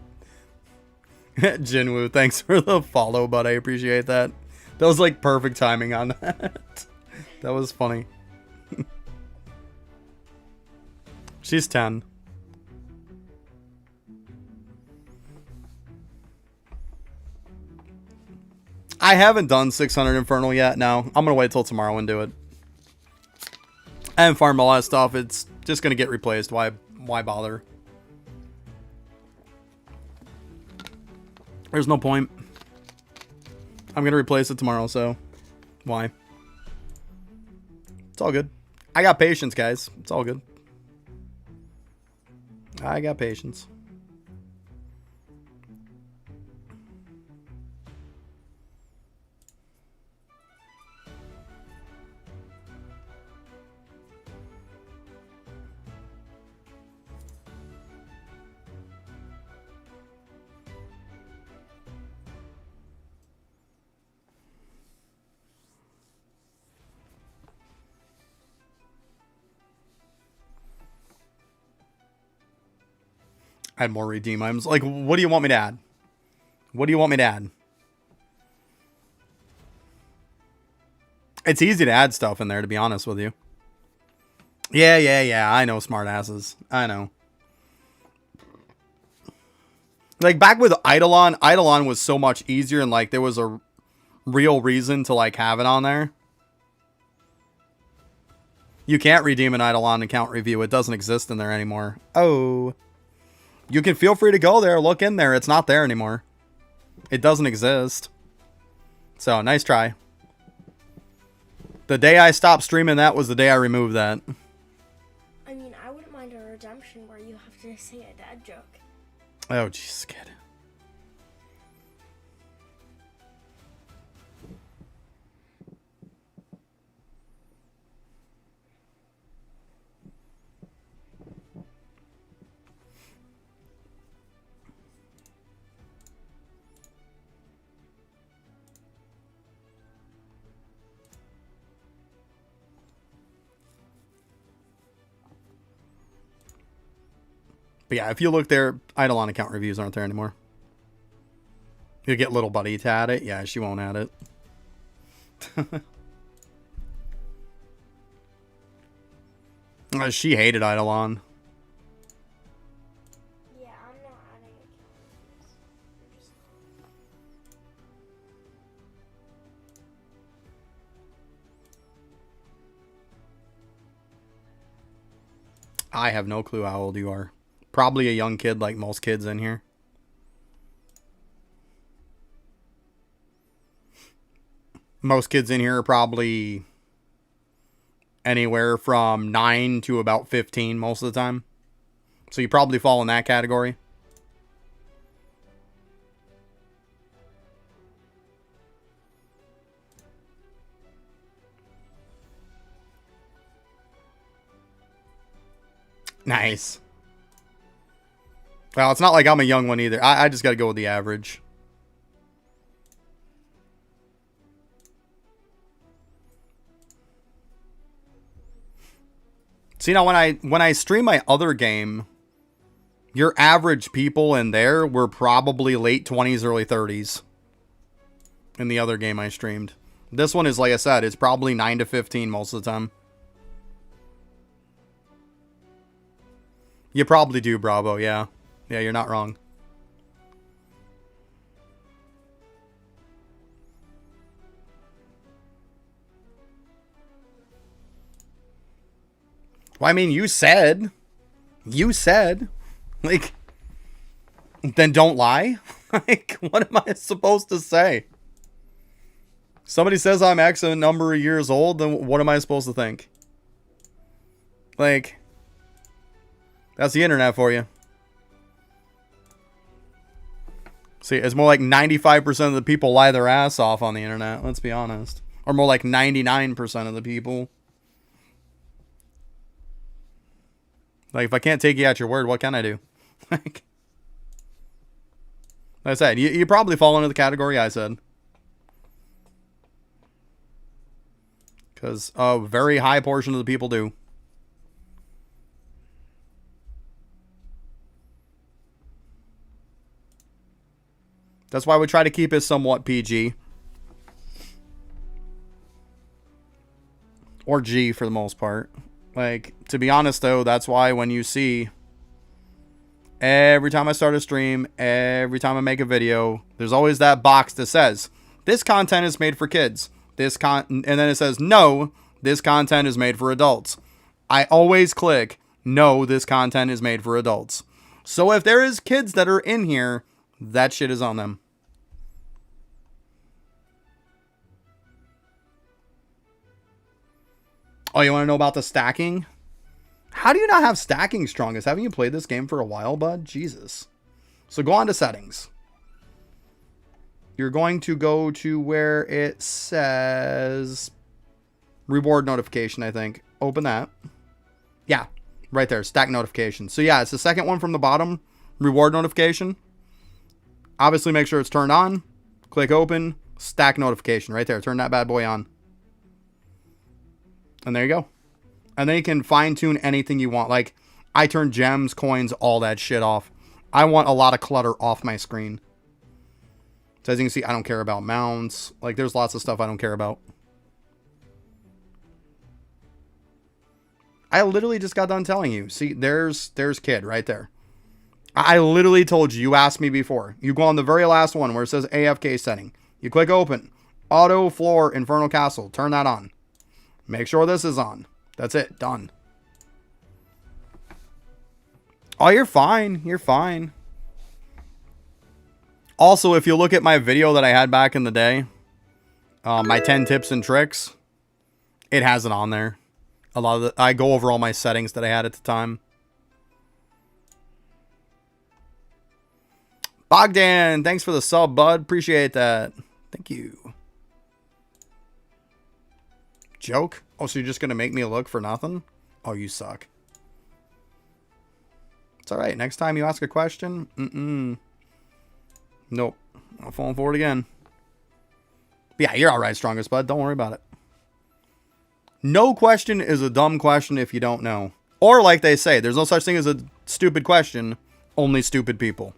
Jinwoo, thanks for the follow, bud. I appreciate that. That was like perfect timing on that. That was funny. She's 10. I haven't done 600 Infernal yet. No, I'm going to wait till tomorrow and do it. And farm all that stuff. It's just going to get replaced. Why bother? There's no point. I'm going to replace it tomorrow, so why? It's all good. I got patience, guys. It's all good. I got patience. Add more redeem items. Like, what do you want me to add? What do you want me to add? It's easy to add stuff in there, to be honest with you. Yeah. I know, smart asses. I know. Like, back with Eidolon was so much easier, and, like, there was a real reason to, like, have it on there. You can't redeem an Eidolon account review. It doesn't exist in there anymore. Oh. You can feel free to go there, look in there. It's not there anymore. It doesn't exist. So, nice try. The day I stopped streaming that was the day I removed that. I mean, I wouldn't mind a redemption where you have to sing a dad joke. Oh, jeez, kid. But yeah, if you look there, Eidolon account reviews aren't there anymore. You'll get Little Buddy to add it. Yeah, she won't add it. She hated Eidolon. Yeah, I'm not adding account reviews. I have no clue how old you are. Probably a young kid like most kids in here. Most kids in here are probably anywhere from 9 to about 15 most of the time. So you probably fall in that category. Nice. Well, it's not like I'm a young one either. I just got to go with the average. See, now when I stream my other game, your average people in there were probably late 20s, early 30s. In the other game I streamed. This one is, like I said, it's probably 9 to 15 most of the time. You probably do, Bravo, yeah. Yeah, you're not wrong. Well, I mean, you said, like, then don't lie. Like, what am I supposed to say? Somebody says I'm X a number of years old, then what am I supposed to think? Like, that's the internet for you. See, it's more like 95% of the people lie their ass off on the internet, let's be honest. Or more like 99% of the people. Like, if I can't take you at your word, what can I do? Like I said, you probably fall into the category I said. Because a very high portion of the people do. That's why we try to keep it somewhat PG. Or G for the most part. Like, to be honest though, that's why when you see every time I start a stream, every time I make a video, there's always that box that says, this content is made for kids. And then it says, no, this content is made for adults. I always click, no, this content is made for adults. So if there is kids that are in here, that shit is on them. Oh, you want to know about the stacking? How do you not have stacking strongest? Haven't you played this game for a while, bud? Jesus. So go on to settings. You're going to go to where it says reward notification, I think. Open that. Yeah, right there. Stack notification. So yeah, it's the second one from the bottom. Reward notification. Obviously, make sure it's turned on. Click open. Stack notification right there. Turn that bad boy on. And there you go. And then you can fine tune anything you want. Like, I turn gems, coins, all that shit off. I want a lot of clutter off my screen. So as you can see, I don't care about mounts. Like, there's lots of stuff I don't care about. I literally just got done telling you. See, there's kid right there. I literally told you. You asked me before. You go on the very last one where it says AFK setting. You click open. Auto floor Infernal Castle. Turn that on. Make sure this is on. That's it. Done. Oh, you're fine. You're fine. Also, if you look at my video that I had back in the day, my 10 tips and tricks, it has it on there. A lot of I go over all my settings that I had at the time. Bogdan, thanks for the sub, bud. Appreciate that. Thank you. Joke? Oh, so you're just going to make me look for nothing? Oh, you suck. It's alright. Next time you ask a question, nope. I'm falling for it again. But yeah, you're alright, strongest bud. Don't worry about it. No question is a dumb question if you don't know. Or like they say, there's no such thing as a stupid question. Only stupid people.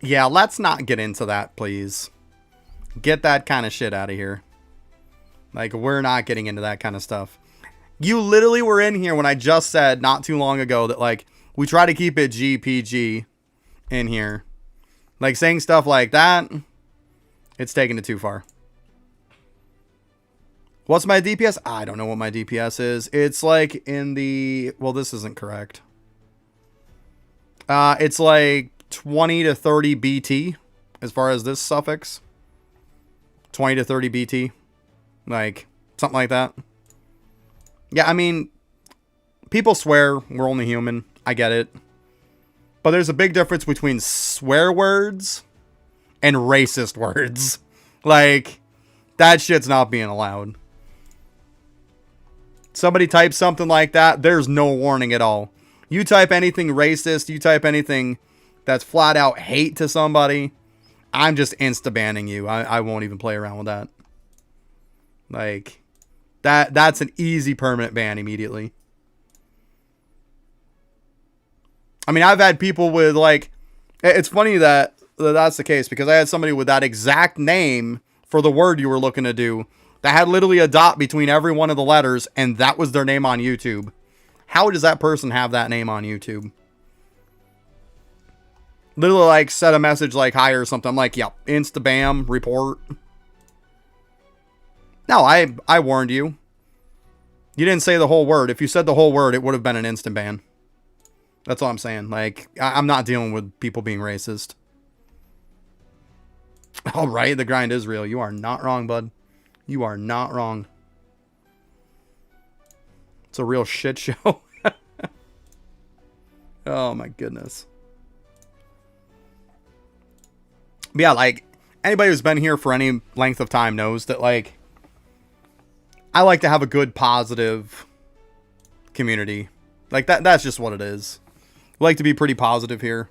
Yeah, let's not get into that, please. Get that kind of shit out of here. Like, we're not getting into that kind of stuff. You literally were in here when I just said not too long ago that, like, we try to keep it GPG in here. Like, saying stuff like that, it's taking it too far. What's my DPS? I don't know what my DPS is. It's like in the... Well, this isn't correct. It's like 20 to 30 BT as far as this suffix. 20 to 30 BT. Like, something like that. Yeah, I mean, people swear. We're only human. I get it. But there's a big difference between swear words and racist words. Like, that shit's not being allowed. Somebody types something like that, there's no warning at all. You type anything racist, you type anything that's flat out hate to somebody, I'm just insta-banning you. I won't even play around with that. Like, that's an easy permanent ban immediately. I mean, I've had people with, like... It's funny that that's the case, because I had somebody with that exact name for the word you were looking to do that had literally a dot between every one of the letters, and that was their name on YouTube. How does that person have that name on YouTube? Literally, like, set a message like hi or something. I'm like, yep, insta-bam, report. No, I warned you. You didn't say the whole word. If you said the whole word, it would have been an instant ban. That's all I'm saying. Like, I'm not dealing with people being racist. All right, the grind is real. You are not wrong, bud. You are not wrong. It's a real shit show. Oh my goodness. But yeah, like, anybody who's been here for any length of time knows that, like, I like to have a good, positive community. Like, that's just what it is. We like to be pretty positive here.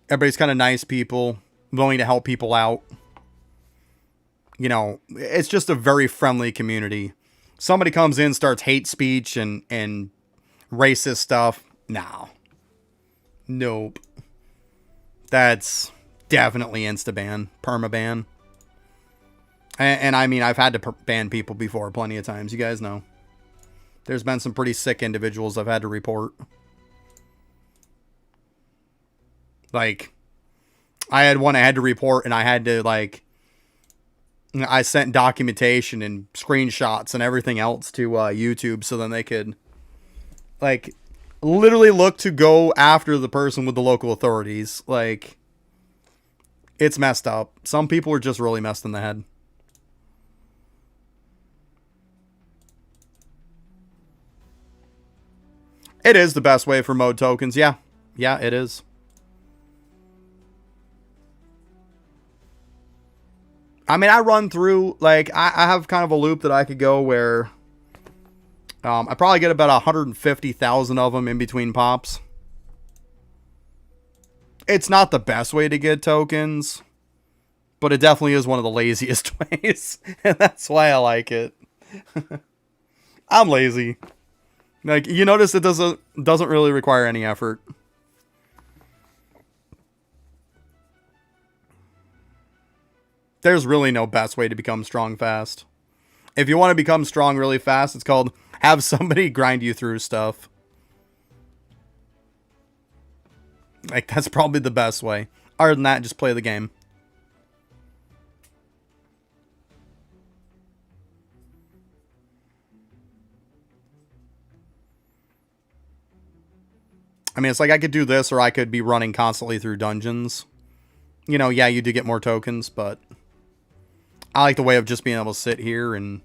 Everybody's kind of nice people, willing to help people out. You know, it's just a very friendly community. Somebody comes in, starts hate speech and racist stuff. No. Nope. That's definitely insta-ban, perma-ban. And I mean, I've had to ban people before plenty of times. You guys know. There's been some pretty sick individuals I've had to report. Like, I had one I had to report, and I had to, like, I sent documentation and screenshots and everything else to YouTube so then they could, like, literally look to go after the person with the local authorities. Like, it's messed up. Some people are just really messed in the head. It is the best way for mode tokens. Yeah. Yeah, it is. I mean, I run through, like, I have kind of a loop that I could go where I probably get about 150,000 of them in between pops. It's not the best way to get tokens, but it definitely is one of the laziest ways. And that's why I like it. I'm lazy. Like, you notice it doesn't really require any effort. There's really no best way to become strong fast. If you want to become strong really fast, it's called have somebody grind you through stuff. Like, that's probably the best way. Other than that, just play the game. I mean, it's like I could do this, or I could be running constantly through dungeons. You know, yeah, you do get more tokens, but I like the way of just being able to sit here and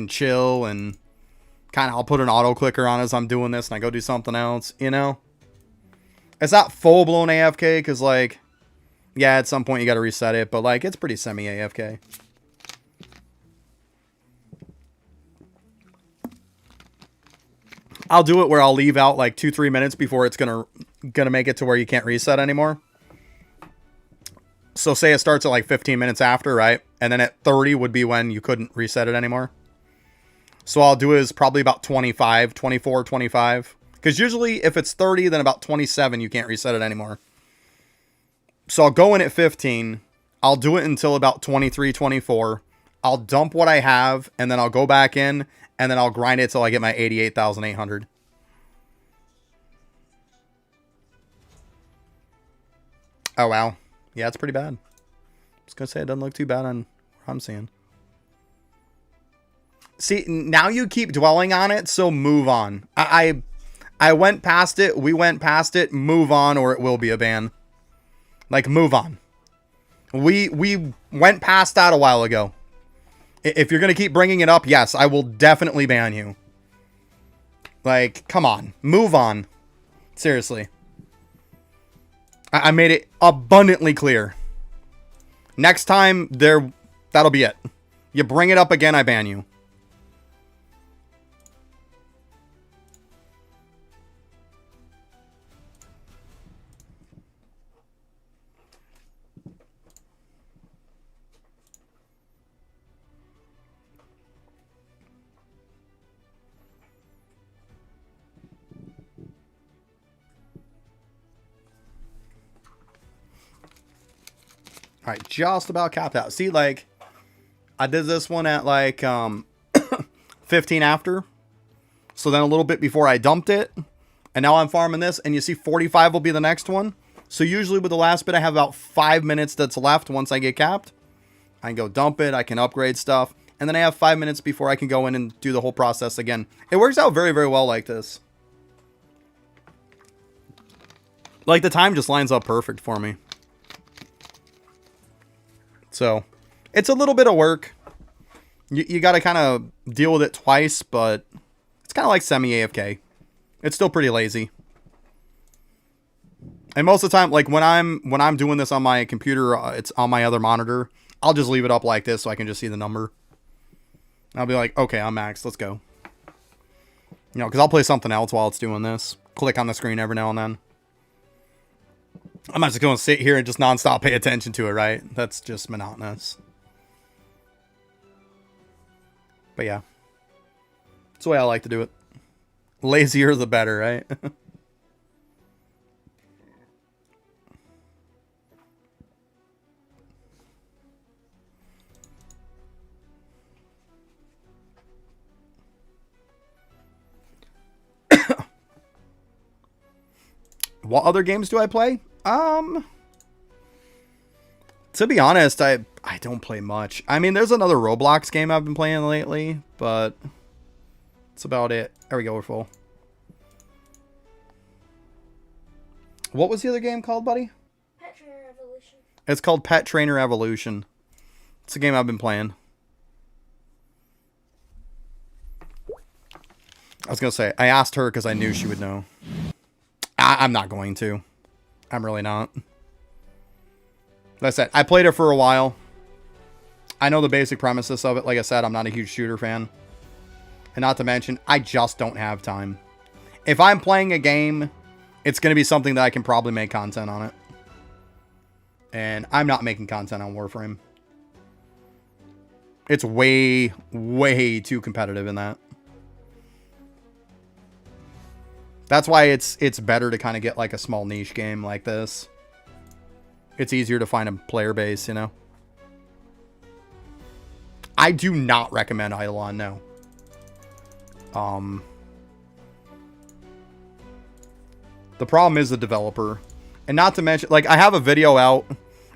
chill, and kind of I'll put an auto clicker on as I'm doing this and I go do something else, you know? It's not full blown AFK because, like, yeah, at some point you got to reset it, but, like, it's pretty semi AFK. I'll do it where I'll leave out like 2-3 minutes before it's gonna make it to where you can't reset anymore. So say it starts at like 15 minutes after, right? And then at 30 would be when you couldn't reset it anymore. So I'll do is probably about 25, 24, 25. Because usually if it's 30, then about 27 you can't reset it anymore. So I'll go in at 15. I'll do it until about 23, 24. I'll dump what I have, and then I'll go back in, and then I'll grind it till I get my 88,800. Oh, wow. Yeah, it's pretty bad. I was going to say, it doesn't look too bad on what I'm seeing. See, now you keep dwelling on it, so move on. I went past it, we went past it, move on, or it will be a ban. Like, move on. We went past that a while ago. If you're going to keep bringing it up, yes, I will definitely ban you. Like, come on. Move on. Seriously. I made it abundantly clear. Next time, that'll be it. You bring it up again, I ban you. All right, just about capped out. See, like, I did this one at, like, 15 after. So then a little bit before I dumped it. And now I'm farming this. And you see 45 will be the next one. So usually with the last bit, I have about 5 minutes that's left once I get capped. I can go dump it. I can upgrade stuff. and then I have 5 minutes before I can go in and do the whole process again. It works out very, very well like this. Like, the time just lines up perfect for me. So, it's a little bit of work. You got to kind of deal with it twice, but it's kind of like semi-AFK. It's still pretty lazy. And most of the time, like when I'm doing this on my computer, it's on my other monitor. I'll just leave it up like this so I can just see the number. I'll be like, okay, I'm maxed. Let's go. You know, because I'll play something else while it's doing this. Click on the screen every now and then. I'm not just going to sit here and just nonstop pay attention to it, right? That's just monotonous. But yeah. That's the way I like to do it. Lazier the better, right? What other games do I play? To be honest, I don't play much. I mean, there's another Roblox game I've been playing lately, but that's about it. There we go, we're full. What was the other game called, buddy? Pet Trainer Evolution. It's called Pet Trainer Evolution. It's a game I've been playing. I was going to say, I asked her because I knew she would know. I'm not going to. I'm really not. Like I said, I played it for a while. I know the basic premises of it. Like I said, I'm not a huge shooter fan. And not to mention, I just don't have time. If I'm playing a game, it's going to be something that I can probably make content on it. And I'm not making content on Warframe. It's way, way too competitive in that. That's why it's better to kind of get like a small niche game like this. It's easier to find a player base, you know. I do not recommend Eidolon, no. The problem is the developer. And not to mention, like, I have a video out.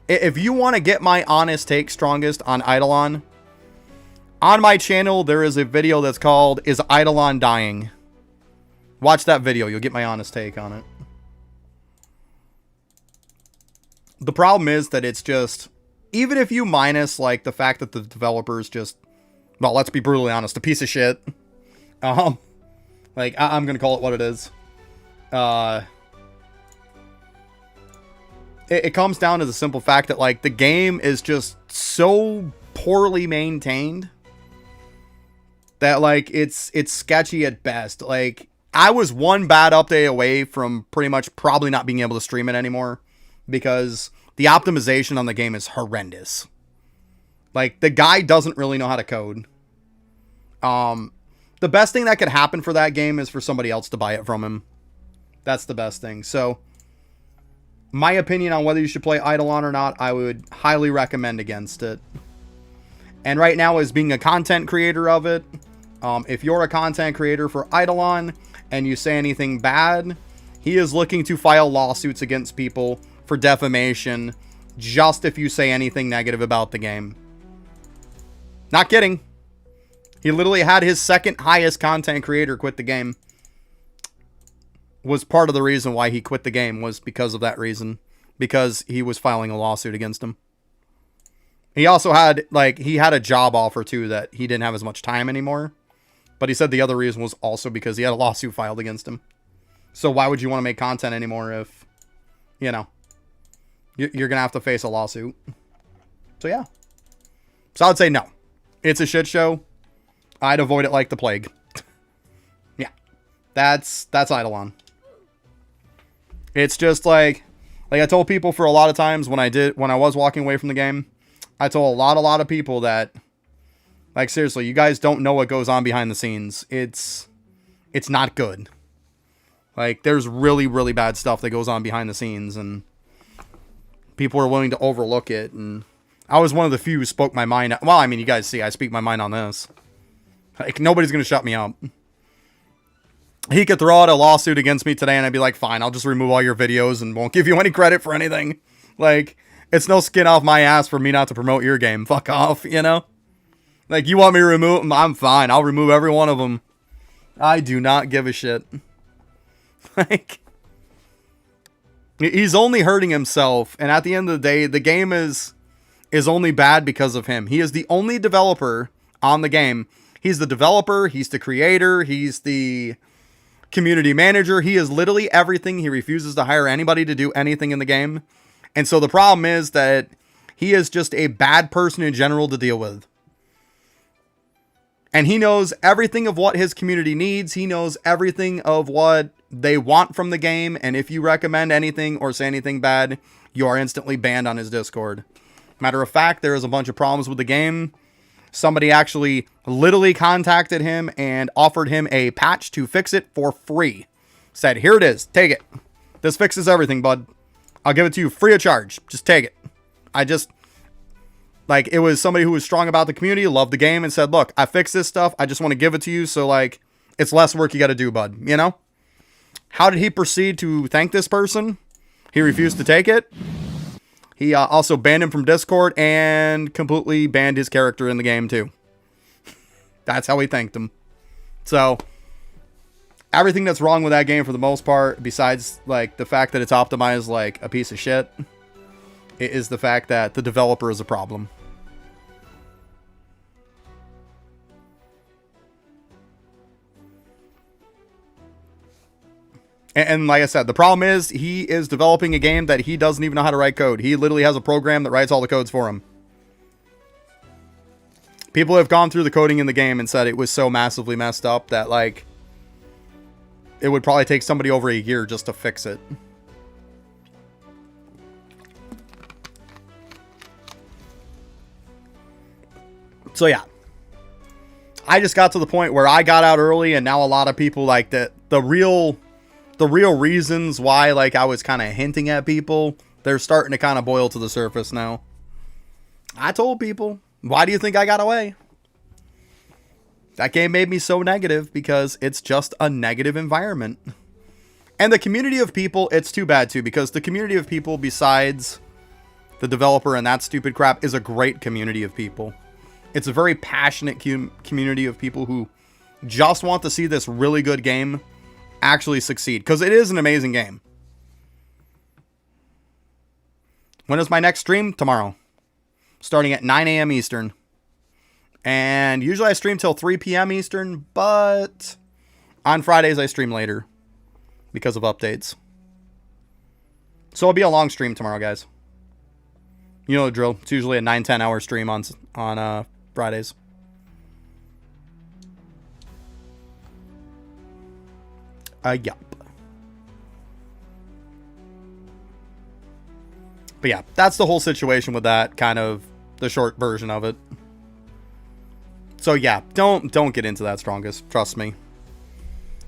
If you want to get my honest take strongest on Eidolon, on my channel there is a video that's called Is Eidolon Dying? Watch that video. You'll get my honest take on it. The problem is that it's just... Even if you minus, like, the fact that the developer's just... Well, let's be brutally honest. A piece of shit. Like, I'm going to call it what it is. It comes down to the simple fact that, like, the game is just so poorly maintained that, like, it's sketchy at best. Like... I was one bad update away from pretty much probably not being able to stream it anymore because the optimization on the game is horrendous. Like, the guy doesn't really know how to code. The best thing that could happen for that game is for somebody else to buy it from him. That's the best thing. So, my opinion on whether you should play Eidolon or not, I would highly recommend against it. And right now, as being a content creator of it, if you're a content creator for Eidolon and you say anything bad, he is looking to file lawsuits against people for defamation just if you say anything negative about the game. Not kidding. He literally had his second highest content creator quit the game. Was part of the reason why he quit the game was because of that reason. Because he was filing a lawsuit against him. He also had, like, he had a job offer too that he didn't have as much time anymore. But he said the other reason was also because he had a lawsuit filed against him. So why would you want to make content anymore if, you know, you're going to have to face a lawsuit? So yeah. So I would say no. It's a shit show. I'd avoid it like the plague. Yeah. That's Eidolon. It's just like I told people for a lot of times when I was walking away from the game, I told a lot of people that, like, seriously, you guys don't know what goes on behind the scenes. It's not good. Like, there's really, really bad stuff that goes on behind the scenes, and people are willing to overlook it, and I was one of the few who spoke my mind. Well, I mean, you guys see, I speak my mind on this. Like, nobody's going to shut me up. He could throw out a lawsuit against me today, and I'd be like, fine, I'll just remove all your videos and won't give you any credit for anything. Like, it's no skin off my ass for me not to promote your game. Fuck off, you know? Like, you want me to remove them? I'm fine. I'll remove every one of them. I do not give a shit. Like, he's only hurting himself. And at the end of the day, the game is only bad because of him. He is the only developer on the game. He's the developer. He's the creator. He's the community manager. He is literally everything. He refuses to hire anybody to do anything in the game. And so the problem is that he is just a bad person in general to deal with. And he knows everything of what his community needs. He knows everything of what they want from the game. And if you recommend anything or say anything bad, you are instantly banned on his Discord. Matter of fact, there is a bunch of problems with the game. Somebody actually literally contacted him and offered him a patch to fix it for free. Said, here it is. Take it. This fixes everything, bud. I'll give it to you free of charge. Just take it. Like, it was somebody who was strong about the community, loved the game, and said, look, I fixed this stuff. I just want to give it to you. So, like, it's less work you got to do, bud. You know? How did he proceed to thank this person? He refused to take it. He also banned him from Discord and completely banned his character in the game, too. That's how he thanked him. So, everything that's wrong with that game for the most part, besides, like, the fact that it's optimized like a piece of shit, it is the fact that the developer is a problem. And like I said, the problem is he is developing a game that he doesn't even know how to write code. He literally has a program that writes all the codes for him. People have gone through the coding in the game and said it was so massively messed up that, like, it would probably take somebody over a year just to fix it. So yeah, I just got to the point where I got out early, and now a lot of people, like, the real reasons why, like, I was kind of hinting at people, they're starting to kind of boil to the surface now. I told people, why do you think I got away? That game made me so negative because it's just a negative environment. And the community of people, it's too bad too, because the community of people, besides the developer and that stupid crap, is a great community of people. It's a very passionate community of people who just want to see this really good game actually succeed, because it is an amazing game. When is my next stream? Tomorrow, starting at 9 a.m. Eastern. And usually I stream till 3 p.m. Eastern, but on Fridays I stream later because of updates. So it'll be a long stream tomorrow, guys. You know the drill. It's usually a 9-10 hour stream on Fridays. Yup. But yeah, that's the whole situation with that, kind of the short version of it. So yeah, don't get into that, Strongest. Trust me.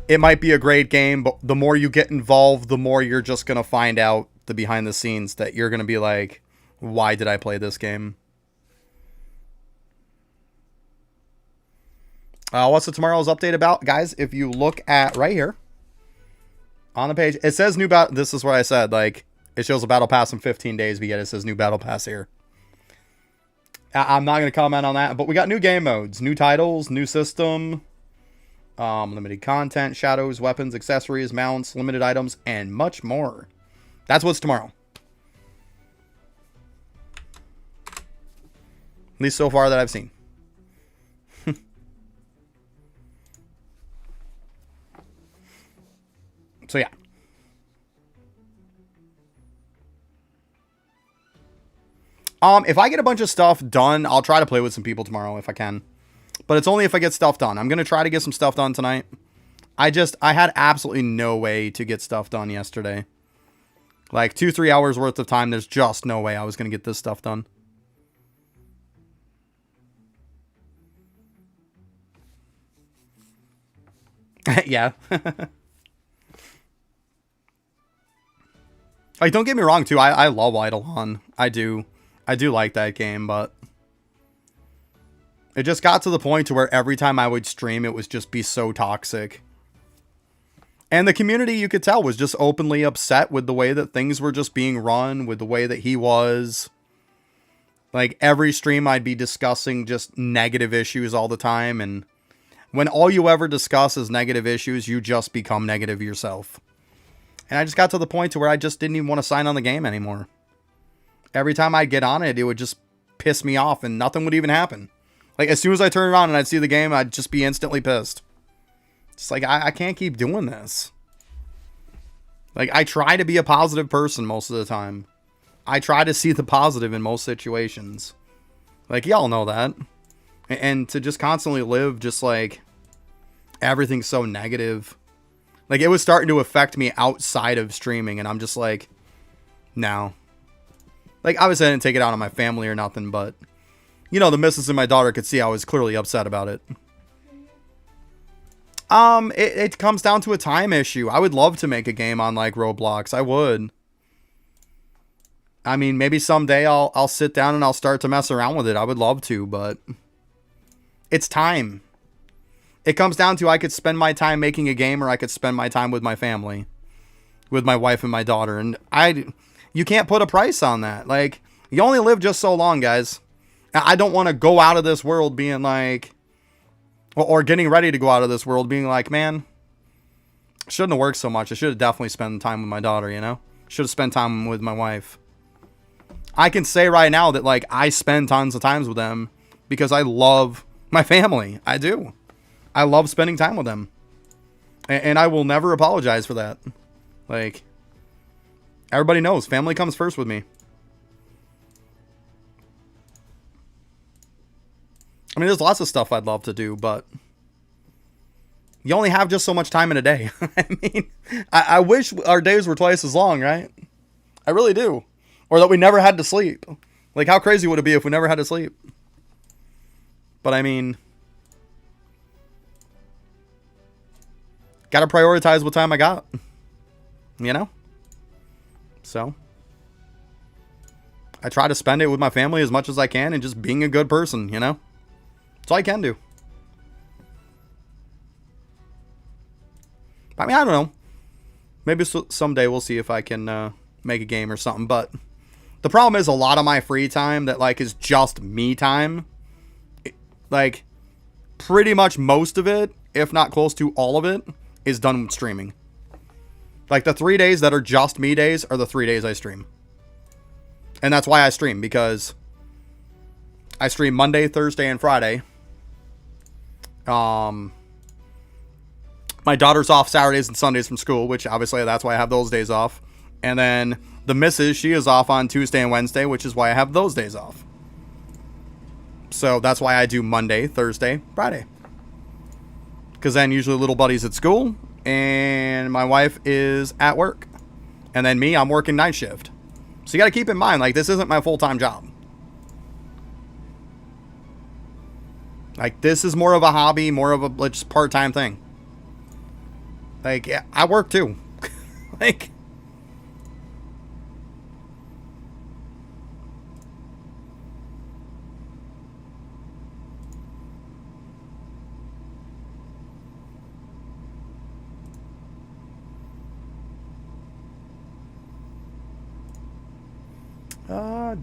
It might be a great game, but the more you get involved, the more you're just going to find out the behind the scenes that you're going to be like, why did I play this game? What's the tomorrow's update about? Guys, if you look at right here on the page, it says new battle. This is what I said. Like, it shows a battle pass in 15 days, but yet it says new battle pass here. I'm not going to comment on that, but we got new game modes, new titles, new system, limited content, shadows, weapons, accessories, mounts, limited items, and much more. That's what's tomorrow. At least so far that I've seen. So yeah. If I get a bunch of stuff done, I'll try to play with some people tomorrow if I can. But it's only if I get stuff done. I'm going to try to get some stuff done tonight. I had absolutely no way to get stuff done yesterday. Like 2-3 hours worth of time. There's just no way I was going to get this stuff done. Yeah. Like, don't get me wrong, too. I love Eidolon. I do like that game, but it just got to the point to where every time I would stream, it would just be so toxic. And the community, you could tell, was just openly upset with the way that things were just being run, with the way that he was. Like every stream I'd be discussing just negative issues all the time, and when all you ever discuss is negative issues, you just become negative yourself. And I just got to the point to where I just didn't even want to sign on the game anymore. Every time I'd get on it, it would just piss me off and nothing would even happen. Like as soon as I turn around and I'd see the game, I'd just be instantly pissed. It's like, I can't keep doing this. Like I try to be a positive person most of the time. I try to see the positive in most situations. Like y'all know that. And to just constantly live just like everything's so negative. Like it was starting to affect me outside of streaming, and I'm just like, no. Like obviously I didn't take it out on my family or nothing, but you know, the missus and my daughter could see I was clearly upset about it. It comes down to a time issue. I would love to make a game on like Roblox. I would. I mean, maybe someday I'll sit down and I'll start to mess around with it. I would love to, but it's time. It comes down to I could spend my time making a game, or I could spend my time with my family, with my wife and my daughter. And you can't put a price on that. Like, you only live just so long, guys. I don't want to go out of this world being like, or getting ready to go out of this world being like, man, shouldn't have worked so much. I should have definitely spent time with my daughter, you know? Should have spent time with my wife. I can say right now that like I spend tons of times with them because I love my family. I do. I love spending time with them. And I will never apologize for that. Like, everybody knows family comes first with me. I mean, there's lots of stuff I'd love to do, but you only have just so much time in a day. I mean, I wish our days were twice as long, right? I really do. Or that we never had to sleep. Like, how crazy would it be if we never had to sleep? But I mean, gotta prioritize what time I got. You know? So, I try to spend it with my family as much as I can and just being a good person, you know? That's all I can do. I mean, I don't know. Maybe someday we'll see if I can make a game or something, but the problem is a lot of my free time that like is just me time. Like pretty much most of it, if not close to all of it, is done with streaming. Like the 3 days that are just me days are the 3 days I stream. And that's why I stream, because I stream Monday, Thursday, and Friday. My daughter's off Saturdays and Sundays from school, which obviously that's why I have those days off. And then the missus, she is off on Tuesday and Wednesday, which is why I have those days off. So that's why I do Monday, Thursday, Friday. Because then usually little buddy's at school and my wife is at work. And then me, I'm working night shift. So you got to keep in mind, like, this isn't my full-time job. Like, this is more of a hobby, more of a just part-time thing. Like, yeah, I work too. Like,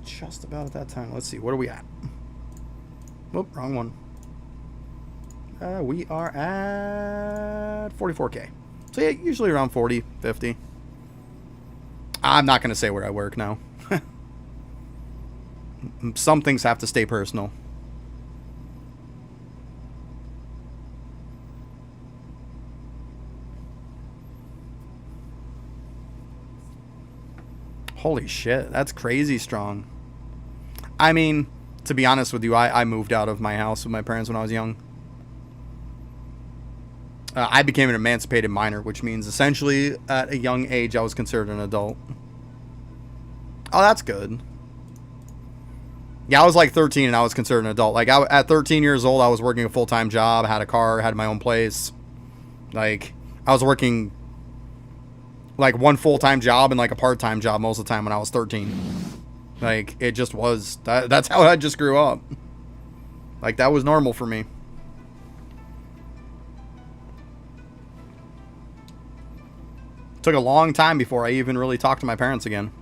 just about at that time. Let's see, what are we at? Whoop, wrong one. We are at 44K. So yeah, usually around 40, 50. I'm not going to say where I work now. Some things have to stay personal. Holy shit, that's crazy strong. I mean, to be honest with you, I moved out of my house with my parents when I was young. I became an emancipated minor, which means essentially at a young age I was considered an adult. Oh, that's good. Yeah, I was like 13 and I was considered an adult. Like, at 13 years old, I was working a full-time job, had a car, had my own place. Like, I was working like one full-time job and like a part-time job most of the time when I was 13. Like, it just was, that's how I just grew up. Like, that was normal for me. Took a long time before I even really talked to my parents again.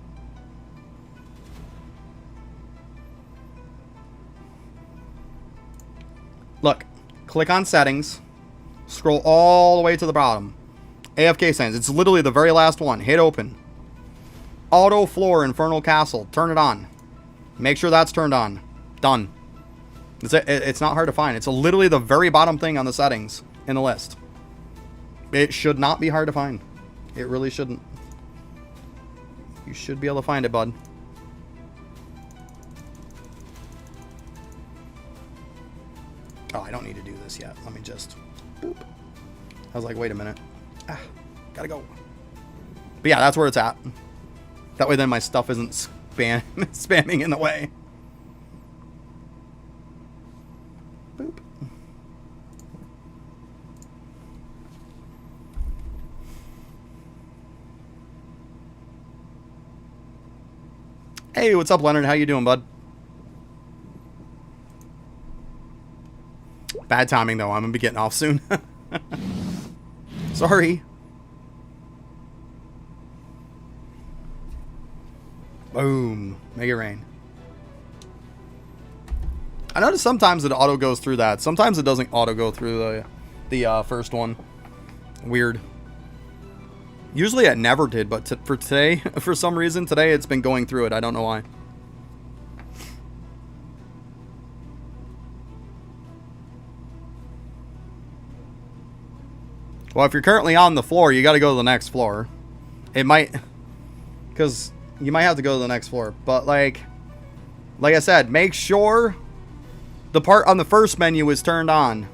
click on settings, scroll all the way to the bottom. AFK settings. It's literally the very last one. Hit open. Auto floor Infernal Castle. Turn it on. Make sure that's turned on. Done. It's not hard to find. It's literally the very bottom thing on the settings in the list. It should not be hard to find. It really shouldn't. You should be able to find it, bud. Oh, I don't need to do this yet. Let me just... Boop. I was like, wait a minute. Ah, gotta go. But yeah, that's where it's at. That way then my stuff isn't spamming in the way. Boop. Hey, what's up, Leonard? How you doing, bud? Bad timing, though. I'm going to be getting off soon. Sorry. Boom. Make it rain. I notice sometimes it auto goes through that. Sometimes it doesn't auto go through the first one. Weird. Usually it never did, but for today, for some reason, today it's been going through it. I don't know why. Well, if you're currently on the floor, you got to go to the next floor. It might... Because you might have to go to the next floor. But, like I said, make sure the part on the first menu is turned on.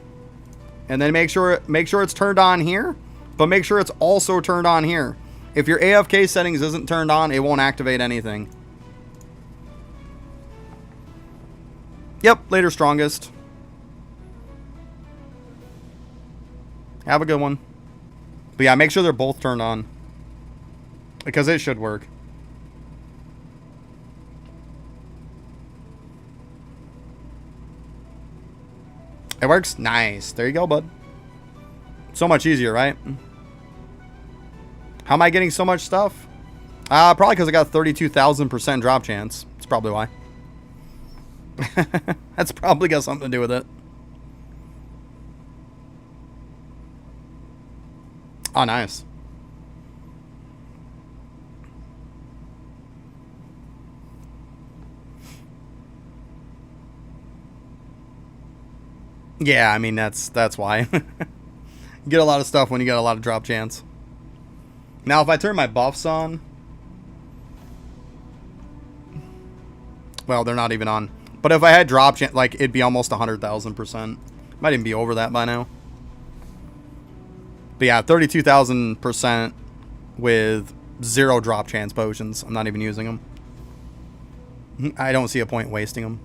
And then make sure it's turned on here. But make sure it's also turned on here. If your AFK settings isn't turned on, it won't activate anything. Yep, later strongest. Have a good one. But yeah, make sure they're both turned on. Because it should work. It works? Nice. There you go, bud. So much easier, right? How am I getting so much stuff? Probably because I got 32,000% drop chance. That's probably why. That's probably got something to do with it. Oh, nice. Yeah, I mean, that's why. You get a lot of stuff when you get a lot of drop chance. Now, if I turn my buffs on... Well, they're not even on. But if I had drop chance, like, it'd be almost 100,000%. Might even be over that by now. But yeah, 32,000% with 0 drop chance potions. I'm not even using them. I don't see a point wasting them.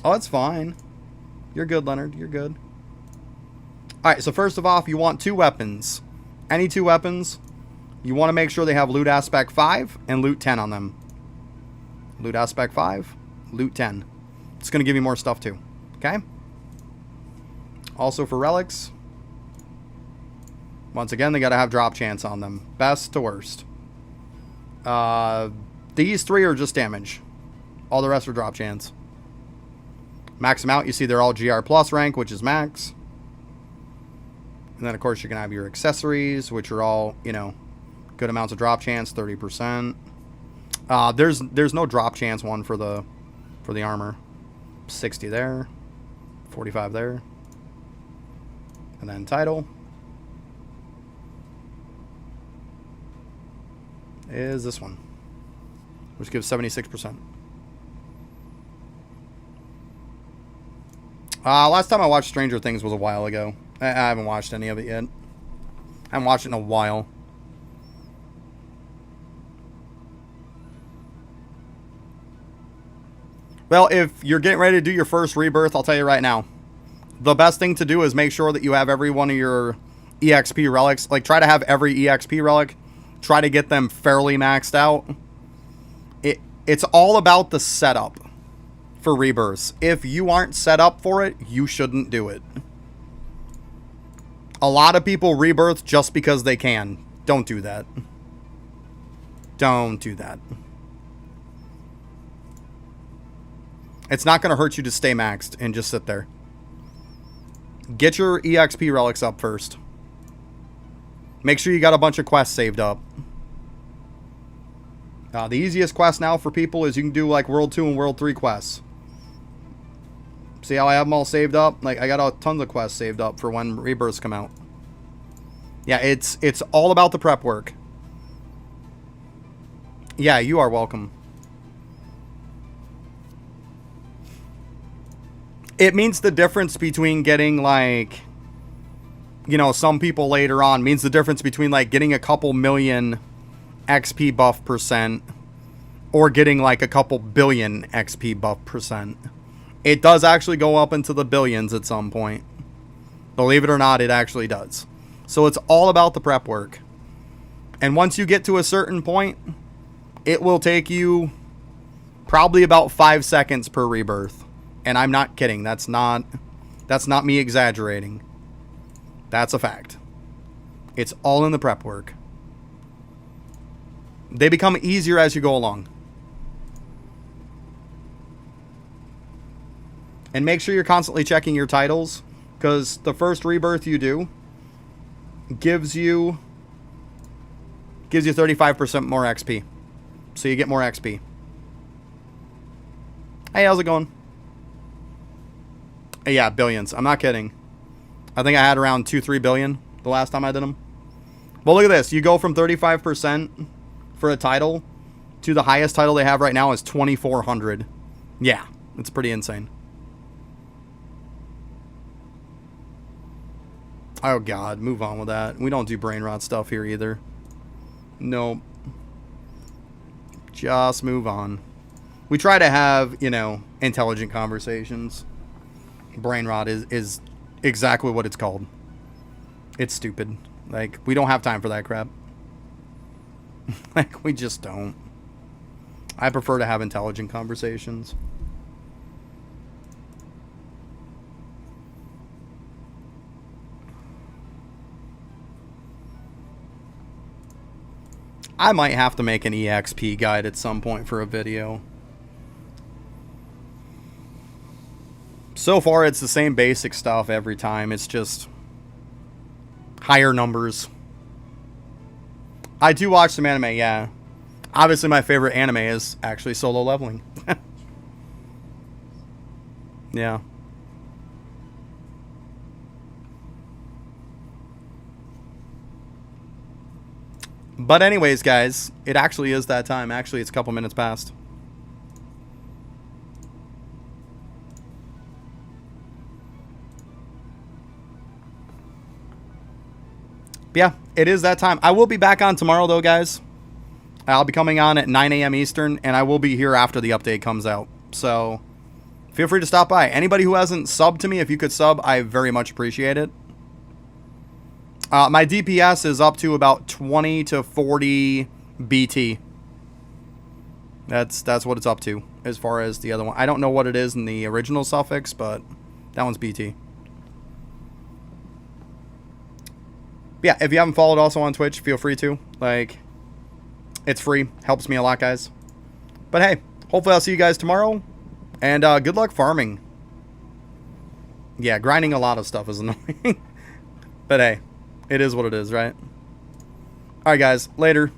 Oh, it's fine. You're good, Leonard. You're good. Alright, so first of all, you want 2 weapons. Any 2 weapons. You want to make sure they have loot aspect 5 and loot 10 on them. Loot aspect 5, loot 10. It's going to give you more stuff too. Okay? Also for relics. Once again, they got to have drop chance on them. Best to worst. These 3 are just damage. All the rest are drop chance. Max them out. You see they're all GR plus rank, which is max. And then, of course, you can have your accessories, which are all, you know, good amounts of drop chance, 30%. There's no drop chance one for the armor. 60 there, 45 there. And then title is this one, which gives 76%. Last time I watched Stranger Things was a while ago. I haven't watched any of it yet. I haven't watched it in a while. Well, if you're getting ready to do your first rebirth, I'll tell you right now. The best thing to do is make sure that you have every one of your EXP relics. Like, try to have every EXP relic. Try to get them fairly maxed out. It's all about the setup for rebirths. If you aren't set up for it, you shouldn't do it. A lot of people rebirth just because they can. Don't do that. Don't do that. It's not going to hurt you to stay maxed and just sit there. Get your EXP relics up first. Make sure you got a bunch of quests saved up. The easiest quest now for people is you can do like World 2 and World 3 quests. See how I have them all saved up? Like, I got tons of quests saved up for when rebirths come out. Yeah, it's all about the prep work. Yeah, you are welcome. It means the difference between getting, like, you know, some people later on means the difference between, like, getting a couple million XP buff percent or getting, like, a couple billion XP buff percent. It does actually go up into the billions at some point. Believe it or not, it actually does. So it's all about the prep work. And once you get to a certain point, it will take you probably about 5 seconds per rebirth. And I'm not kidding. That's not me exaggerating. That's a fact. It's all in the prep work. They become easier as you go along. And make sure you're constantly checking your titles, because the first rebirth you do gives you 35% more XP. So you get more XP. Hey, how's it going? Yeah, billions. I'm not kidding. I think I had around 2-3 billion the last time I did them. Well, look at this. You go from 35% for a title to the highest title they have right now is 2,400. Yeah, it's pretty insane. Oh, God. Move on with that. We don't do brain rot stuff here either. Nope. Just move on. We try to have, you know, intelligent conversations. Brain rot is exactly what it's called. It's stupid. Like, we don't have time for that crap. Like, we just don't. I prefer to have intelligent conversations. I might have to make an EXP guide at some point for a video. So far, it's the same basic stuff every time. It's just higher numbers. I do watch some anime, yeah. Obviously, my favorite anime is actually Solo Leveling. Yeah. But anyways, guys, it actually is that time. Actually, it's a couple minutes past. Yeah, it is that time. I will be back on tomorrow, though, guys. I'll be coming on at 9 a.m. Eastern, and I will be here after the update comes out. So, feel free to stop by. Anybody who hasn't subbed to me, if you could sub, I very much appreciate it. My DPS is up to about 20 to 40 BT. That's what it's up to as far as the other one. I don't know what it is in the original suffix, but that one's BT. Yeah, if you haven't followed also on Twitch, feel free to. Like, it's free. Helps me a lot, guys. But hey, hopefully I'll see you guys tomorrow. And good luck farming. Yeah, grinding a lot of stuff is annoying. But hey, it is what it is, right? Alright, guys. Later.